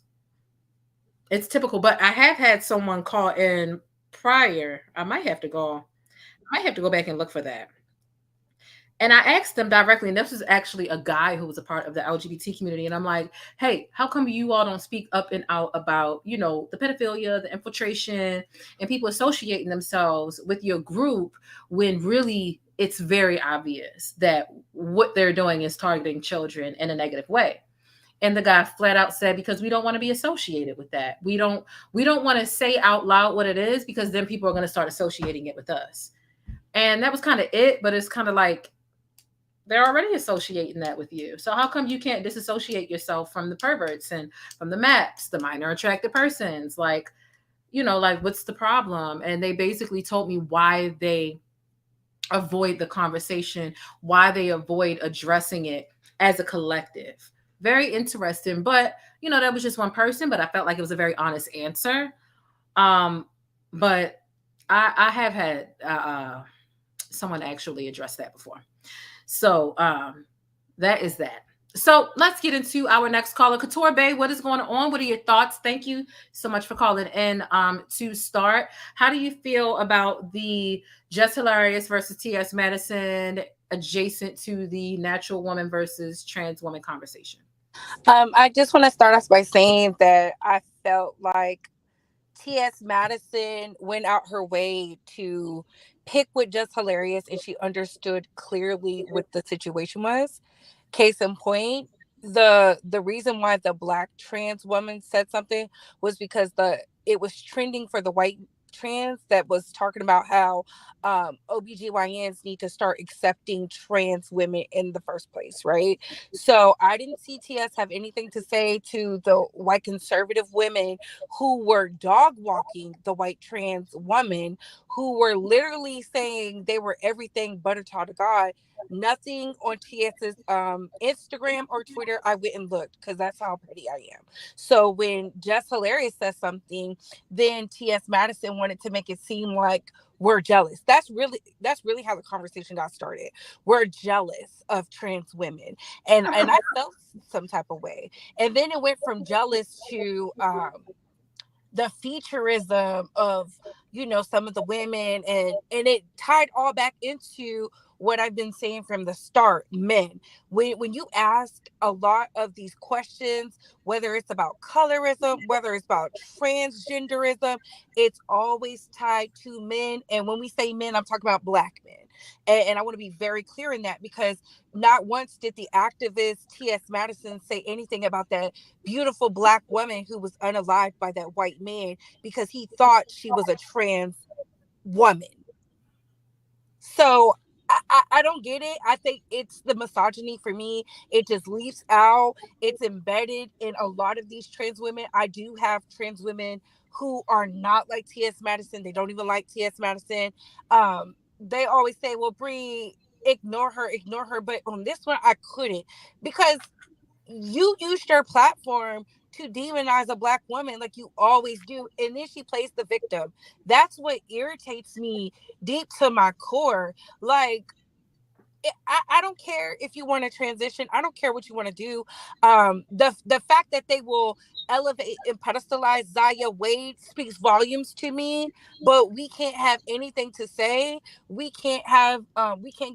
typical. But I have had someone call in prior. I might have to go back and look for that. And I asked them directly, and this was actually a guy who was a part of the LGBT community. And I'm like, hey, how come you all don't speak up and out about, the pedophilia, the infiltration, and people associating themselves with your group, when really it's very obvious that what they're doing is targeting children in a negative way? And the guy flat out said, because we don't want to be associated with that. We don't want to say out loud what it is, because then people are going to start associating it with us. And that was kind of it. But it's kind of like, they're already associating that with you. So how come you can't disassociate yourself from the perverts and from the MAPs, the minor attracted persons? Like, what's the problem? And they basically told me why they avoid the conversation, why they avoid addressing it as a collective. Very interesting. But, that was just one person, but I felt like it was a very honest answer. But I have had someone actually address that before. So that is that. So let's get into our next caller. Couture Bay, what is going on? What are your thoughts? Thank you so much for calling in. To start, how do you feel about the Jess Hilarious versus T.S. Madison adjacent to the natural woman versus trans woman conversation? I just want to start off by saying that I felt like T.S. Madison went out her way to pick with Just Hilarious, and she understood clearly what the situation was. Case in point, the reason why the black trans woman said something was because it was trending for the white trans that was talking about how OBGYNs need to start accepting trans women in the first place, right? So I didn't see TS have anything to say to the white conservative women who were dog walking the white trans woman, who were literally saying they were everything but a child of God. Nothing on TS's Instagram or Twitter. I went and looked because that's how petty I am. So when Jess Hilarious says something, then TS Madison wanted to make it seem like we're jealous. That's really how the conversation got started. We're jealous of trans women, and I felt some type of way, and then it went from jealous to the featureism of some of the women, and it tied all back into what I've been saying from the start. Men, when you ask a lot of these questions, whether it's about colorism, whether it's about transgenderism, it's always tied to men. And when we say men, I'm talking about black men, and I want to be very clear in that, because not once did the activist T.S. Madison say anything about that beautiful black woman who was unalived by that white man because he thought she was a trans woman. So I don't get it. I think it's the misogyny for me. It just leaps out. It's embedded in a lot of these trans women. I do have trans women who are not like T.S. Madison. They don't even like T.S. Madison. They always say, well, Bree, ignore her. But on this one, I couldn't, because you used your platform to demonize a black woman like you always do, and then she plays the victim. That's what irritates me deep to my core. Like, I don't care if you want to transition. I don't care what you want to do. The fact that they will elevate and pedestalize Zaya Wade speaks volumes to me. But we can't have anything to say. We can't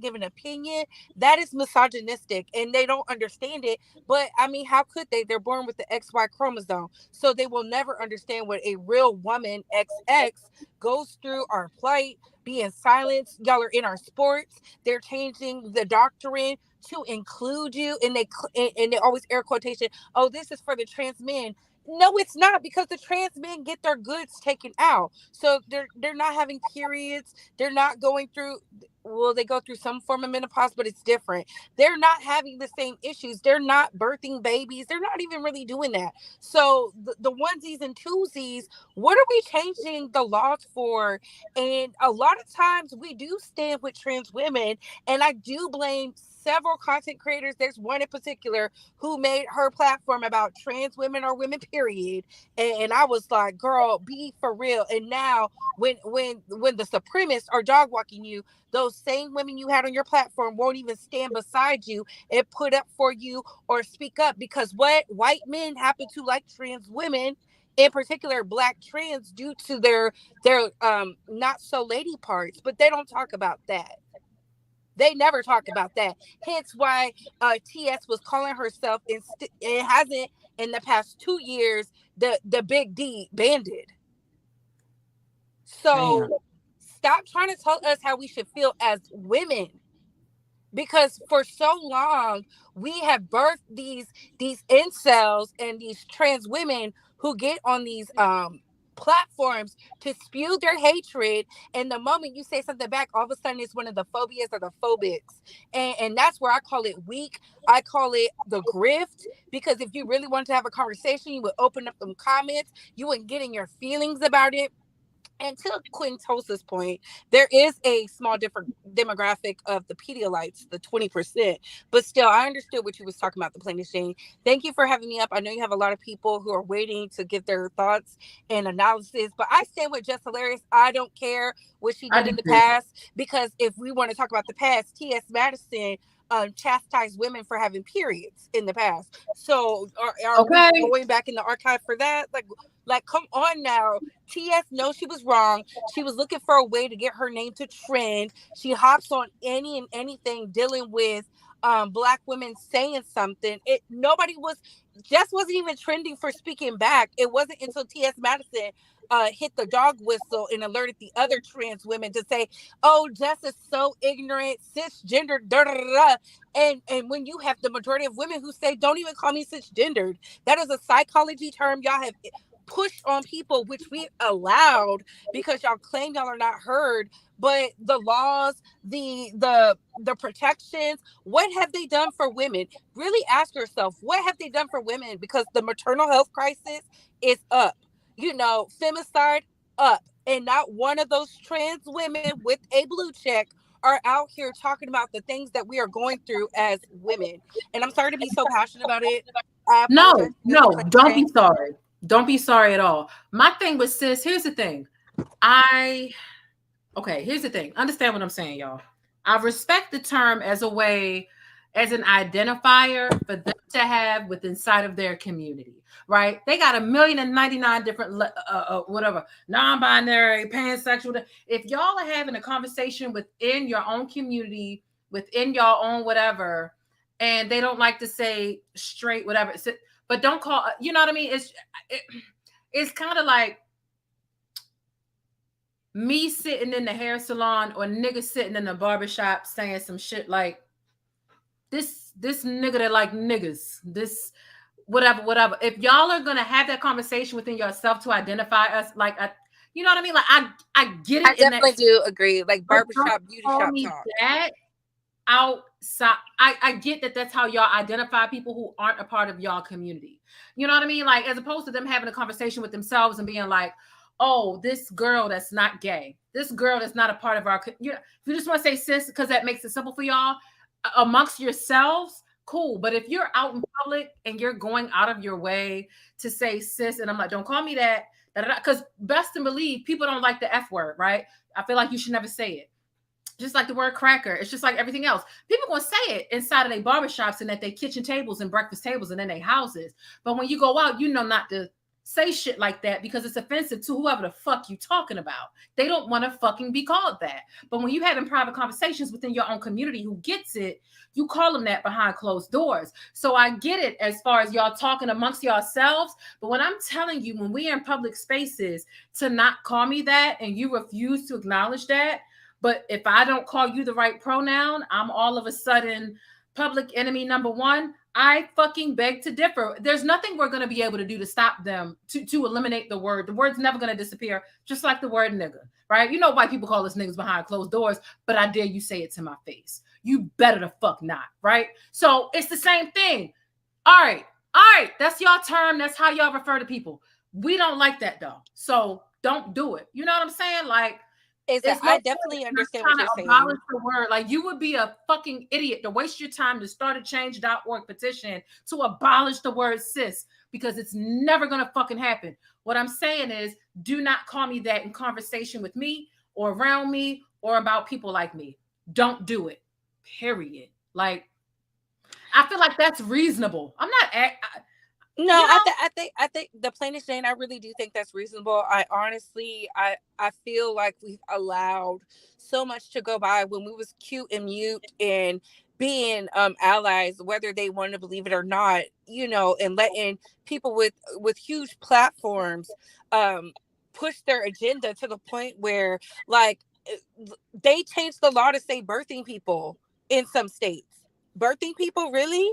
give an opinion. That is misogynistic, and they don't understand it. But I mean, how could they? They're born with the XY chromosome, so they will never understand what a real woman XX goes through. Our plight, being silenced. Y'all are in our sports. They're changing the doctrine to include you, and they always air quotation, oh, this is for the trans men. No, it's not, because the trans men get their goods taken out. So they're not having periods. They're not going through, well, they go through some form of menopause, but it's different. They're not having the same issues. They're not birthing babies. They're not even really doing that. So the onesies and twosies, what are we changing the laws for? And a lot of times we do stand with trans women, and I do blame several content creators. There's one in particular who made her platform about trans women or women, period. And I was like, girl, be for real. And now when the supremacists are dog walking you, those same women you had on your platform won't even stand beside you and put up for you or speak up, because what white men happen to like trans women, in particular black trans, due to their not so lady parts, but they don't talk about that. They never talk about that. Hence why TS was calling herself, it hasn't in the past 2 years, the Big D bandit. So stop trying to tell us how we should feel as women, because for so long we have birthed these incels and these trans women who get on these platforms to spew their hatred, and the moment you say something back, all of a sudden it's one of the phobias or the phobics, and that's where I call it weak. I call it the grift, because if you really wanted to have a conversation, you would open up some comments, you wouldn't get in your feelings about it. And to Quintosa's point, there is a small different demographic of the Pedialites, the 20%. But still, I understood what you was talking about, thePLAINESTjane. Thank you for having me up. I know you have a lot of people who are waiting to give their thoughts and analysis. But I stand with Jess Hilarious. I don't care what she did in the past, because if we want to talk about the past, T.S. Madison chastised women for having periods in the past. So are we going back in the archive for that? Like, come on now. TS knows she was wrong. She was looking for a way to get her name to trend. She hops on any and anything dealing with Black women saying something. Jess wasn't even trending for speaking back. It wasn't until TS Madison hit the dog whistle and alerted the other trans women to say, "Oh, Jess is so ignorant, cisgender, da da da." And when you have the majority of women who say, "Don't even call me cisgendered," that is a psychology term y'all have pushed on people, which we allowed because y'all claim y'all are not heard. But the laws, the protections, what have they done for women? Really ask yourself, what have they done for women? Because the maternal health crisis is up. Femicide up. And not one of those trans women with a blue check are out here talking about the things that we are going through as women. And I'm sorry to be so passionate about it. No, don't be sorry. Don't be sorry at all. My thing with sis, here's the thing. Here's the thing. Understand what I'm saying, y'all. I respect the term as a way, as an identifier for them to have with inside of their community, right? They got 1,099 different, whatever, non-binary, pansexual. If y'all are having a conversation within your own community, within your own whatever, and they don't like to say straight, whatever, but don't call, you know what I mean? It's kind of like me sitting in the hair salon or niggas sitting in the barbershop saying some shit like, this nigga that like niggas, this whatever. If y'all are gonna have that conversation within yourself to identify us, like, you know what I mean? Like, I get it. I definitely do agree. Like barbershop, beauty shop talk. That outside, I get that that's how y'all identify people who aren't a part of y'all community. You know what I mean? Like, as opposed to them having a conversation with themselves and being like, oh, this girl that's not gay, this girl that's not a part of our, if you just want to say cis because that makes it simple for y'all amongst yourselves, cool. But if you're out in public and you're going out of your way to say cis, and I'm like, don't call me that, because best to believe people don't like the F word, right? I feel like you should never say it. Just like the word cracker. It's just like everything else. People gonna say it inside of their barbershops and at their kitchen tables and breakfast tables and in their houses. But when you go out, you know not to say shit like that because it's offensive to whoever the fuck you talking about. They don't want to fucking be called that. But when you having private conversations within your own community who gets it, you call them that behind closed doors. So I get it as far as y'all talking amongst yourselves. But when I'm telling you, when we are in public spaces, to not call me that and you refuse to acknowledge that, but if I don't call you the right pronoun, I'm all of a sudden public enemy number one. I fucking beg to differ. There's nothing we're going to be able to do to stop them, to eliminate the word. The word's never going to disappear, just like the word nigga, right? You know white people call us niggas behind closed doors, but I dare you say it to my face. You better the fuck not, right? So it's the same thing. All right. That's your term. That's how y'all refer to people. We don't like that though. So don't do it. You know what I'm saying? Like, I definitely understand what you're saying. Abolish the word. Like, you would be a fucking idiot to waste your time to start a change.org petition to abolish the word cis, because it's never going to fucking happen. What I'm saying is, do not call me that in conversation with me or around me or about people like me. Don't do it. Period. Like, I feel like that's reasonable. I'm not... No, you know? I think the plainest Jane, I really do think that's reasonable. I honestly, I feel like we've allowed so much to go by when we was cute and mute and being allies, whether they want to believe it or not, you know, and letting people with huge platforms push their agenda to the point where, like, they changed the law to say birthing people in some states. Birthing people, really?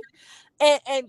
And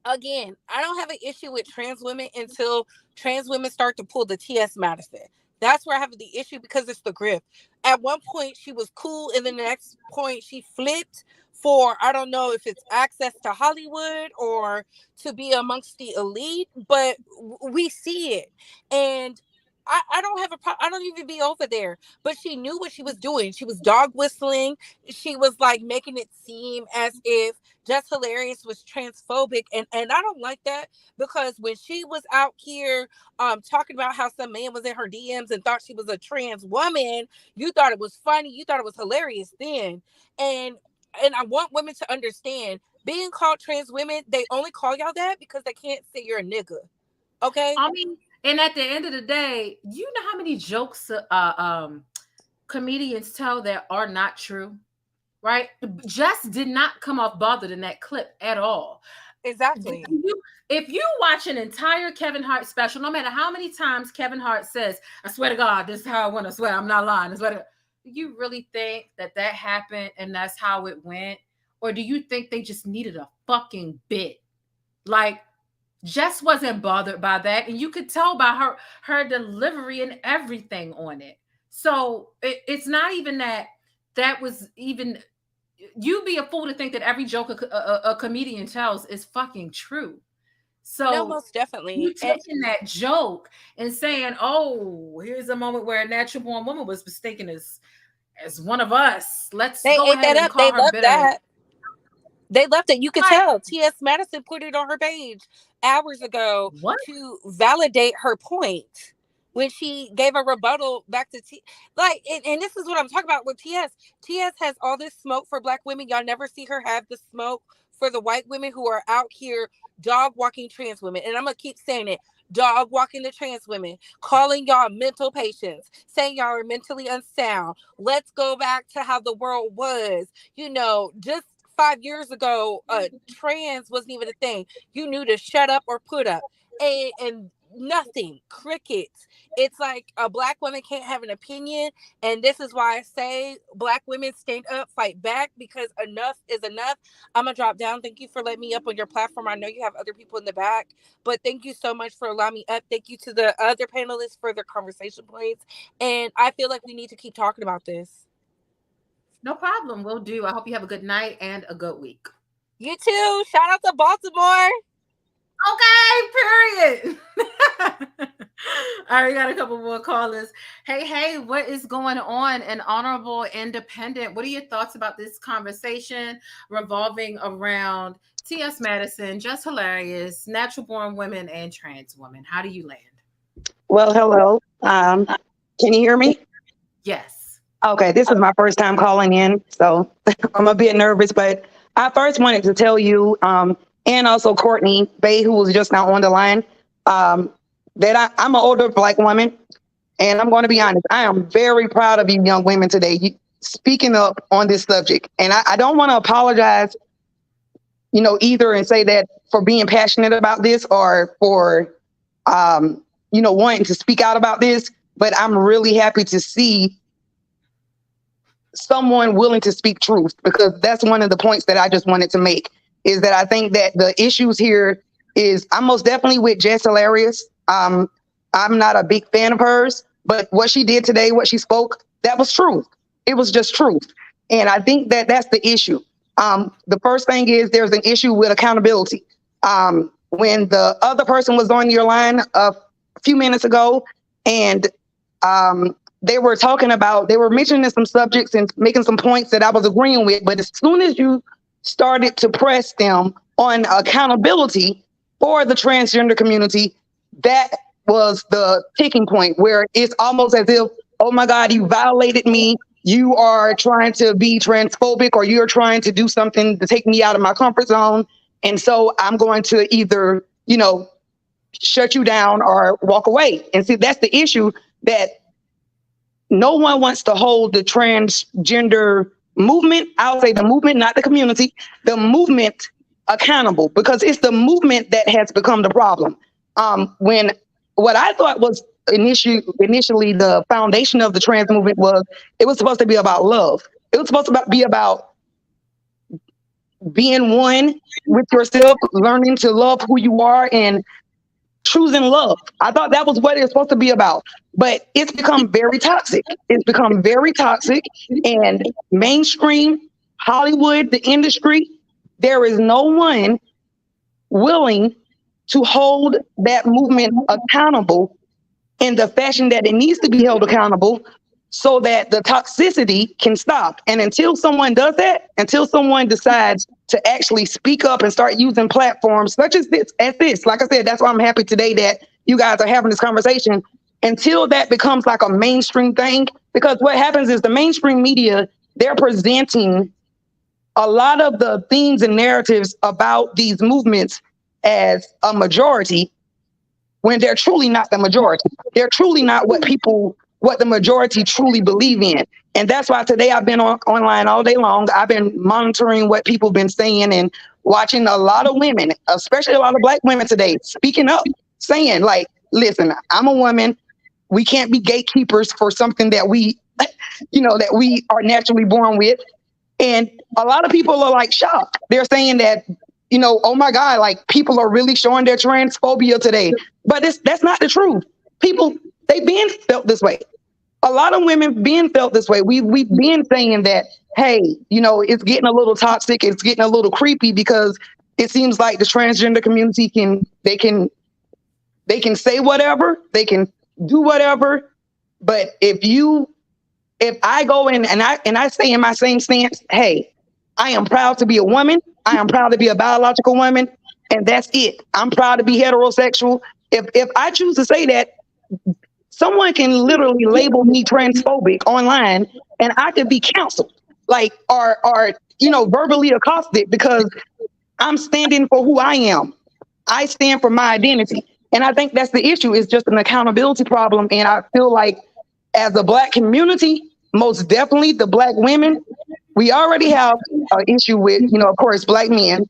again, I don't have an issue with trans women until trans women start to pull the T.S. Madison. That's where I have the issue, because it's the grip. At one point, she was cool, and then the next point, she flipped for, I don't know if it's access to Hollywood or to be amongst the elite, but we see it. And I don't have a problem. I don't even be over there. But she knew what she was doing. She was dog whistling. She was like making it seem as if Jess Hilarious was transphobic. And I don't like that, because when she was out here talking about how some man was in her DMs and thought she was a trans woman, you thought it was funny. You thought it was hilarious then. And and I want women to understand, being called trans women, they only call y'all that because they can't say you're a nigga. Okay? I mean, and at the end of the day, you know how many jokes comedians tell that are not true, right? Jess did not come off bothered in that clip at all. Exactly. If you watch an entire Kevin Hart special, no matter how many times Kevin Hart says, I swear to God, this is how I went, I swear, I'm not lying, I swear to, you really think that happened and that's how it went? Or do you think they just needed a fucking bit? Like, Jess wasn't bothered by that, and you could tell by her delivery and everything on it. So it's not even that was even, you'd be a fool to think that every joke a comedian tells is fucking true. So no, most definitely. You taking that joke and saying, "Oh, here's a moment where a natural born woman was mistaken as one of us." Let's go ahead and call her bitter. That. They left it. You could tell. T.S. Madison put it on her page hours ago to validate her point when she gave a rebuttal back to and this is what I'm talking about with T.S. T.S. has all this smoke for Black women. Y'all never see her have the smoke for the white women who are out here dog walking trans women. And I'm going to keep saying it. Dog walking the trans women, calling y'all mental patients, saying y'all are mentally unsound. Let's go back to how the world was. You know, just 5 years ago, trans wasn't even a thing. You knew to shut up or put up. And nothing, crickets. It's like a Black woman can't have an opinion. And this is why I say Black women stand up, fight back, because enough is enough. I'm going to drop down. Thank you for letting me up on your platform. I know you have other people in the back, but thank you so much for allowing me up. Thank you to the other panelists for their conversation points. And I feel like we need to keep talking about this. No problem. We'll do. I hope you have a good night and a good week. You too. Shout out to Baltimore. Okay, period. All right, we got a couple more callers. Hey, what is going on in Honorable Independent? What are your thoughts about this conversation revolving around T.S. Madison, Jess Hilarious, natural born women, and trans women? How do you land? Well, hello. Can you hear me? Yes. Okay, this is my first time calling in, so I'm a bit nervous, but I first wanted to tell you, and also Courtney Bay, who was just now on the line, that I'm an older Black woman, and I'm going to be honest, I am very proud of you young women today, speaking up on this subject. And I don't want to apologize, either and say that for being passionate about this or for, wanting to speak out about this, but I'm really happy to see someone willing to speak truth, because that's one of the points that I just wanted to make, is that I think that the issues here is, I'm most definitely with Jess Hilarious. I'm not a big fan of hers, but what she did today, what she spoke, that was truth. It was just truth. And I think that that's the issue. The first thing is there's an issue with accountability. When the other person was on your line a few minutes ago, and they were mentioning some subjects and making some points that I was agreeing with, but as soon as you started to press them on accountability for the transgender community, that was the ticking point where it's almost as if, oh my God, you violated me. You are trying to be transphobic, or you're trying to do something to take me out of my comfort zone. And so I'm going to either, shut you down or walk away. And see, that's the issue, that no one wants to hold the transgender movement, I'll say the movement, not the community, the movement accountable, because it's the movement that has become the problem. When what I thought was initially the foundation of the trans movement was, it was supposed to be about love. It was supposed to be about being one with yourself, learning to love who you are and choosing love. I thought that was what it's supposed to be about, but it's become very toxic. It's become very toxic, and mainstream Hollywood, the industry, there is no one willing to hold that movement accountable in the fashion that it needs to be held accountable, so that the toxicity can stop. And until someone does that, until someone decides to actually speak up and start using platforms such as this, like I said, that's why I'm happy today that you guys are having this conversation, until that becomes like a mainstream thing. Because what happens is the mainstream media, they're presenting a lot of the themes and narratives about these movements as a majority when they're truly not the majority. They're truly not what the majority truly believe in. And that's why today I've been online all day long. I've been monitoring what people have been saying and watching a lot of women, especially a lot of Black women today, speaking up, saying like, listen, I'm a woman. We can't be gatekeepers for something that we, that we are naturally born with. And a lot of people are like shocked. They're saying that, oh my God, like people are really showing their transphobia today. But that's not the truth. People, they've been felt this way. A lot of women been felt this way. We've been saying that, hey, it's getting a little toxic. It's getting a little creepy because it seems like the transgender community can say whatever, they can do whatever. But if I go in and I say in my same stance, hey, I am proud to be a woman. I am proud to be a biological woman. And that's it. I'm proud to be heterosexual. If I choose to say that, someone can literally label me transphobic online and I could be canceled, or verbally accosted because I'm standing for who I am. I stand for my identity. And I think that's the issue. It's just an accountability problem. And I feel like as a Black community, most definitely the Black women, we already have an issue with, of course, Black men.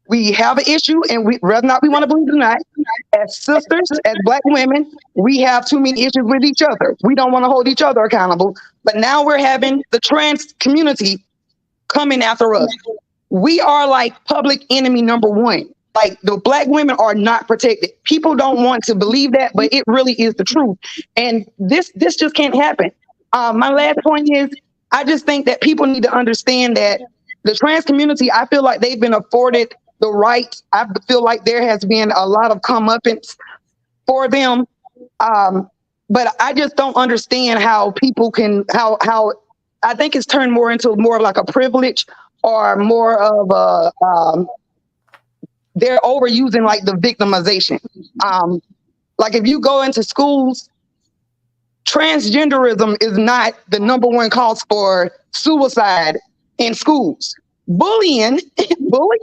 We have an issue, and whether or not we want to believe it or not, as sisters, as Black women, we have too many issues with each other. We don't want to hold each other accountable. But now we're having the trans community coming after us. We are like public enemy number one. Like the Black women are not protected. People don't want to believe that, but it really is the truth. And this just can't happen. My last point is, I just think that people need to understand that the trans community, I feel like they've been afforded the right. I feel like there has been a lot of comeuppance for them. But I just don't understand how people can, how I think it's turned more into more of like a privilege or more of a, they're overusing like the victimization. Like if you go into schools, transgenderism is not the number one cause for suicide in schools. Bullying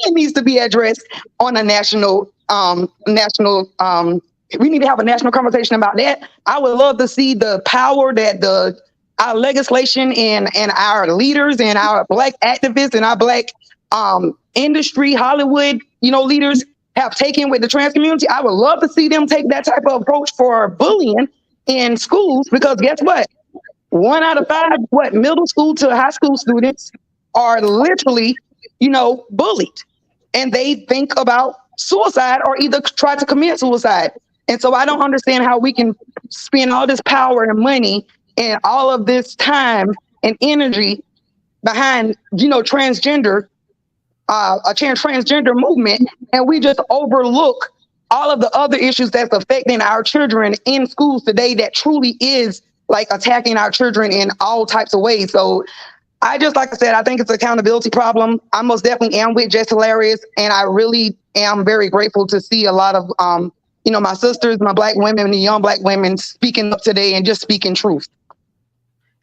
needs to be addressed on a national, we need to have a national conversation about that. I would love to see the power that our legislation and our leaders and our Black activists and our Black industry, Hollywood, leaders have taken with the trans community. I would love to see them take that type of approach for bullying in schools, because guess what? 1 out of 5, middle school to high school students are literally, bullied, and they think about suicide or either try to commit suicide. And so I don't understand how we can spend all this power and money and all of this time and energy behind, transgender, a transgender movement, and we just overlook all of the other issues that's affecting our children in schools today that truly is like attacking our children in all types of ways. So I just, like I said, I think it's an accountability problem. I most definitely am with Jess Hilarious, and I really am very grateful to see a lot of, my sisters, my Black women, the young Black women speaking up today and just speaking truth.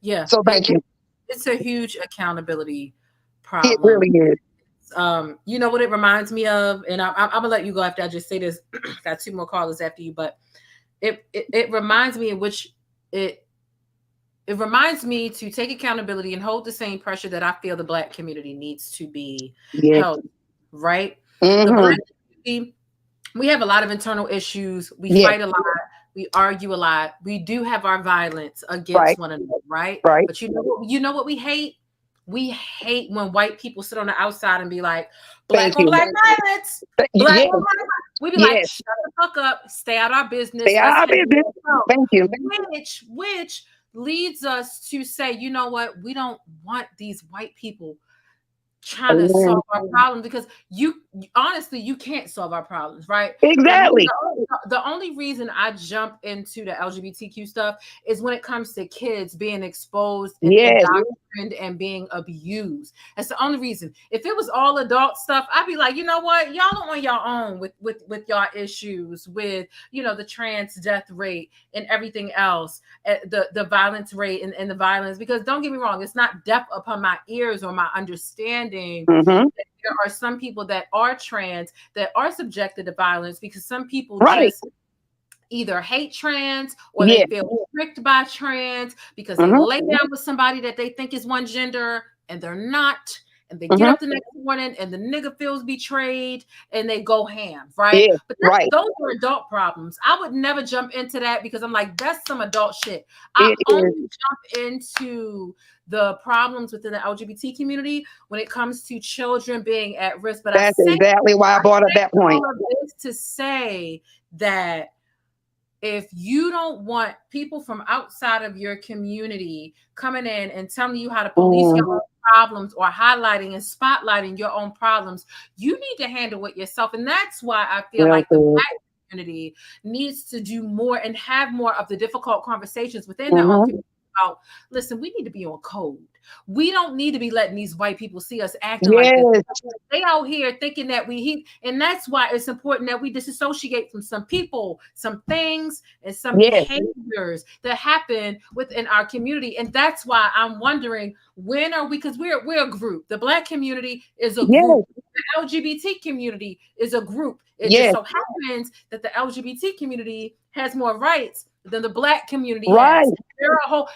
Yeah. So thank you. It's a huge accountability problem. It really is. You know what it reminds me of, and I'm gonna let you go after I just say this. Got 2 more callers after you, but it reminds me it reminds me to take accountability and hold the same pressure that I feel the Black community needs to be held. Right? Mm-hmm. The Black community, we have a lot of internal issues. We fight a lot. We argue a lot. We do have our violence against one another. Right? But you know what we hate? We hate when white people sit on the outside and be like, Black on Black violence. Black on Black. We be like, shut the fuck up, stay out our business. Stay out our business. Thank you. Which leads us to say, you know what? We don't want these white people trying to solve our problems, because honestly, you can't solve our problems, right? Exactly. The only reason I jump into the LGBTQ stuff is when it comes to kids being exposed and and being abused. That's the only reason. If it was all adult stuff, I'd be like, you know what, y'all don't on your own with y'all issues with, you know, the trans death rate and everything else, the violence rate and the violence. Because don't get me wrong, it's not deaf upon my ears or my understanding. Mm-hmm. There are some people that are trans that are subjected to violence because some people Right. just either hate trans or Yeah. they feel tricked by trans because they Mm-hmm. lay down with somebody that they think is one gender and they're not. And they get Mm-hmm. up the next morning and the nigga feels betrayed and they go ham, right? Yeah. But Right. those are adult problems. I would never jump into that because I'm like, that's some adult shit. I It only is. jump into the problems within the LGBT community when it comes to children being at risk. But That's exactly why I brought up that point. all of this to say that if you don't want people from outside of your community coming in and telling you how to police your own problems or highlighting and spotlighting your own problems, you need to handle it yourself. And that's why I feel like the Black community needs to do more and have more of the difficult conversations within their own community about, listen, we need to be on code. We don't need to be letting these white people see us acting like this. They out here thinking that and that's why it's important that we disassociate from some people, some things, and some behaviors that happen within our community. And that's why I'm wondering, when are we, because we're a group. The Black community is a group. The LGBT community is a group. It just so happens that the LGBT community has more rights than the Black community has.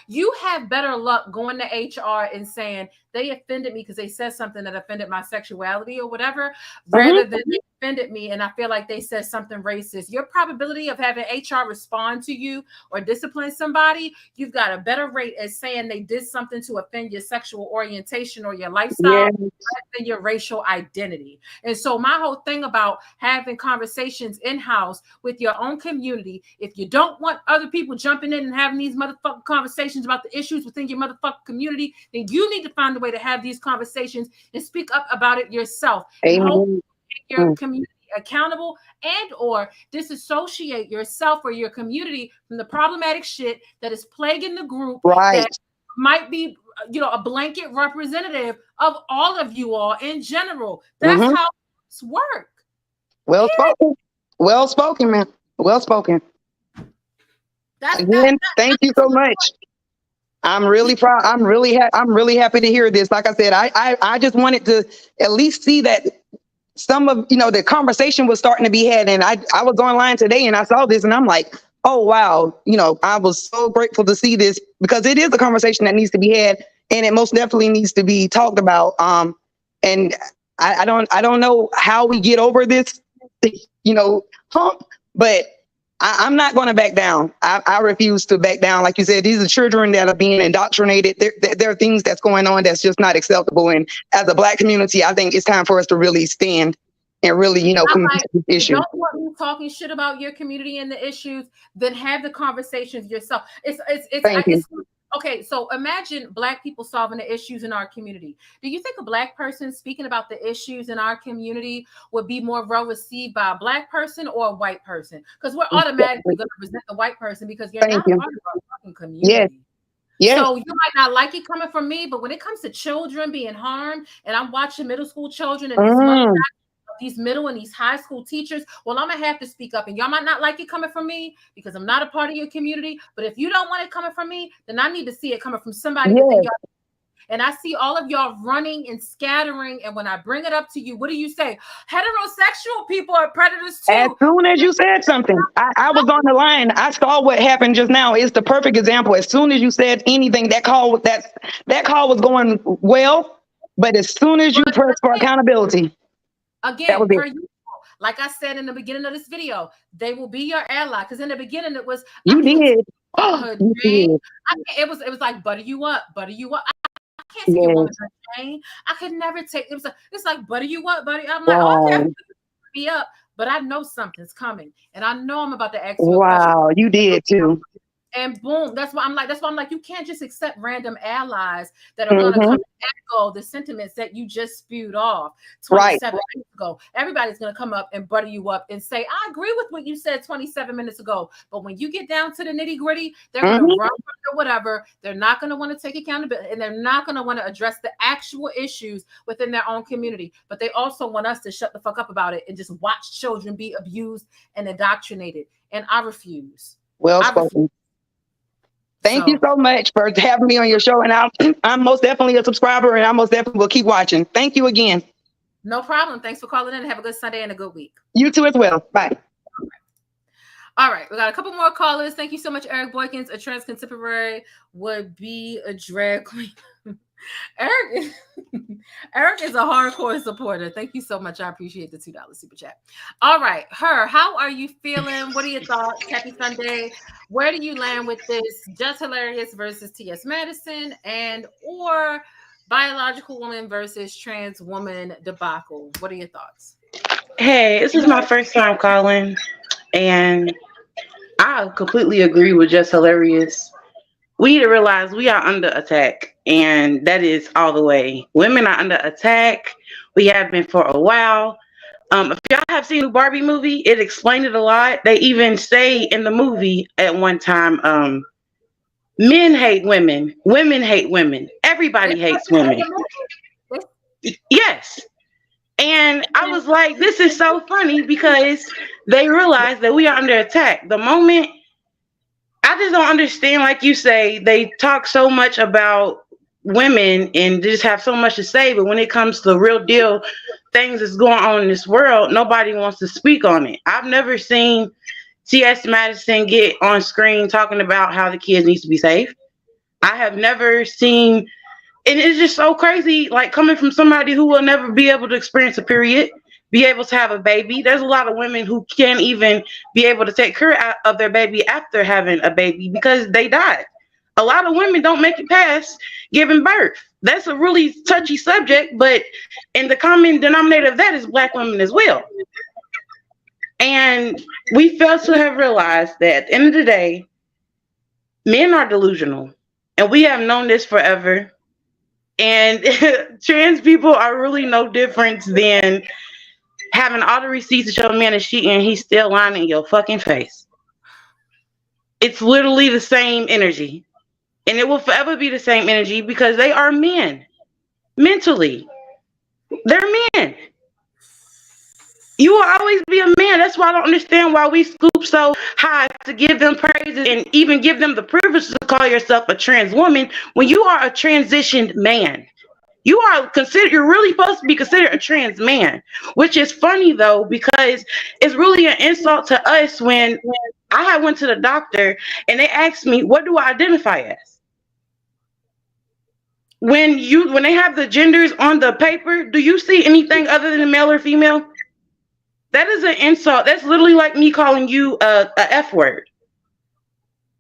You have better luck going to HR and saying they offended me because they said something that offended my sexuality or whatever, rather than they offended me and I feel like they said something racist. Your probability of having HR respond to you or discipline somebody, you've got a better rate at saying they did something to offend your sexual orientation or your lifestyle than your racial identity. And so my whole thing about having conversations in-house with your own community, if you don't want other people jumping in and having these motherfucking conversations about the issues within your motherfucking community, then you need to find a way to have these conversations and speak up about it yourself. Amen. Your community accountable and or disassociate yourself or your community from the problematic shit that is plaguing the group that might be, you know, a blanket representative of all of you all in general. That's how it's work. Well spoken. Well spoken, man. Well spoken. Again, thank you so much. I'm really proud. I'm really happy to hear this. Like I said, I just wanted to at least see that some of, you know, the conversation was starting to be had. And I was online today and I saw this and I'm like, oh, wow. You know, I was so grateful to see this because it is a conversation that needs to be had and it most definitely needs to be talked about. And I don't know how we get over this, you know, hump, but I'm not going to back down. I refuse to back down. Like you said, these are children that are being indoctrinated. There are things that's going on that's just not acceptable. And as a Black community, I think it's time for us to really stand and really, you know, come to this issue. Don't want me talking shit about your community and the issues, then have the conversations yourself. Okay, so imagine Black people solving the issues in our community. Do you think a Black person speaking about the issues in our community would be more well received by a Black person or a white person? Because we're automatically going to present the white person because you're not a part of our fucking community. So you might not like it coming from me, but when it comes to children being harmed, and I'm watching middle school children and these mothers, these middle and these high school teachers, well, I'm gonna have to speak up, and y'all might not like it coming from me because I'm not a part of your community. But if you don't want it coming from me, then I need to see it coming from somebody within y'all. And I see all of y'all running and scattering. And when I bring it up to you, what do you say? Heterosexual people are predators too. As soon as you said something, I was on the line. I saw what happened just now. It's the perfect example. As soon as you said anything, that call was going well. But as soon as you pressed for accountability, again, per usual, like I said in the beginning of this video, they will be your ally. Because in the beginning, it was you did. It was like butter you up. I can't take your woman Jane. I could never take it. It's like butter you up, buddy. I'm like, okay, be up, but I know something's coming, and I know I'm about to ask you a question. You did too. And boom, that's why I'm like, you can't just accept random allies that are gonna Mm-hmm. come and echo the sentiments that you just spewed off Right. 27 minutes ago. Everybody's gonna come up and butter you up and say, I agree with what you said 27 minutes ago. But when you get down to the nitty-gritty, they're gonna Mm-hmm. run or whatever. They're not gonna want to take accountability, and they're not gonna want to address the actual issues within their own community. But they also want us to shut the fuck up about it and just watch children be abused and indoctrinated. And I refuse. Well spoken. Thank you so much for having me on your show. And I'm most definitely a subscriber, and I most definitely will keep watching. Thank you again. No problem. Thanks for calling in. Have a good Sunday and a good week. You too as well. Bye. All right. We got a couple more callers. Thank you so much, Eric Boykins. A trans contemporary would be a drag queen. Eric is a hardcore supporter. Thank you so much. I appreciate the $2 super chat. All right, how are you feeling? What are your thoughts? Happy Sunday. Where do you land with this Jess Hilarious versus T.S. Madison or biological woman versus trans woman debacle? What are your thoughts? Hey, this is my first time calling, and I completely agree with Jess Hilarious. We need to realize we are under attack, and that is all the way. Women are under attack. We have been for a while. If y'all have seen the Barbie movie, it explained it a lot. They even say in the movie at one time, men hate women, women hate women, everybody hates women. Yes. And I was like, this is so funny because they realize that we are under attack. The moment I just don't understand, like you say, they talk so much about women and just have so much to say, but when it comes to the real deal things that's going on in this world, nobody wants to speak on it. I've never seen T.S. Madison get on screen talking about how the kids need to be safe. I have never seen, and it's just so crazy, like coming from somebody who will never be able to experience a period, be able to have a baby. There's a lot of women who can't even be able to take care of their baby after having a baby because they died. A lot of women don't make it past giving birth. That's a really touchy subject, but in the common denominator of that is Black women as well. And we fail to have realized that at the end of the day, men are delusional, and we have known this forever. And trans people are really no different than having all the receipts to show a man is cheating and he's still lying in your fucking face. It's literally the same energy. And it will forever be the same energy because they are men. Mentally. They're men. You will always be a man. That's why I don't understand why we scoop so high to give them praises and even give them the privilege to call yourself a trans woman when you are a transitioned man. You're really supposed to be considered a trans man, which is funny though, because it's really an insult to us when I had went to the doctor and they asked me, what do I identify as? When they have the genders on the paper, do you see anything other than male or female? That is an insult. That's literally like me calling you a F word.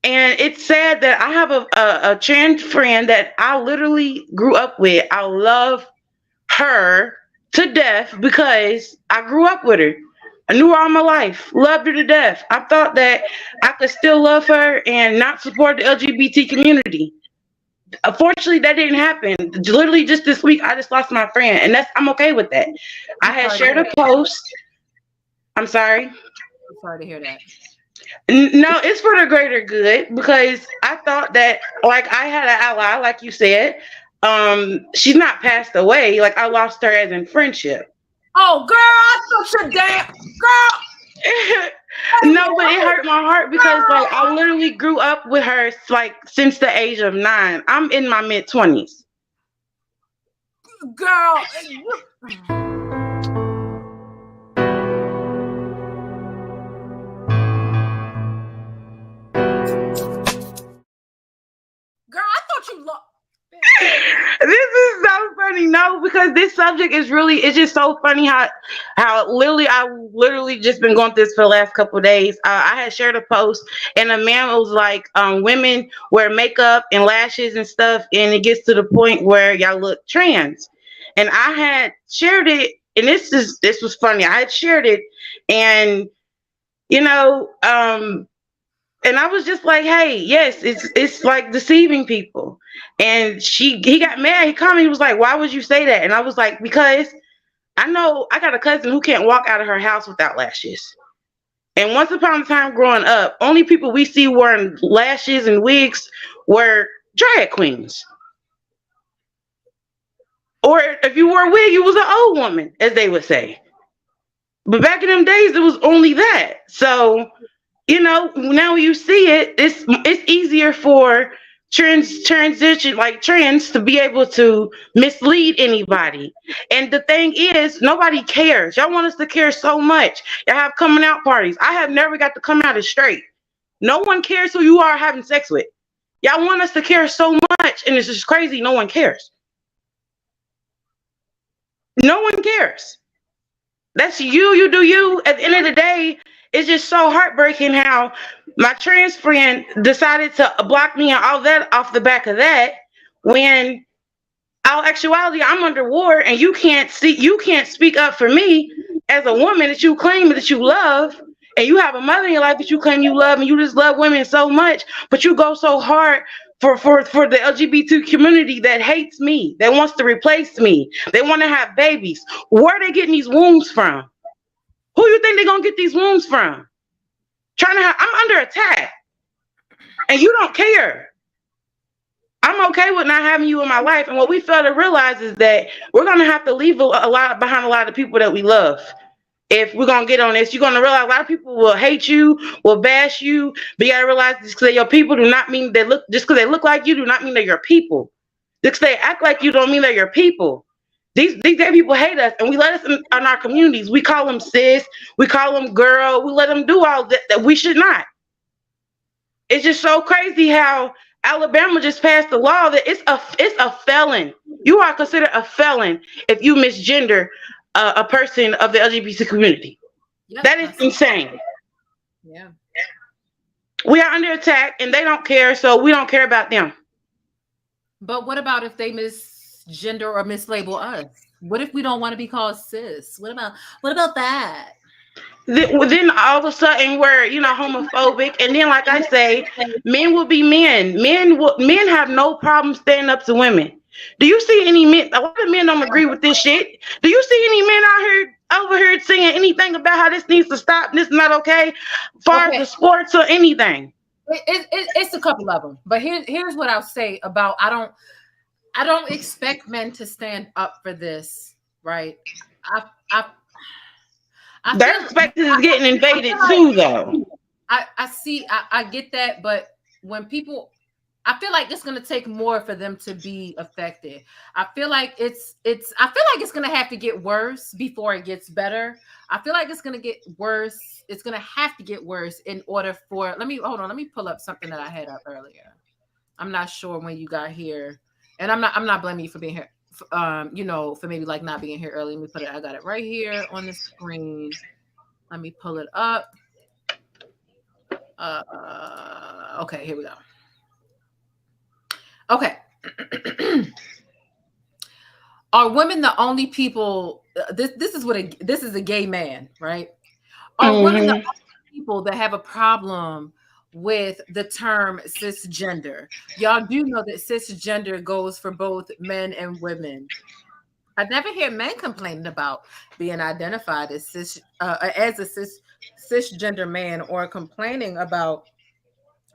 And it's sad that I have a trans friend that I literally grew up with. I love her to death because I grew up with her. I knew her all my life, loved her to death. I thought that I could still love her and not support the LGBT community. Unfortunately, that didn't happen. Literally just this week, I just lost my friend, and I'm okay with that. I had shared a post. I'm sorry. I'm sorry to hear that. No, it's for the greater good because I thought that, like, I had an ally, like you said. She's not passed away. Like, I lost her as in friendship. Oh, girl, I thought you damn girl. No, but it hurt my heart because, like, I literally grew up with her, like, since the age of 9. I'm in my mid-20s. Girl. This is so funny. No, because this subject is it's just so funny how I literally just been going through this for the last couple of days. I had shared a post and a man was like, women wear makeup and lashes and stuff, and it gets to the point where y'all look trans. And I had shared it, and this was funny. I had shared it, and And I was just like, hey, yes, it's like deceiving people. And he got mad. He called me. He was like, why would you say that? And I was like, because I know I got a cousin who can't walk out of her house without lashes. And once upon a time growing up, only people we see wearing lashes and wigs were drag queens. Or if you wore a wig, you was an old woman, as they would say. But back in them days, it was only that. So, you know, now you see it, it's easier for trans to be able to mislead anybody. And the thing is, nobody cares. Y'all want us to care so much. Y'all have coming out parties. I have never got to come out as straight. No one cares who you are having sex with. Y'all want us to care so much, and it's just crazy. No one cares. No one cares. That's you. You do you. At the end of the day, it's just so heartbreaking how my trans friend decided to block me and all that off the back of that, when all actuality I'm under war and you can't speak up for me as a woman that you claim that you love, and you have a mother in your life that you claim you love, and you just love women so much, but you go so hard for the LGBT community that hates me, that wants to replace me, they want to have babies. Where are they getting these wombs from? Who you think they're gonna get these wombs from? I'm under attack, and you don't care. I'm okay with not having you in my life, and what we fail to realize is that we're gonna have to leave a lot behind, a lot of people that we love. If we're gonna get on this, you're gonna realize a lot of people will hate you, will bash you, but you gotta realize just because they're your people do not mean just because they look like you do not mean they're your people. Just because they act like you don't mean they're your people. These gay people hate us, and we let us in our communities. We call them sis, we call them girl, we let them do all that we should not. It's just so crazy how Alabama just passed a law that it's a felon. You are considered a felon if you misgender a person of the LGBT community. Yep, that is insane. Yeah. We are under attack, and they don't care, so we don't care about them. But what about if they misgender or mislabel us? What if we don't want to be called cis? What about that? Then all of a sudden we're homophobic, and then like I say, men will be men. Men have no problem standing up to women. Do you see any men? A lot of men don't agree with this shit. Do you see any men over here saying anything about how this needs to stop? This is not okay, as far as the sports or anything. It's a couple of them, but here's what I'll say about I don't expect men to stand up for this, right? Their perspective is getting invaded too, though. I get that, but when people, I feel like it's gonna take more for them to be affected. I feel like it's gonna have to get worse before it gets better. I feel like it's gonna get worse. It's gonna have to get worse in order for. Let me pull up something that I had up earlier. I'm not sure when you got here, and I'm not blaming you for being here. For maybe like not being here early. Let me put it. I got it right here on the screen. Let me pull it up. Okay, here we go. Okay. Are women the only people? This is a gay man, right? Are women the only people that have a problem with the term cisgender? Y'all do know that cisgender goes for both men and women. I never hear men complaining about being identified as a cisgender man, or complaining about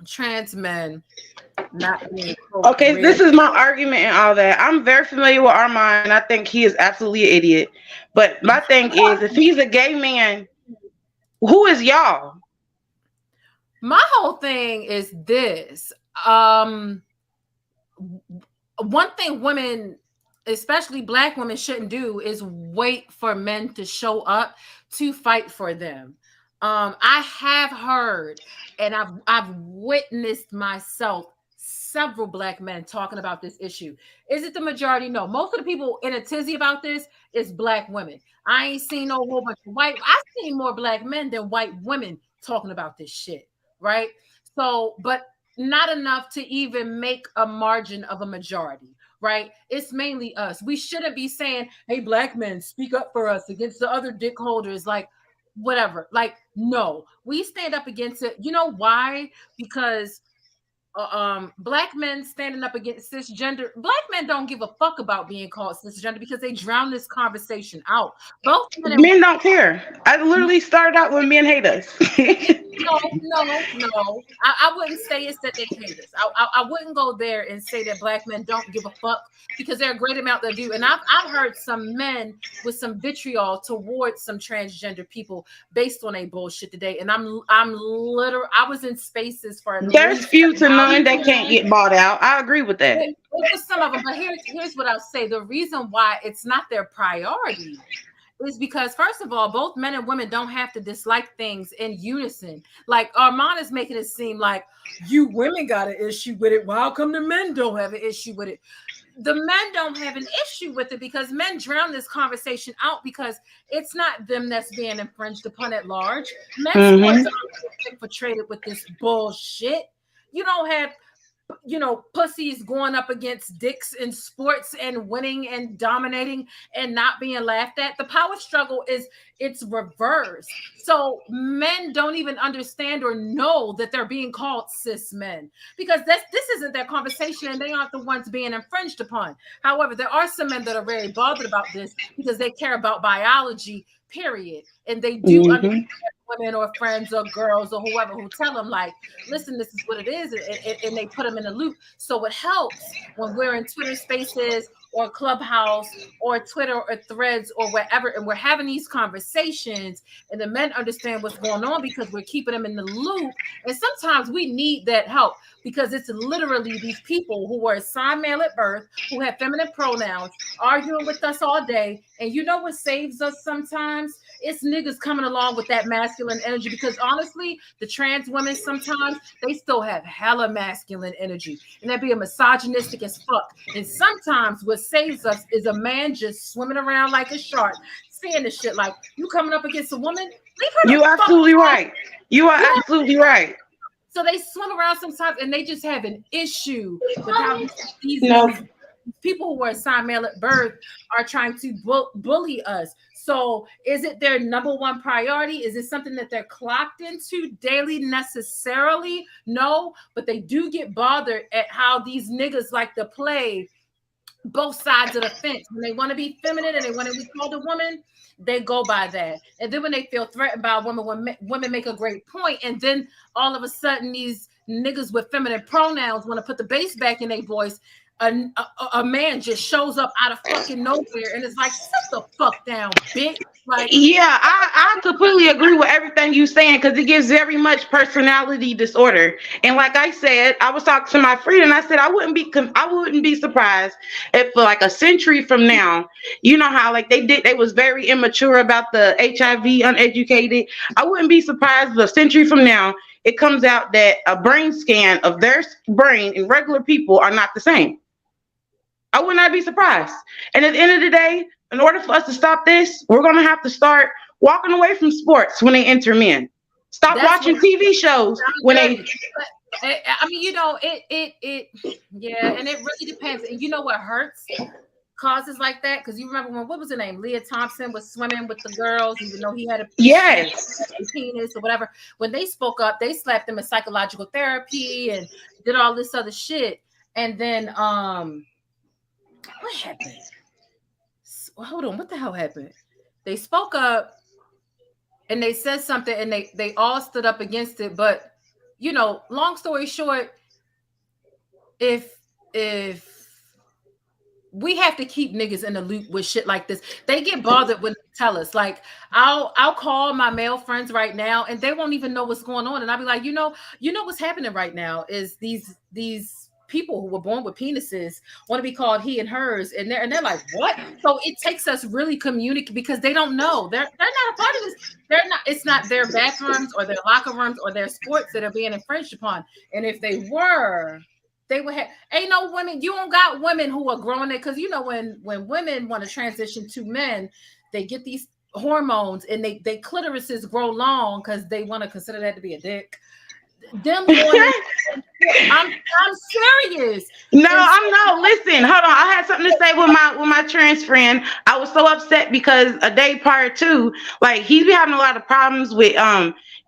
trans men not being okay. This is my argument and all that. I'm very familiar with Armand. I think he is absolutely an idiot. But my thing is, if he's a gay man, who is y'all? My whole thing is this. One thing women, especially Black women, shouldn't do is wait for men to show up to fight for them. I have heard, and I've witnessed myself, several Black men talking about this issue. Is it the majority? No. Most of the people in a tizzy about this is Black women. I ain't seen no whole bunch of white. I've seen more Black men than white women talking about this shit, right? So, but not enough to even make a margin of a majority, right? It's mainly us. We shouldn't be saying, hey, Black men, speak up for us against the other dick holders. Like, whatever. Like, no, we stand up against it. You know why? Because black men standing up against cisgender, black men don't give a fuck about being called cisgender because they drown this conversation out. Both Men don't care. I literally started out when men hate us. No. I wouldn't say it's that they hate us. I wouldn't go there and say that black men don't give a fuck, because there are a great amount that do. And I've heard some men with some vitriol towards some transgender people based on a bullshit today. And I'm literally, I was in spaces for There's few to none that can't get bought out. I agree with that. For some of them, but here's what I'll say. The reason why it's not their priority is because, first of all, both men and women don't have to dislike things in unison. Like Armand is making it seem like you women got an issue with it. Well, how come the men don't have an issue with it? The men don't have an issue with it because men drown this conversation out because it's not them that's being infringed upon at large. Men's sports are infiltrated with this bullshit. You don't have, pussies going up against dicks in sports and winning and dominating and not being laughed at. The power struggle it's reversed. So men don't even understand or know that they're being called cis men because this isn't their conversation and they aren't the ones being infringed upon. However, there are some men that are very bothered about this because they care about biology, period. And they do understand women or friends or girls or whoever who tell them, like, listen, this is what it is, and they put them in the loop. So it helps when we're in Twitter Spaces or Clubhouse or Twitter or Threads or wherever, and we're having these conversations, and the men understand what's going on because we're keeping them in the loop. And sometimes we need that help because it's literally these people who were assigned male at birth, who have feminine pronouns, arguing with us all day. And you know what saves us sometimes? It's niggas coming along with that masculine energy, because honestly, the trans women sometimes they still have hella masculine energy, and that be a misogynistic as fuck. And sometimes what saves us is a man just swimming around like a shark, saying this shit like, "You coming up against a woman? Leave her." You absolutely right. You are absolutely right. So they swim around sometimes, and they just have an issue with how these people who are assigned male at birth are trying to bully us. So is it their number one priority? Is it something that they're clocked into daily necessarily? No, but they do get bothered at how these niggas like to play both sides of the fence. When they want to be feminine and they want to be called a woman, they go by that. And then when they feel threatened by a woman, when women make a great point, and then all of a sudden these niggas with feminine pronouns want to put the bass back in their voice, a man just shows up out of fucking nowhere and it's like, sit the fuck down, bitch. Like, yeah, I completely agree with everything you're saying, because it gives very much personality disorder. And like I said, I was talking to my friend and I said I wouldn't be surprised if for like a century from now, you know how like they was very immature about the HIV, uneducated. I wouldn't be surprised if a century from now it comes out that a brain scan of their brain and regular people are not the same. I would not be surprised. And at the end of the day, in order for us to stop this, we're going to have to start walking away from sports when they enter men. Stop watching TV shows when they... I mean, yeah, and it really depends. And you know what hurts causes like that? Because you remember when, what was her name? Leah Thompson was swimming with the girls, even though he had a penis or whatever. When they spoke up, they slapped them in psychological therapy and did all this other shit. And then, what happened? Hold on, what the hell happened? They spoke up and they said something and they all stood up against it. But, you know, long story short, if we have to keep niggas in the loop with shit like this. They get bothered when they tell us. Like, I'll call my male friends right now and they won't even know what's going on. And I'll be like, you know what's happening right now is these people who were born with penises want to be called he and hers, and they're like, what? So it takes us really communicate, because they don't know. They're not a part of this. It's not their bathrooms or their locker rooms or their sports that are being infringed upon. And if they were, they would have. Ain't no women. You don't got women who are growing it, because you know when women want to transition to men, they get these hormones and they clitorises grow long because they want to consider that to be a dick. Them boys, I'm Hilarious. No, I'm not. Listen, hold on. I had something to say with my trans friend. I was so upset because a day prior to, like, he's been having a lot of problems with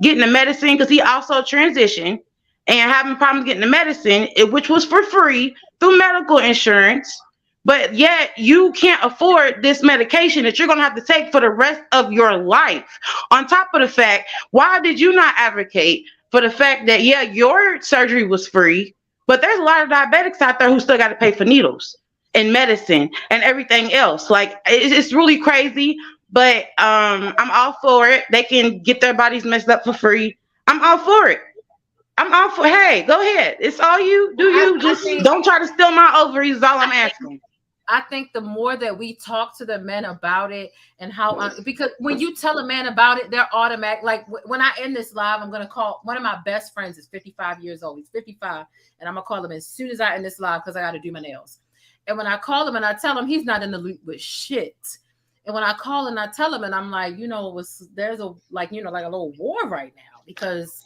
getting the medicine because he also transitioned and having problems getting the medicine, which was for free through medical insurance. But yet you can't afford this medication that you're gonna have to take for the rest of your life. On top of the fact, why did you not advocate for the fact that your surgery was free? But there's a lot of diabetics out there who still got to pay for needles and medicine and everything else. Like, it's really crazy, but I'm all for it. They can get their bodies messed up for free. I'm all for it. I'm all for. Hey, go ahead. It's all you. Do you just don't try to steal my ovaries? Is all I'm asking. I think the more that we talk to the men about it and how, because when you tell a man about it, they're automatic. Like when I end this live, I'm going to call one of my best friends is 55 years old. He's 55. And I'm going to call him as soon as I end this live because I got to do my nails. And when I call him and I tell him he's not in the loop with shit. And when I call and I tell him and I'm like, there's a little war right now because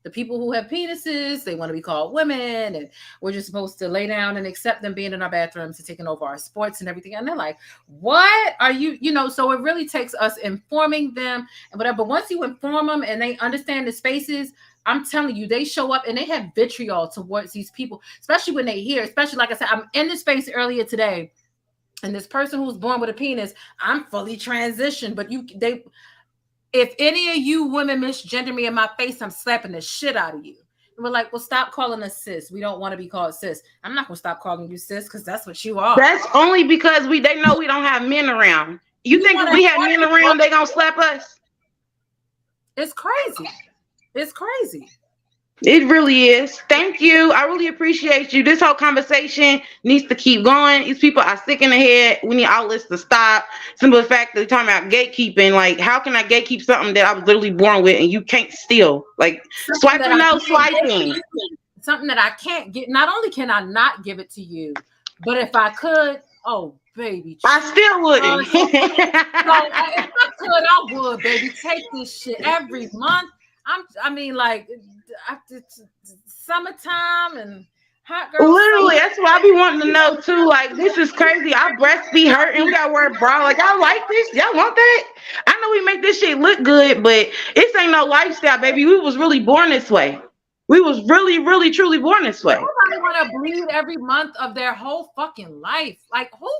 the people who have penises, they want to be called women, and we're just supposed to lay down and accept them being in our bathrooms and taking over our sports and everything. And they're like, what are you, so it really takes us informing them and whatever. But once you inform them and they understand the spaces, I'm telling you, they show up and they have vitriol towards these people, especially when they hear, especially like I said, I'm in the space earlier today, and this person who's born with a penis, I'm fully transitioned, but if any of you women misgender me in my face, I'm slapping the shit out of you. And we're like, well, stop calling us sis. We don't want to be called sis. I'm not going to stop calling you sis because that's what you are. That's only because they know we don't have men around. You think if we had men around, they going to slap us? It's crazy. It's crazy. It really is. Thank you. I really appreciate you. This whole conversation needs to keep going. These people are sick in the head. We need outlets to stop. Simple fact that they're talking about gatekeeping. Like, how can I gatekeep something that I was literally born with and you can't steal? Like, swiping, no swiping. Something that I can't get. Not only can I not give it to you, but if I could, oh, baby. I still wouldn't. If I could, I would, baby. Take this shit every month. Summertime and hot girl. Literally, that's what I be wanting to know too. Like, this is crazy. Our breasts be hurting. We gotta wear a bra. Like, y'all like this? Y'all want that? I know we make this shit look good, but it ain't no lifestyle, baby. We was really born this way. We was really, really, truly born this way. Nobody want to bleed every month of their whole fucking life. Like, who?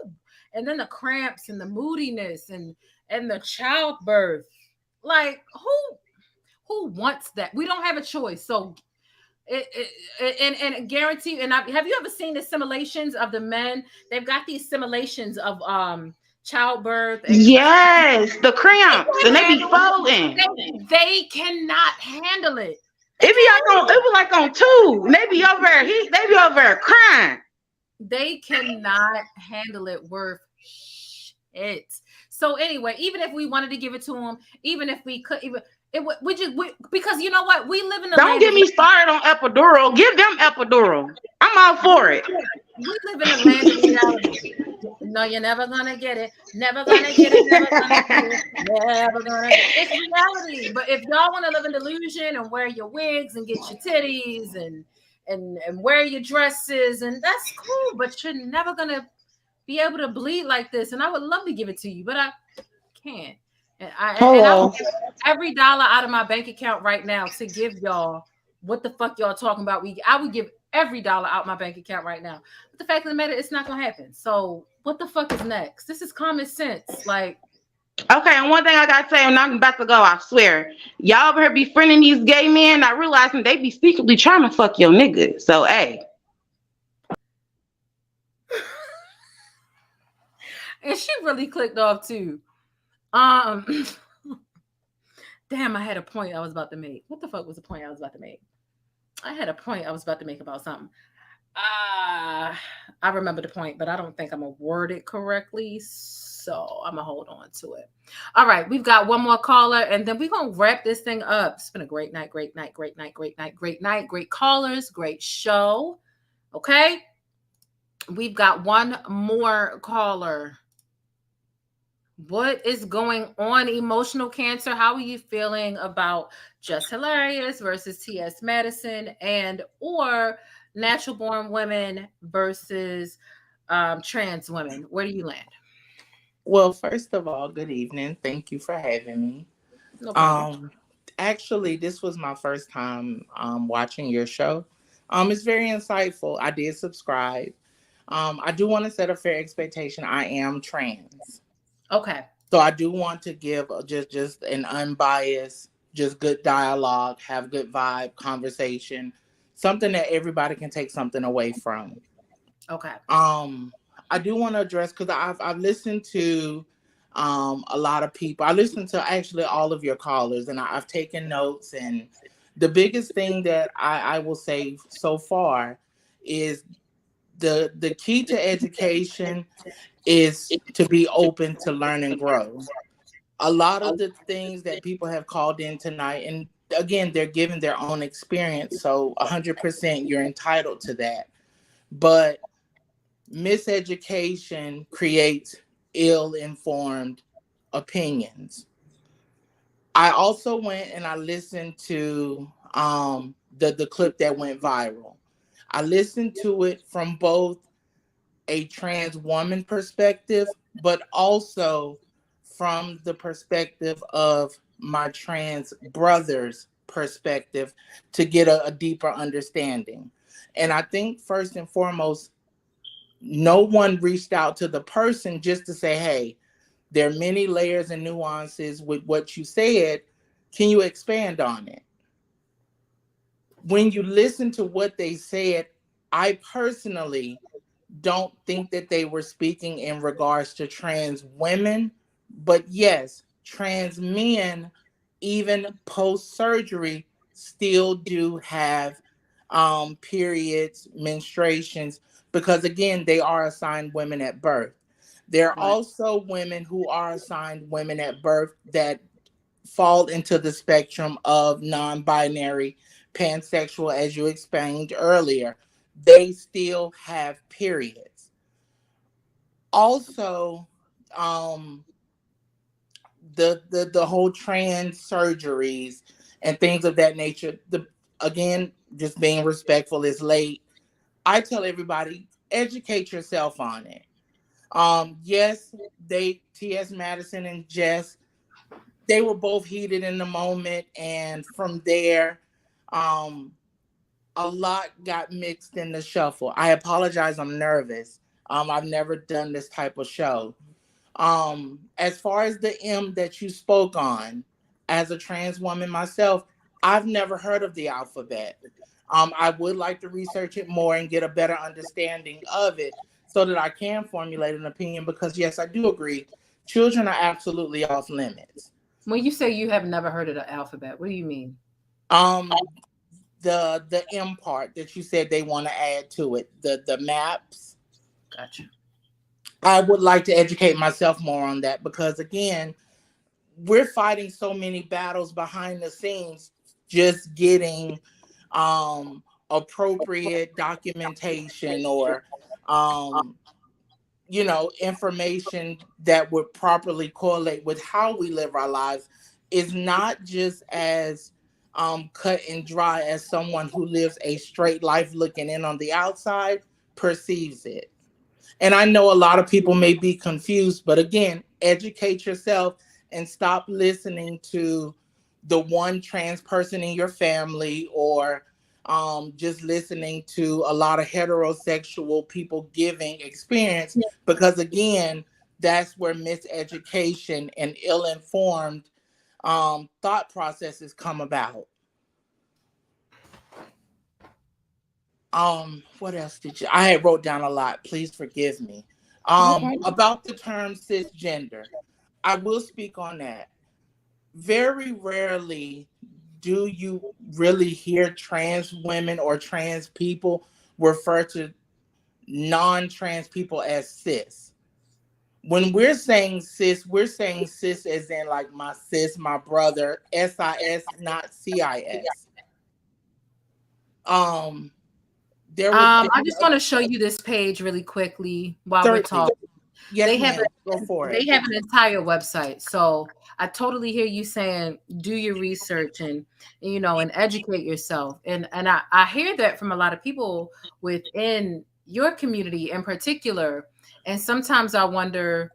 And then the cramps and the moodiness and the childbirth. Like, who wants that? We don't have a choice. So and guarantee, and have you ever seen the simulations of the men? They've got these simulations of childbirth. Yes, the cramps, and they be folding. They cannot handle it. It be like on two. And they be over there crying. They cannot handle it worth shit. So anyway, even if we wanted to give it to them, even if we could, because you know what, we live in the Don't get me started on epidural. Give them epidural. I'm all for it. We live in a land of reality. No, you're never gonna get it. Never gonna get it. Never gonna get it. Never gonna. It's reality. But if y'all want to live in delusion and wear your wigs and get your titties and wear your dresses, and that's cool. But you're never gonna be able to bleed like this. And I would love to give it to you, but I can't. And I would give every dollar out of my bank account right now to give y'all what the fuck y'all talking about. I would give every dollar out my bank account right now. But the fact of the matter, it's not gonna happen. So what the fuck is next? This is common sense. Like, okay, and one thing I gotta say, I'm not about to go, I swear. Y'all over here befriending these gay men, not realizing they be secretly trying to fuck your nigga. So hey. And she really clicked off too. Damn, I had a point I was about to make. What the fuck was the point I was about to make? I had a point I was about to make about something. I remember the point, but I don't think I'm gonna word it correctly. So I'm gonna hold on to it. All right, we've got one more caller, and then we're gonna wrap this thing up. It's been a great night, great callers, great show. Okay. We've got one more caller. What is going on? Emotional cancer. How are you feeling about Jess Hilarious versus T.S. Madison, and or natural born women versus trans women? Where do you land? Well, first of all, good evening. Thank you for having me. No problem. Actually, this was my first time watching your show. It's very insightful. I did subscribe. I do want to set a fair expectation. I am trans. Okay. So I do want to give just an unbiased, just good dialogue, have good vibe, conversation, something that everybody can take something away from. Okay. I do want to address because I've listened to a lot of people. I listened to actually all of your callers, and I've taken notes. And the biggest thing that I will say so far is the key to education is to be open to learn and grow. A lot of the things that people have called in tonight, and again, they're giving their own experience, so 100% you're entitled to that. But miseducation creates ill-informed opinions. I also went and I listened to the clip that went viral. I listened to it from both a trans woman perspective, but also from the perspective of my trans brother's perspective to get a deeper understanding. And I think first and foremost, no one reached out to the person just to say, hey, there are many layers and nuances with what you said. Can you expand on it? When you listen to what they said, I personally don't think that they were speaking in regards to trans women, but yes, trans men, even post surgery, still do have periods, menstruations, because again, they are assigned women at birth. There are also women who are assigned women at birth that fall into the spectrum of non-binary, pansexual, as you explained earlier. They still have periods. Also, the whole trans surgeries and things of that nature. Again, just being respectful is late. I tell everybody, educate yourself on it. Yes, T.S. Madison and Jess, they were both heated in the moment, and from there, um, a lot got mixed in the shuffle. I apologize, I'm nervous. I've never done this type of show. As far as the M that you spoke on, as a trans woman myself, I've never heard of the alphabet. I would like to research it more and get a better understanding of it so that I can formulate an opinion, because yes, I do agree. Children are absolutely off limits. When you say you have never heard of the alphabet, what do you mean? The M part that you said they want to add to it, the maps. Gotcha. I would like to educate myself more on that, because again, we're fighting so many battles behind the scenes, just getting appropriate documentation or information that would properly correlate with how we live our lives is not just as cut and dry as someone who lives a straight life looking in on the outside perceives it. And I know a lot of people may be confused, but again, educate yourself and stop listening to the one trans person in your family, or just listening to a lot of heterosexual people giving experience, because again, that's where miseducation and ill-informed thought processes come about. What else I had wrote down a lot. Please forgive me. About the term cisgender, I will speak on that. Very rarely do you really hear trans women or trans people refer to non-trans people as cis. When we're saying cis as in like my sis, my brother, SIS, not CIS. I just want to show you this page really quickly while we're talking. Yes, They have ma'am. Go for it. they have an entire website. So I totally hear you saying do your research and and educate yourself. And I hear that from a lot of people within your community in particular. And sometimes I wonder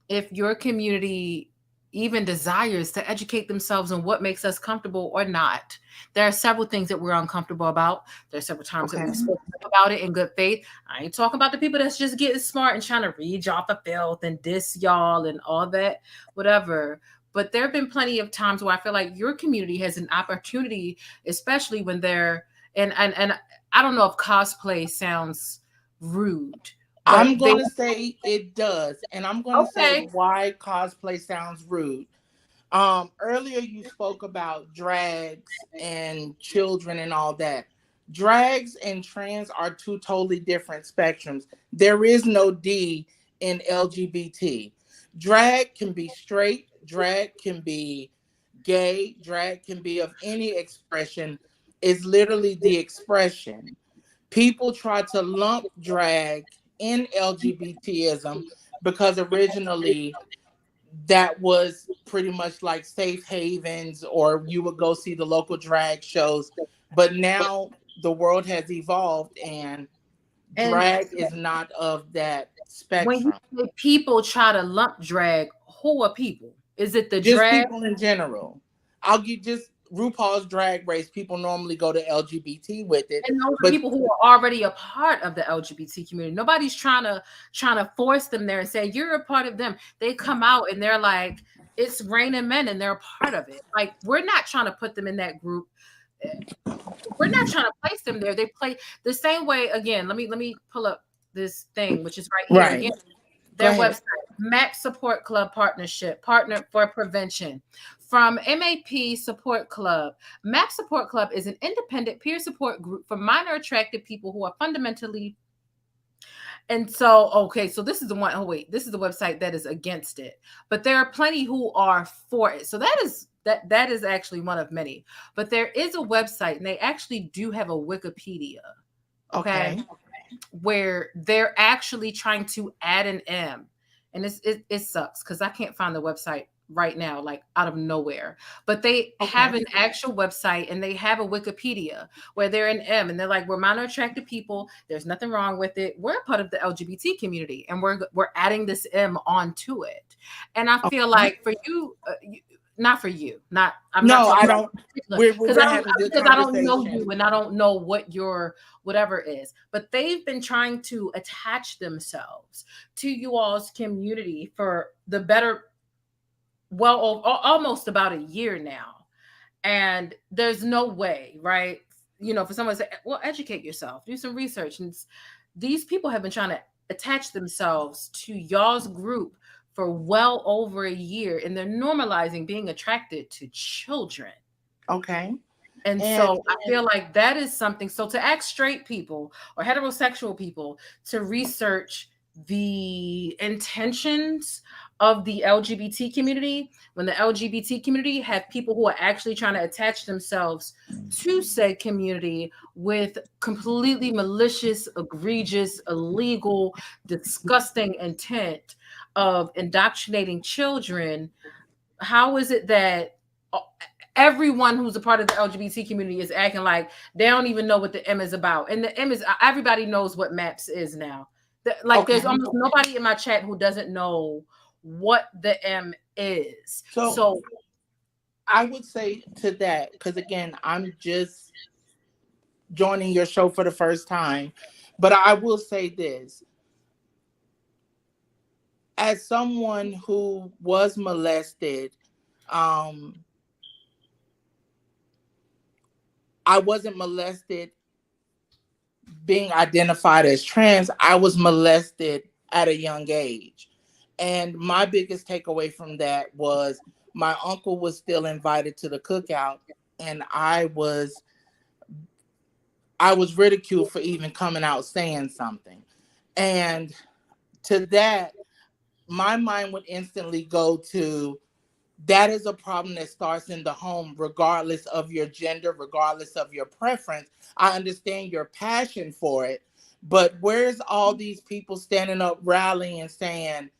if your community even desires to educate themselves on what makes us comfortable or not. There are several things that we're uncomfortable about. There are several times that Okay. we've spoken about it in good faith. I ain't talking about the people that's just getting smart and trying to read y'all for filth and diss y'all and all that, whatever. But there have been plenty of times where I feel like your community has an opportunity, especially when they're and I don't know if cosplay sounds rude, but I'm they going to say it does. And I'm going to say okay. why cosplay sounds rude. Earlier you spoke about drags and children and all that. Drags and trans are two totally different spectrums. There is no D in LGBT. Drag can be straight, drag can be gay, drag can be of any expression. It's literally the expression. People try to lump drag in LGBTism because originally that was pretty much like safe havens, or you would go see the local drag shows. But now the world has evolved and And drag is not of that when you spectrum. say people try to lump drag, who are people? Is it the Just drag? people in general. I'll give just RuPaul's Drag Race. People normally go to LGBT with it, And those are but people who are already a part of the LGBT community. Nobody's trying to force them there and say you're a part of them. They come out and they're like, it's raining men, and they're a part of it. Like we're not trying to put them in that group. We're not trying to place them there. They play the same way. Again, let me pull up this thing, which is right here. right. Again, Go their ahead. website, MAP Support Club Partnership, Partner for Prevention. From MAP Support Club. MAP Support Club is an independent peer support group for minor attracted people who are fundamentally. And so, okay, so this is the one. Oh, wait, this is the website that is against it. But there are plenty who are for it. So that is actually one of many. But there is a website, and they actually do have a Wikipedia. Okay. Okay. Where they're actually trying to add an M. And it sucks because I can't find the website right now, like out of nowhere. But they have Okay. an actual website and they have a Wikipedia where they're an M and they're like, we're minor attracted people. There's nothing wrong with it. We're a part of the LGBT community and we're adding this M onto it. And I feel like for you, not for you, not I'm not No, I talking about don't. We're because having good I don't know conversation. you and I don't know what your whatever is, but they've been trying to attach themselves to you all's community for the better, almost about a year now. And there's no way, right? For someone to say, well, educate yourself, do some research. And these people have been trying to attach themselves to y'all's group for well over a year, and they're normalizing being attracted to children. Okay. And so I feel like that is something. So to ask straight people or heterosexual people to research the intentions of the LGBT community, when the LGBT community have people who are actually trying to attach themselves to said community with completely malicious, egregious, illegal, disgusting intent of indoctrinating children, how is it that everyone who's a part of the LGBT community is acting like they don't even know what the M is about? And the M is, everybody knows what MAPS is now. There's almost nobody in my chat who doesn't know what the M is. So I would say to that, because again, I'm just joining your show for the first time, but I will say this. As someone who was molested, I wasn't molested being identified as trans. I was molested at a young age. And my biggest takeaway from that was my uncle was still invited to the cookout, and I was ridiculed for even coming out saying something. And to that, my mind would instantly go to, that is a problem that starts in the home, regardless of your gender, regardless of your preference. I understand your passion for it, But where's all these people standing up, rallying, and saying,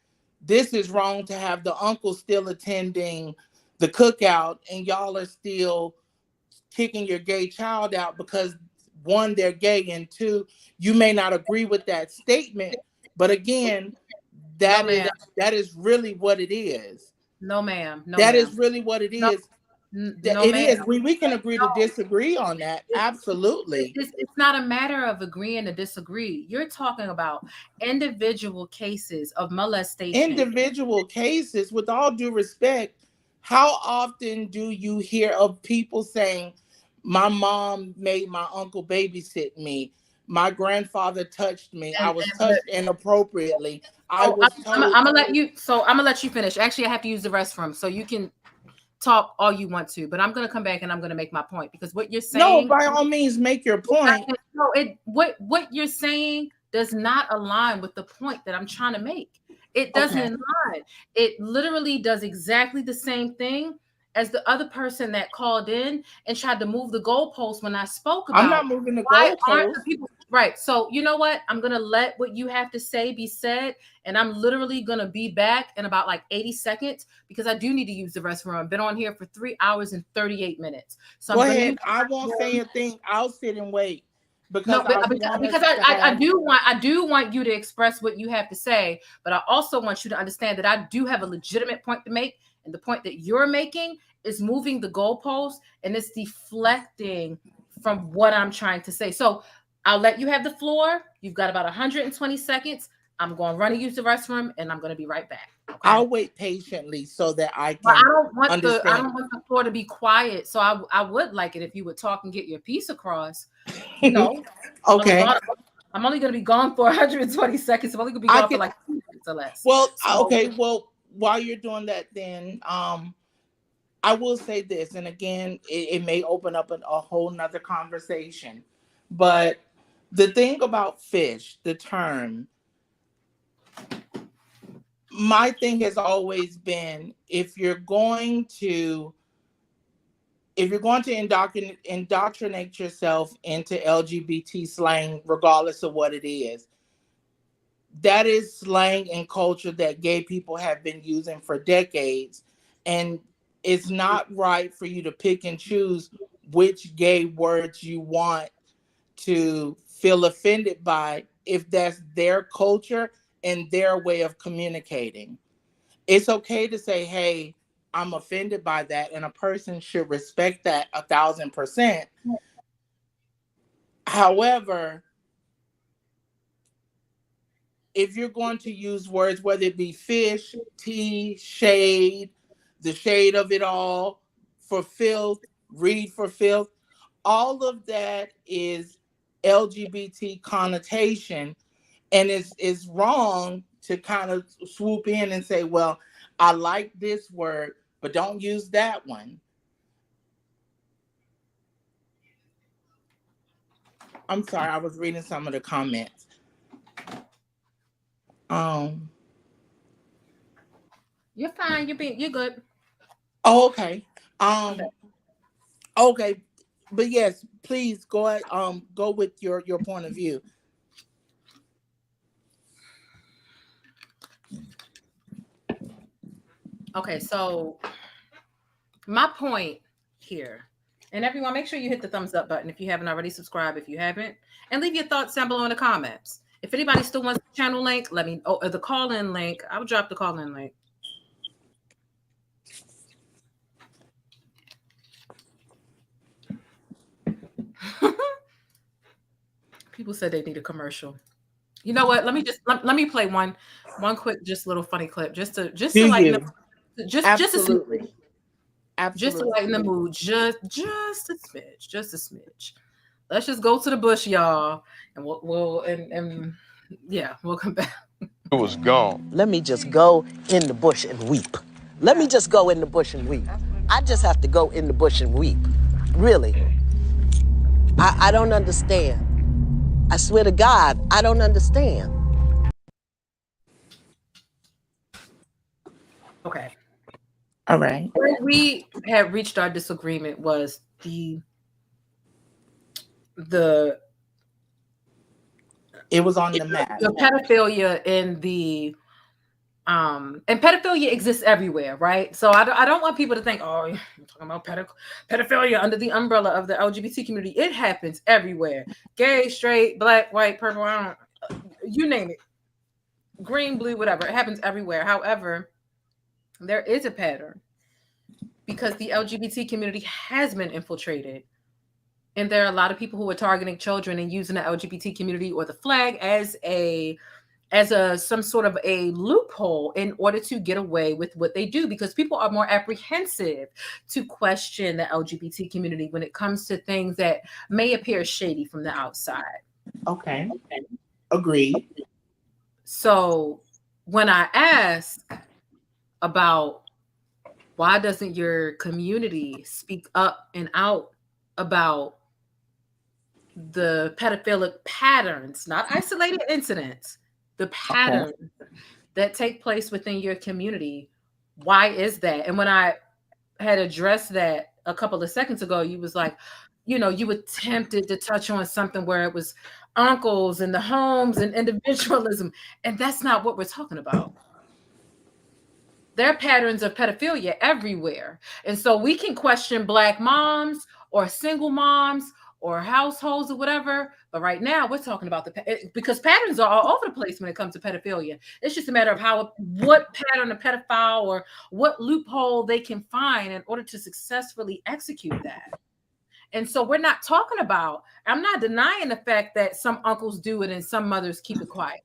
this is wrong to have the uncle still attending the cookout and y'all are still kicking your gay child out because, one, they're gay, and two, you may not agree with that statement. But again, that is really what it is. No, ma'am. No, that ma'am. is really what it is. No, It ma'am. is. We can agree to disagree on that. Absolutely. It's not a matter of agreeing to disagree. You're talking about individual cases of molestation. Individual cases, with all due respect, how often do you hear of people saying, my mom made my uncle babysit me, my grandfather touched me, I was touched inappropriately, I was told. I'm gonna let you finish. Actually, I have to use the restroom, so you can talk all you want to, but I'm gonna come back and I'm gonna make my point, because what you're saying. No, by all means, make your point. No, what you're saying does not align with the point that I'm trying to make. It doesn't align. It literally does exactly the same thing as the other person that called in and tried to move the goalpost when I spoke about. I'm not moving the goalpost. Right. So you know what? I'm gonna let what you have to say be said, and I'm literally gonna be back in about like 80 seconds because I do need to use the restroom. I've been on here for 3 hours and 38 minutes. So go I'm ahead. I won't say a thing. I'll sit and wait. Because I do want you to express what you have to say, but I also want you to understand that I do have a legitimate point to make, and the point that you're making is moving the goalpost and it's deflecting from what I'm trying to say. So I'll let you have the floor. You've got about 120 seconds. I'm going to run and use the restroom, and I'm going to be right back. Okay? I'll wait patiently so that I can. I don't want understand. the floor to be quiet. So I would like it if you would talk and get your piece across. You know. Okay. I'm only going to be gone for 120 seconds. I'm only going to be gone for like 2 minutes or less. Well, okay. Well, while you're doing that, then I will say this, and again, it may open up a whole nother conversation, but the thing about fish, the term, my thing has always been, if you're going to indoctrinate yourself into LGBT slang, regardless of what it is, that is slang and culture that gay people have been using for decades. And it's not right for you to pick and choose which gay words you want to feel offended by if that's their culture and their way of communicating. It's okay to say, hey, I'm offended by that, and a person should respect that 1,000%. However, if you're going to use words, whether it be fish, tea, shade, the shade of it all, for filth, read for filth, all of that is LGBT connotation, and it's wrong to kind of swoop in and say, well, I like this word, but don't use that one. I'm sorry, I was reading some of the comments. You're fine. You're good. Oh, okay. Okay. But yes, please go ahead, go with your point of view. Okay, so my point here, and everyone, make sure you hit the thumbs up button if you haven't already, subscribed if you haven't, and leave your thoughts down below in the comments. If anybody still wants the channel link, let me, the call-in link, I'll drop the call-in link. People said they need a commercial. You know what? Let me play one quick, just little funny clip, just to lighten the mood, just to lighten the mood, just a smidge. Let's just go to the bush, y'all, and we'll come back. It was gone. Let me just go in the bush and weep. Let me just go in the bush and weep. I just have to go in the bush and weep. Really. I don't understand. I swear to God, I don't understand. Okay. All right. Where we had reached our disagreement was the It was on the map. The pedophilia in the and pedophilia exists everywhere, right? So I don't want people to think, oh, you're talking about pedophilia under the umbrella of the LGBT community. It happens everywhere. Gay, straight, black, white, purple, you name it. Green, blue, whatever. It happens everywhere. However, there is a pattern because the LGBT community has been infiltrated. And there are a lot of people who are targeting children and using the LGBT community or the flag as some sort of a loophole in order to get away with what they do, because people are more apprehensive to question the LGBT community when it comes to things that may appear shady from the outside. Okay. Agreed. So when I ask about why doesn't your community speak up and out about the pedophilic patterns, not isolated incidents, the patterns that take place within your community, why is that? And when I had addressed that a couple of seconds ago, you was like, you know, you were tempted to touch on something where it was uncles and the homes and individualism. And that's not what we're talking about. There are patterns of pedophilia everywhere. And so we can question Black moms or single moms or households or whatever. But right now we're talking about because patterns are all over the place when it comes to pedophilia. It's just a matter of what pattern a pedophile or what loophole they can find in order to successfully execute that. And so we're not talking about, I'm not denying the fact that some uncles do it and some mothers keep it quiet.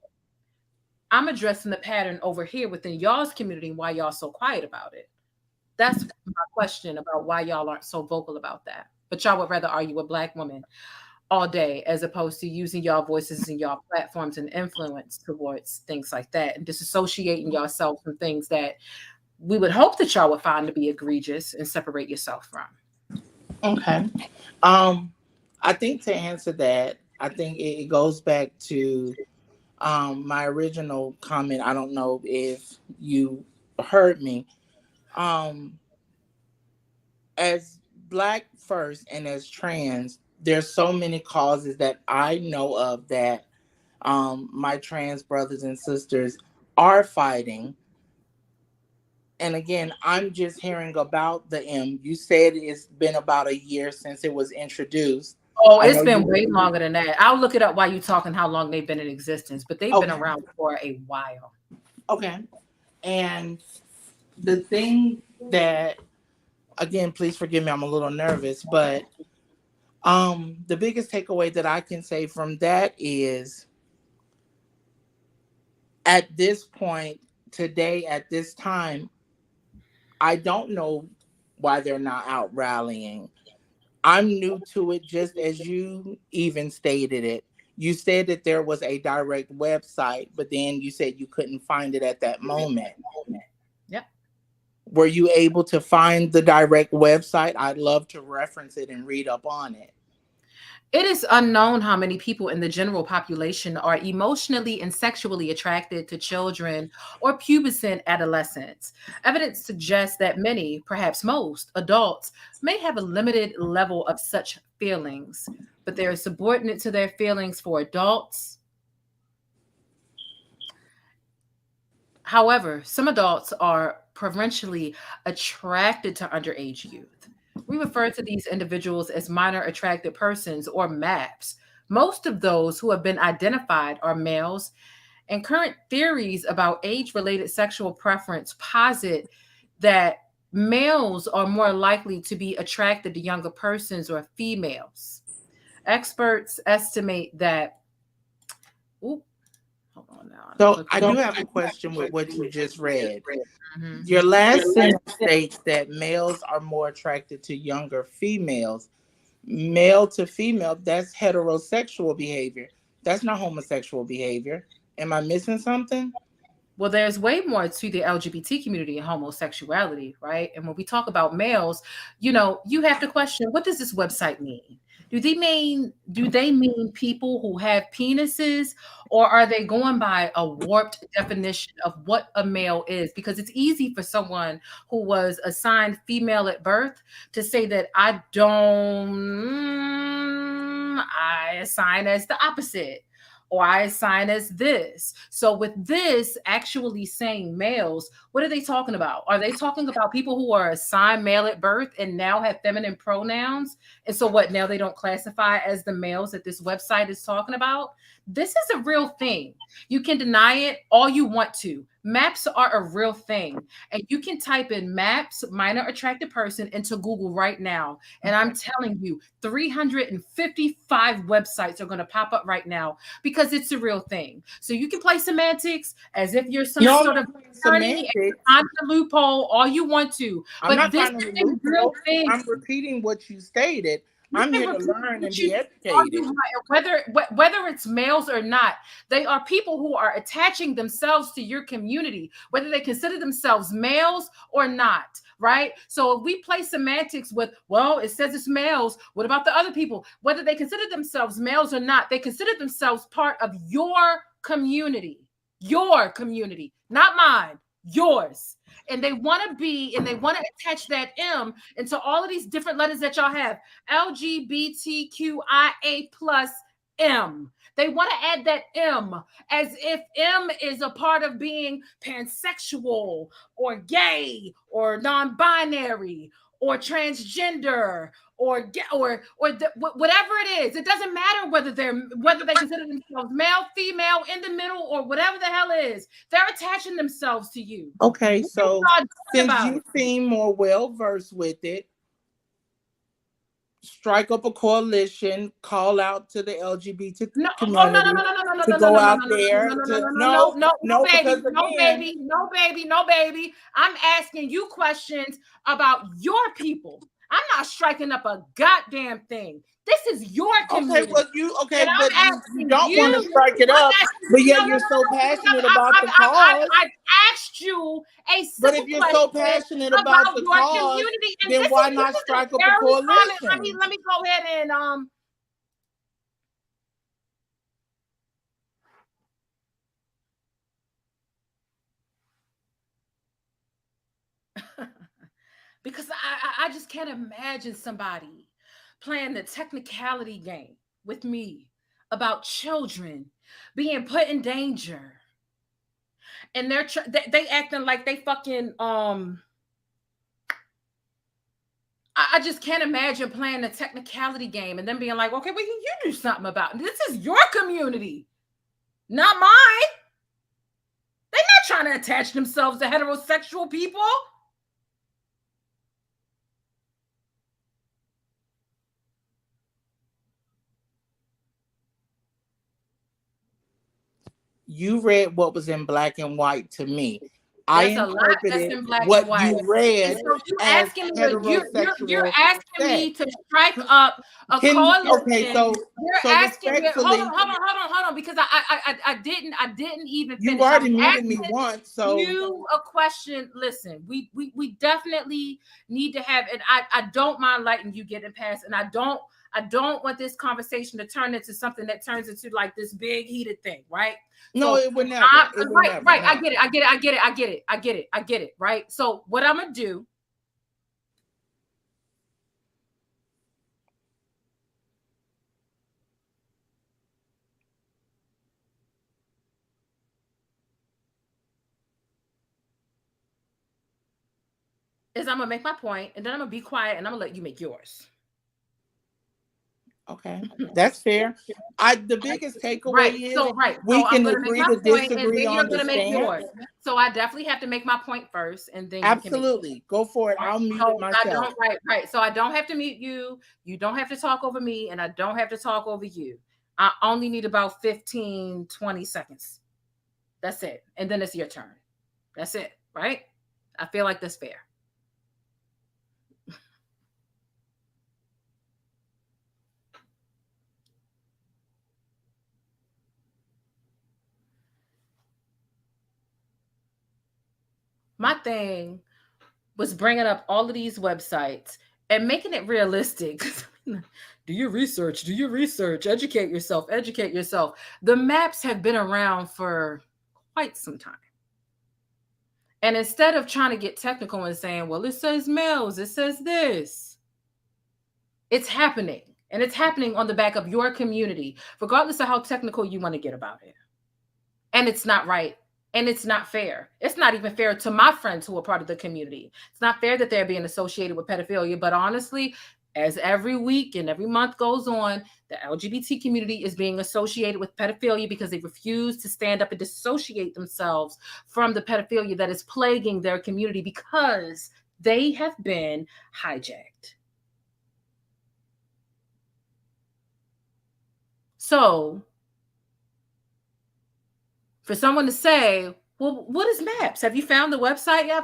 I'm addressing the pattern over here within y'all's community and why y'all so quiet about it. That's my question about why y'all aren't so vocal about that. But y'all would rather argue with Black women all day as opposed to using y'all voices and y'all platforms and influence towards things like that and disassociating yourself from things that we would hope that y'all would find to be egregious and separate yourself from. Okay. I think to answer that, I think it goes back to my original comment. I don't know if you heard me. As Black first and as trans, there's so many causes that I know of that my trans brothers and sisters are fighting. And again, I'm just hearing about the M. You said it's been about a year since it was introduced. Oh, it's been way longer than that. I'll look it up while you're talking how long they've been in existence, but they've been around for a while. Okay. And the thing that, again, please forgive me, I'm a little nervous, but the biggest takeaway that I can say from that is at this point, today, at this time, I don't know why they're not out rallying. I'm new to it, just as you even stated it. You said that there was a direct website, but then you said you couldn't find it at that moment. Yep. Were you able to find the direct website? I'd love to reference it and read up on it. It is unknown how many people in the general population are emotionally and sexually attracted to children or pubescent adolescents. Evidence suggests that many, perhaps most, adults may have a limited level of such feelings, but they are subordinate to their feelings for adults. However, some adults are preferentially attracted to underage youth. We refer to these individuals as minor attracted persons or MAPs. Most of those who have been identified are males, and current theories about age-related sexual preference posit that males are more likely to be attracted to younger persons or females. Experts estimate that. Hold on now. So I do have a question with what you just read. Mm-hmm. Your last sentence states that males are more attracted to younger females. Male to female, that's heterosexual behavior. That's not homosexual behavior. Am I missing something? Well, there's way more to the LGBT community and homosexuality, right? And when we talk about males, you know, you have to question, what does this website mean? Do they mean people who have penises, or are they going by a warped definition of what a male is? Because it's easy for someone who was assigned female at birth to say that I assign as the opposite. or I assign as this. So with this actually saying males, what are they talking about? Are they talking about people who are assigned male at birth and now have feminine pronouns? And so what, now they don't classify as the males that this website is talking about? This is a real thing. You can deny it all you want to. Maps are a real thing. And you can type in maps, minor attracted person, into Google right now. And I'm telling you, 355 websites are going to pop up right now because it's a real thing. So you can play semantics as if you're some sort of attorney and find the loophole all you want to. I'm But not this finding is the a real loophole. thing. I'm repeating what you stated. I'm here to learn and be All educated. you want, whether it's males or not, they are people who are attaching themselves to your community, whether they consider themselves males or not, right? So if we play semantics with, well, it says it's males, what about the other people? Whether they consider themselves males or not, they consider themselves part of your community, not mine, yours. And they want to be, and they want to attach that M into all of these different letters that y'all have. LGBTQIA plus M. They want to add that M as if M is a part of being pansexual or gay or non-binary or transgender or whatever it is. It doesn't matter whether they consider themselves male, female, in the middle, or whatever the hell it is. They're attaching themselves to you. Okay, What so are you since about you it? seem more well versed with it, strike up a coalition, call out to the LGBT community to go out there to No, because again, no, baby. I'm asking you questions about your people. I'm not striking up a goddamn thing. This is your community. but And you asking don't want to strike it up, but yet you're so passionate about the cause. I've asked you a simple But if you're so passionate about the your cause, community, and then this why is not strike up a very coalition? common. Let me go ahead and because I just can't imagine somebody playing the technicality game with me about children being put in danger, and they acting like they fucking I just can't imagine playing the technicality game and then being like, okay, well, you do something about it. This is your community, not mine. They're not trying to attach themselves to heterosexual people. You read what was in black and white to me. There's I a lot that's interpreted in black what and white. you read And so you as asking me, heterosexual you're asking me sex. to strike up a coalition. Okay, so You're asking me, hold respectfully, on, because I didn't even finish. you've already I'm muted me asking once, so you a question. Listen, we definitely need to have, and I don't mind letting you get it past, and I don't want this conversation to turn into something that turns into like this big heated thing, right? No, So it would never. Right. No. I get it. Right. So what I'm gonna do is I'm gonna make my point, and then I'm gonna be quiet, and I'm gonna let you make yours. Okay, that's fair. The biggest takeaway is we So can I'm gonna agree make my to point, and disagree then you're on the gonna make yours. stance. So I definitely have to make my point first, and then Absolutely, you can make go for it. I'll mute it myself. Right. So I don't have to mute you. You don't have to talk over me, and I don't have to talk over you. I only need about 15, 20 seconds. That's it. And then it's your turn. That's it, right? I feel like that's fair. My thing was bringing up all of these websites and making it realistic. Do your research, educate yourself. The maps have been around for quite some time. And instead of trying to get technical and saying, well, it says males, it says this, it's happening. And it's happening on the back of your community, regardless of how technical you want to get about it. And it's not right. And it's not fair. It's not even fair to my friends who are part of the community. It's not fair that they're being associated with pedophilia. But honestly, as every week and every month goes on, the LGBT community is being associated with pedophilia because they refuse to stand up and dissociate themselves from the pedophilia that is plaguing their community because they have been hijacked. So, for someone to say, well, what is MAPS? Have you found the website? Yeah,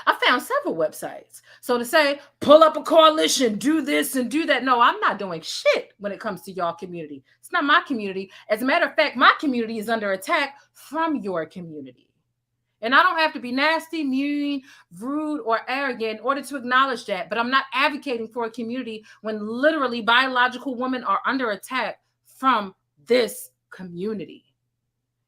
I found several websites. So to say, pull up a coalition, do this and do that. No, I'm not doing shit when it comes to y'all community. It's not my community. As a matter of fact, my community is under attack from your community. And I don't have to be nasty, mean, rude, or arrogant in order to acknowledge that. But I'm not advocating for a community when literally biological women are under attack from this community.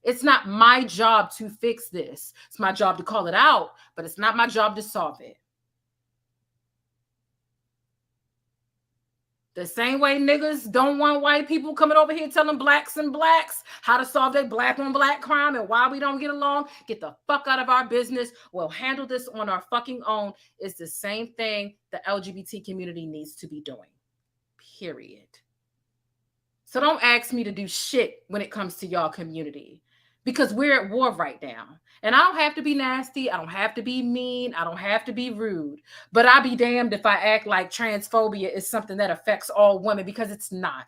It's not my job to fix this. It's my job to call it out, but it's not my job to solve it. The same way niggas don't want white people coming over here telling blacks how to solve their black on black crime and why we don't get along. Get the fuck out of our business. We'll handle this on our fucking own. It's the same thing the LGBT community needs to be doing. Period. So don't ask me to do shit when it comes to y'all community. Because we're at war right now. And I don't have to be nasty. I don't have to be mean. I don't have to be rude. But I'll be damned if I act like transphobia is something that affects all women, because it's not.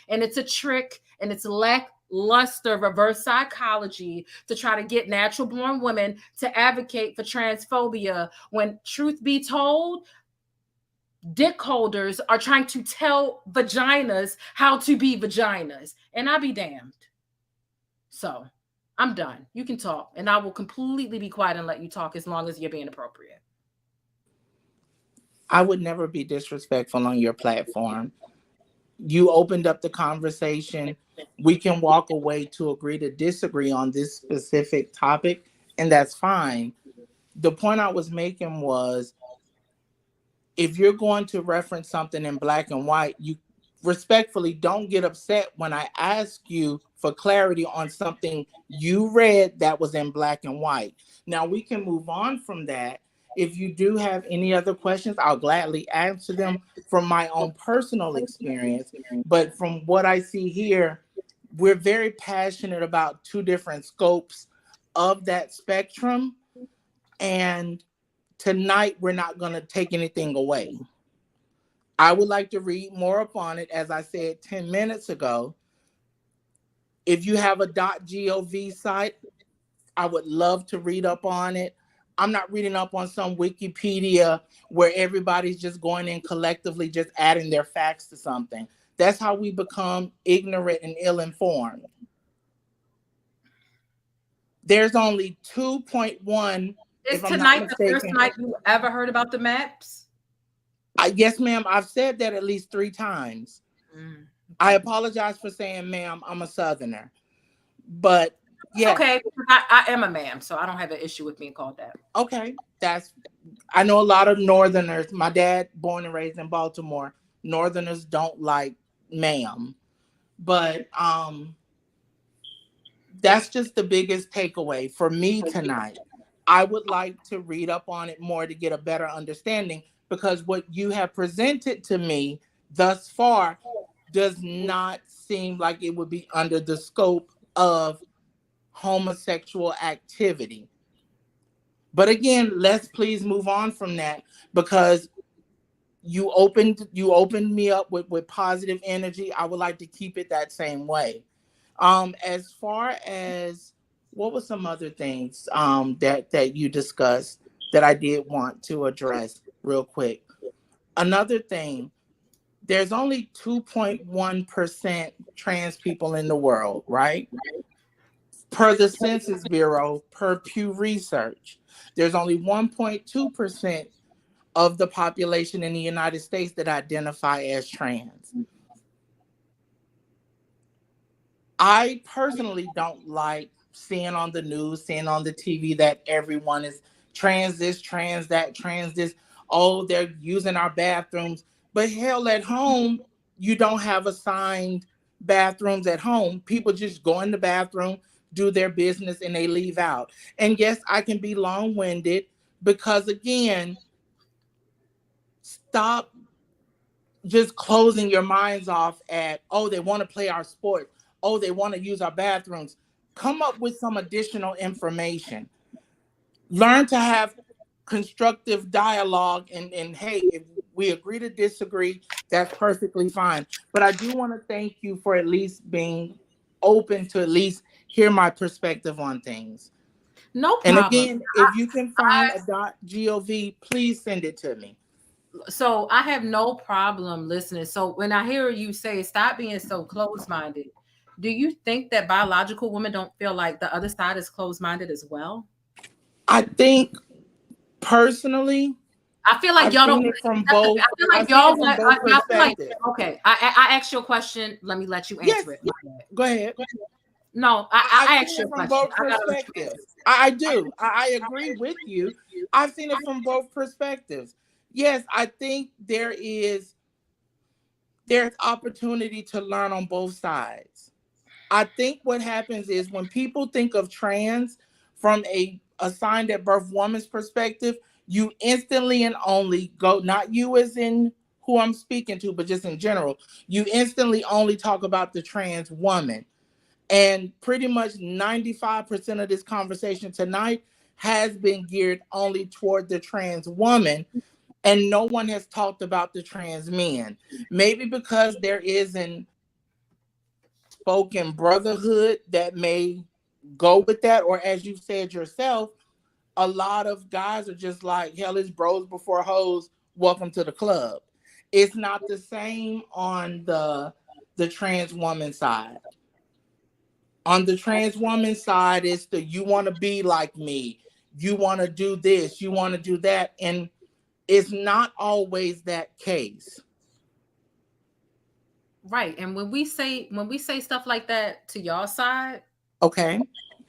And it's a trick, and it's lackluster reverse psychology to try to get natural born women to advocate for transphobia when, truth be told, dick holders are trying to tell vaginas how to be vaginas. And I'll be damned. So I'm done. You can talk, and I will completely be quiet and let you talk as long as you're being appropriate. I would never be disrespectful on your platform. You opened up the conversation. We can walk away to agree to disagree on this specific topic, and that's fine. The point I was making was, if you're going to reference something in black and white, you respectfully don't get upset when I ask you for clarity on something you read that was in black and white. Now we can move on from that. If you do have any other questions, I'll gladly answer them from my own personal experience. But from what I see here, we're very passionate about two different scopes of that spectrum. And tonight, we're not going to take anything away. I would like to read more upon it, as I said 10 minutes ago. If you have a .gov site, I would love to read up on it. I'm not reading up on some Wikipedia where everybody's just going in collectively, just adding their facts to something. That's how we become ignorant and ill-informed. There's only 2.1. Is tonight the first night you ever heard about the MAPS? Yes, ma'am. I've said that at least 3 times. I apologize for saying, ma'am, I'm a Southerner. But yeah. Okay, I am a ma'am, so I don't have an issue with being called that. Okay. I know a lot of Northerners. My dad, born and raised in Baltimore. Northerners don't like ma'am. But that's just the biggest takeaway for me tonight. I would like to read up on it more to get a better understanding, because what you have presented to me thus far does not seem like it would be under the scope of homosexual activity. But again, let's please move on from that, because you opened me up with positive energy. I would like to keep it that same way. As far as what were some other things that you discussed that I did want to address real quick? Another thing, there's only 2.1% trans people in the world, right? Per the Census Bureau, per Pew Research, there's only 1.2% of the population in the United States that identify as trans. I personally don't like seeing on the news, seeing on the TV that everyone is trans this, trans that, trans this. Oh, they're using our bathrooms. But hell, at home, you don't have assigned bathrooms at home. People just go in the bathroom, do their business, and they leave out. And yes, I can be long-winded because, again, stop just closing your minds off at, oh, they want to play our sport. Oh, they want to use our bathrooms. Come up with some additional information. Learn to have constructive dialogue, and hey, if we agree to disagree, that's perfectly fine. But I do want to thank you for at least being open to at least hear my perspective on things. No And problem. again, if you can find a .gov, please send it to me. So I have no problem listening. So when I hear you say stop being so closed-minded, do you think that biological women don't feel like the other side is closed-minded as well? I think personally, I feel like I've y'all don't. seen it from both. I feel like I've seen y'all it from want. both Y'all feel like perspectives. okay. I asked you a question. Let me let you answer it. Go ahead. No, I I've asked seen you a it from question. both I gotta let you perspectives. I do. I agree with you. I've seen it from both perspectives. Yes, I think there's opportunity to learn on both sides. I think what happens is when people think of trans from a assigned at birth woman's perspective, you instantly and only go, not you as in who I'm speaking to, but just in general, you instantly only talk about the trans woman. And pretty much 95% of this conversation tonight has been geared only toward the trans woman, and no one has talked about the trans men. Maybe because there is an spoken brotherhood that may go with that, or as you said yourself, a lot of guys are just like, hell, is bros before hoes, welcome to the club. It's not the same on the trans woman side. On the trans woman side, it's the you want to be like me, you want to do this, you want to do that, and it's not always that case. Right. And when we say stuff like that to y'all side, Okay.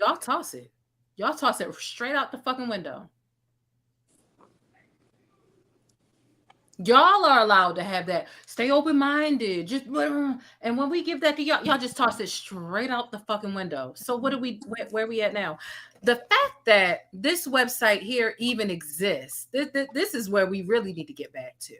y'all toss it. Y'all toss it straight out the fucking window. Y'all are allowed to have that. Stay open-minded. Just and when we give that to y'all, y'all just toss it straight out the fucking window. So what are we where we at now? The fact that this website here even exists, this is where we really need to get back to.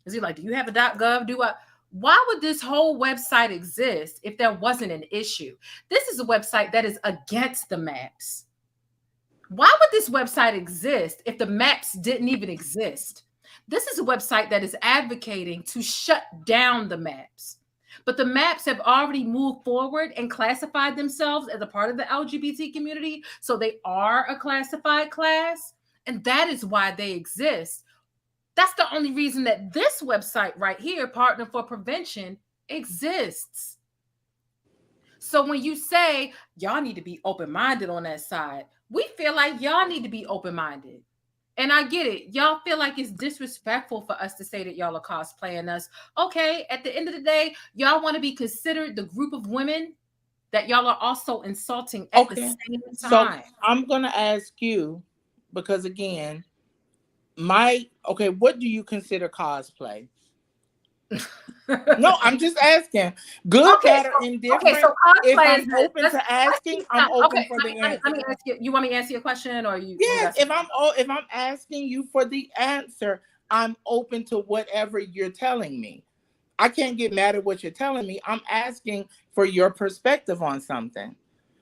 Is he like, do you have a .gov? Why would this whole website exist if there wasn't an issue? This is a website that is against the maps. Why would this website exist if the maps didn't even exist? This is a website that is advocating to shut down the maps. But the maps have already moved forward and classified themselves as a part of the LGBT community. So they are a classified class. And that is why they exist. That's the only reason that this website right here, Partner for Prevention, exists. So when you say y'all need to be open-minded on that side, we feel like y'all need to be open-minded. And I get it. Y'all feel like it's disrespectful for us to say that y'all are cosplaying us. Okay, at the end of the day, y'all want to be considered the group of women that y'all are also insulting at the same time. So I'm going to ask you, because again, what do you consider cosplay? No, I'm just asking. Good, bad, or indifferent. Okay, so cosplay if I'm open to asking, I'm open for the answer. Let me ask you. You want me to answer your question, or you? Yes. If I'm asking you for the answer, I'm open to whatever you're telling me. I can't get mad at what you're telling me. I'm asking for your perspective on something.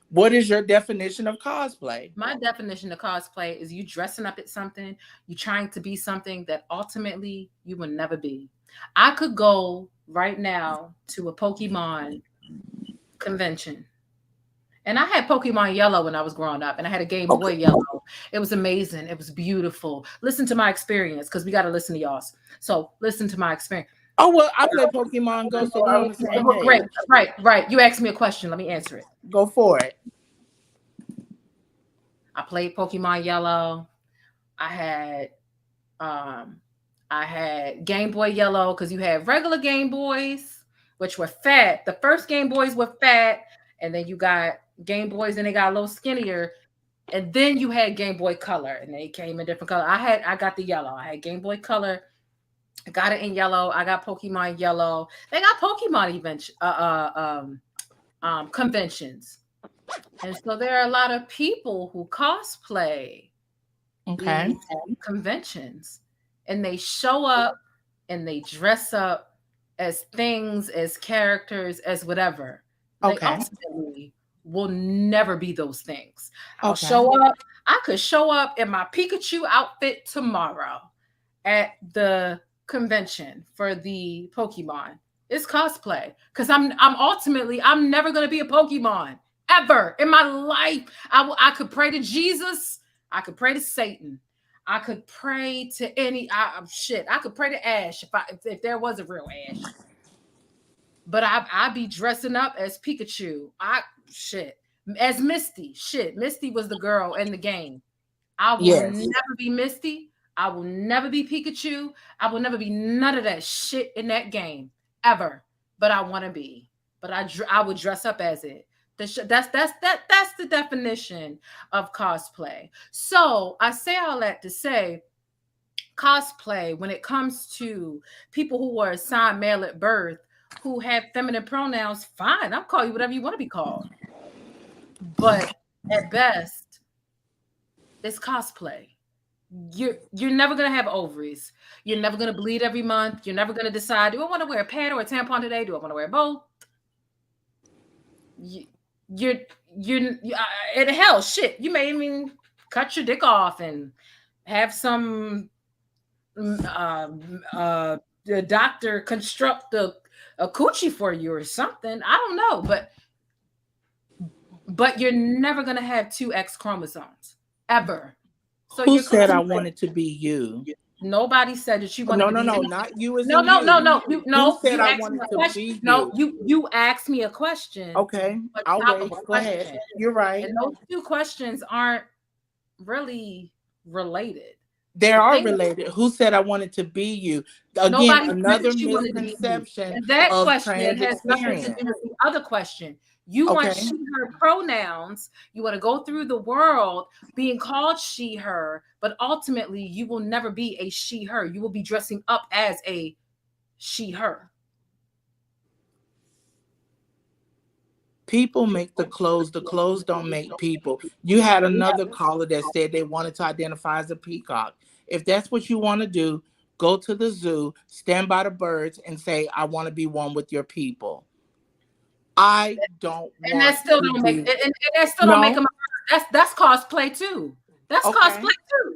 What is your definition of cosplay? My definition of cosplay is you dressing up at something, you trying to be something that ultimately you will never be. I could go right now to a Pokemon convention. And I had Pokemon Yellow when I was growing up, and I had a Game Boy Yellow. It was amazing. It was beautiful. Listen to my experience, because we got to listen to y'all's. So listen to my experience. Oh, well, I play Pokemon Go, so we're on the same page. Right. You asked me a question. Let me answer it. Go for it. I played Pokemon Yellow. I had Game Boy Yellow, because you had regular Game Boys, which were fat. The first Game Boys were fat, and then you got Game Boys, and they got a little skinnier. And then you had Game Boy Color, and they came in different color. I got the yellow. I had Game Boy Color. I got it in yellow. I got Pokemon yellow. They got Pokemon conventions. And so there are a lot of people who cosplay Okay. these conventions, and they show up and they dress up as things, as characters, as whatever. They Okay. ultimately will never be those things. I'll Okay. show up. I could show up in my Pikachu outfit tomorrow at the convention for the Pokemon. It's cosplay because I'm ultimately I'm never gonna be a Pokemon ever in my life. I could pray to Jesus. I could pray to Satan. I could pray to any shit. I could pray to Ash if there was a real Ash. But I'd be dressing up as Pikachu. As Misty. Misty was the girl in the game. I will never be Misty. I will never be Pikachu. I will never be none of that shit in that game ever. But I want to be. But I would dress up as it. That's the definition of cosplay. So I say all that to say, cosplay, when it comes to people who were assigned male at birth, who have feminine pronouns, fine. I'll call you whatever you want to be called. But at best, it's cosplay. You're never gonna have ovaries. You're never gonna bleed every month. You're never gonna decide, do I want to wear a pad or a tampon today? Do I want to wear both? You're and hell, shit. You may even cut your dick off and have some the doctor construct a coochie for you or something. I don't know, but you're never gonna have two X chromosomes ever. So who said I wanted to be you? Nobody said that you wanted to be No, anything. not you as No. Who said You I asked wanted me a to question. be No, you? you asked me a question. Okay, I'll wait. Go ahead. You're right. And those two questions aren't really related. They are related. Who said I wanted to be you? Again, Nobody another said you wanted to be you. misconception And that of question trans has nothing to experience. do with the other question. You want she, her pronouns. You want to go through the world being called she, her, but ultimately you will never be a she, her. You will be dressing up as a she, her. People make the clothes don't make people. You had another caller that said they wanted to identify as a peacock. If that's what you want to do, go to the zoo, stand by the birds, and say, I want to be one with your people. I don't and that still don't make and that still don't make them a bird. That's cosplay too. That's cosplay too.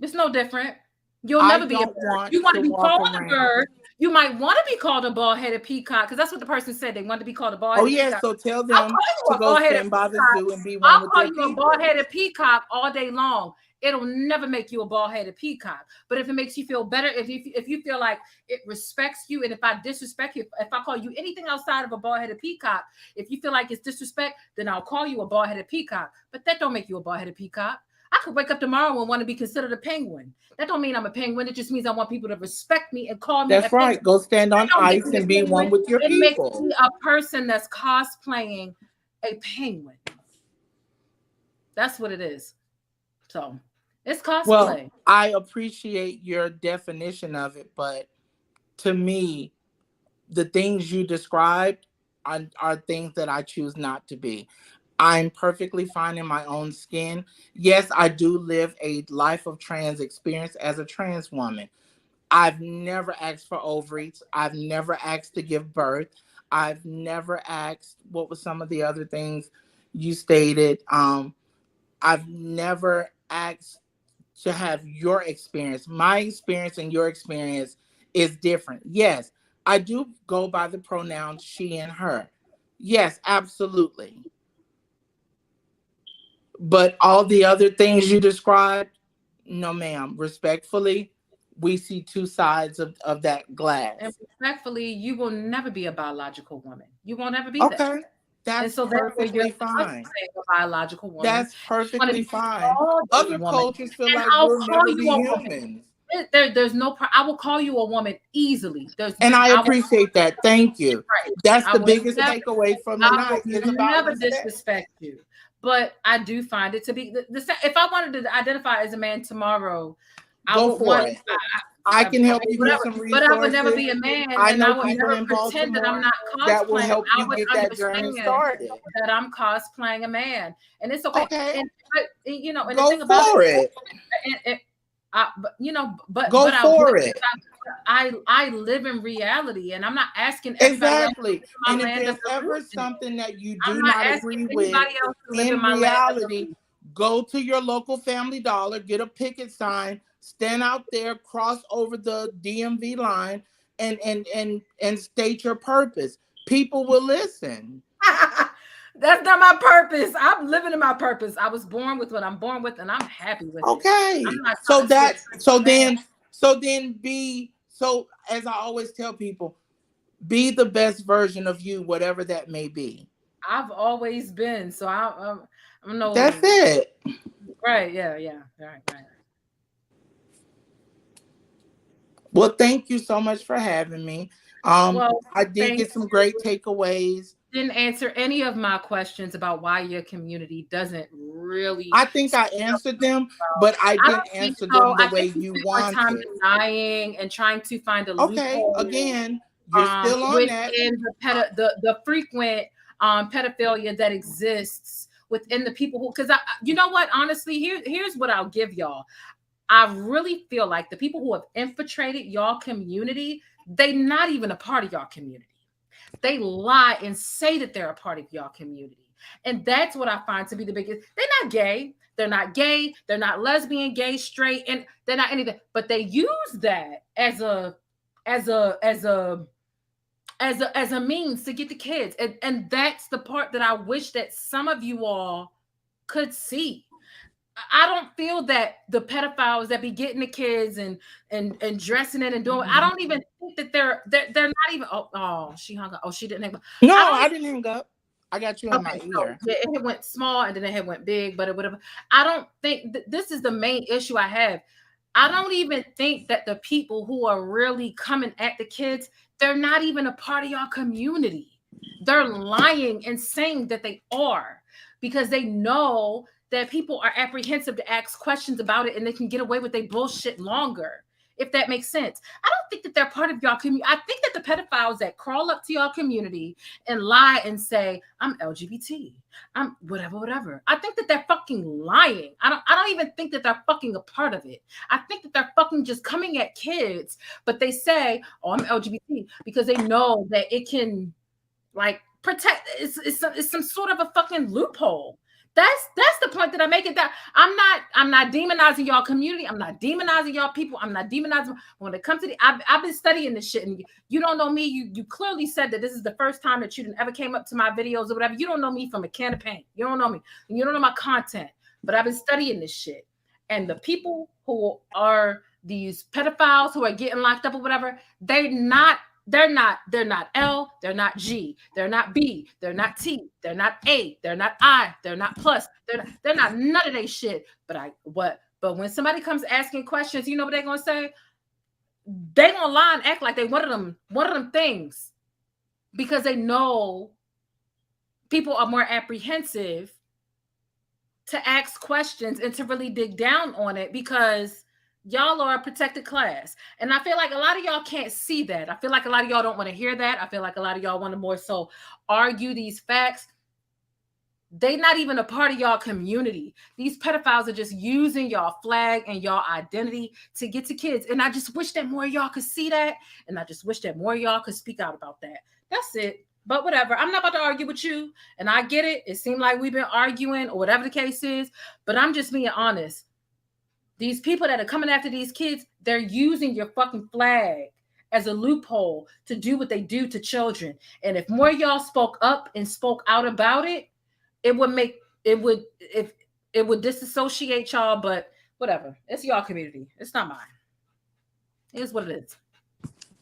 It's no different. You'll never be a bird. You want to be called a bird. You might want to be called a bald-headed peacock because that's what the person said. They want to be called a bald-headed peacock. Oh yeah, so tell them to go stand by the zoo and be one with their people. I'll call you a bald-headed peacock all day long. It'll never make you a bald-headed peacock. But if it makes you feel better, if you feel like it respects you, and if I disrespect you, if I call you anything outside of a bald-headed peacock, if you feel like it's disrespect, then I'll call you a bald-headed peacock. But that don't make you a bald-headed peacock. I could wake up tomorrow and want to be considered a penguin. That don't mean I'm a penguin. It just means I want people to respect me and call me That's right. Penguin. Go stand on ice and be one with your people. It makes me a person that's cosplaying a penguin. That's what it is. So it's cosplay. Well, I appreciate your definition of it, but to me, the things you described are things that I choose not to be. I'm perfectly fine in my own skin. Yes, I do live a life of trans experience as a trans woman. I've never asked for ovaries. I've never asked to give birth. I've never asked, what were some of the other things you stated? I've never asked to have your experience. My experience and your experience is different. Yes, I do go by the pronouns she and her. Yes, absolutely. But all the other things you described, no, ma'am. Respectfully, we see two sides of that glass. And respectfully, you will never be a biological woman. You won't ever be that. Okay, that's perfectly fine. A biological woman. That's perfectly fine. Other cultures feel like we'll never be humans. There's no. I will call you a woman easily. And I appreciate that. Thank you. Right. That's the biggest takeaway from the night. I will never disrespect you. But I do find it to be if I wanted to identify as a man tomorrow, Go would for want it. I can help you get whatever, some but I would never resources. be a man, I and I know would people never in pretend that I'm Baltimore not that will cosplaying. help I you would get that journey understand started. that I'm cosplaying a man, and it's okay. Okay. And but you know, and the Go thing about for it. but you know, but Go I for would. it. I live in reality, and I'm not asking everybody else to live Exactly. in my And if land of there's ever illusion. something that you I'm do not not asking agree with anybody else to live in in my land of reality, illusion. go to your local Family Dollar, get a picket sign, stand out there, cross over the DMV line, and state your purpose. People will listen. That's not my purpose. I'm living in my purpose. I was born with what I'm born with, and I'm happy with it. Okay. I'm not So trying to that switch so to a man. then as I always tell people, be the best version of you, whatever that may be. I've always been. So I'm no. That's it. Right. Yeah. Right. Well, thank you so much for having me. Well, I did thank get some great you. takeaways. Didn't answer any of my questions about why your community doesn't really. I think I answered them, but I I don't didn't think answer so. them the I way think you you spend more time wanted. denying and trying to find a Okay, loophole. again, you're still on that. Within the frequent pedophilia that exists within the people who, because you know what, honestly, here's what I'll give y'all. I really feel like the people who have infiltrated y'all community, they not even a part of y'all community. They lie and say that they're a part of y'all community. And that's what I find to be the biggest. They're not gay. They're not gay. They're not lesbian, gay, straight, and they're not anything. But they use that as a means to get the kids. And that's the part that I wish that some of you all could see. I don't feel that the pedophiles that be getting the kids and dressing it and doing. I don't even think that they're not even. Oh, she hung up. Oh, she didn't hang up. No, I I didn't hang up. I got you in my ear. yeah, it went small and then it went big, but it would have. I don't think this is the main issue I have. I don't even think that the people who are really coming at the kids, they're not even a part of your community. They're lying and saying that they are because they know that people are apprehensive to ask questions about it and they can get away with their bullshit longer, if that makes sense. I don't think that they're part of y'all community. I think that the pedophiles that crawl up to y'all community and lie and say, I'm LGBT, I'm whatever. I think that they're fucking lying. I don't even think that they're fucking a part of it. I think that they're fucking just coming at kids, but they say, oh, I'm LGBT because they know that it can like protect. It's some sort of a fucking loophole. That's the point that I make it that I'm not demonizing y'all community. I'm not demonizing y'all people. I'm not demonizing when it comes to I've been studying this shit and you don't know me. You clearly said that this is the first time that you ever came up to my videos or whatever. You don't know me from a can of paint. You don't know me. You don't know my content, but I've been studying this shit. And the people who are these pedophiles who are getting locked up or whatever, they're not L, they're not G, they're not B, they're not T, they're not A, they're not I, they're not plus, they're not none of they shit. But when somebody comes asking questions, you know what they're gonna say? They gonna lie and act like they one of them things because they know people are more apprehensive to ask questions and to really dig down on it because y'all are a protected class. And I feel like a lot of y'all can't see that. I feel like a lot of y'all don't want to hear that. I feel like a lot of y'all want to more so argue these facts. They not even a part of y'all community. These pedophiles are just using y'all flag and y'all identity to get to kids. And I just wish that more of y'all could see that. And I just wish that more of y'all could speak out about that. That's it. But whatever. I'm not about to argue with you. And I get it. It seemed like we've been arguing or whatever the case is. But I'm just being honest. These people that are coming after these kids, they're using your fucking flag as a loophole to do what they do to children. And if more of y'all spoke up and spoke out about it, it would disassociate y'all, but whatever. It's y'all community. It's not mine. It is what it is.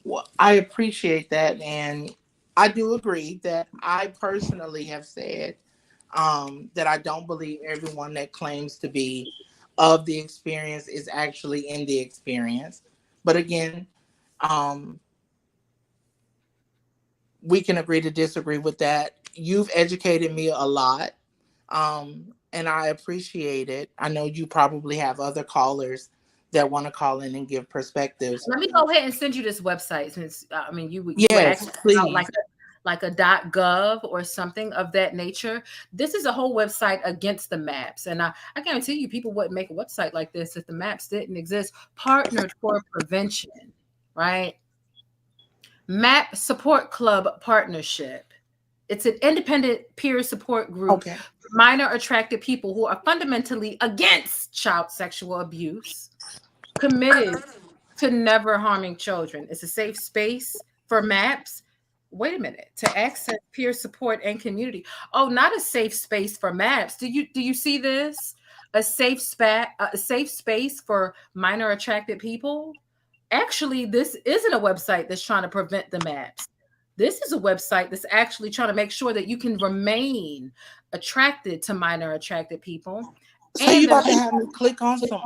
Well, I appreciate that. And I do agree that I personally have said that I don't believe everyone that claims to be of the experience is actually in the experience. But again, we can agree to disagree with that. You've educated me a lot, and I appreciate it. I know you probably have other callers that want to call in and give perspectives. Let me go ahead and send you this website since I mean you were Yes, asking about please. like a .gov or something of that nature. This is a whole website against the maps, and I guarantee you people wouldn't make a website like this if the maps didn't exist. Partnered for Prevention, right? Map Support Club Partnership. It's an independent peer support group Okay. for minor attracted people who are fundamentally against child sexual abuse, committed to never harming children. It's a safe space for MAPS. Wait a minute, to access peer support and community. Oh, not a safe space for MAPS. Do you see this? A safe space for minor attracted people. Actually, this isn't a website that's trying to prevent the MAPS. This is a website that's actually trying to make sure that you can remain attracted to minor attracted people. So you about to have me click on some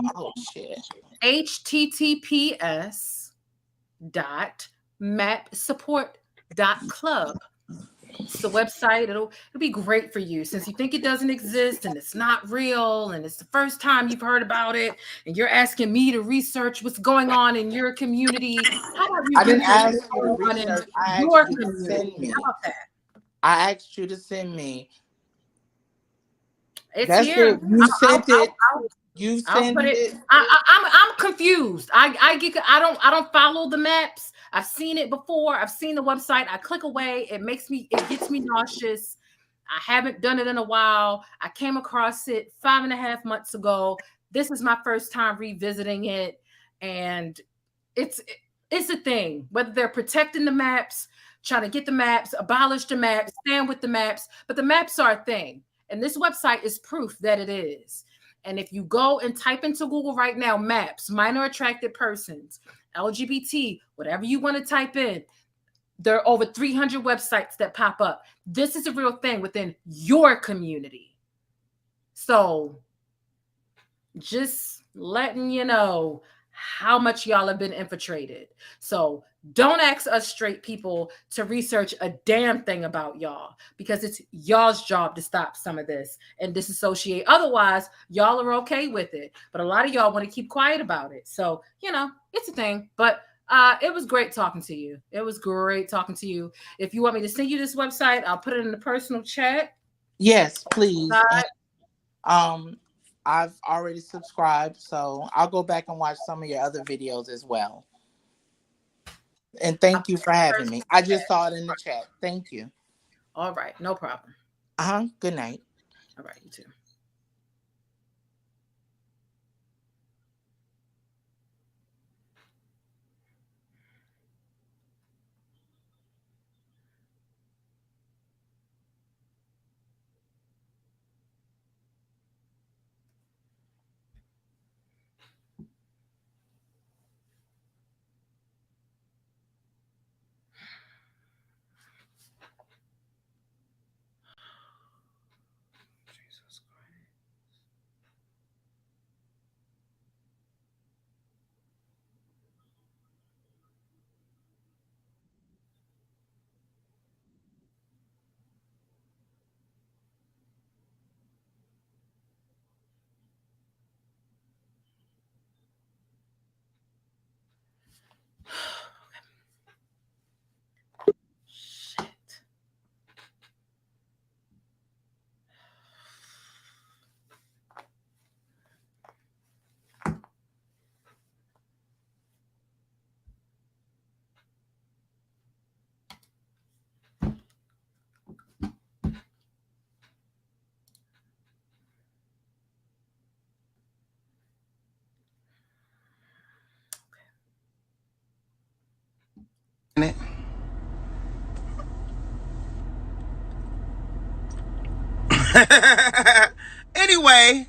shit. https://mapsupport.club. It's the website. It'll be great for you since you think it doesn't exist and it's not real and it's the first time you've heard about it and you're asking me to research what's going on in your community. How about you I didn't research ask what's you to going on in research. I your asked you to community? send me. How about that? I asked you to send me. It's That's here. it. You sent it. You I'll sent put it. it. I'm confused. I don't follow the maps. I've seen it before. I've seen the website. I click away. It gets me nauseous. I haven't done it in a while. I came across it 5.5 months ago. This is my first time revisiting it, and it's a thing. Whether they're protecting the maps, trying to get the maps, abolish the maps, stand with the maps, but the maps are a thing, and this website is proof that it is. And if you go and type into Google right now, maps, minor attracted persons, LGBT, whatever you want to type in, there are over 300 websites that pop up. This is a real thing within your community. So just letting you know how much y'all have been infiltrated. So don't ask us straight people to research a damn thing about y'all because it's y'all's job to stop some of this and disassociate. Otherwise, y'all are okay with it. But a lot of y'all want to keep quiet about it. So, it's a thing. But it was great talking to you. It was great talking to you. If you want me to send you this website, I'll put it in the personal chat. Yes, please. And, I've already subscribed, so I'll go back and watch some of your other videos as well. And thank you for having me. I just saw it in the chat. Thank you. All right, no problem. Good night. All right, you too. Anyway.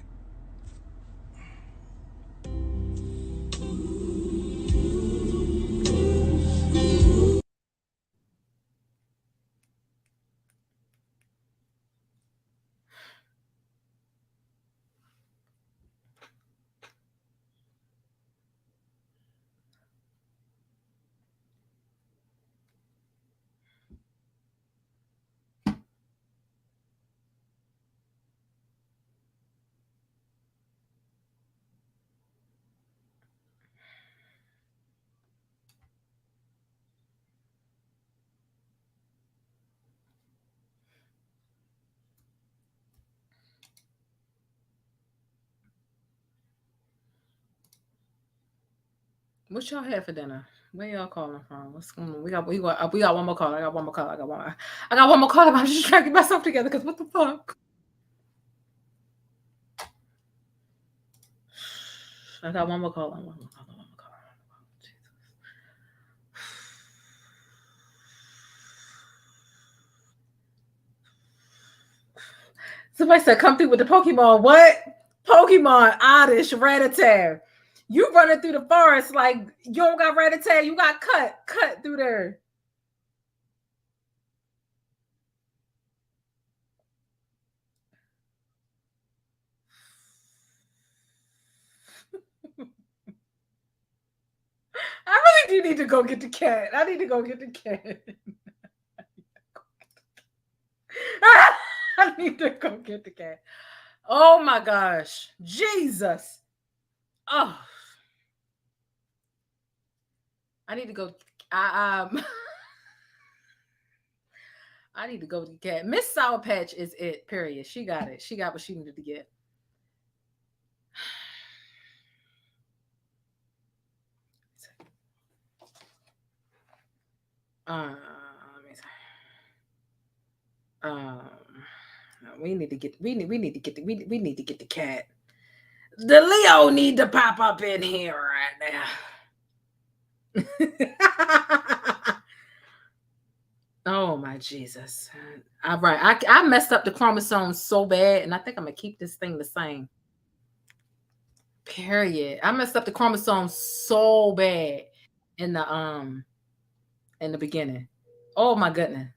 What y'all had for dinner? Where y'all calling from? What's going on? We got one more call. I got one more call. I got one more call. I'm just trying to get myself together because what the fuck? I got one more call. One more call. Somebody said, come through with the Pokemon. What? Pokemon, Oddish, Rattata. You running through the forest like you don't got Rattata. You got cut through there. I really do need to go get the cat. I need to go get the cat. I need to go get the cat. Oh my gosh. Jesus. Oh. I need to go. I need to go to the cat. Miss Sour Patch is it, period. She got it. She got what she needed to get. Let me see. We need to get the cat. The Leo need to pop up in here right now. Oh my Jesus. All right. I messed up the chromosomes so bad, and I think I'm gonna keep this thing the same. Period. I messed up the chromosomes so bad in the beginning. Oh my goodness.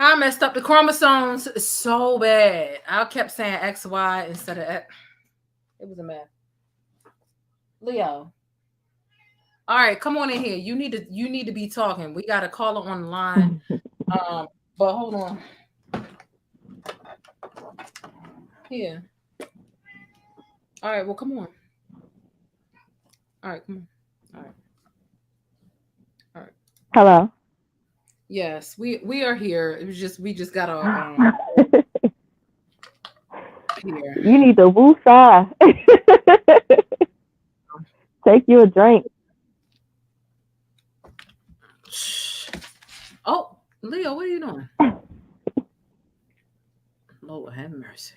I messed up the chromosomes so bad. I kept saying XY instead of X. It was a mess. Leo. All right, come on in here. You need to be talking. We got a caller on the line. But hold on. Here. All right, well, come on. All right, come on. All right. Hello. Yes, we are here. It was just we just got our here. You need to woosah. Take you a drink. Oh, Leo, what are you doing? Lord have mercy.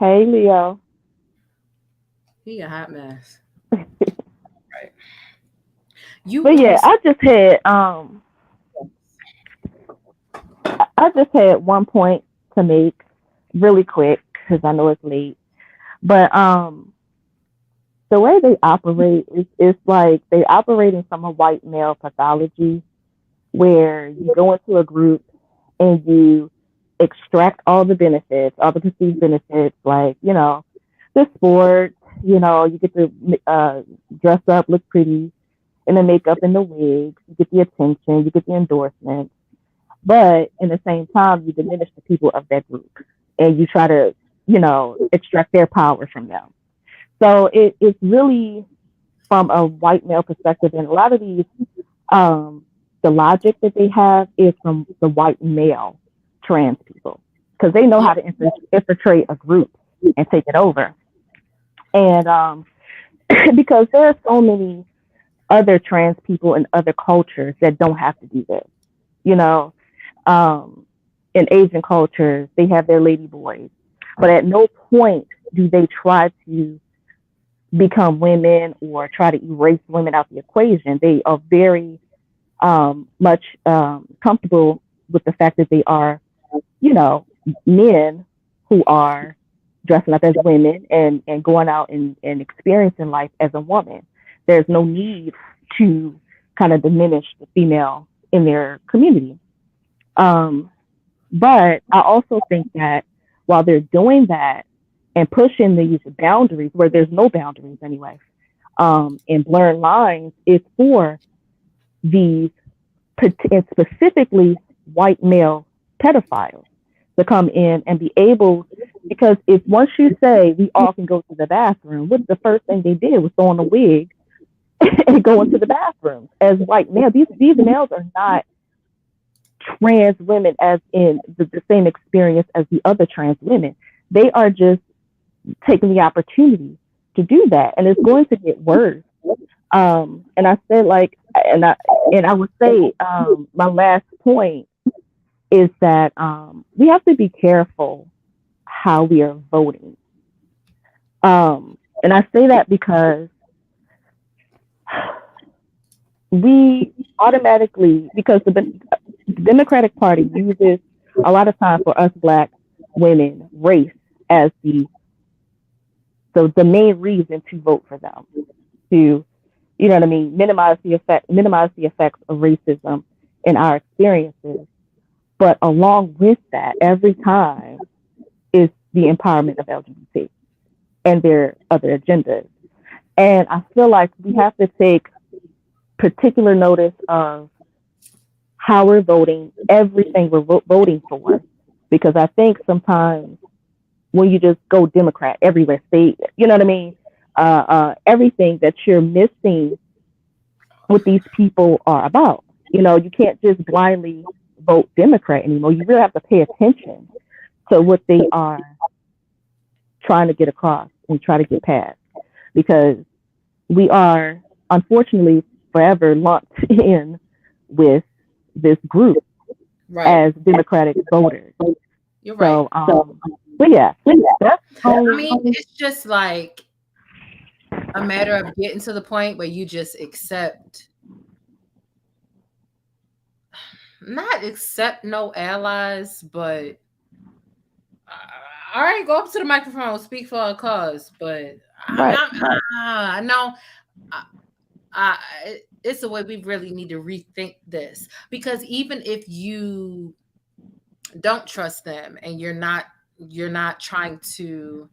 Hey, Leo. He a hot mess. Right. But yeah, I just had one point to make really quick because I know it's late. But the way they operate is like they operating from a white male pathology where you go into a group and you extract all the benefits, all the perceived benefits, like, the sport, you get to dress up, look pretty in the makeup and the wigs, you get the attention, you get the endorsements. But in the same time, you diminish the people of that group and you try to, extract their power from them. So it's really from a white male perspective. And a lot of these, the logic that they have is from the white male trans people because they know how to infiltrate a group and take it over. And because there are so many other trans people in other cultures that don't have to do this, in Asian cultures, they have their lady boys, but at no point do they try to become women or try to erase women out the equation. They are very much comfortable with the fact that they are, men who are dressing up as women and going out and experiencing life as a woman. There's no need to kind of diminish the female in their community. But I also think that while they're doing that, and pushing these boundaries where there's no boundaries anyway, and blurring lines is for these, and specifically white male pedophiles, to come in and be able, because if once you say we all can go to the bathroom, what's the first thing they did was throw on a wig and go into the bathroom as white males. These males are not trans women as in the same experience as the other trans women. They are just taking the opportunity to do that, and it's going to get worse. And I said, like, and I would say, my last point is that we have to be careful how we are voting. And I say that because we automatically, because the Democratic Party uses a lot of time for us Black women, race as the main reason to vote for them, to, you know what I mean, minimize the effects of racism in our experiences. But along with that, every time is the empowerment of LGBT and their other agendas. And I feel like we have to take particular notice of how we're voting, everything we're voting for, because I think sometimes when you just go Democrat everywhere, state, you know what I mean, everything that you're missing what these people are about. You know, you can't just blindly vote Democrat anymore. You really have to pay attention to what they are trying to get across and try to get past, because we are unfortunately forever lumped in with this group as Democratic voters. You're right. So, but yeah, that's I mean, it's just like a matter of getting to the point where you just not accept no allies, but all right, go up to the microphone, speak for a cause. But it's a way we really need to rethink this, because even if you don't trust them and you're not trying to,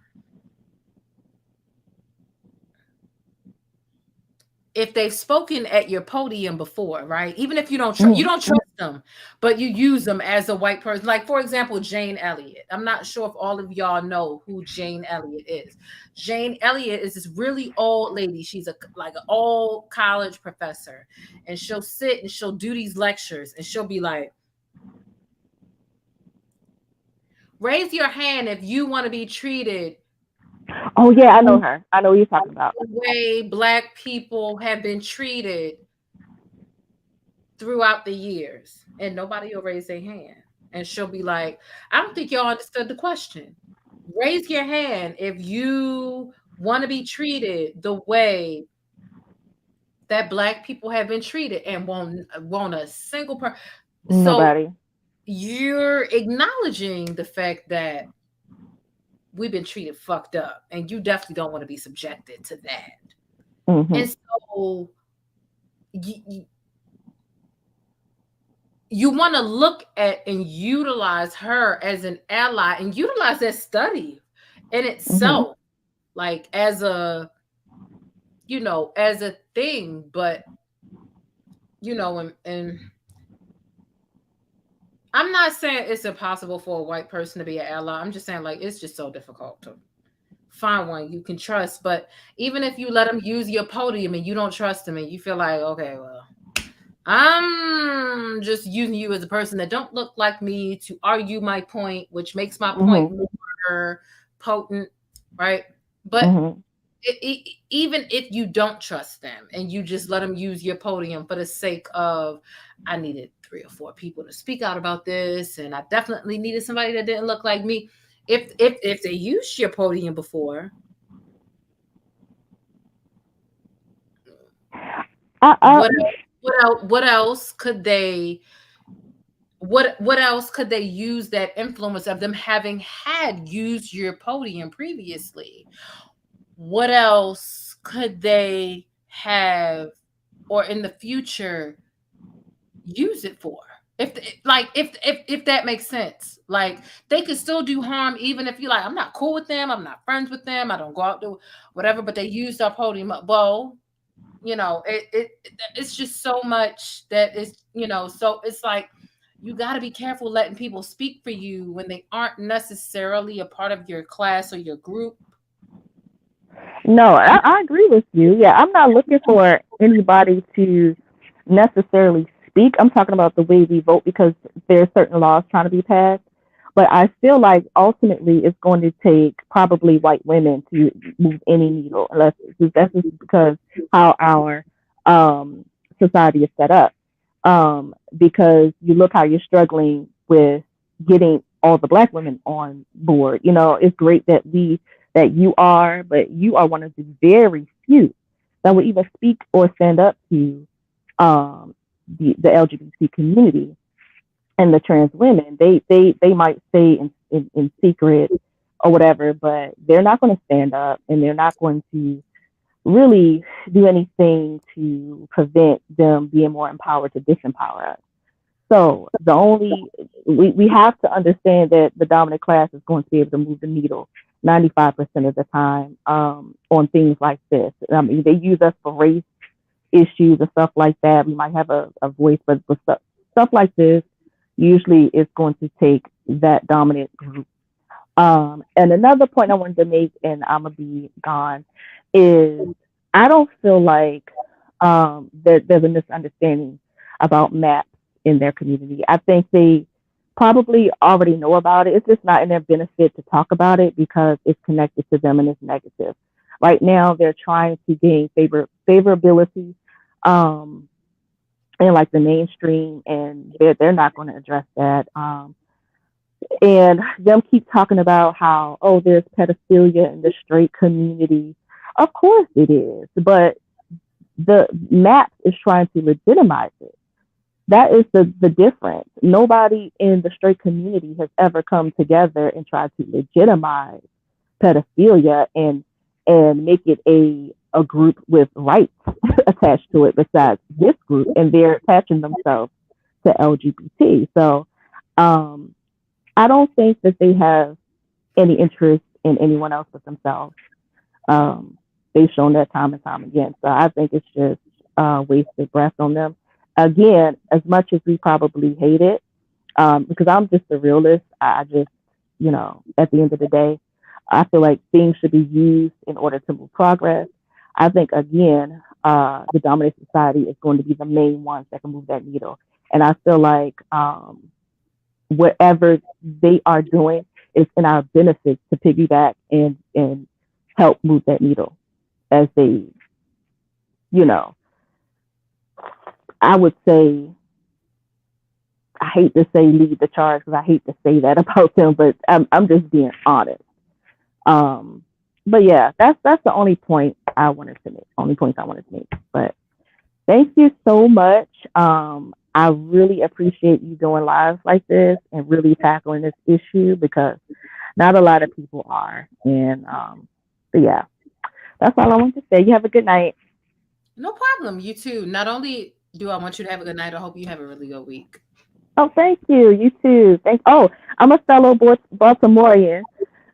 if they've spoken at your podium before, right? Even if you don't trust them, but you use them as a white person. Like, for example, Jane Elliott. I'm not sure if all of y'all know who Jane Elliott is. Jane Elliott is this really old lady. She's like an old college professor, and she'll sit and she'll do these lectures, and she'll be like, raise your hand if you want to be treated. Oh yeah, I know her. I know what you're talking about. The way Black people have been treated throughout the years, and nobody will raise their hand. And she'll be like, I don't think y'all understood the question. Raise your hand if you want to be treated the way that Black people have been treated, and won't a single person. Nobody. So you're acknowledging the fact that we've been treated fucked up, and you definitely don't want to be subjected to that. And so you want to look at and utilize her as an ally, and utilize that study in itself, like as a thing. But and I'm not saying it's impossible for a white person to be an ally. I'm just saying, like, it's just so difficult to find one you can trust. But even if you let them use your podium and you don't trust them, and you feel like, okay, well, I'm just using you as a person that don't look like me to argue my point, which makes my point more potent, right? But even if you don't trust them and you just let them use your podium for the sake of, I needed 3 or 4 people to speak out about this, and I definitely needed somebody that didn't look like me. If they used your podium before, what else could they use that influence of them having had used your podium previously? What else could they have, or in the future, use it for? If that makes sense. Like they could still do harm even if you're like, I'm not cool with them, I'm not friends with them, I don't go out to whatever, but they use their podium up. Well, it's just so much that is, so it's like you got to be careful letting people speak for you when they aren't necessarily a part of your class or your group. No, I agree with you. Yeah, I'm not looking for anybody to necessarily speak. I'm talking about the way we vote because there are certain laws trying to be passed. But I feel like ultimately it's going to take probably white women to move any needle, unless that's just because how our society is set up. Because you look how you're struggling with getting all the black women on board. It's great that you are, but you are one of the very few that will even speak or stand up to the LGBT community and the trans women. They might stay in secret or whatever, but they're not going to stand up and they're not going to really do anything to prevent them being more empowered to disempower us. So we have to understand that the dominant class is going to be able to move the needle 95% of the time on things like this. I mean, they use us for race issues and stuff like that. We might have a voice, but stuff like this usually is going to take that dominant group. And another point I wanted to make, and I'm gonna be gone, is I don't feel like there's a misunderstanding about MAPS in their community. I think they probably already know about it. It's just not in their benefit to talk about it because it's connected to them and it's negative. Right now, they're trying to gain favorability in like the mainstream, and they're not going to address that. And them keep talking about how, oh, there's pedophilia in the straight community. Of course it is, but the MAPS is trying to legitimize it. That is the difference. Nobody in the straight community has ever come together and tried to legitimize pedophilia and make it a group with rights attached to it besides this group, and they're attaching themselves to LGBT. So I don't think that they have any interest in anyone else but themselves. They've shown that time and time again. So I think it's just wasted breath on them. Again, as much as we probably hate it, because I'm just a realist, I just, at the end of the day, I feel like things should be used in order to move progress. I think, again, the dominant society is going to be the main ones that can move that needle. And I feel like whatever they are doing is in our benefit to piggyback and help move that needle as they, I would say, I hate to say lead the charge because I hate to say that about them, but I'm just being honest. But yeah, that's the only point I wanted to make. Only points I wanted to make. But thank you so much. I really appreciate you doing lives like this and really tackling this issue because not a lot of people are. And but yeah, that's all I want to say. You have a good night. No problem. You too. Not only do I want you to have a good night, I hope you have a really good week. Oh, thank you. You too. I'm a fellow Baltimorean.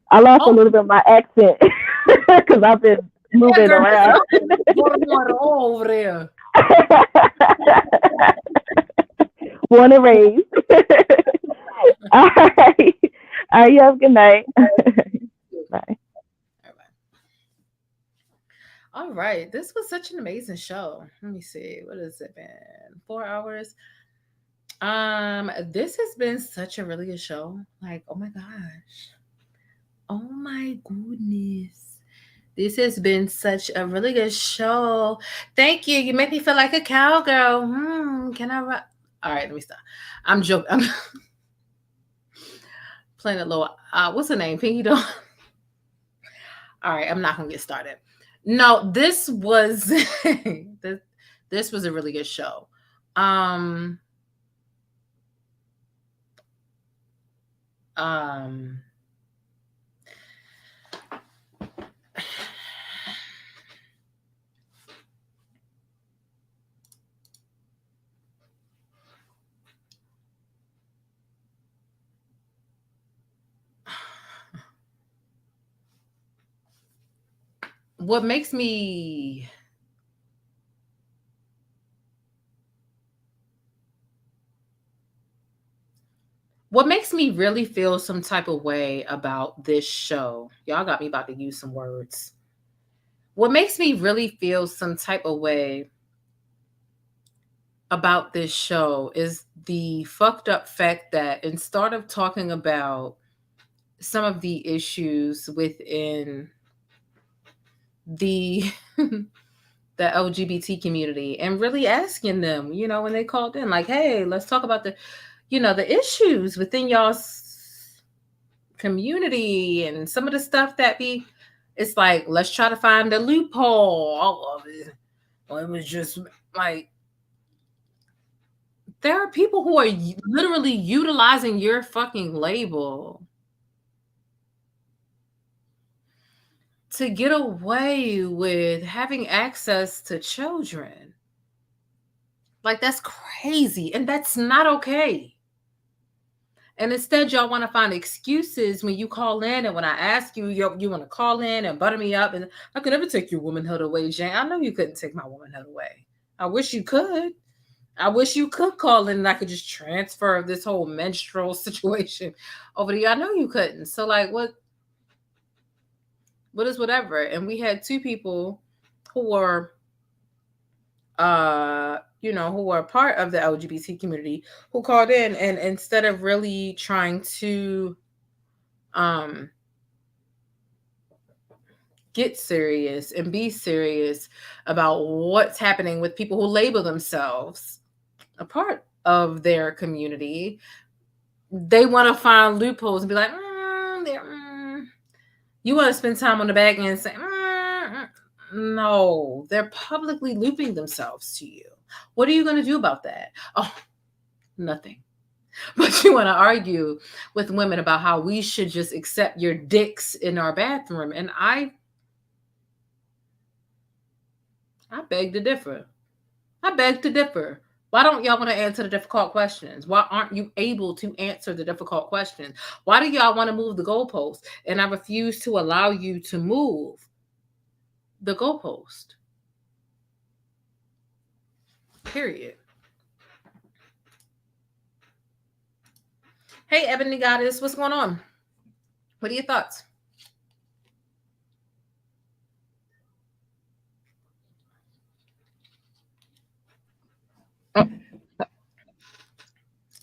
I lost a little bit of my accent because I've been moving around. Over there. Born and raised. All right. All right. You have a good night. Bye. All right. This was such an amazing show. Let me see. What has it been? 4 hours. This has been such a really good show. Like, oh my gosh. Oh my goodness. This has been such a really good show. Thank you. You make me feel like a cowgirl. Can I run? All right, let me stop. I'm joking. I'm playing a little, what's her name? Pinky Doll. All right, I'm not going to get started. No, this was, this was a really good show. what makes me really feel some type of way about this show, y'all got me about to use some words. What makes me really feel some type of way about this show is the fucked up fact that instead of talking about some of the issues within the the LGBT community and really asking them, you know, when they called in, like, hey, let's talk about the, you know, the issues within y'all's community and some of the stuff that it's like, let's try to find a loophole. All of it. Well, it was just like, there are people who are literally utilizing your fucking label to get away with having access to children. Like, that's crazy. And that's not okay. And instead, y'all want to find excuses when you call in. And when I ask you, you want to call in and butter me up. And I could never take your womanhood away, Jane. I know you couldn't take my womanhood away. I wish you could. I wish you could call in and I could just transfer this whole menstrual situation over to you. I know you couldn't. So, like, what is whatever? And we had two people who were, you know, who are part of the LGBT community who called in, and instead of really trying to get serious and be serious about what's happening with people who label themselves a part of their community, they want to find loopholes and be like, you want to spend time on the back end and say, no, they're publicly looping themselves to you. What are you going to do about that? Oh, nothing. But you want to argue with women about how we should just accept your dicks in our bathroom. And I beg to differ. Why don't y'all want to answer the difficult questions? Why aren't you able to answer the difficult questions? Why do y'all want to move the goalpost? And I refuse to allow you to move the goalpost. Period. Hey, Ebony Goddess, what's going on? What are your thoughts?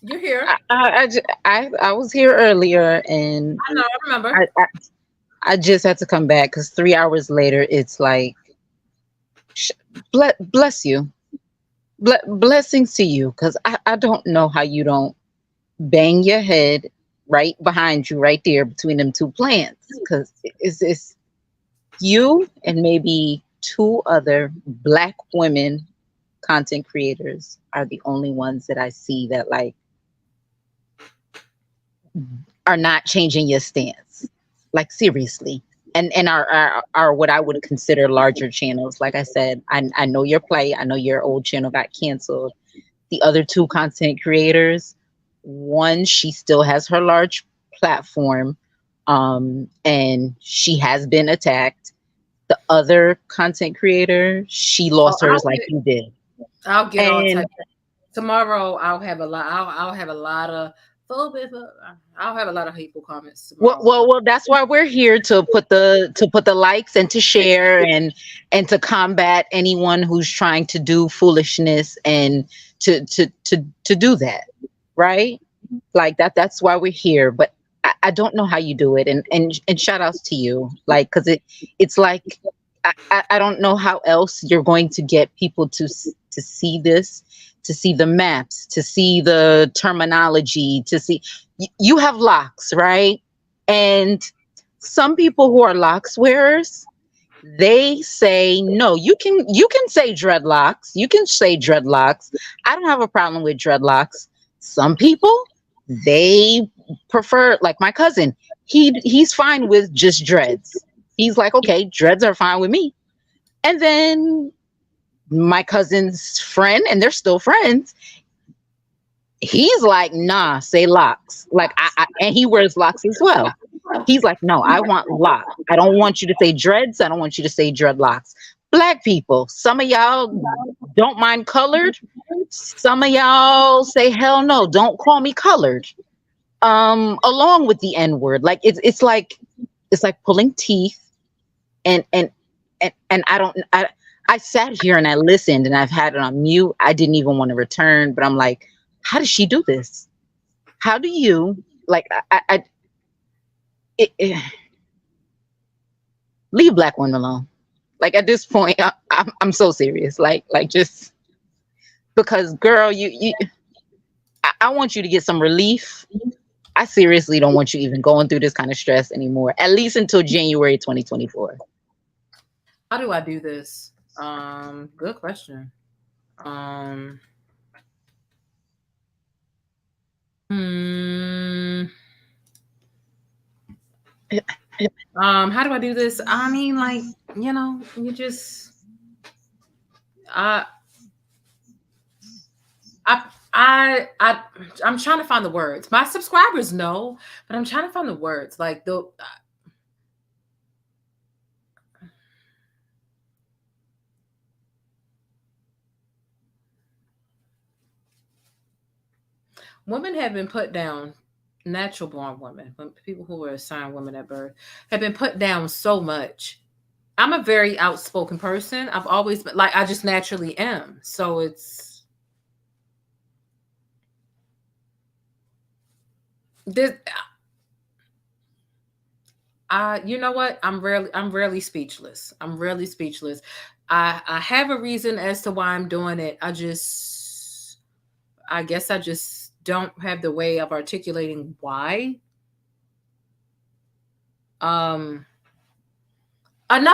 You're here. I was here earlier, and I know, I remember. I just had to come back because 3 hours later, it's like, bless you, blessings to you, because I don't know how you don't bang your head right behind you, right there between them two plants, because it's you and maybe two other Black women content creators are the only ones that I see that like are not changing your stance, like seriously, and are what I would consider larger channels. Like I said, I know your play. I know your old channel got canceled. The other two content creators, one, she still has her large platform, and she has been attacked. The other content creator, she lost hers like you did. I'll get on type. Tomorrow I'll have a lot. I'll have a lot of I'll have a lot of hateful comments tomorrow. Well, that's why we're here, to put the likes and to share and to combat anyone who's trying to do foolishness and to do that, right? Like that's why we're here. But I don't know how you do it, and shout outs to you, like, because it's like I don't know how else you're going to get people to see this, to see the maps, to see the terminology, to see you have locks, right? And some people who are locks wearers, they say, no, you can say dreadlocks. You can say dreadlocks. I don't have a problem with dreadlocks. Some people, they prefer, like my cousin, he's fine with just dreads. He's like, okay, dreads are fine with me. And then my cousin's friend, and they're still friends, he's like, nah, say locks. Like, and he wears locks as well. He's like, no, I want locks. I don't want you to say dreads. I don't want you to say dreadlocks. Black people, some of y'all don't mind colored. Some of y'all say, hell no, don't call me colored. Along with the N word. Like it's like pulling teeth, and I sat here and I listened and I've had it on mute. I didn't even want to return, but I'm like, how does she do this? How do you like leave black women alone? Like at this point, I'm so serious. Like just because, girl, I want you to get some relief. I seriously don't want you even going through this kind of stress anymore, at least until January 2024. How do I do this? Good question. How do I do this? I mean, like, you know, you just I'm trying to find the words. My subscribers know, but I'm trying to find the words. Like women have been put down, natural born women, people who were assigned women at birth, have been put down so much. I'm a very outspoken person. I've always been, like, I just naturally am. So it's this. You know what? I'm rarely speechless. I'm rarely speechless. I have a reason as to why I'm doing it. I guess I just don't have the way of articulating why. Enough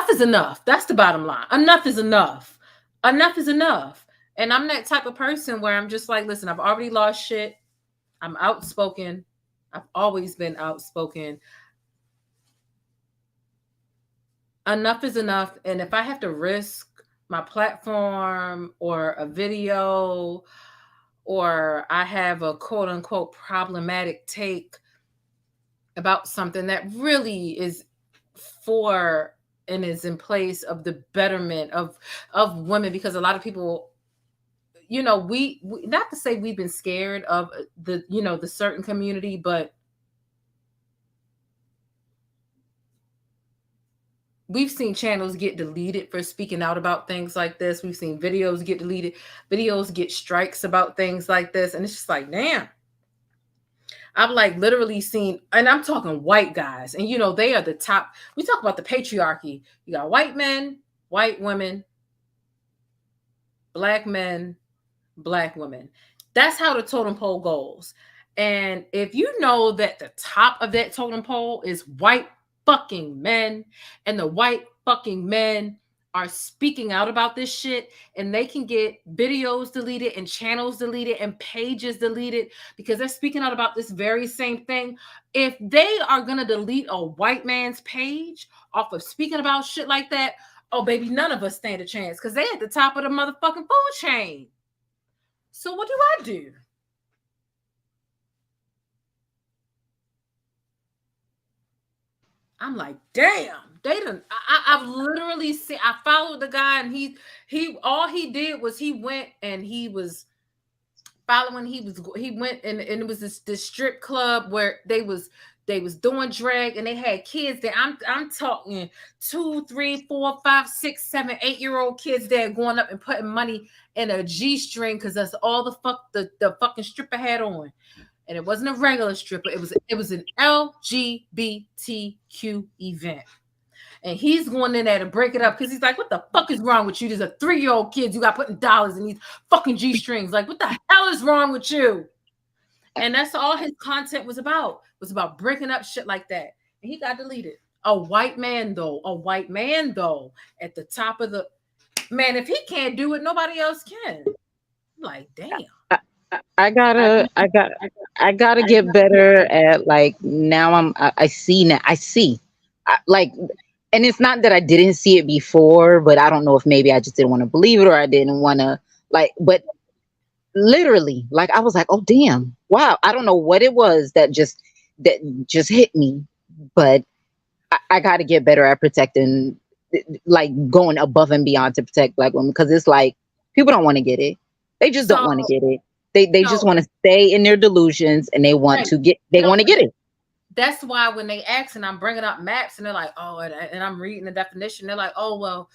is enough. That's the bottom line. Enough is enough. Enough is enough. And I'm that type of person where I'm just like, listen, I've already lost shit. I'm outspoken. I've always been outspoken. Enough is enough. And if I have to risk my platform or a video, or I have a quote unquote problematic take about something that really is for and is in place of the betterment of women, because a lot of people, you know, we not to say we've been scared of the, you know, the certain community, but we've seen channels get deleted for speaking out about things like this. We've seen videos get deleted, videos get strikes about things like this. And it's just like, damn. I've like literally seen, and I'm talking white guys, and you know, they are the top. We talk about the patriarchy. You got white men, white women, black men, black women. That's how the totem pole goes. And if you know that the top of that totem pole is white fucking men, and the white fucking men are speaking out about this shit, and they can get videos deleted and channels deleted and pages deleted because they're speaking out about this very same thing. If they are going to delete a white man's page off of speaking about shit like that, oh baby, none of us stand a chance because they're at the top of the motherfucking food chain. So what do I do? I'm like, damn, they done. I've literally seen. I followed the guy, and he all he did was he went and he was following. He went and it was this strip club where they was doing drag, and they had kids there. I'm talking 2, 3, 4, 5, 6, 7, 8-year-old kids there going up and putting money in a G-string because that's all the fucking stripper had on. And it wasn't a regular stripper. It was an LGBTQ event. And he's going in there to break it up because he's like, what the fuck is wrong with you? There's a 3-year-old kid you got putting dollars in these fucking G-strings. Like, what the hell is wrong with you? And that's all his content was about breaking up shit like that. And he got deleted. A white man though, at the top of the, man, if he can't do it, nobody else can. I'm like, damn. I gotta get better at, like, now I see now. Like, and it's not that I didn't see it before, but I don't know if maybe I just didn't want to believe it, or I didn't want to, like, but literally, like, I was like, oh damn, wow. I don't know what it was that just hit me, but I got to get better at protecting, like going above and beyond to protect Black women, because it's like people don't want to get it. They just don't So want to get it. They just so want to stay in their delusions, and they want right. to get. They want to get it. That's why when they ask and I'm bringing up maps and they're like, oh, and I'm reading the definition, they're like, oh, well,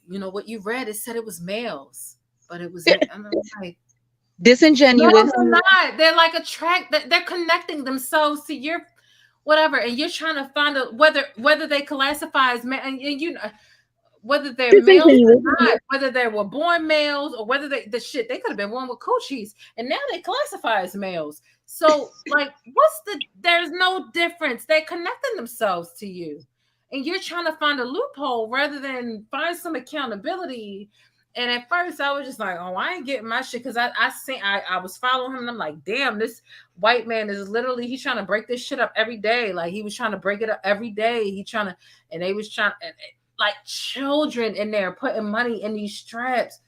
you know what you read, it said it was males, but it was. I'm like, Disingenuous. no, they're not. They're like they're connecting themselves to your whatever, and you're trying to find out whether they classify as men, and you know whether they're males or not, whether they were born males or whether they could have been born with coochies, and now they classify as males. So like, there's no difference. They're connecting themselves to you, and you're trying to find a loophole rather than find some accountability. And at first I was just like, oh, I ain't getting my shit, because I was following him and I'm like, damn, this white man is literally, he's trying to break this shit up every day. Like he was trying to break it up every day. And they was trying, like children in there putting money in these straps,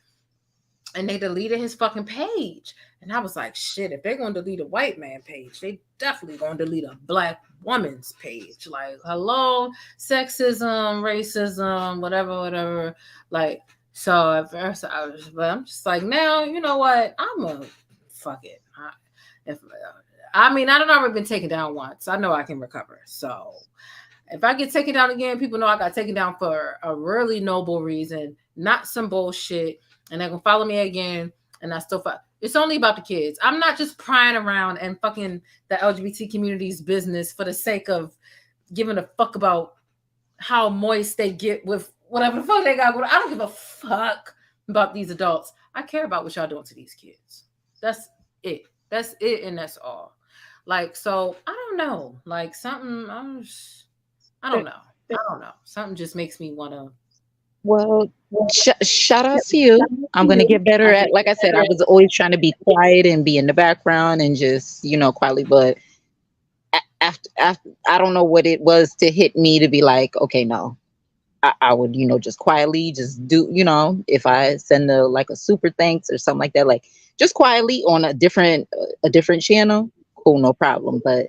and they deleted his fucking page. And I was like, shit, if they're going to delete a white man page, they definitely going to delete a Black woman's page. Like, hello, sexism, racism, whatever. Like, so at first but I'm just like, now, you know what? Fuck it. I don't already been taken down once. I know I can recover. So if I get taken down again, people know I got taken down for a really noble reason, not some bullshit. And they're going to follow me again. And I still fight. It's only about the kids. I'm not just prying around and fucking the LGBT community's business for the sake of giving a fuck about how moist they get with whatever the fuck they got. I don't give a fuck about these adults. I care about what y'all doing to these kids. That's it. That's it, and that's all. Like, so I don't know. Like something. I don't know. Something just makes me want to. Well, shout out to you. I'm going to get better at, like I said, I was always trying to be quiet and be in the background and just, quietly. But after I don't know what it was to hit me to be like, okay, no, I would, just quietly just do, if I send a super thanks or something like that, like just quietly on a different channel. Cool, no problem. But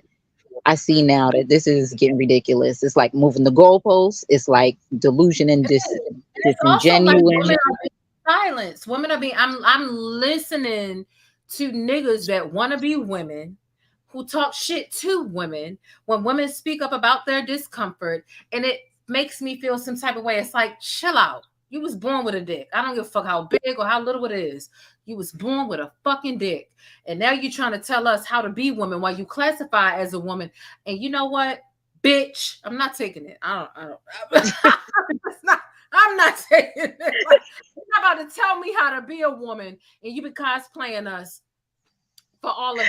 I see now that this is getting ridiculous. It's like moving the goalposts. It's like delusion and disingenuous. Women are being silenced. Women are being. I'm listening to niggas that want to be women, who talk shit to women when women speak up about their discomfort, and it makes me feel some type of way. It's like, chill out. You was born with a dick. I don't give a fuck how big or how little it is. You was born with a fucking dick. And now you're trying to tell us how to be women while you classify as a woman. And you know what? Bitch, I'm not taking it. I don't. I'm not taking it. Like, you're not about to tell me how to be a woman and you been cosplaying us for all of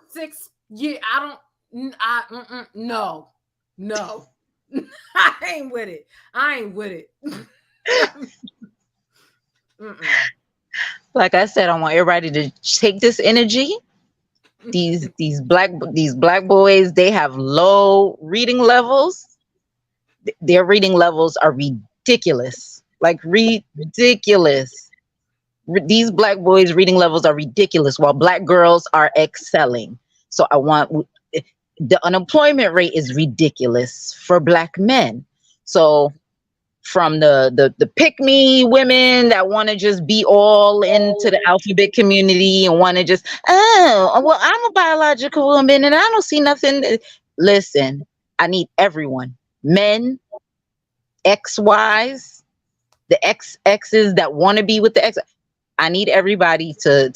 6 years. No. I ain't with it. Like I said, I want everybody to take this energy. These black boys, they have low reading levels. Their reading levels are ridiculous. Like ridiculous. These black boys' reading levels are ridiculous, while black girls are excelling. So the unemployment rate is ridiculous for black men. So from the pick-me women that want to just be all into the alphabet community and want to just, well, I'm a biological woman and I don't see nothing. Listen, I need everyone. Men, XYs, the XXs that want to be with the X. I need everybody to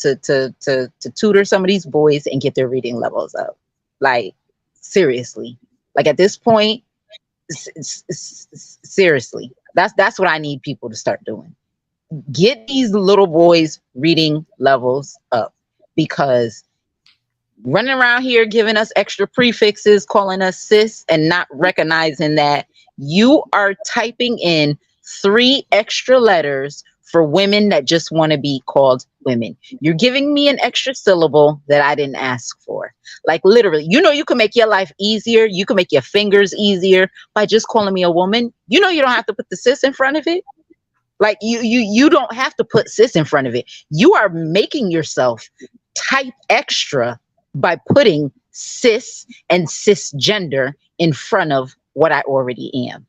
tutor some of these boys and get their reading levels up. Like, seriously. Like at this point, seriously. That's what I need people to start doing. Get these little boys' reading levels up, because running around here giving us extra prefixes, calling us sis, and not recognizing that you are typing in 3 extra letters for women that just want to be called women. You're giving me an extra syllable that I didn't ask for. Like literally, you can make your life easier. You can make your fingers easier by just calling me a woman. You don't have to put the sis in front of it. Like you don't have to put sis in front of it. You are making yourself type extra by putting cis and cisgender in front of what I already am.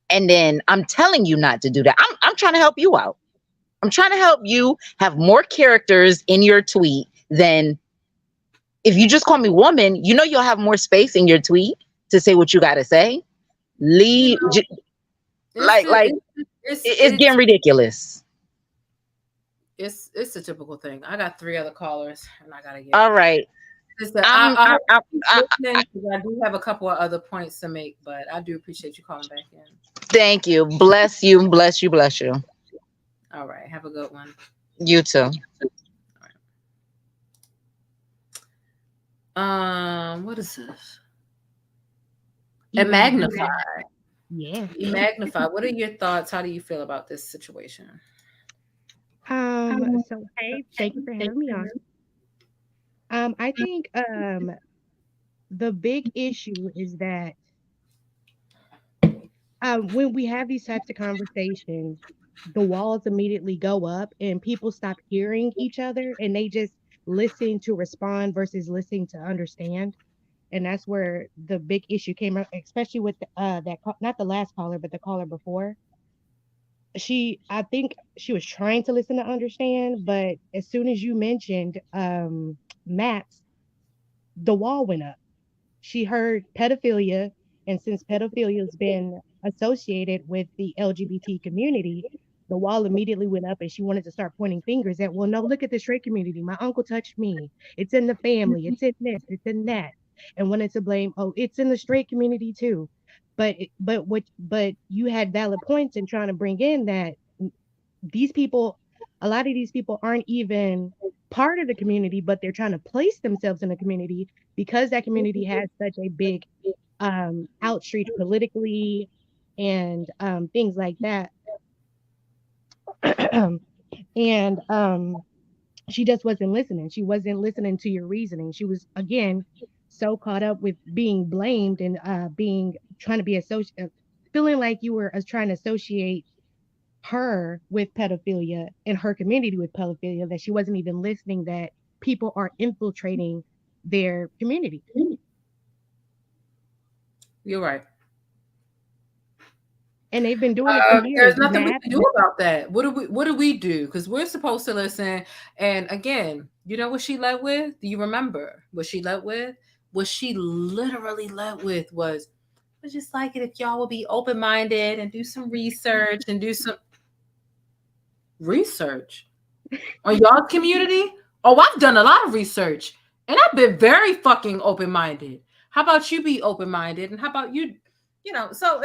And then I'm telling you not to do that. I'm trying to help you out. I'm trying to help you have more characters in your tweet than if you just call me woman, you'll have more space in your tweet to say what you got to say. Leave, it's getting ridiculous. It's a typical thing. I got 3 other callers, and I gotta get. All right. I do have a couple of other points to make, but I do appreciate you calling back in. Thank you. Bless you. Bless you. Bless you. All right. Have a good one. You too. What is this? Magnify. Yeah. Magnify. What are your thoughts? How do you feel about this situation? So hey, thank you for having me on. I think the big issue is that when we have these types of conversations, the walls immediately go up and people stop hearing each other and they just listen to respond versus listening to understand. And that's where the big issue came up, especially with not the last caller, but the caller before. I think she was trying to listen to understand, but as soon as you mentioned Maps, the wall went up. She heard pedophilia, and since pedophilia has been associated with the LGBT community, the wall immediately went up and she wanted to start pointing fingers at, well, no, look at the straight community. My uncle touched me. It's in the family. It's in this. It's in that. And wanted to blame, oh, it's in the straight community too. But you had valid points in trying to bring in that these people, a lot of these people aren't even part of the community, but they're trying to place themselves in the community because that community has such a big outreach politically and things like that. And she just wasn't listening. She wasn't listening to your reasoning. She was, again, so caught up with being blamed and trying to be feeling like you were trying to associate her with pedophilia and her community with pedophilia, that she wasn't even listening that people are infiltrating their community. You're right. And they've been doing it for years. There's nothing we can do about that. What do we do? Because we're supposed to listen. And again, you know what she led with? Do you remember what she led with? What she literally led with was, I just like it if y'all will be open-minded and do some research and do some research on y'all's community. Oh, I've done a lot of research and I've been very fucking open-minded. How about you be open-minded? And how about you know, so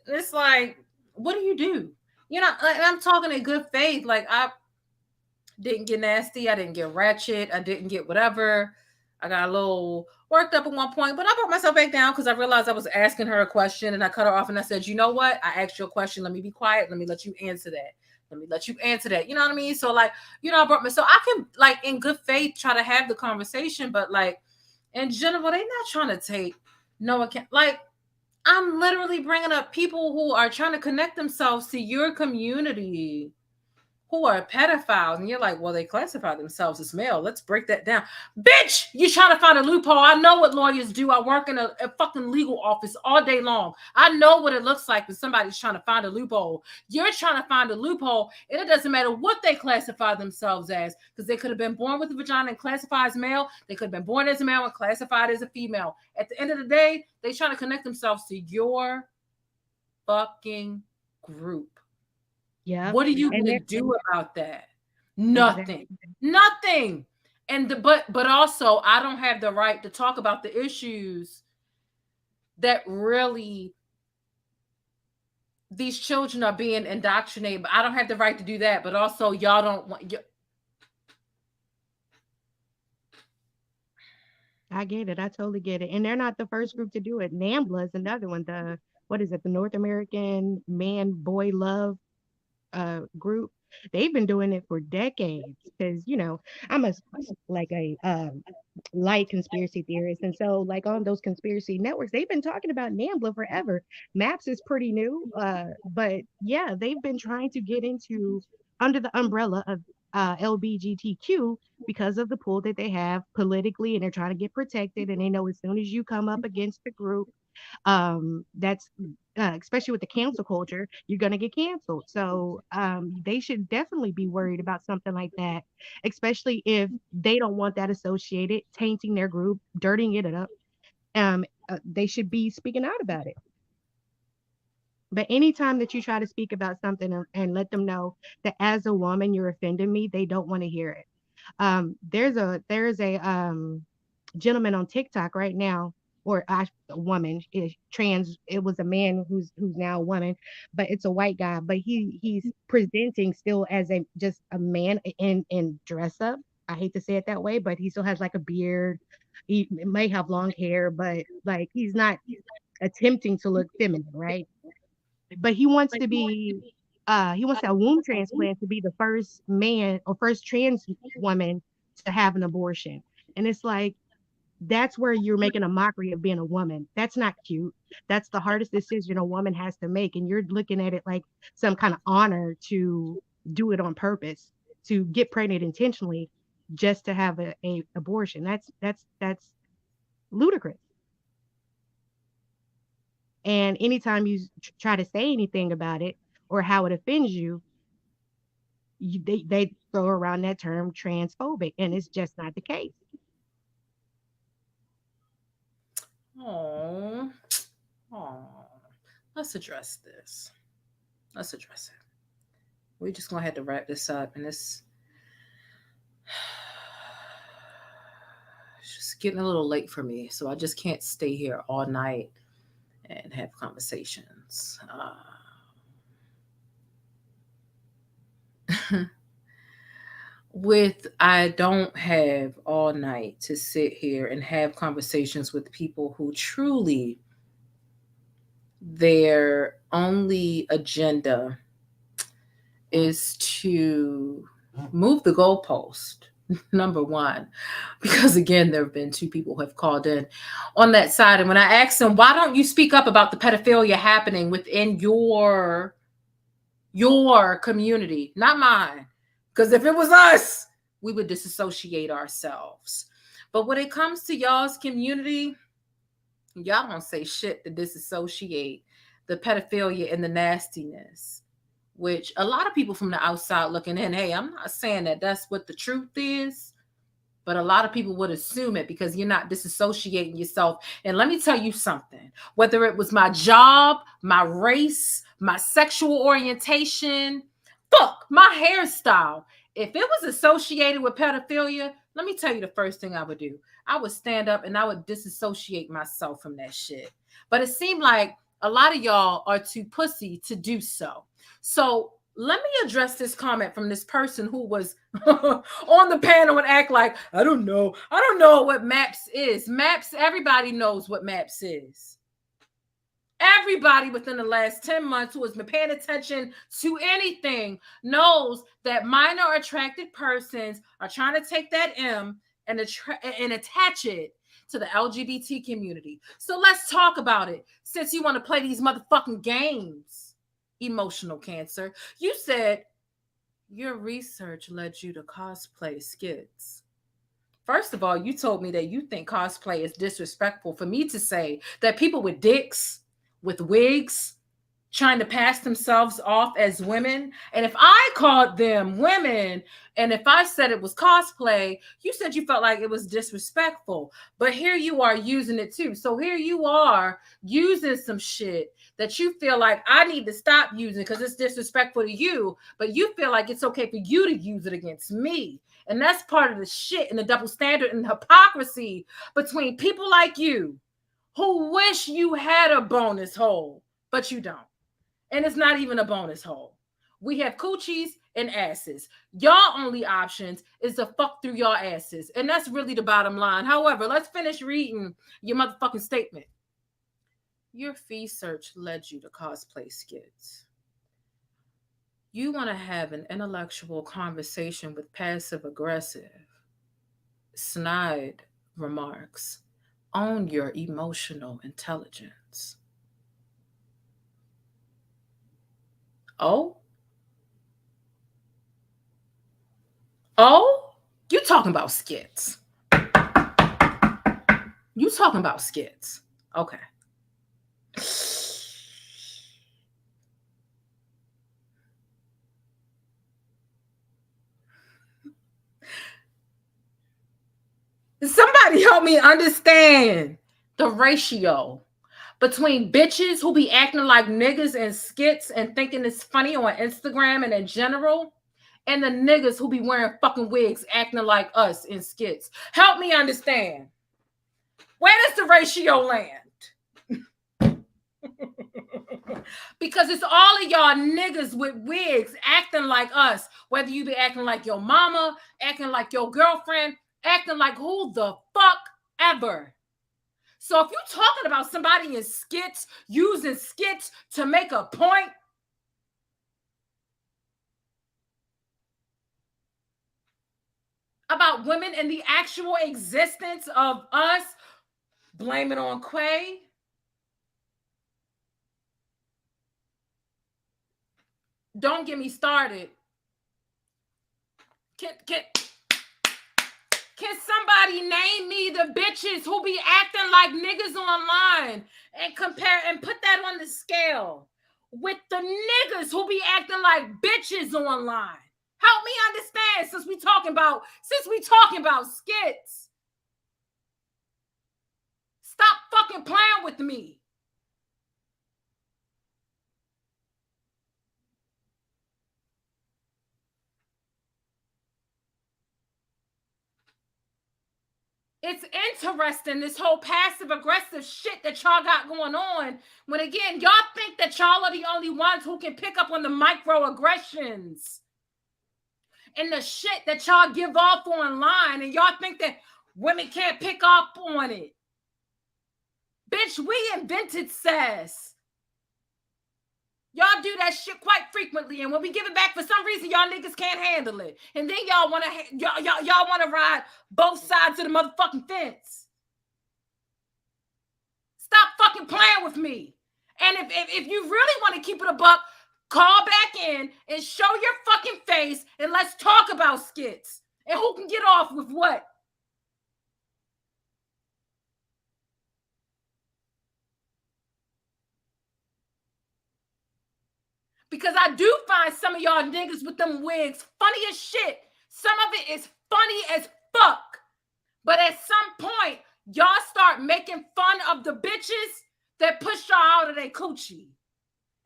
it's like, what do you do? You know, like, I'm talking in good faith. Like, I didn't get nasty. I didn't get ratchet. I didn't get whatever. I got a little worked up at one point, but I brought myself back down because I realized I was asking her a question and I cut her off and I said, you know what? I asked you a question. Let me be quiet. Let me let you answer that. Let me let you answer that. You know what I mean? So like, you know, so I can like in good faith try to have the conversation, but like in general, they're not trying to take no account. Like, I'm literally bringing up people who are trying to connect themselves to your community who are pedophiles. And you're like, well, they classify themselves as male. Let's break that down. Bitch, you trying to find a loophole. I know what lawyers do. I work in a fucking legal office all day long. I know what it looks like when somebody's trying to find a loophole. You're trying to find a loophole, and it doesn't matter what they classify themselves as, because they could have been born with a vagina and classified as male. They could have been born as a male and classified as a female. At the end of the day, they're trying to connect themselves to your fucking group. Yeah. What are you going to do about that? Nothing. Exactly. Nothing. And but also, I don't have the right to talk about the issues that really these children are being indoctrinated. But I don't have the right to do that. But also, y'all don't want. I get it. I totally get it. And they're not the first group to do it. NAMBLA is another one. What is it? The North American Man Boy Love group. They've been doing it for decades because, you know, I'm a light conspiracy theorist. And so like on those conspiracy networks, they've been talking about NAMBLA forever. MAPS is pretty new. But yeah, they've been trying to get into under the umbrella of LBGTQ because of the pull that they have politically, and they're trying to get protected. And they know as soon as you come up against the group, that's especially with the cancel culture, you're going to get canceled. So they should definitely be worried about something like that, especially if they don't want that associated, tainting their group, dirtying it up. They should be speaking out about it. But anytime that you try to speak about something and let them know that as a woman you're offending me, they don't want to hear it. There's a gentleman on TikTok right now, or a woman is trans. It was a man who's now a woman, but it's a white guy. But he's presenting still as a just a man in dress up. I hate to say it that way, but he still has like a beard. He may have long hair, but like he's not attempting to look feminine, right? But he wants a womb transplant to be the first man or first trans woman to have an abortion. And it's like, that's where you're making a mockery of being a woman. That's not cute. That's the hardest decision a woman has to make. And you're looking at it like some kind of honor to do it on purpose, to get pregnant intentionally just to have a abortion. That's ludicrous. And anytime you try to say anything about it or how it offends you, they throw around that term transphobic, and it's just not the case. Oh, oh. Let's address this. Let's address it. We're just gonna have to wrap this up, and it's just getting a little late for me, so I just can't stay here all night and have conversations. I don't have all night to sit here and have conversations with people who truly their only agenda is to move the goalpost. Number one, because again, there have been two people who have called in on that side. And when I asked them, why don't you speak up about the pedophilia happening within your community, not mine? Because if it was us, we would disassociate ourselves. But when it comes to y'all's community, y'all don't say shit to disassociate the pedophilia and the nastiness, which a lot of people from the outside looking in, hey, I'm not saying that that's what the truth is, but a lot of people would assume it because you're not disassociating yourself. And let me tell you something, whether it was my job, my race, my sexual orientation, fuck, my hairstyle, if it was associated with pedophilia, let me tell you the first thing I would do. I would stand up and I would disassociate myself from that shit. But it seemed like a lot of y'all are too pussy to do so. So let me address this comment from this person who was on the panel and act like, I don't know what MAPS is. MAPS, everybody knows what MAPS is. Everybody within the last 10 months who has been paying attention to anything knows that minor attracted persons are trying to take that M and attach it to the LGBT community. So let's talk about it. Since you want to play these motherfucking games, emotional cancer, you said your research led you to cosplay skits. First of all, you told me that you think cosplay is disrespectful for me to say that people with dicks, with wigs, trying to pass themselves off as women. And if I called them women, and if I said it was cosplay, you said you felt like it was disrespectful. But here you are using it too. So here you are using some shit that you feel like I need to stop using because it's disrespectful to you, but you feel like it's okay for you to use it against me. And that's part of the shit and the double standard and hypocrisy between people like you who wish you had a bonus hole, but you don't. And it's not even a bonus hole. We have coochies and asses. Y'all only options is to fuck through y'all asses. And that's really the bottom line. However, let's finish reading your motherfucking statement. Your fee search led you to cosplay skits. You want to have an intellectual conversation with passive-aggressive, snide remarks. Own your emotional intelligence. Oh? Oh, you talking about skits. You talking about skits. Okay. Somebody help me understand the ratio between bitches who be acting like niggas in skits and thinking it's funny on Instagram and in general, and the niggas who be wearing fucking wigs acting like us in skits. Help me understand. Where does the ratio land? Because it's all of y'all niggas with wigs acting like us, whether you be acting like your mama, acting like your girlfriend, acting like who the fuck ever. So if you're talking about somebody in skits, using skits to make a point, about women and the actual existence of us, blame it on Quay. Don't get me started. Can somebody name me the bitches who be acting like niggas online and compare and put that on the scale with the niggas who be acting like bitches online? Help me understand since we talking about skits. Stop fucking playing with me. It's interesting, this whole passive aggressive shit that y'all got going on, when again, y'all think that y'all are the only ones who can pick up on the microaggressions and the shit that y'all give off online, and y'all think that women can't pick up on it. Bitch, we invented sass. Y'all do that shit quite frequently, and when we give it back, for some reason, y'all niggas can't handle it. And then y'all want to ride both sides of the motherfucking fence. Stop fucking playing with me. And if you really want to keep it a buck, call back in and show your fucking face, and let's talk about skits and who can get off with what. Because I do find some of y'all niggas with them wigs funny as shit. Some of it is funny as fuck. But at some point, y'all start making fun of the bitches that push y'all out of their coochie.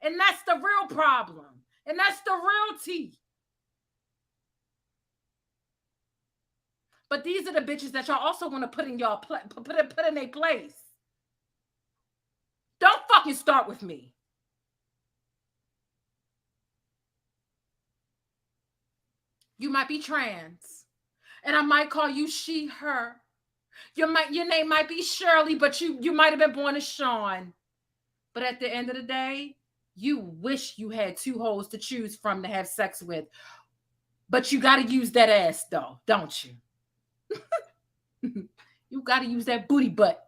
And that's the real problem. And that's the real tea. But these are the bitches that y'all also want to put in y'all put in their place. Don't fucking start with me. You might be trans, and I might call you she, her. Your name might be Shirley, but you might have been born as Sean. But at the end of the day, you wish you had two hoes to choose from to have sex with. But you got to use that ass, though, don't you? You got to use that booty butt.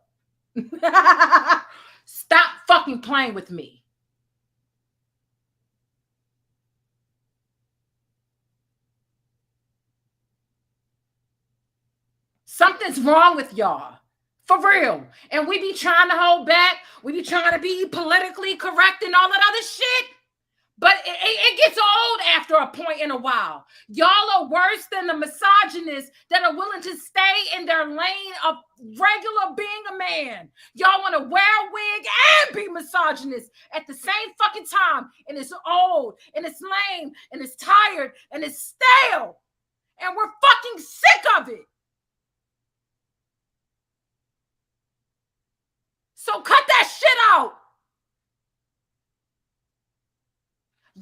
Stop fucking playing with me. Something's wrong with y'all. For real. And we be trying to hold back. We be trying to be politically correct and all that other shit. But it gets old after a point in a while. Y'all are worse than the misogynists that are willing to stay in their lane of regular being a man. Y'all want to wear a wig and be misogynist at the same fucking time. And it's old, and it's lame, and it's tired, and it's stale. And we're fucking sick of it. So cut that shit out.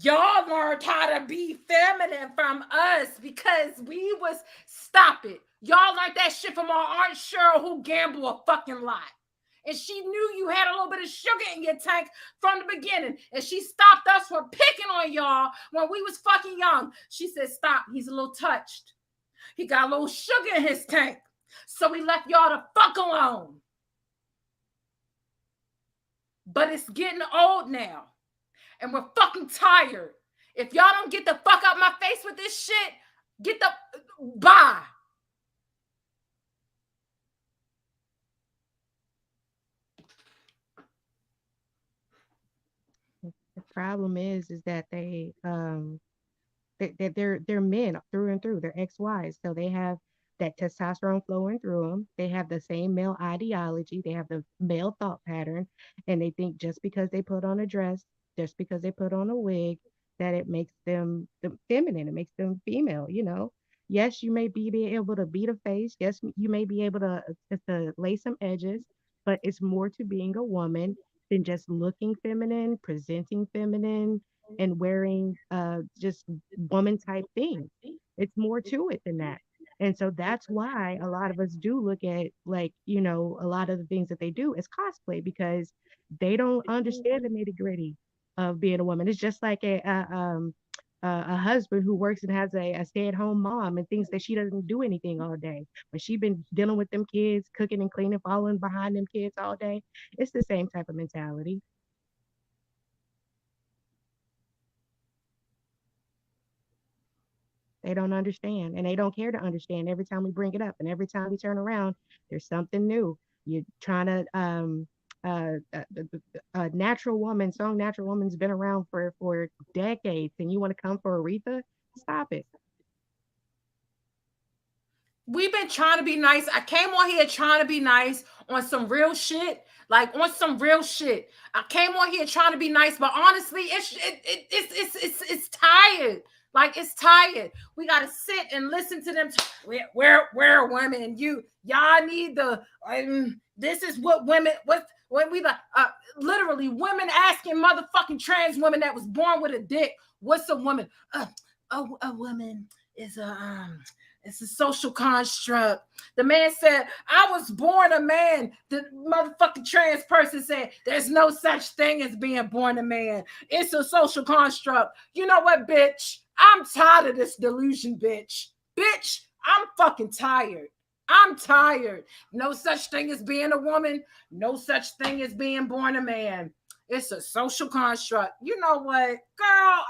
Y'all learned how to be feminine from us because we was, stop it. Y'all learned that shit from our Aunt Cheryl, who gambled a fucking lot. And she knew you had a little bit of sugar in your tank from the beginning. And she stopped us from picking on y'all when we was fucking young. She said, stop, he's a little touched. He got a little sugar in his tank. So we left y'all to fuck alone. But it's getting old now. And we're fucking tired. If y'all don't get the fuck out my face with this shit, Get the bye. The problem is that they're men through and through. They're ex-wives, so they have that testosterone flowing through them. They have the same male ideology. They have the male thought pattern, and they think just because they put on a dress, just because they put on a wig, that it makes them feminine. It makes them female. You know. Yes, you may be able to beat a face. Yes, you may be able to lay some edges, but it's more to being a woman than just looking feminine, presenting feminine, and wearing just woman type things. It's more to it than that. And so that's why a lot of us do look at, like, you know, a lot of the things that they do as cosplay, because they don't understand the nitty gritty of being a woman. It's just like a husband who works and has a stay-at-home mom and thinks that she doesn't do anything all day, but she been dealing with them kids, cooking and cleaning, following behind them kids all day. It's the same type of mentality. They don't understand and they don't care to understand. Every time we bring it up and every time we turn around, there's something new. You're trying to natural woman, song natural woman's been around for decades, and you want to come for Aretha? Stop it. We've been trying to be nice. I came on here trying to be nice on some real shit. Like on some real shit. I came on here trying to be nice, but honestly, it's tired. Like it's tired. We gotta sit and listen to them. We're women. Y'all need the this is what women when we literally women asking motherfucking trans women that was born with a dick, what's a woman? A woman is it's a social construct. The man said, I was born a man. The motherfucking trans person said, there's no such thing as being born a man. It's a social construct. You know what, bitch? I'm tired of this delusion, bitch. Bitch, I'm fucking tired. I'm tired. No such thing as being a woman. No such thing as being born a man. It's a social construct. You know what, girl?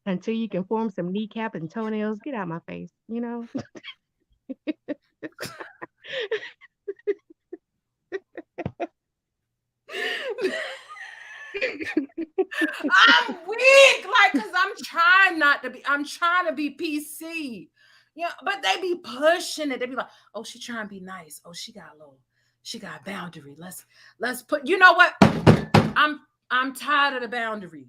Until you can form some kneecap and toenails, get out my face, you know? I'm weak, like, cause I'm trying to be PC. Yeah, but they be pushing it. They be like, oh, she trying to be nice. Oh, she got a boundary. Let's put, you know what? I'm tired of the boundary.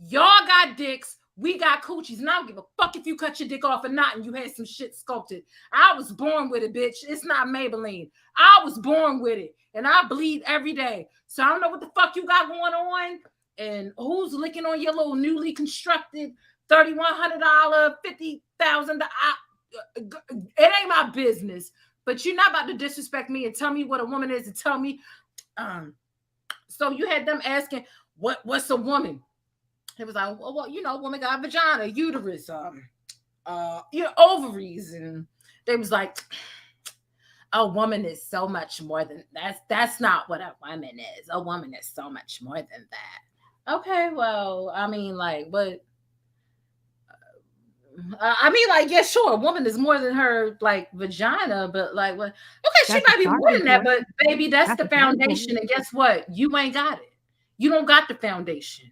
Y'all got dicks. We got coochies, and I don't give a fuck if you cut your dick off or not and you had some shit sculpted. I was born with it, bitch. It's not Maybelline. I was born with it, and I bleed every day. So I don't know what the fuck you got going on and who's licking on your little newly constructed $3,100, $50,000. It ain't my business. But you're not about to disrespect me and tell me what a woman is and tell me. So you had them asking, what's a woman? It was like, well, you know, woman got a vagina, uterus, ovaries, and they was like, a woman is so much more than that's not what a woman is. A woman is so much more than that. Okay, well, I mean, like, but I mean, like, yeah, sure, a woman is more than her like vagina, but like, what? Okay, she might be more than that, but baby, that's the foundation. And guess what? You ain't got it. You don't got the foundation.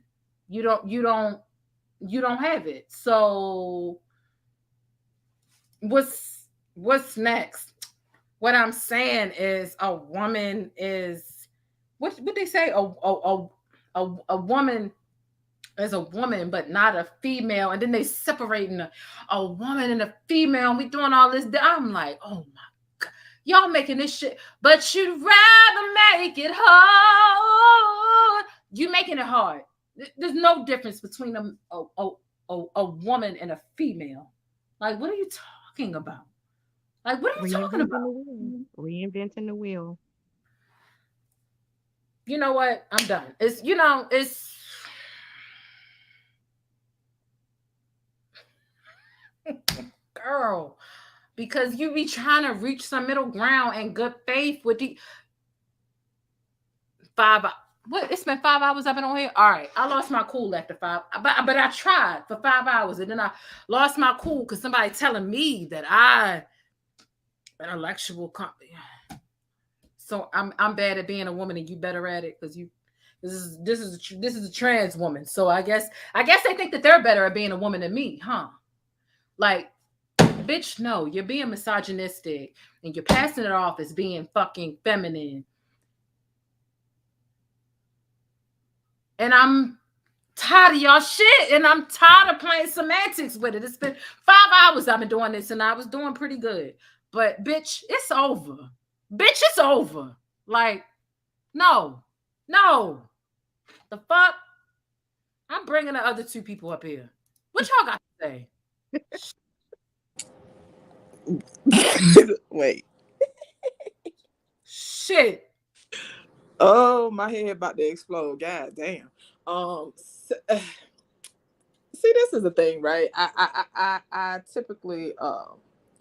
You don't have it. So what's next? What I'm saying is a woman is what they say? A woman is a woman, but not a female. And then they separating a woman and a female. And we doing all this. I'm like, oh my God, y'all making this shit, but you'd rather make it hard. You making it hard. There's no difference between a woman and a female. Like, what are you talking about? Like, what are you talking about? Reinventing the wheel. You know what? I'm done. It's girl, because you be trying to reach some middle ground and good faith with the What? It's been 5 hours I've been on here. All right, I lost my cool after 5, but I tried for 5 hours and then I lost my cool because somebody telling me that I intellectual. So I'm bad at being a woman and you better at it because you. This is a trans woman. So I guess they think that they're better at being a woman than me, huh? Like, bitch, no, you're being misogynistic and you're passing it off as being fucking feminine. And I'm tired of y'all shit, and I'm tired of playing semantics with it. It's been 5 hours I've been doing this, and I was doing pretty good. But bitch, it's over. Bitch, it's over. Like, no. The fuck? I'm bringing the other two people up here. What y'all got to say? Wait. Shit. Oh, my head about to explode. God damn. See, this is the thing, right? I typically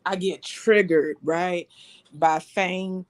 I get triggered, right, by feign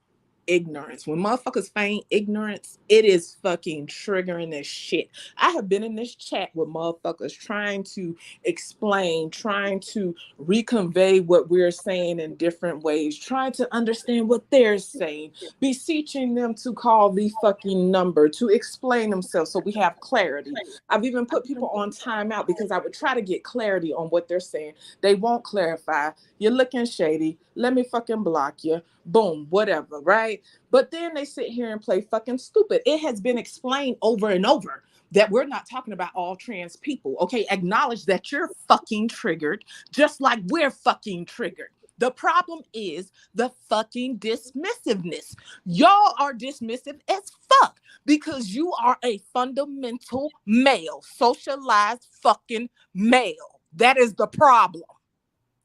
ignorance. When motherfuckers feign ignorance, it is fucking triggering this shit. I have been in this chat with motherfuckers trying to explain, trying to reconvey what we're saying in different ways, trying to understand what they're saying, beseeching them to call the fucking number, to explain themselves so we have clarity. I've even put people on timeout because I would try to get clarity on what they're saying. They won't clarify. You're looking shady. Let me fucking block you. Boom, whatever, right? But then they sit here and play fucking stupid. It has been explained over and over that we're not talking about all trans people. Okay, acknowledge that you're fucking triggered, just like we're fucking triggered. The problem is the fucking dismissiveness. Y'all are dismissive as fuck because you are a fundamental male, socialized fucking male. That is the problem.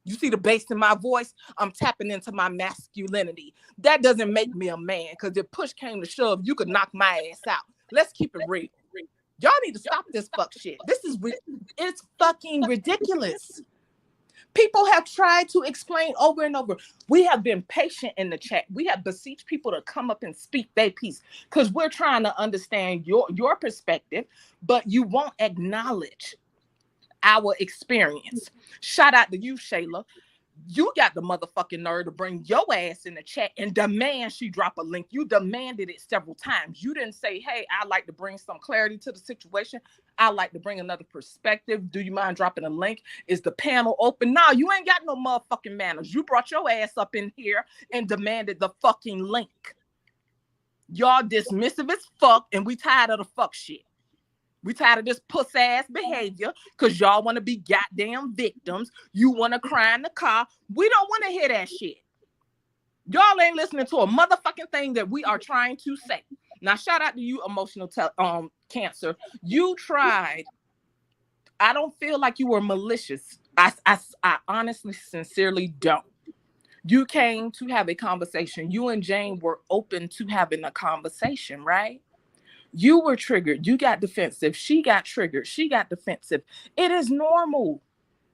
You see the bass in my voice? I'm tapping into my masculinity. That doesn't make me a man, because if push came to shove, you could knock my ass out. Let's keep it real. Y'all need to stop this fuck shit. It's fucking ridiculous. People have tried to explain over and over. We have been patient in the chat. We have beseeched people to come up and speak their piece because we're trying to understand your perspective, but you won't acknowledge our experience. Shout out to you, Shayla. You got the motherfucking nerve to bring your ass in the chat and demand she drop a link. You demanded it several times. You didn't say, hey, I'd like to bring some clarity to the situation. I'd like to bring another perspective. Do you mind dropping a link? Is the panel open? No, you ain't got no motherfucking manners. You brought your ass up in here and demanded the fucking link. Y'all dismissive as fuck, and we tired of the fuck shit. We tired of this puss ass behavior because y'all want to be goddamn victims. You want to cry in the car. We don't want to hear that shit. Y'all ain't listening to a motherfucking thing that we are trying to say. Now, shout out to you, emotional cancer. You tried. I don't feel like you were malicious. I honestly, sincerely don't. You came to have a conversation. You and Jane were open to having a conversation, right? You were triggered. You got defensive. She got triggered. She got defensive. It is normal.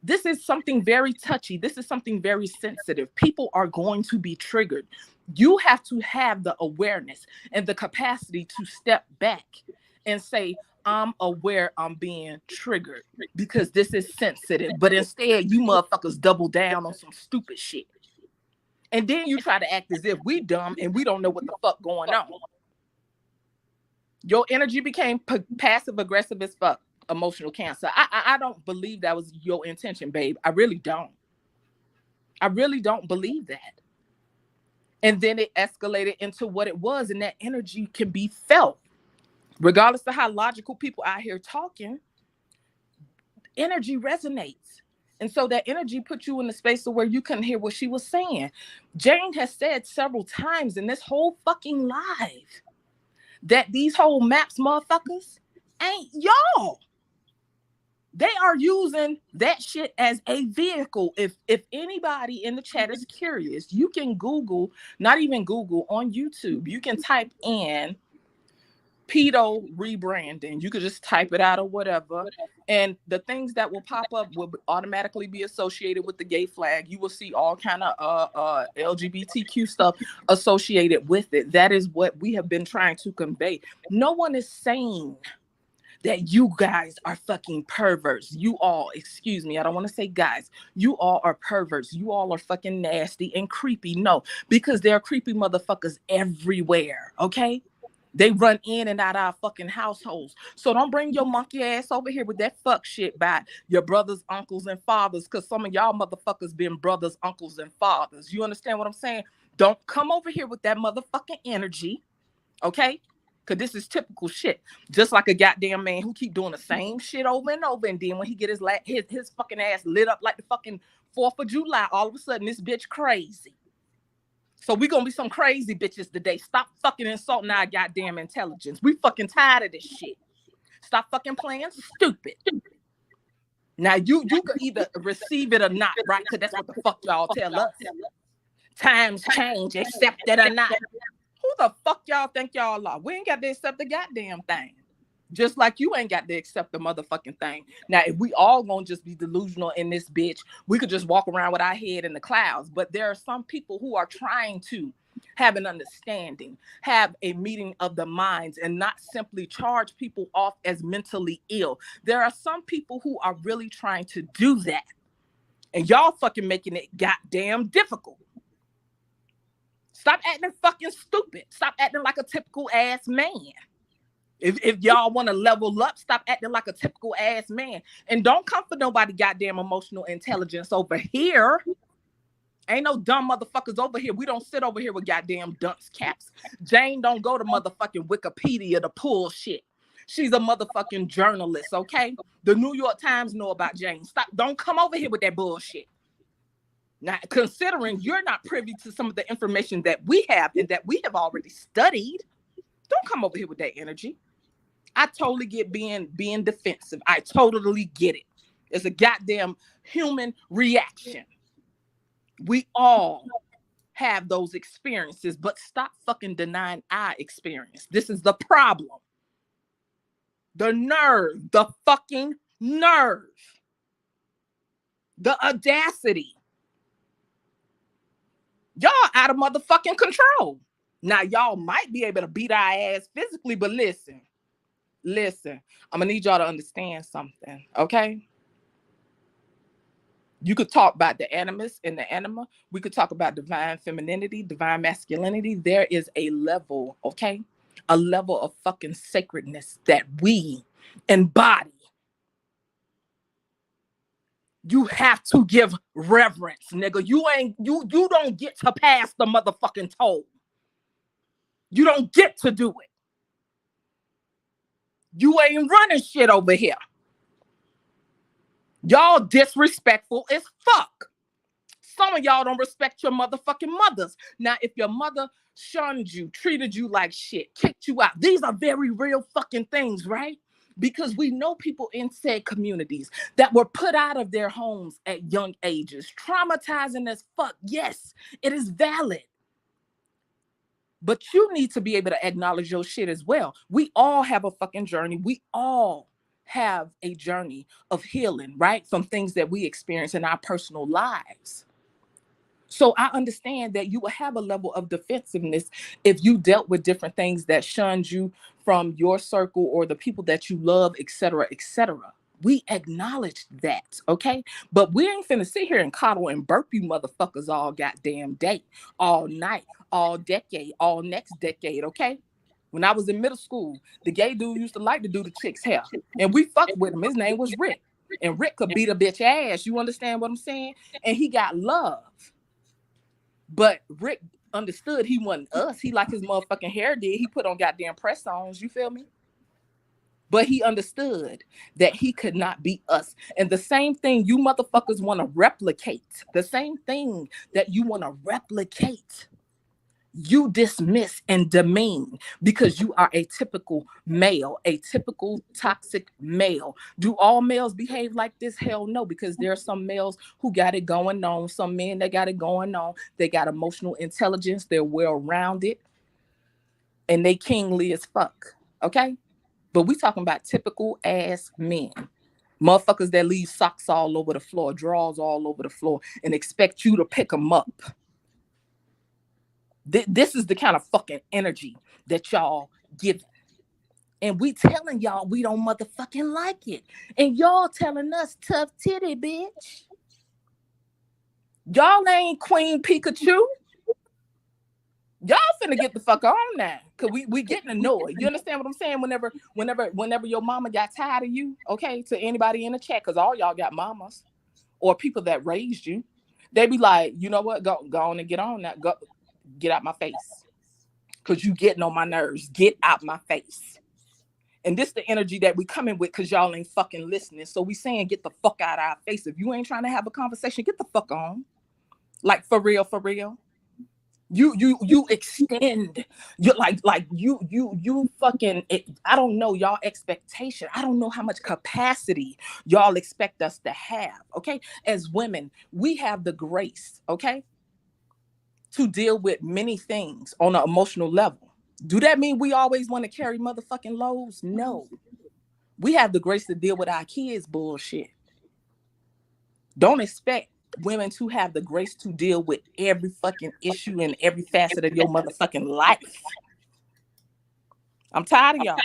This is something very touchy. This is something very sensitive. People are going to be triggered. You have to have the awareness and the capacity to step back and say, I'm aware I'm being triggered because this is sensitive. But instead, you motherfuckers double down on some stupid shit. And then you try to act as if we dumb and we don't know what the fuck going on. Your energy became passive aggressive as fuck, emotional cancer. I don't believe that was your intention, babe. I really don't. I really don't believe that. And then it escalated into what it was, and that energy can be felt. Regardless of how logical people out here talking, energy resonates. And so that energy put you in the space of where you couldn't hear what she was saying. Jane has said several times in this whole fucking live that these whole maps motherfuckers ain't y'all. They are using that shit as a vehicle. If anybody in the chat is curious, you can Google, not even Google, on YouTube, you can type in pedo rebranding. You could just type it out or whatever. And the things that will pop up will automatically be associated with the gay flag. You will see all kind of LGBTQ stuff associated with it. That is what we have been trying to convey. No one is saying that you guys are fucking perverts. You all, excuse me, I don't want to say guys. You all are perverts. You all are fucking nasty and creepy. No, because there are creepy motherfuckers everywhere, okay? They run in and out of our fucking households. So don't bring your monkey ass over here with that fuck shit by your brothers, uncles, and fathers, because some of y'all motherfuckers been brothers, uncles, and fathers. You understand what I'm saying? Don't come over here with that motherfucking energy, okay? Because this is typical shit. Just like a goddamn man who keep doing the same shit over and over, and then when he get his fucking ass lit up like the fucking 4th of July, all of a sudden this bitch crazy. So we gonna be some crazy bitches today. Stop fucking insulting our goddamn intelligence. We fucking tired of this shit. Stop fucking playing stupid. Now you can either receive it or not, right? Because that's what the fuck y'all tell us. Times change, accept it or not. Who the fuck y'all think y'all are? We ain't got to accept the goddamn thing. Just like you ain't got to accept the motherfucking thing. Now, if we all gonna just be delusional in this bitch, we could just walk around with our head in the clouds. But there are some people who are trying to have an understanding, have a meeting of the minds, and not simply charge people off as mentally ill. There are some people who are really trying to do that. And y'all fucking making it goddamn difficult. Stop acting fucking stupid. Stop acting like a typical ass man. If y'all want to level up, stop acting like a typical ass man. And don't come for nobody goddamn emotional intelligence over here. Ain't no dumb motherfuckers over here. We don't sit over here with goddamn dunce caps. Jane don't go to motherfucking Wikipedia to pull shit. She's a motherfucking journalist, okay? The New York Times know about Jane. Stop. Don't come over here with that bullshit. Now, considering you're not privy to some of the information that we have and that we have already studied, don't come over here with that energy. I totally get being defensive. I totally get it. It's a goddamn human reaction. We all have those experiences, but stop fucking denying our experience. This is the problem. The nerve, the fucking nerve, the audacity. Y'all out of motherfucking control. Now, y'all might be able to beat our ass physically, but listen, I'm gonna need y'all to understand something, okay? You could talk about the animus and the anima. We could talk about divine femininity, divine masculinity. There is a level, okay? A level of fucking sacredness that we embody. You have to give reverence, nigga. You don't get to pass the motherfucking toll. You don't get to do it. You ain't running shit over here. Y'all disrespectful as fuck. Some of y'all don't respect your motherfucking mothers. Now, if your mother shunned you, treated you like shit, kicked you out, these are very real fucking things, right? Because we know people in said communities that were put out of their homes at young ages, traumatizing as fuck. Yes, it is valid. But you need to be able to acknowledge your shit as well. We all have a fucking journey. We all have a journey of healing, right? From things that we experience in our personal lives. So I understand that you will have a level of defensiveness if you dealt with different things that shunned you from your circle or the people that you love, et cetera, et cetera. We acknowledge that, okay? But we ain't finna sit here and coddle and burp you motherfuckers all goddamn day, all night, all decade, all next decade, okay? When I was in middle school, the gay dude used to like to do the chick's hair. And we fucked with him. His name was Rick. And Rick could beat a bitch ass. You understand what I'm saying? And he got love. But Rick understood he wasn't us. He like his motherfucking hair did. He put on goddamn press-ons. You feel me? But he understood that he could not be us. And the same thing you motherfuckers want to replicate, the same thing that you want to replicate, you dismiss and demean because you are a typical male, a typical toxic male. Do all males behave like this? Hell no, because there are some males who got it going on, some men that got it going on. They got emotional intelligence, they're well-rounded, and they kingly as fuck. Okay? But we talking about typical ass men. Motherfuckers that leave socks all over the floor, drawers all over the floor, and expect you to pick them up. This is the kind of fucking energy that y'all give. And we telling y'all we don't motherfucking like it. And y'all telling us tough titty, bitch. Y'all ain't Queen Pikachu. Y'all finna get the fuck on now. Cause we getting annoyed. You understand what I'm saying? Whenever your mama got tired of you, okay, to anybody in the chat, cause all y'all got mamas or people that raised you, they be like, you know what? Go on and get on that. Go get out my face. Cause you getting on my nerves. Get out my face. And this the energy that we coming with because y'all ain't fucking listening. So we saying get the fuck out of our face. If you ain't trying to have a conversation, get the fuck on. Like for real, for real. You extend. You like you fucking I don't know y'all expectation. I don't know how much capacity y'all expect us to have. Okay. As women, we have the grace, okay, to deal with many things on an emotional level. Do that mean we always want to carry motherfucking loads? No. We have the grace to deal with our kids' bullshit. Don't expect women to have the grace to deal with every fucking issue in every facet of your motherfucking life. I'm tired of y'all.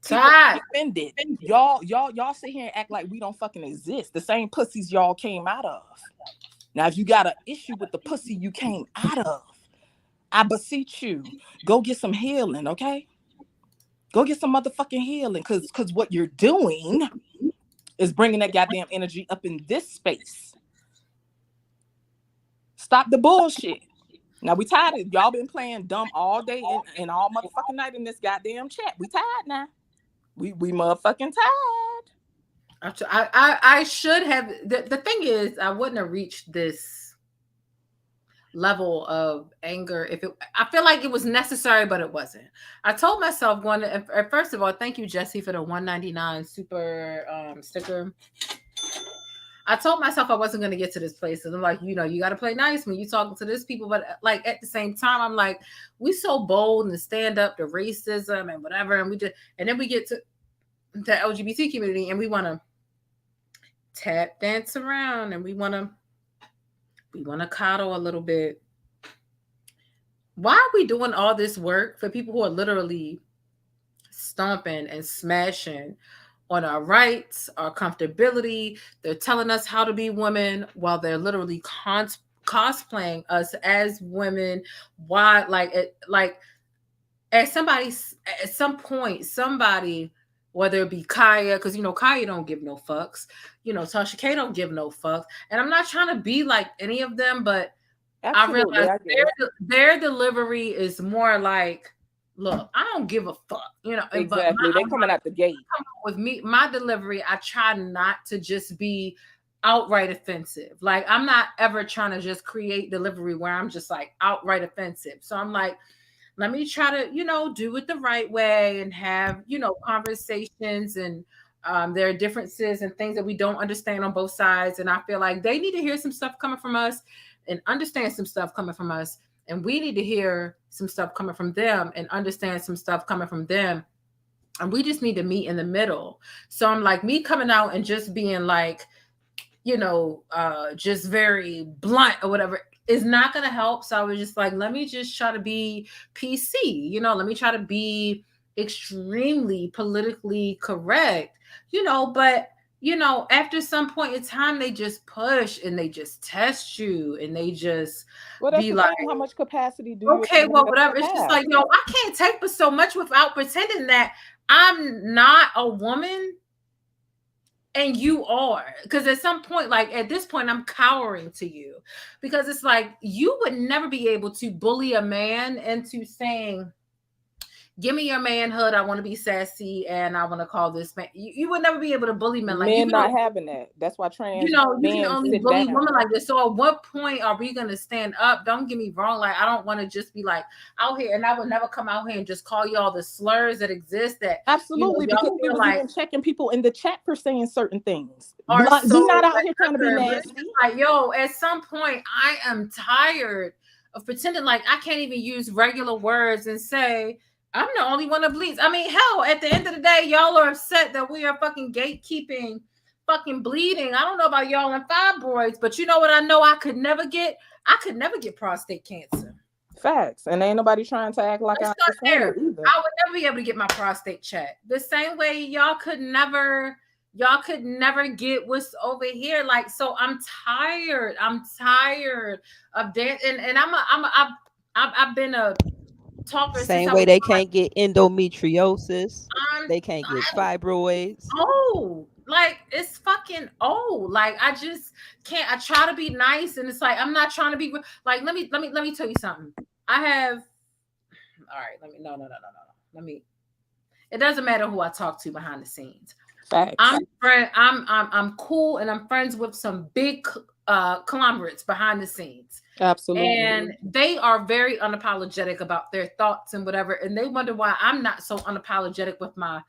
Tired. Offended. Y'all sit here and act like we don't fucking exist. The same pussies y'all came out of. Now, if you got an issue with the pussy you came out of, I beseech you, go get some healing, okay? Go get some motherfucking healing, because what you're doing is bringing that goddamn energy up in this space. Stop the bullshit. Now, we tired of y'all been playing dumb all day and all motherfucking night in this goddamn chat. We tired now. We motherfucking tired. I should have. The thing is, I wouldn't have reached this level of anger if I feel like it was necessary, but it wasn't. I told myself first of all, thank you, Jesse, for the $1.99 super sticker. I told myself I wasn't going to get to this place. And I'm like, you got to play nice when you talking to this people. But like at the same time, I'm like, we so bold and stand up to racism and whatever. And then we get to the LGBT community and we want to tap dance around and we want to coddle a little bit. Why are we doing all this work for people who are literally stomping and smashing on our rights, our comfortability? They're telling us how to be women while they're literally cosplaying us as women. Why? At some point, somebody, whether it be Kaya, because Kaya don't give no fucks, Tasha K don't give no fucks, and I'm not trying to be like any of them, but absolutely, I realize their delivery is more like, look, I don't give a fuck, Exactly. They coming out the gate. With me, my delivery, I try not to just be outright offensive. Like, I'm not ever trying to just create delivery where I'm just like outright offensive. So I'm like, let me try to, do it the right way and have, conversations. And there are differences and things that we don't understand on both sides. And I feel like they need to hear some stuff coming from us and understand some stuff coming from us. And we need to hear some stuff coming from them and understand some stuff coming from them. And we just need to meet in the middle. So I'm like, me coming out and just being like, just very blunt or whatever is not going to help. So I was just like, let me just try to be PC, let me try to be extremely politically correct, but after some point in time, they just push and they just test you and they just be like, how much capacity do you okay, well, whatever. It's just like, I can't take but so much without pretending that I'm not a woman and you are. Because at some point, like at this point, I'm cowering to you because it's like you would never be able to bully a man into saying, give me your manhood. I want to be sassy and I want to call this man. You would never be able to bully men like men not having that. That's why trans you can only bully women like this. So at what point are we going to stand up? Don't get me wrong. Like, I don't want to just be like out here, and I would never come out here and just call you all the slurs that exist. That absolutely, because we was like, even checking people in the chat for saying certain things. We're not out here trying to be nasty. Like, at some point, I am tired of pretending like I can't even use regular words and say, I'm the only one that bleeds. I mean, hell, at the end of the day, y'all are upset that we are fucking gatekeeping, fucking bleeding. I don't know about y'all and fibroids, but you know what I know I could never get? I could never get prostate cancer. Facts. And ain't nobody trying to act like I Let's start understand there. it either. I would never be able to get my prostate checked. The same way y'all could never get what's over here. Like, so I'm tired. I'm tired of that. And I've been a talker since Same I way was they like, can't get endometriosis. I'm They can't get fibroids. old. Like, it's fucking old. Like, I just can't. I try to be nice, and it's like I'm not trying to be like. Let me tell you something. I have. All right. No. Let me. It doesn't matter who I talk to behind the scenes. Facts. I'm cool, and I'm friends with some big conglomerates behind the scenes. Absolutely. And they are very unapologetic about their thoughts and whatever. And they wonder why I'm not so unapologetic with my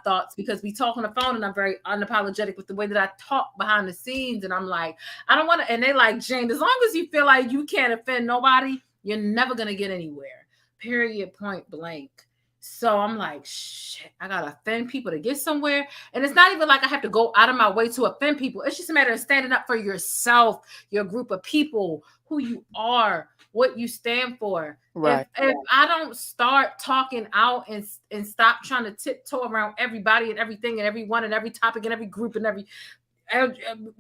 thoughts, because we talk on the phone and I'm very unapologetic with the way that I talk behind the scenes. And I'm like, I don't want to. And they like, Jane, as long as you feel like you can't offend nobody, you're never going to get anywhere. Period, point blank. So I'm like, shit, I got to offend people to get somewhere. And it's not even like I have to go out of my way to offend people. It's just a matter of standing up for yourself, your group of people, who you are, what you stand for. Right. If I don't start talking out and stop trying to tiptoe around everybody and everything and everyone and every topic and every group and every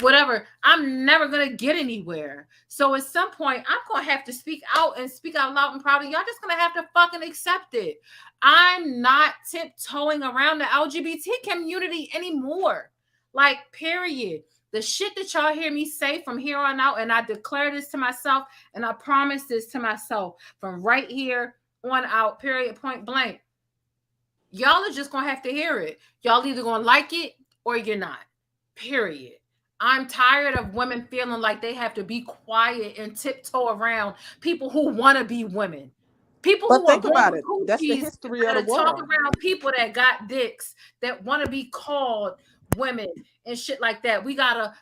whatever, I'm never gonna get anywhere. So at some point I'm gonna have to speak out and speak out loud and proud, and y'all just gonna have to fucking accept it. I'm not tiptoeing around the LGBT community anymore. Like, period. The shit that y'all hear me say from here on out, and I declare this to myself and I promise this to myself from right here on out, period, point blank. Y'all are just gonna have to hear it. Y'all either gonna like it or you're not. Period. I'm tired of women feeling like they have to be quiet and tiptoe around people who want to be women. People But who are think born about with it. That's the coochies history of that the talk world. around people that got dicks that want to be called women and shit like that. We gotta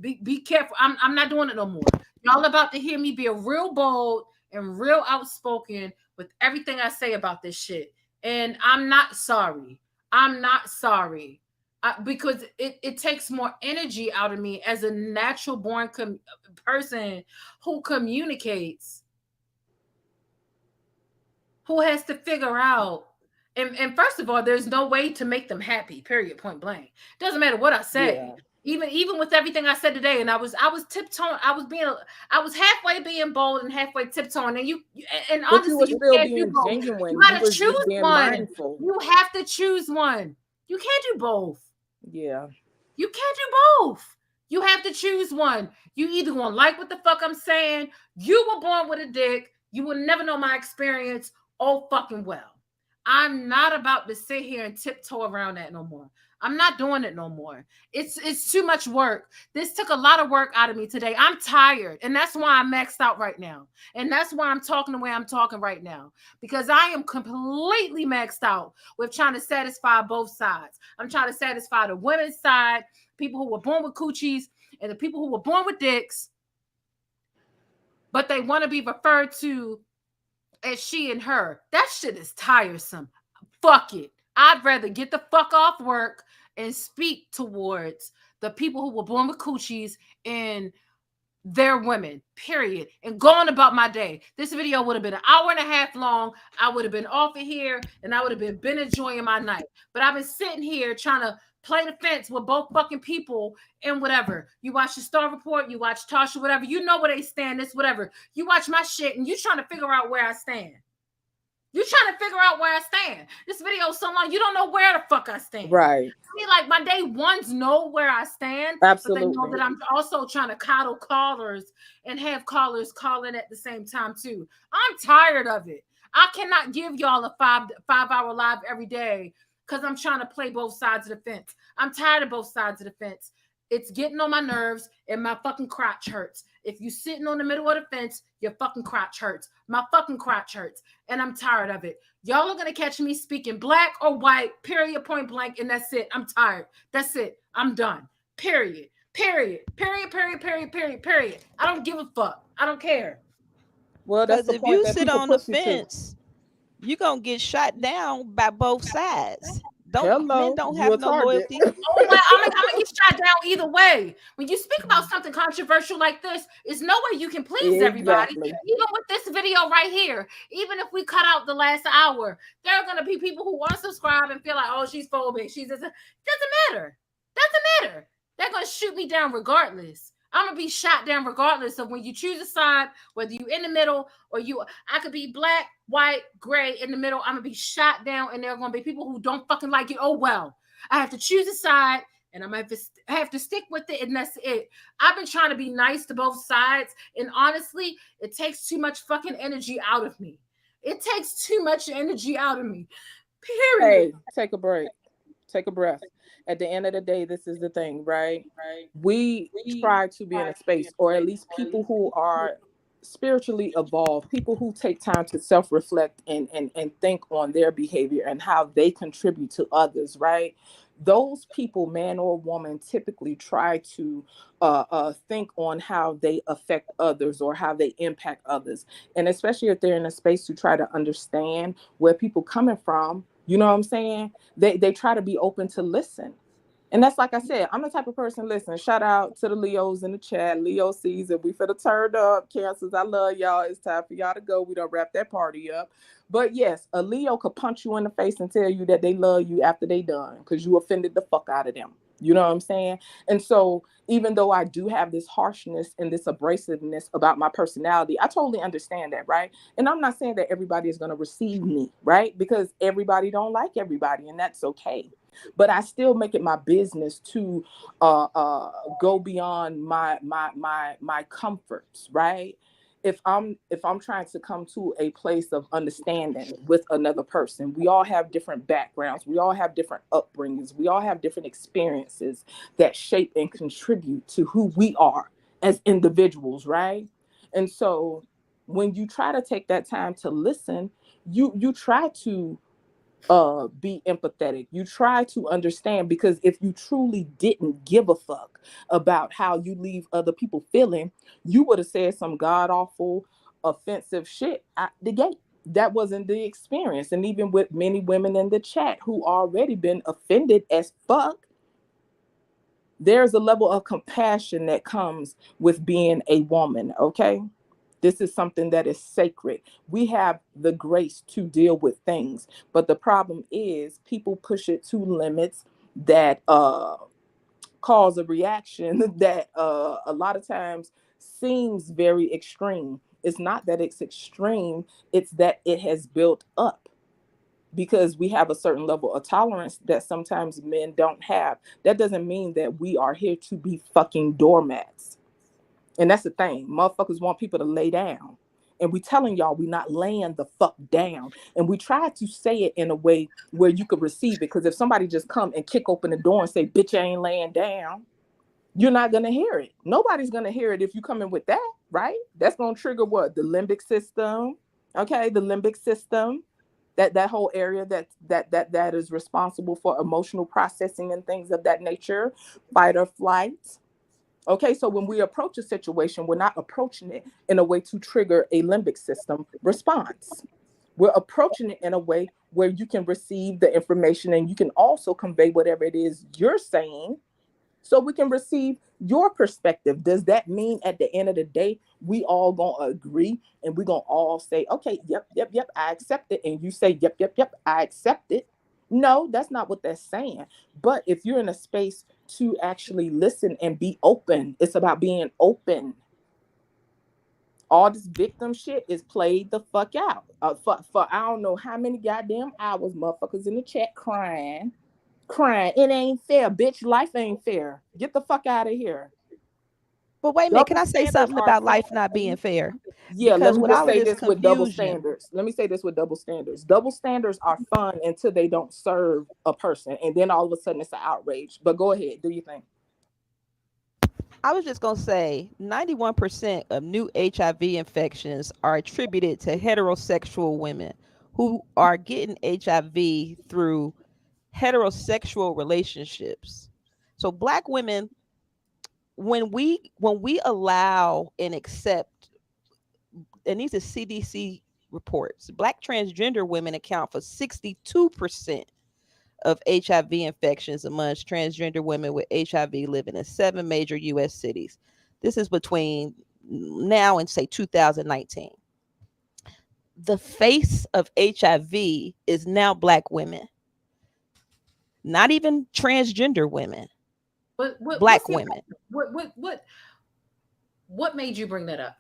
be careful. I'm not doing it no more. Y'all about to hear me be a real bold and real outspoken with everything I say about this shit. And I'm not sorry. I'm not sorry. Because it takes more energy out of me as a natural born person who communicates, who has to figure out. And first of all, there's no way to make them happy, period, point blank. Doesn't matter what I say. Yeah. Even with everything I said today, and I was tiptoeing, I was halfway being bold and halfway tiptoeing. And and But you honestly, were you still can't do being both. genuine. You gotta You was choose just being one. mindful. You have to choose one. You can't do both. Yeah. You can't do both. You have to choose one. You either gonna like what the fuck I'm saying. You were born with a dick. You will never know my experience. Oh, fucking well. I'm not about to sit here and tiptoe around that no more. I'm not doing it no more. It's too much work. This took a lot of work out of me today. I'm tired. And that's why I'm maxed out right now. And that's why I'm talking the way I'm talking right now. Because I am completely maxed out with trying to satisfy both sides. I'm trying to satisfy the women's side, people who were born with coochies, and the people who were born with dicks, but they want to be referred to as she and her. That shit is tiresome. Fuck it. I'd rather get the fuck off work and speak towards the people who were born with coochies and their women, period, and going about my day. This video would have been an hour and a half long. I would have been off of here and I would have been enjoying my night. But I've been sitting here trying to play the fence with both fucking people and whatever. You watch the Star Report, you watch Tasha, whatever. You know where they stand, this, whatever. You watch my shit and you trying to figure out where I stand. You trying to figure out where I stand. This video is so long, you don't know where the fuck I stand. Right. I mean, like, my day ones know where I stand. Absolutely. But they know that I'm also trying to coddle callers and have callers calling at the same time too. I'm tired of it. I cannot give y'all a 5-hour live every day because I'm trying to play both sides of the fence. I'm tired of both sides of the fence. It's getting on my nerves and my fucking crotch hurts. If you sitting on the middle of the fence, your fucking crotch hurts. My fucking crotch hurts. And I'm tired of it. Y'all are going to catch me speaking black or white, period, point blank. And that's it. I'm tired. That's it. I'm done. Period. Period. Period. Period. Period. Period. Period. I don't give a fuck. I don't care. Well, that's Because the if point you that sit people on the push you to. fence, you're gonna get shot down by both sides. Men Hello, don't you have a no target. loyalty. Oh, well, I'm gonna get shot down either way. When you speak about something controversial like this, it's no way you can please everybody. Exactly. Even with this video right here, even if we cut out the last hour, there are gonna be people who unsubscribe and feel like, oh, she's phobic. She's this. Doesn't matter. Doesn't matter. They're gonna shoot me down regardless. I'm gonna be shot down regardless of when you choose a side, whether you in the middle or you. I could be black, white, gray in the middle. I'm gonna be shot down, and there are gonna be people who don't fucking like it. Oh well. I have to choose a side, and I have to stick with it, and that's it. I've been trying to be nice to both sides, and honestly, it takes too much fucking energy out of me. It takes too much energy out of me. Period. Hey, take a break. Take a breath. At the end of the day, this is the thing, right? We try to be in a space, or at least people who are spiritually evolved, people who take time to self-reflect and think on their behavior and how they contribute to others, right? Those people, man or woman, typically try to think on how they affect others or how they impact others. And especially if they're in a space to try to understand where people coming from, you know what I'm saying? They try to be open to listen. And that's like I said, I'm the type of person, listen, shout out to the Leos in the chat. Leo season, we finna turn up. Cancers, I love y'all. It's time for y'all to go. We don't wrap that party up. But yes, a Leo could punch you in the face and tell you that they love you after they done because you offended the fuck out of them. You know what I'm saying? And so even though I do have this harshness and this abrasiveness about my personality, I totally understand that, right? And I'm not saying that everybody is going to receive me, right? Because everybody don't like everybody, and that's okay. But I still make it my business to go beyond my comforts, right? If I'm trying to come to a place of understanding with another person, we all have different backgrounds, we all have different upbringings, we all have different experiences that shape and contribute to who we are as individuals, right? And so when you try to take that time to listen, you try to be empathetic. You try to understand, because if you truly didn't give a fuck about how you leave other people feeling, you would have said some god awful offensive shit at the gate. That wasn't the experience. And even with many women in the chat who already been offended as fuck, there's a level of compassion that comes with being a woman, okay? This is something that is sacred. We have the grace to deal with things, but the problem is people push it to limits that cause a reaction that a lot of times seems very extreme. It's not that it's extreme, it's that it has built up because we have a certain level of tolerance that sometimes men don't have. That doesn't mean that we are here to be fucking doormats. And that's the thing. Motherfuckers want people to lay down. And we telling y'all we not laying the fuck down. And we try to say it in a way where you could receive it. Because if somebody just come and kick open the door and say, bitch, I ain't laying down, you're not going to hear it. Nobody's going to hear it if you come in with that, right? That's going to trigger what? The limbic system. Okay, the limbic system. That whole area that is responsible for emotional processing and things of that nature. Fight or flight. Okay, so when we approach a situation, we're not approaching it in a way to trigger a limbic system response. We're approaching it in a way where you can receive the information and you can also convey whatever it is you're saying so we can receive your perspective. Does that mean at the end of the day, we all gonna agree and we're gonna all say, okay, yep, I accept it. And you say, yep, I accept it. No, that's not what that's saying. But if you're in a space to actually listen and be open, it's about being open. All this victim shit is played the fuck out. For I don't know how many goddamn hours, motherfuckers in the chat crying. It ain't fair, bitch. Life ain't fair. Get the fuck out of here. But wait a minute, can I say something about life not being fair? Yeah, let Because me with just all of say this this with double confusion, standards. Let me say this with double standards. Double standards are fun until they don't serve a person. And then all of a sudden it's an outrage. But go ahead, do you think? I was just going to say 91% of new HIV infections are attributed to heterosexual women who are getting HIV through heterosexual relationships. So black women, when we allow and accept, and these are CDC reports. Black transgender women account for 62% of HIV infections amongst transgender women with HIV living in 7 major U.S. cities. This is between now and say 2019. The face of HIV is now Black women, not even transgender women, Black women. What made you bring that up?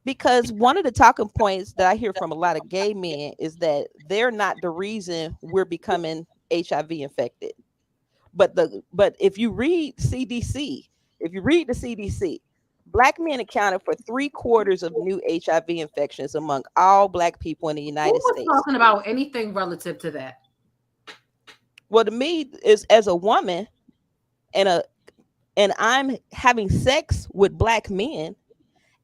Because one of the talking points that I hear from a lot of gay men is that they're not the reason we're becoming HIV infected. But if you read CDC, the CDC, Black men accounted for 3/4 of new HIV infections among all Black people in the United States. Talking about anything relative to that? Well, to me, is as a woman and I'm having sex with Black men,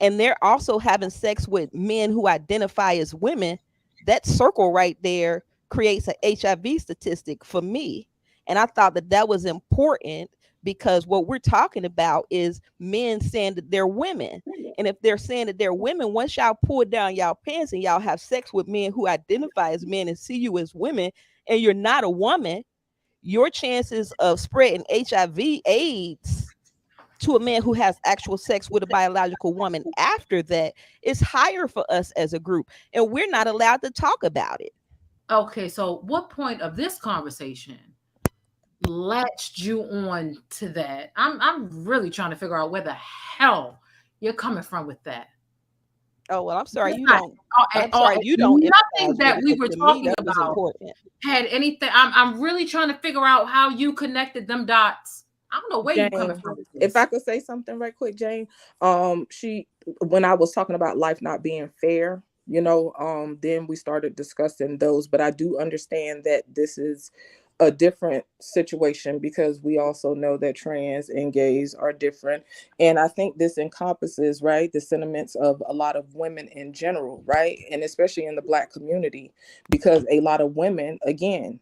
and they're also having sex with men who identify as women, that circle right there creates an HIV statistic for me. And I thought that was important, because what we're talking about is men saying that they're women. And if they're saying that they're women, once y'all pull down y'all pants and y'all have sex with men who identify as men and see you as women, and you're not a woman, your chances of spreading HIV AIDS to a man who has actual sex with a biological woman after that is higher for us as a group. And we're not allowed to talk about it. Okay, so what point of this conversation latched you on to that? I'm really trying to figure out where the hell you're coming from with that. Oh, well, I'm sorry you Not, don't. I'm sorry you don't. Nothing that we were talking about important. Had anything. I'm really trying to figure out how you connected them dots. I don't know where Jane, you coming from with this. If I could say something right quick, Jane. When I was talking about life not being fair, then we started discussing those. But I do understand that this is a different situation, because we also know that trans and gays are different. And I think this encompasses, right, the sentiments of a lot of women in general, right? And especially in the Black community, because a lot of women, again,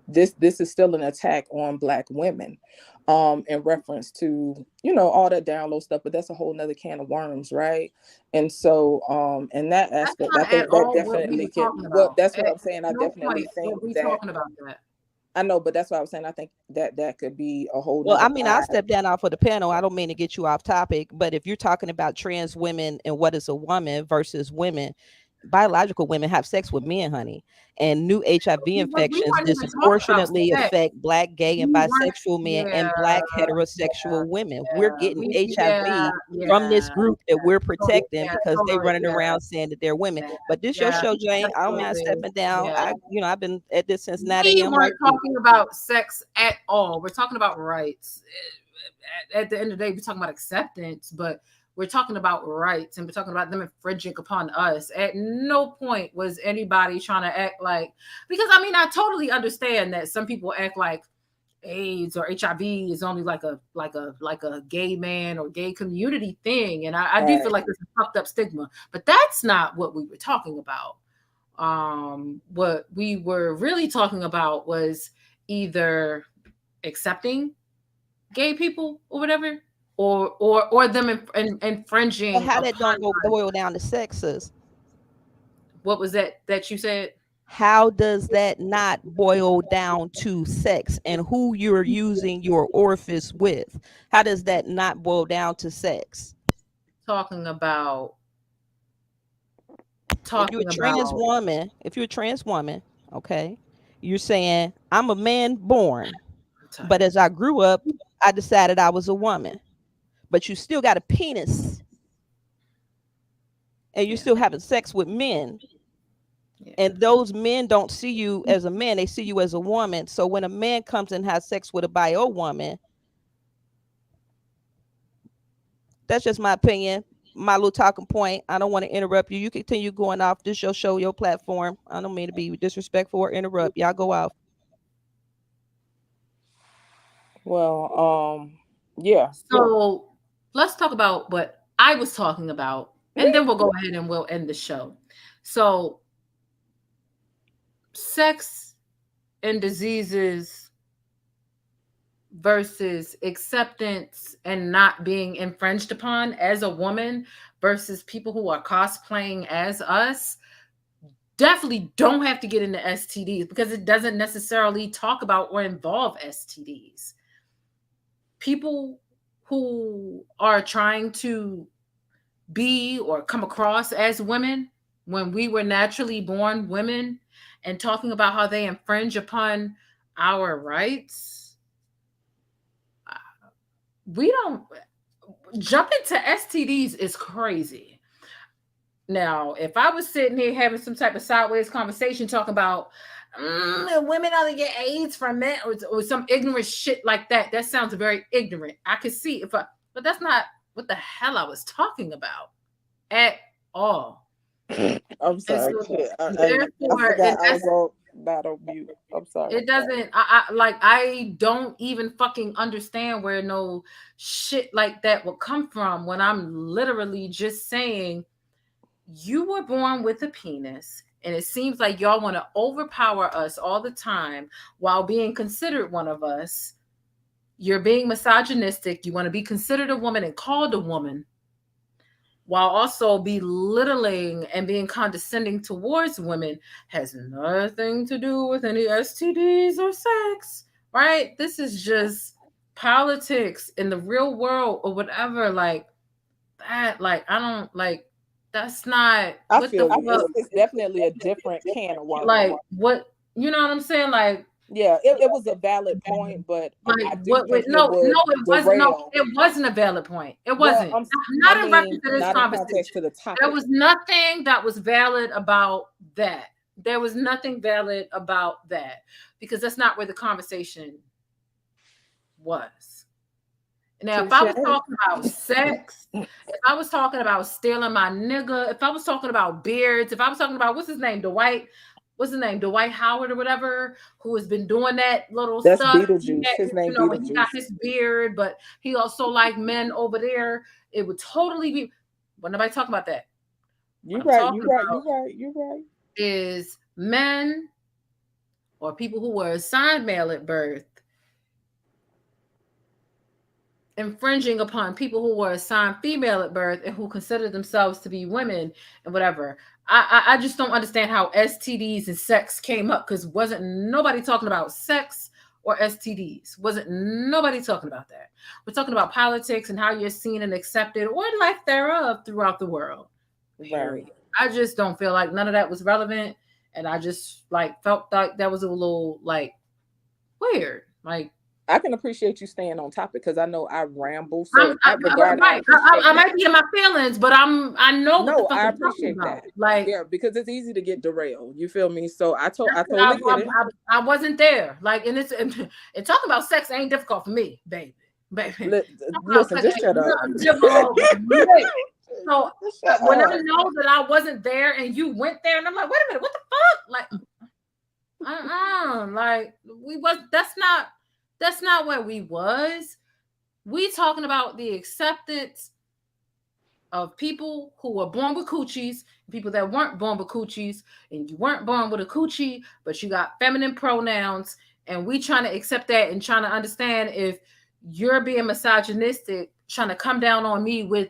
this is still an attack on Black women, in reference to, all that down low stuff, but that's a whole nother can of worms, right? And so, in that aspect, I think that definitely can, well, that's what I'm saying. I definitely think that talking about that. I know, but that's what I was saying. I think that could be a whole. Well, I mean, I'll step down off of the panel. I don't mean to get you off topic, but if you're talking about trans women and what is a woman versus women, biological women have sex with men, honey, and new HIV infections disproportionately affect Black gay and bisexual men and Black heterosexual women. We're getting HIV from this group that we're protecting because they're running around saying that they're women. But this your show, Jane. I don't mind stepping down. I've been at this since 9 a.m. We weren't talking about sex at all. We're talking about rights. At the end of the day, we're talking about acceptance, but we're talking about rights, and we're talking about them infringing upon us. At no point was anybody trying to act like, because I mean, I totally understand that some people act like AIDS or HIV is only like a gay man or gay community thing. And I do feel like there's a fucked up stigma, but that's not what we were talking about. What we were really talking about was either accepting gay people or whatever, or them infringing. Well, how that don't go boil down to sexes? What was that you said? How does that not boil down to sex and who you're using your orifice with? How does that not boil down to sex? Talking about if you're a trans woman, okay, you're saying I'm a man born, but as I grew up, I decided I was a woman. But you still got a penis, and you're still having sex with men. Yeah. And those men don't see you as a man, they see you as a woman. So when a man comes and has sex with a bio woman, that's just my opinion, my little talking point. I don't want to interrupt you. You continue going off. This your show, your platform. I don't mean to be disrespectful or interrupt. Y'all go off. Well, yeah. So let's talk about what I was talking about, and then we'll go ahead and we'll end the show. So sex and diseases versus acceptance and not being infringed upon as a woman versus people who are cosplaying as us definitely don't have to get into STDs because it doesn't necessarily talk about or involve STDs. People who are trying to be or come across as women when we were naturally born women and talking about how they infringe upon our rights. We don't jumping to STDs is crazy. Now, if I was sitting here having some type of sideways conversation talking about women only get AIDS from men or some ignorant shit like that, that sounds very ignorant. I could see but that's not what the hell I was talking about at all. I'm sorry. I Therefore, forgot I was not on mute. I'm sorry. It doesn't. I don't even fucking understand where no shit like that will come from when I'm literally just saying you were born with a penis, and it seems like y'all want to overpower us all the time while being considered one of us. You're being misogynistic. You want to be considered a woman and called a woman, while also belittling and being condescending towards women has nothing to do with any STDs or sex, right? This is just politics in the real world or whatever. Like that, like I don't like. That's not. I feel it's definitely a different can of worms. Like what, you know what I'm saying? Like yeah, it was a valid point, but like I do think no, it wasn't. No, it wasn't a valid point. It wasn't. Well, not in reference to this not in context to conversation. the topic. There was nothing that was valid about that. There was nothing valid about that because that's not where the conversation was. Now, if I was talking about sex, if I was talking about stealing my nigga, if I was talking about beards, if I was talking about what's his name, Dwight Howard or whatever, who has been doing that little That's stuff. Beetlejuice. His name Beetlejuice. He got his beard, but he also like men over there. It would totally be. But nobody talking about that. You're right. Is men or people who were assigned male at birth infringing upon people who were assigned female at birth and who consider themselves to be women and whatever. I just don't understand how STDs and sex came up because wasn't nobody talking about sex or STDs. Wasn't nobody talking about that. We're talking about politics and how you're seen and accepted or life thereof throughout the world. Period. I just don't feel like none of that was relevant. And I just like felt like that was a little like weird. Like I can appreciate you staying on topic because I know I ramble. So I might be in my feelings, but I know. No, what the fuck I I'm appreciate about. that. Like, yeah, because it's easy to get derailed. You feel me? So I totally get it. I wasn't there. Like, and talking about sex ain't difficult for me, baby. Listen, just shut up. So when I know that I wasn't there and you went there, and I'm like, wait a minute, what the fuck? Like, like we was. That's not where we was. We talking about the acceptance of people who were born with coochies, people that weren't born with coochies, and you weren't born with a coochie, but you got feminine pronouns, and we trying to accept that and trying to understand if you're being misogynistic, trying to come down on me with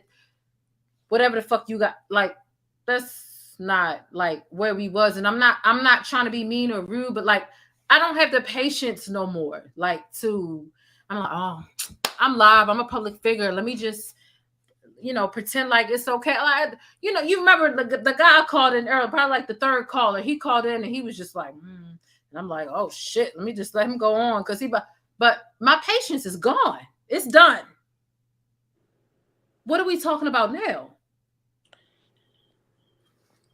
whatever the fuck you got. Like, that's not like where we was. And I'm not trying to be mean or rude, but like, I don't have the patience no more. Like I'm like, oh, I'm live. I'm a public figure. Let me just, pretend like it's okay. Like, you remember the guy called in earlier, probably like the third caller. He called in and he was just like, and I'm like, oh shit, let me just let him go on because but my patience is gone. It's done. What are we talking about now?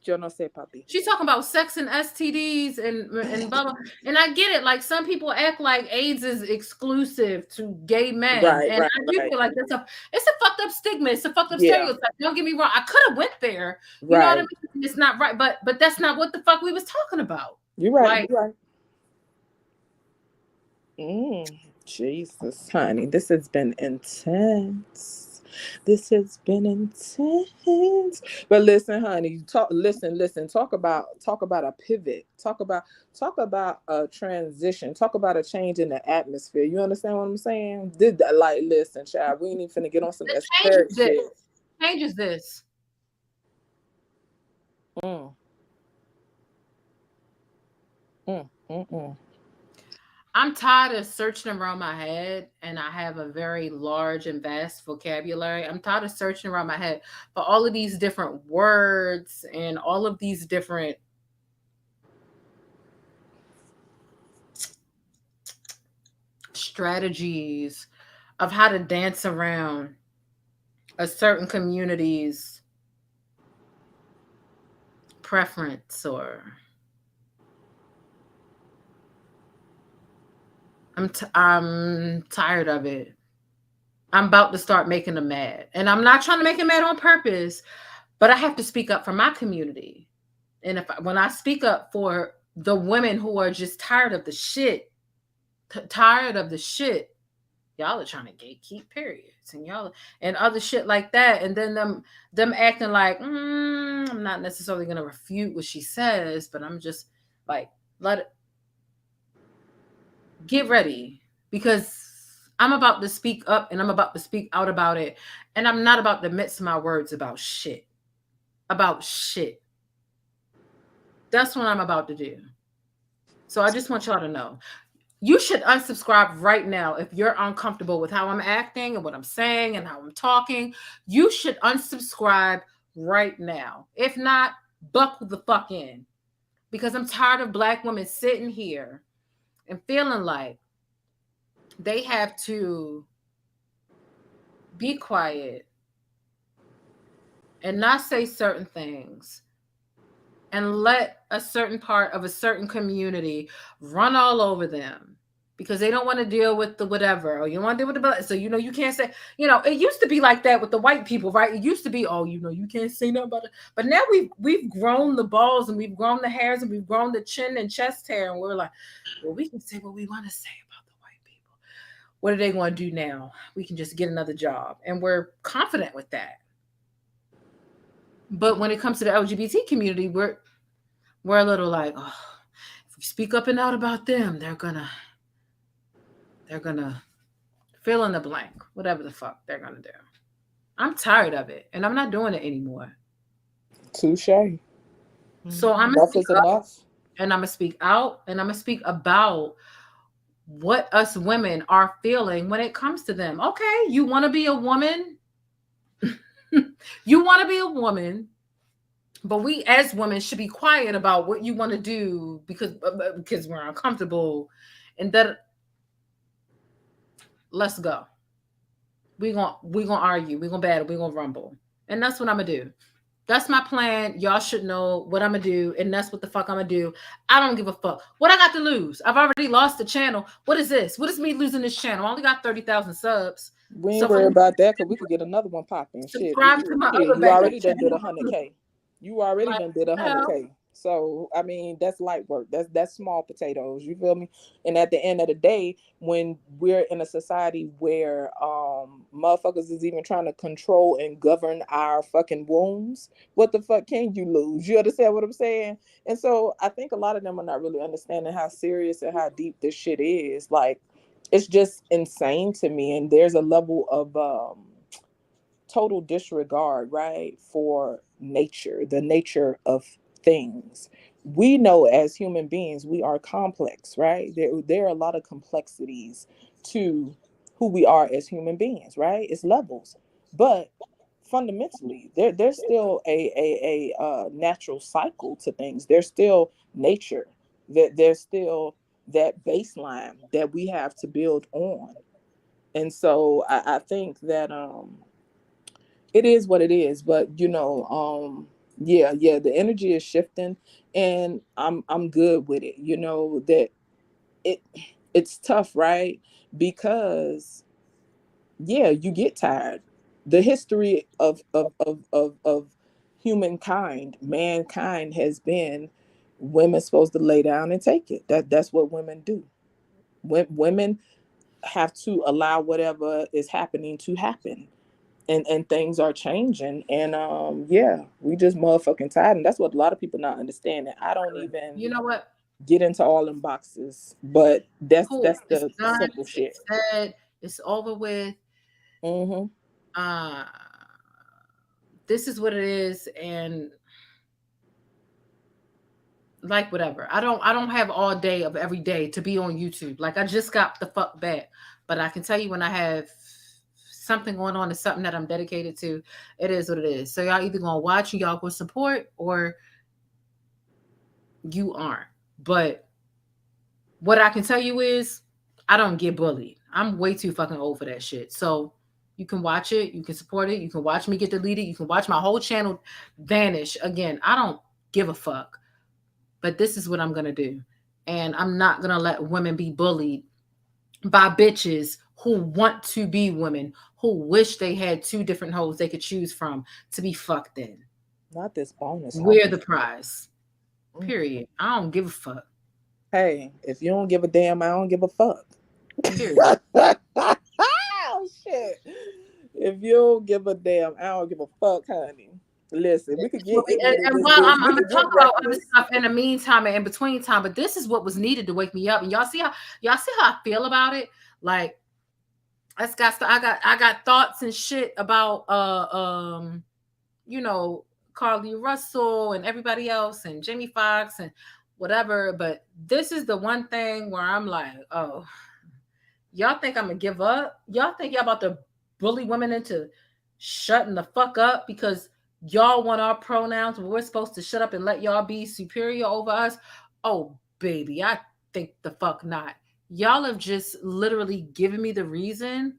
Yo no sé, papi. She's talking about sex and STDs and blah, blah. And I get it. Like some people act like AIDS is exclusive to gay men. I do feel like it's a fucked up stigma. It's a fucked up stereotype. Don't get me wrong. I could have went there. You know what I mean? It's not right. But that's not what the fuck we was talking about. You're right. You're right. Jesus, honey. This has been intense. But listen, honey, listen. Talk about a pivot. Talk about a transition. Talk about a change in the atmosphere. You understand what I'm saying? Listen, child, we ain't even finna get on some esoteric shit. Changes this. I'm tired of searching around my head, and I have a very large and vast vocabulary. I'm tired of searching around my head for all of these different words and all of these different strategies of how to dance around a certain community's preference, or I'm tired of it. I'm about to start making them mad. And I'm not trying to make them mad on purpose, but I have to speak up for my community. And when I speak up for the women who are just tired of the shit, tired of the shit, y'all are trying to gatekeep periods and y'all and other shit like that. And then them acting like, I'm not necessarily gonna refute what she says, but I'm just like, let it get ready, because I'm about to speak up and I'm about to speak out about it. And I'm not about to mix my words about shit. About shit. That's what I'm about to do. So I just want y'all to know. You should unsubscribe right now if you're uncomfortable with how I'm acting and what I'm saying and how I'm talking. You should unsubscribe right now. If not, buckle the fuck in. Because I'm tired of Black women sitting here and feeling like they have to be quiet and not say certain things and let a certain part of a certain community run all over them because they don't want to deal with the whatever, or you want to deal with the blood. So, you can't say, it used to be like that with the white people, right? It used to be, you can't say nothing about it. But now we've grown the balls and we've grown the hairs and we've grown the chin and chest hair. And we're like, well, we can say what we want to say about the white people. What are they going to do now? We can just get another job. And we're confident with that. But when it comes to the LGBT community, we're a little like, if we speak up and out about them, they're gonna fill in the blank, whatever the fuck they're gonna do. I'm tired of it, and I'm not doing it anymore. Touche. So I'm gonna Enough speak is up, enough. and I'm gonna speak out, and I'm gonna speak about what us women are feeling when it comes to them. Okay, you want to be a woman? You want to be a woman, but we as women should be quiet about what you want to do because we're uncomfortable, and that let's go. We gonna argue, we gonna battle, we gonna rumble, and that's what I'm gonna do. That's my plan. Y'all should know what I'm gonna do, and that's what the fuck I'm gonna do. I don't give a fuck what I got to lose. I've already lost the channel. What is this? What is me losing this channel? I only got 30,000 subs. We So ain't worried about that because we could get another one popping. Shit, subscribe to my other you backup already done did channel. 100K. You already Like, done did hell, 100K. So I mean, that's light work. That's small potatoes. You feel me? And at the end of the day, when we're in a society where motherfuckers is even trying to control and govern our fucking wombs, what the fuck can you lose? You understand what I'm saying? And so I think a lot of them are not really understanding how serious and how deep this shit is. Like, it's just insane to me. And there's a level of total disregard, right, for nature, the nature of things. We know as human beings, we are complex, right? There are a lot of complexities to who we are as human beings, right? It's levels. But fundamentally, there's still a natural cycle to things. There's still nature. There's still that baseline that we have to build on. And so I think that it is what it is, but yeah, the energy is shifting, and I'm good with it. That it's tough, right? Because yeah, you get tired. The history of humankind, mankind has been women supposed to lay down and take it. That's what women do. Women have to allow whatever is happening to happen. And things are changing, and yeah, we just motherfucking tired, and that's what a lot of people not understanding. I don't even you know what? get into all them boxes, but that's Cool. It's the done. simple shit. It's said. It's over with. This is what it is, and like whatever. I don't have all day of every day to be on YouTube. Like I just got the fuck back. But I can tell you when I have something going on, is something that I'm dedicated to, it is what it is. So y'all either gonna watch and y'all gonna support, or you aren't. But what I can tell you is I don't get bullied. I'm way too fucking old for that shit. So you can watch it, you can support it, you can watch me get deleted, you can watch my whole channel vanish. Again, I don't give a fuck. But this is what I'm gonna do. And I'm not gonna let women be bullied by bitches who want to be women, who wish they had two different hoes they could choose from to be fucked in. Not this bonus. We're the prize. Period. I don't give a fuck. Hey, if you don't give a damn, I don't give a fuck. Period. Oh shit. If you don't give a damn, I don't give a fuck, honey. Listen, we could get and while I'm gonna talk about other stuff in the meantime and in between time, but this is what was needed to wake me up. And y'all see how I feel about it? Like I got thoughts and shit about you know, Carly Russell and everybody else and Jamie Foxx and whatever. But this is the one thing where I'm like, oh, y'all think I'm gonna give up? Y'all think y'all about to bully women into shutting the fuck up because y'all want our pronouns, but we're supposed to shut up and let y'all be superior over us? Oh, baby, I think the fuck not. Y'all have just literally given me the reason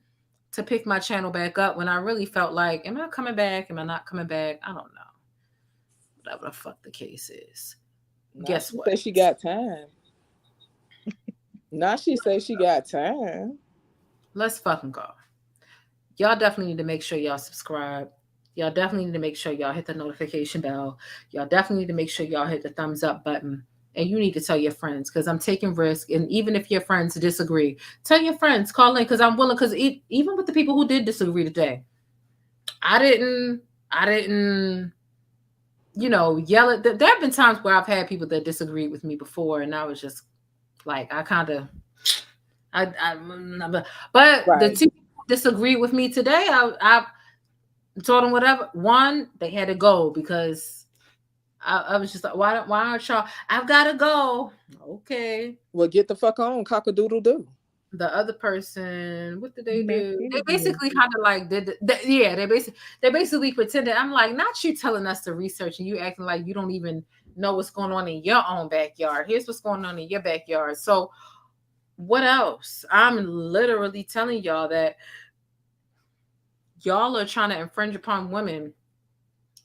to pick my channel back up when I really felt like, am I coming back? Am I not coming back? I don't know. Whatever the fuck the case is. Guess what? Say she got time. Now she say she got time. Let's fucking go. Y'all definitely need to make sure y'all subscribe. Y'all definitely need to make sure y'all hit the notification bell. Y'all definitely need to make sure y'all hit the thumbs up button. And you need to tell your friends, because I'm taking risk. And even if your friends disagree, tell your friends, call in, because I'm willing. Because even with the people who did disagree today, I didn't, you know, yell at them. There have been times where I've had people that disagreed with me before, and I was just like, but right. The two people disagreed with me today, I told them whatever. One, they had to go because I was just like, why aren't y'all? I've got to go. Okay. Well, get the fuck on, cock-a-doodle-doo. The other person, what did they do? They basically kind of like they basically pretended. I'm like, not you telling us to research and you acting like you don't even know what's going on in your own backyard. Here's what's going on in your backyard. So what else? I'm literally telling y'all that y'all are trying to infringe upon women,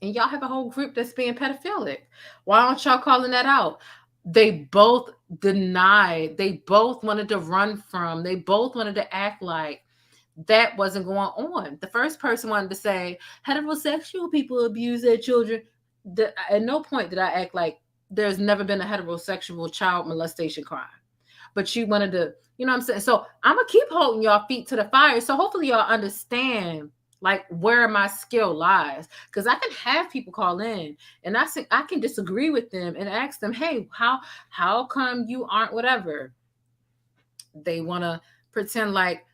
and y'all have a whole group that's being pedophilic. Why aren't y'all calling that out? They both denied. They both wanted to run from. They both wanted to act like that wasn't going on. The first person wanted to say heterosexual people abuse their children. At no point did I act like there's never been a heterosexual child molestation crime. But you wanted to, you know what I'm saying? So I'm going to keep holding y'all feet to the fire. So hopefully y'all understand like where my skill lies, because I can have people call in and I can disagree with them and ask them, hey, how come you aren't whatever? They want to pretend like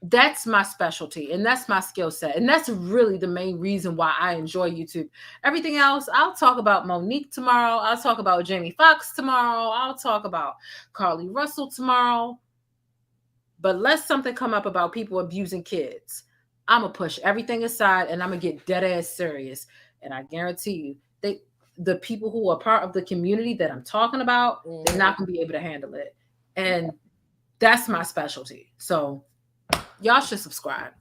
that's my specialty and that's my skill set. And that's really the main reason why I enjoy YouTube. Everything else, I'll talk about Monique tomorrow. I'll talk about Jamie Foxx tomorrow. I'll talk about Carly Russell tomorrow. But let something come up about people abusing kids, I'm going to push everything aside and I'm going to get dead ass serious. And I guarantee you, the people who are part of the community that I'm talking about, they're not going to be able to handle it. And that's my specialty. So y'all should subscribe.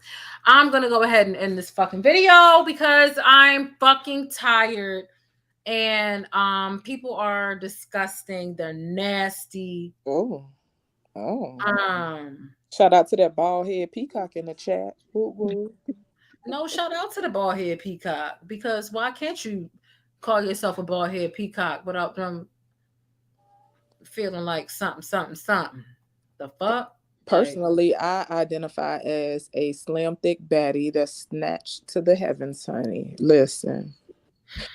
I'm going to go ahead and end this fucking video because I'm fucking tired. And people are disgusting. They're nasty. Oh. Shout out to that bald head peacock in the chat. Woo. No, shout out to the bald head peacock, because why can't you call yourself a bald head peacock without them feeling like something? The fuck? Personally, I identify as a slim, thick baddie that's snatched to the heavens, honey. Listen,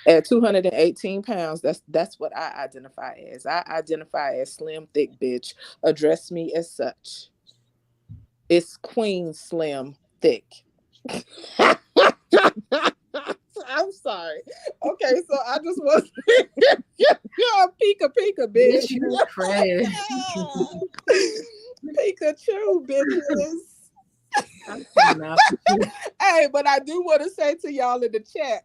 at 218 pounds, that's what I identify as. I identify as slim, thick bitch. Address me as such. It's Queen Slim Thick. I'm sorry. Okay, so I just want You're a Pika, bitch. Bitch, you crazy. Pikachu, bitches. I cannot. Hey, but I do want to say to y'all in the chat,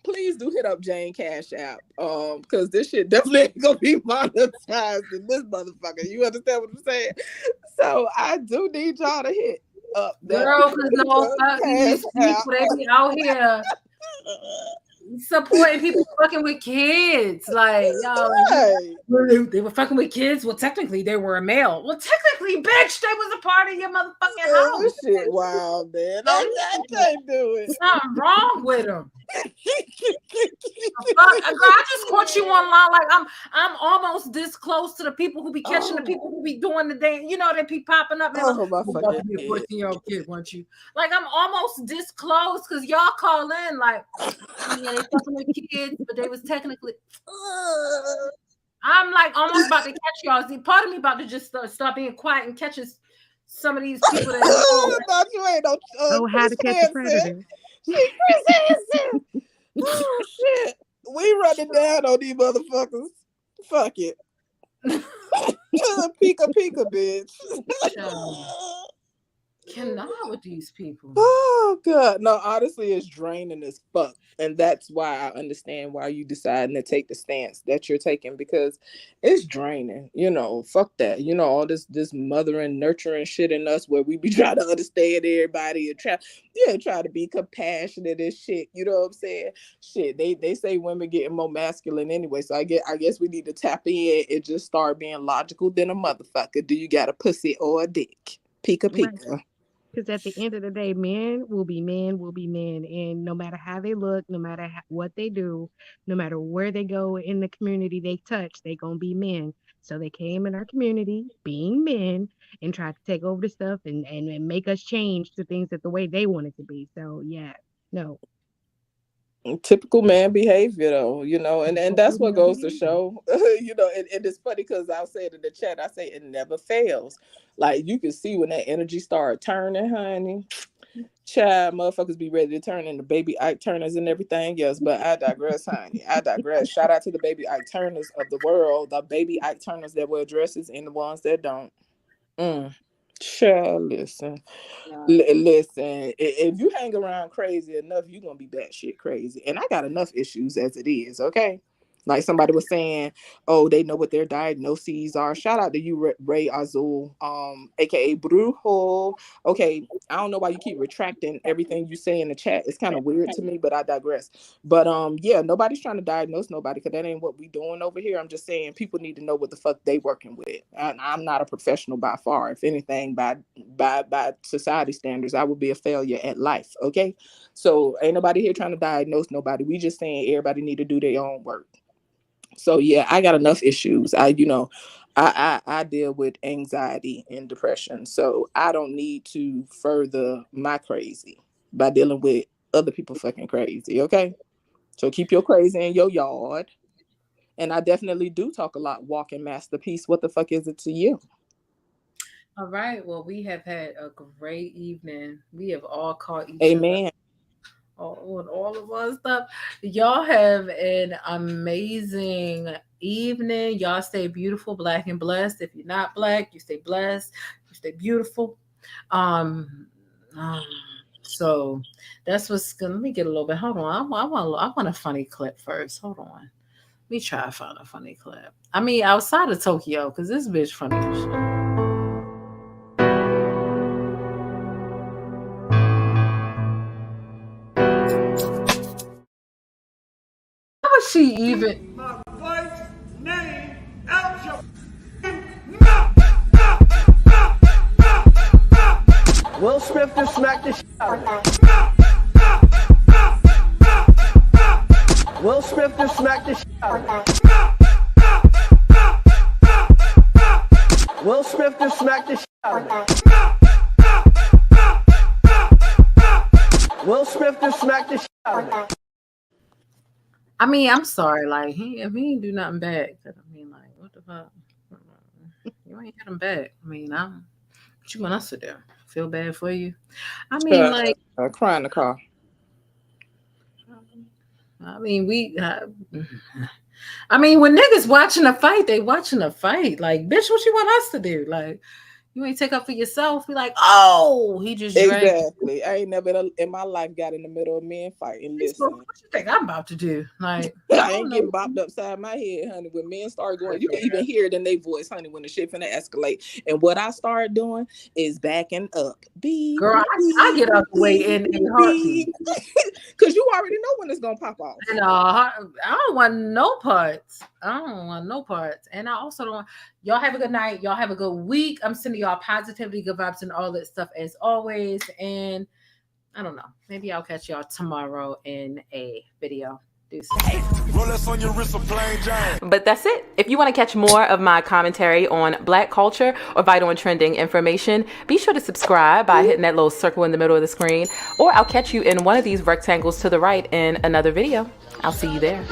please do hit up Jane Cash App, because this shit definitely ain't gonna be monetized in this motherfucker. You understand what I'm saying? So I do need y'all to hit up that Girl, because no fuck these Cash App. people, they be out here supporting people fucking with kids. Like, y'all, they were fucking with kids. Well, technically, they were a male. Well, technically, bitch, they was a part of your motherfucking house. This shit wild, man. I can't do it. Something wrong with them. I just caught you online. Like I'm almost this close to the people who be catching the people who be doing the day. You know, they be popping up. And oh my about to be a 14-year-old kid, weren't you? Like I'm almost this close because y'all call in like, yeah, they fucking with kids, but they was technically. I'm like almost about to catch y'all. See, part of me about to just start being quiet and catching some of these people that. Thought you ain't no. How to catch a predator. Oh shit. We running down on these motherfuckers. Fuck it. Pika, bitch. Cannot with these people. Oh god. No, honestly, it's draining as fuck. And that's why I understand why you deciding to take the stance that you're taking, because it's draining. You know, fuck that. You know, all this mothering, nurturing shit in us where we be trying to understand everybody and try to be compassionate and shit. You know what I'm saying? Shit, they say women getting more masculine anyway. So I guess we need to tap in and just start being logical than a motherfucker. Do you got a pussy or a dick? Pika. Right. Because at the end of the day, men will be men. And no matter how they look, no matter what they do, no matter where they go in the community they touch, they going to be men. So they came in our community being men and tried to take over the stuff and make us change to things that the way they want it to be. So, yeah, no. Typical man behavior though, you know, and that's what goes to show, you know, and it's funny because I'll say it in the chat, I say it never fails. Like you can see when that energy start turning, honey. Child, motherfuckers be ready to turn into baby Ike Turners and everything else, but I digress, honey. I digress. Shout out to the baby Ike Turners of the world, the baby Ike Turners that wear dresses and the ones that don't. Child, listen. Listen, if you hang around crazy enough, you're gonna be batshit crazy. And I got enough issues as it is, okay? Like somebody was saying, oh, they know what their diagnoses are. Shout out to you, Ray Azul, aka Brujo. Okay, I don't know why you keep retracting everything you say in the chat. It's kind of weird to me, but I digress. But yeah, nobody's trying to diagnose nobody because that ain't what we doing over here. I'm just saying people need to know what the fuck they working with. I'm not a professional by far. If anything, by society standards, I would be a failure at life. Okay, so ain't nobody here trying to diagnose nobody. We just saying everybody need to do their own work. So yeah, I got enough issues. I deal with anxiety and depression. So I don't need to further my crazy by dealing with other people fucking crazy. Okay. So keep your crazy in your yard. And I definitely do talk a lot walking masterpiece. What the fuck is it to you? All right. Well, we have had a great evening. We have all caught each Amen. other. All of our stuff. Y'all have an amazing evening. Y'all stay beautiful, black and blessed. If you're not black, you stay blessed. You stay beautiful. So that's what's gonna. Let me get a little bit. Hold on. I want a funny clip first. Hold on. Let me try to find a funny clip. I mean, outside of Tokyo, because this bitch funny as shit. She even My wife's name out your Will Smith just smacked the shit out of her. Will Smith just smacked the shit out of her. Will Smith just smacked the shit out of her. Will Smith just smacked the shit out of her. I mean, I'm sorry. Like, if he ain't do nothing bad, I mean, like, what the fuck? You ain't hit him back. I mean, what you want us to do? Feel bad for you? I mean, like, cry in the car. I mean, I mean, when niggas watching a fight, they watching a fight. Like, bitch, what you want us to do? Like, you ain't take up for yourself. Be like, oh, he just drank. Exactly. I ain't never in my life got in the middle of men fighting. Listen, What you think I'm about to do? Like, I ain't getting bopped upside my head, honey. When men start going, you can even hear it in their voice, honey, when the shit finna escalate. And what I start doing is backing up. Girl, I get out the way in a heartbeat. Because you already know when it's gonna pop off. And I don't want no parts. And I also don't want y'all have a good night. Y'all have a good week. I'm sending y'all positivity, good vibes, and all that stuff as always. And I don't know. Maybe I'll catch y'all tomorrow in a video. But that's it. If you want to catch more of my commentary on Black culture or vital and trending information, be sure to subscribe by hitting that little circle in the middle of the screen, or I'll catch you in one of these rectangles to the right in another video. I'll see you there.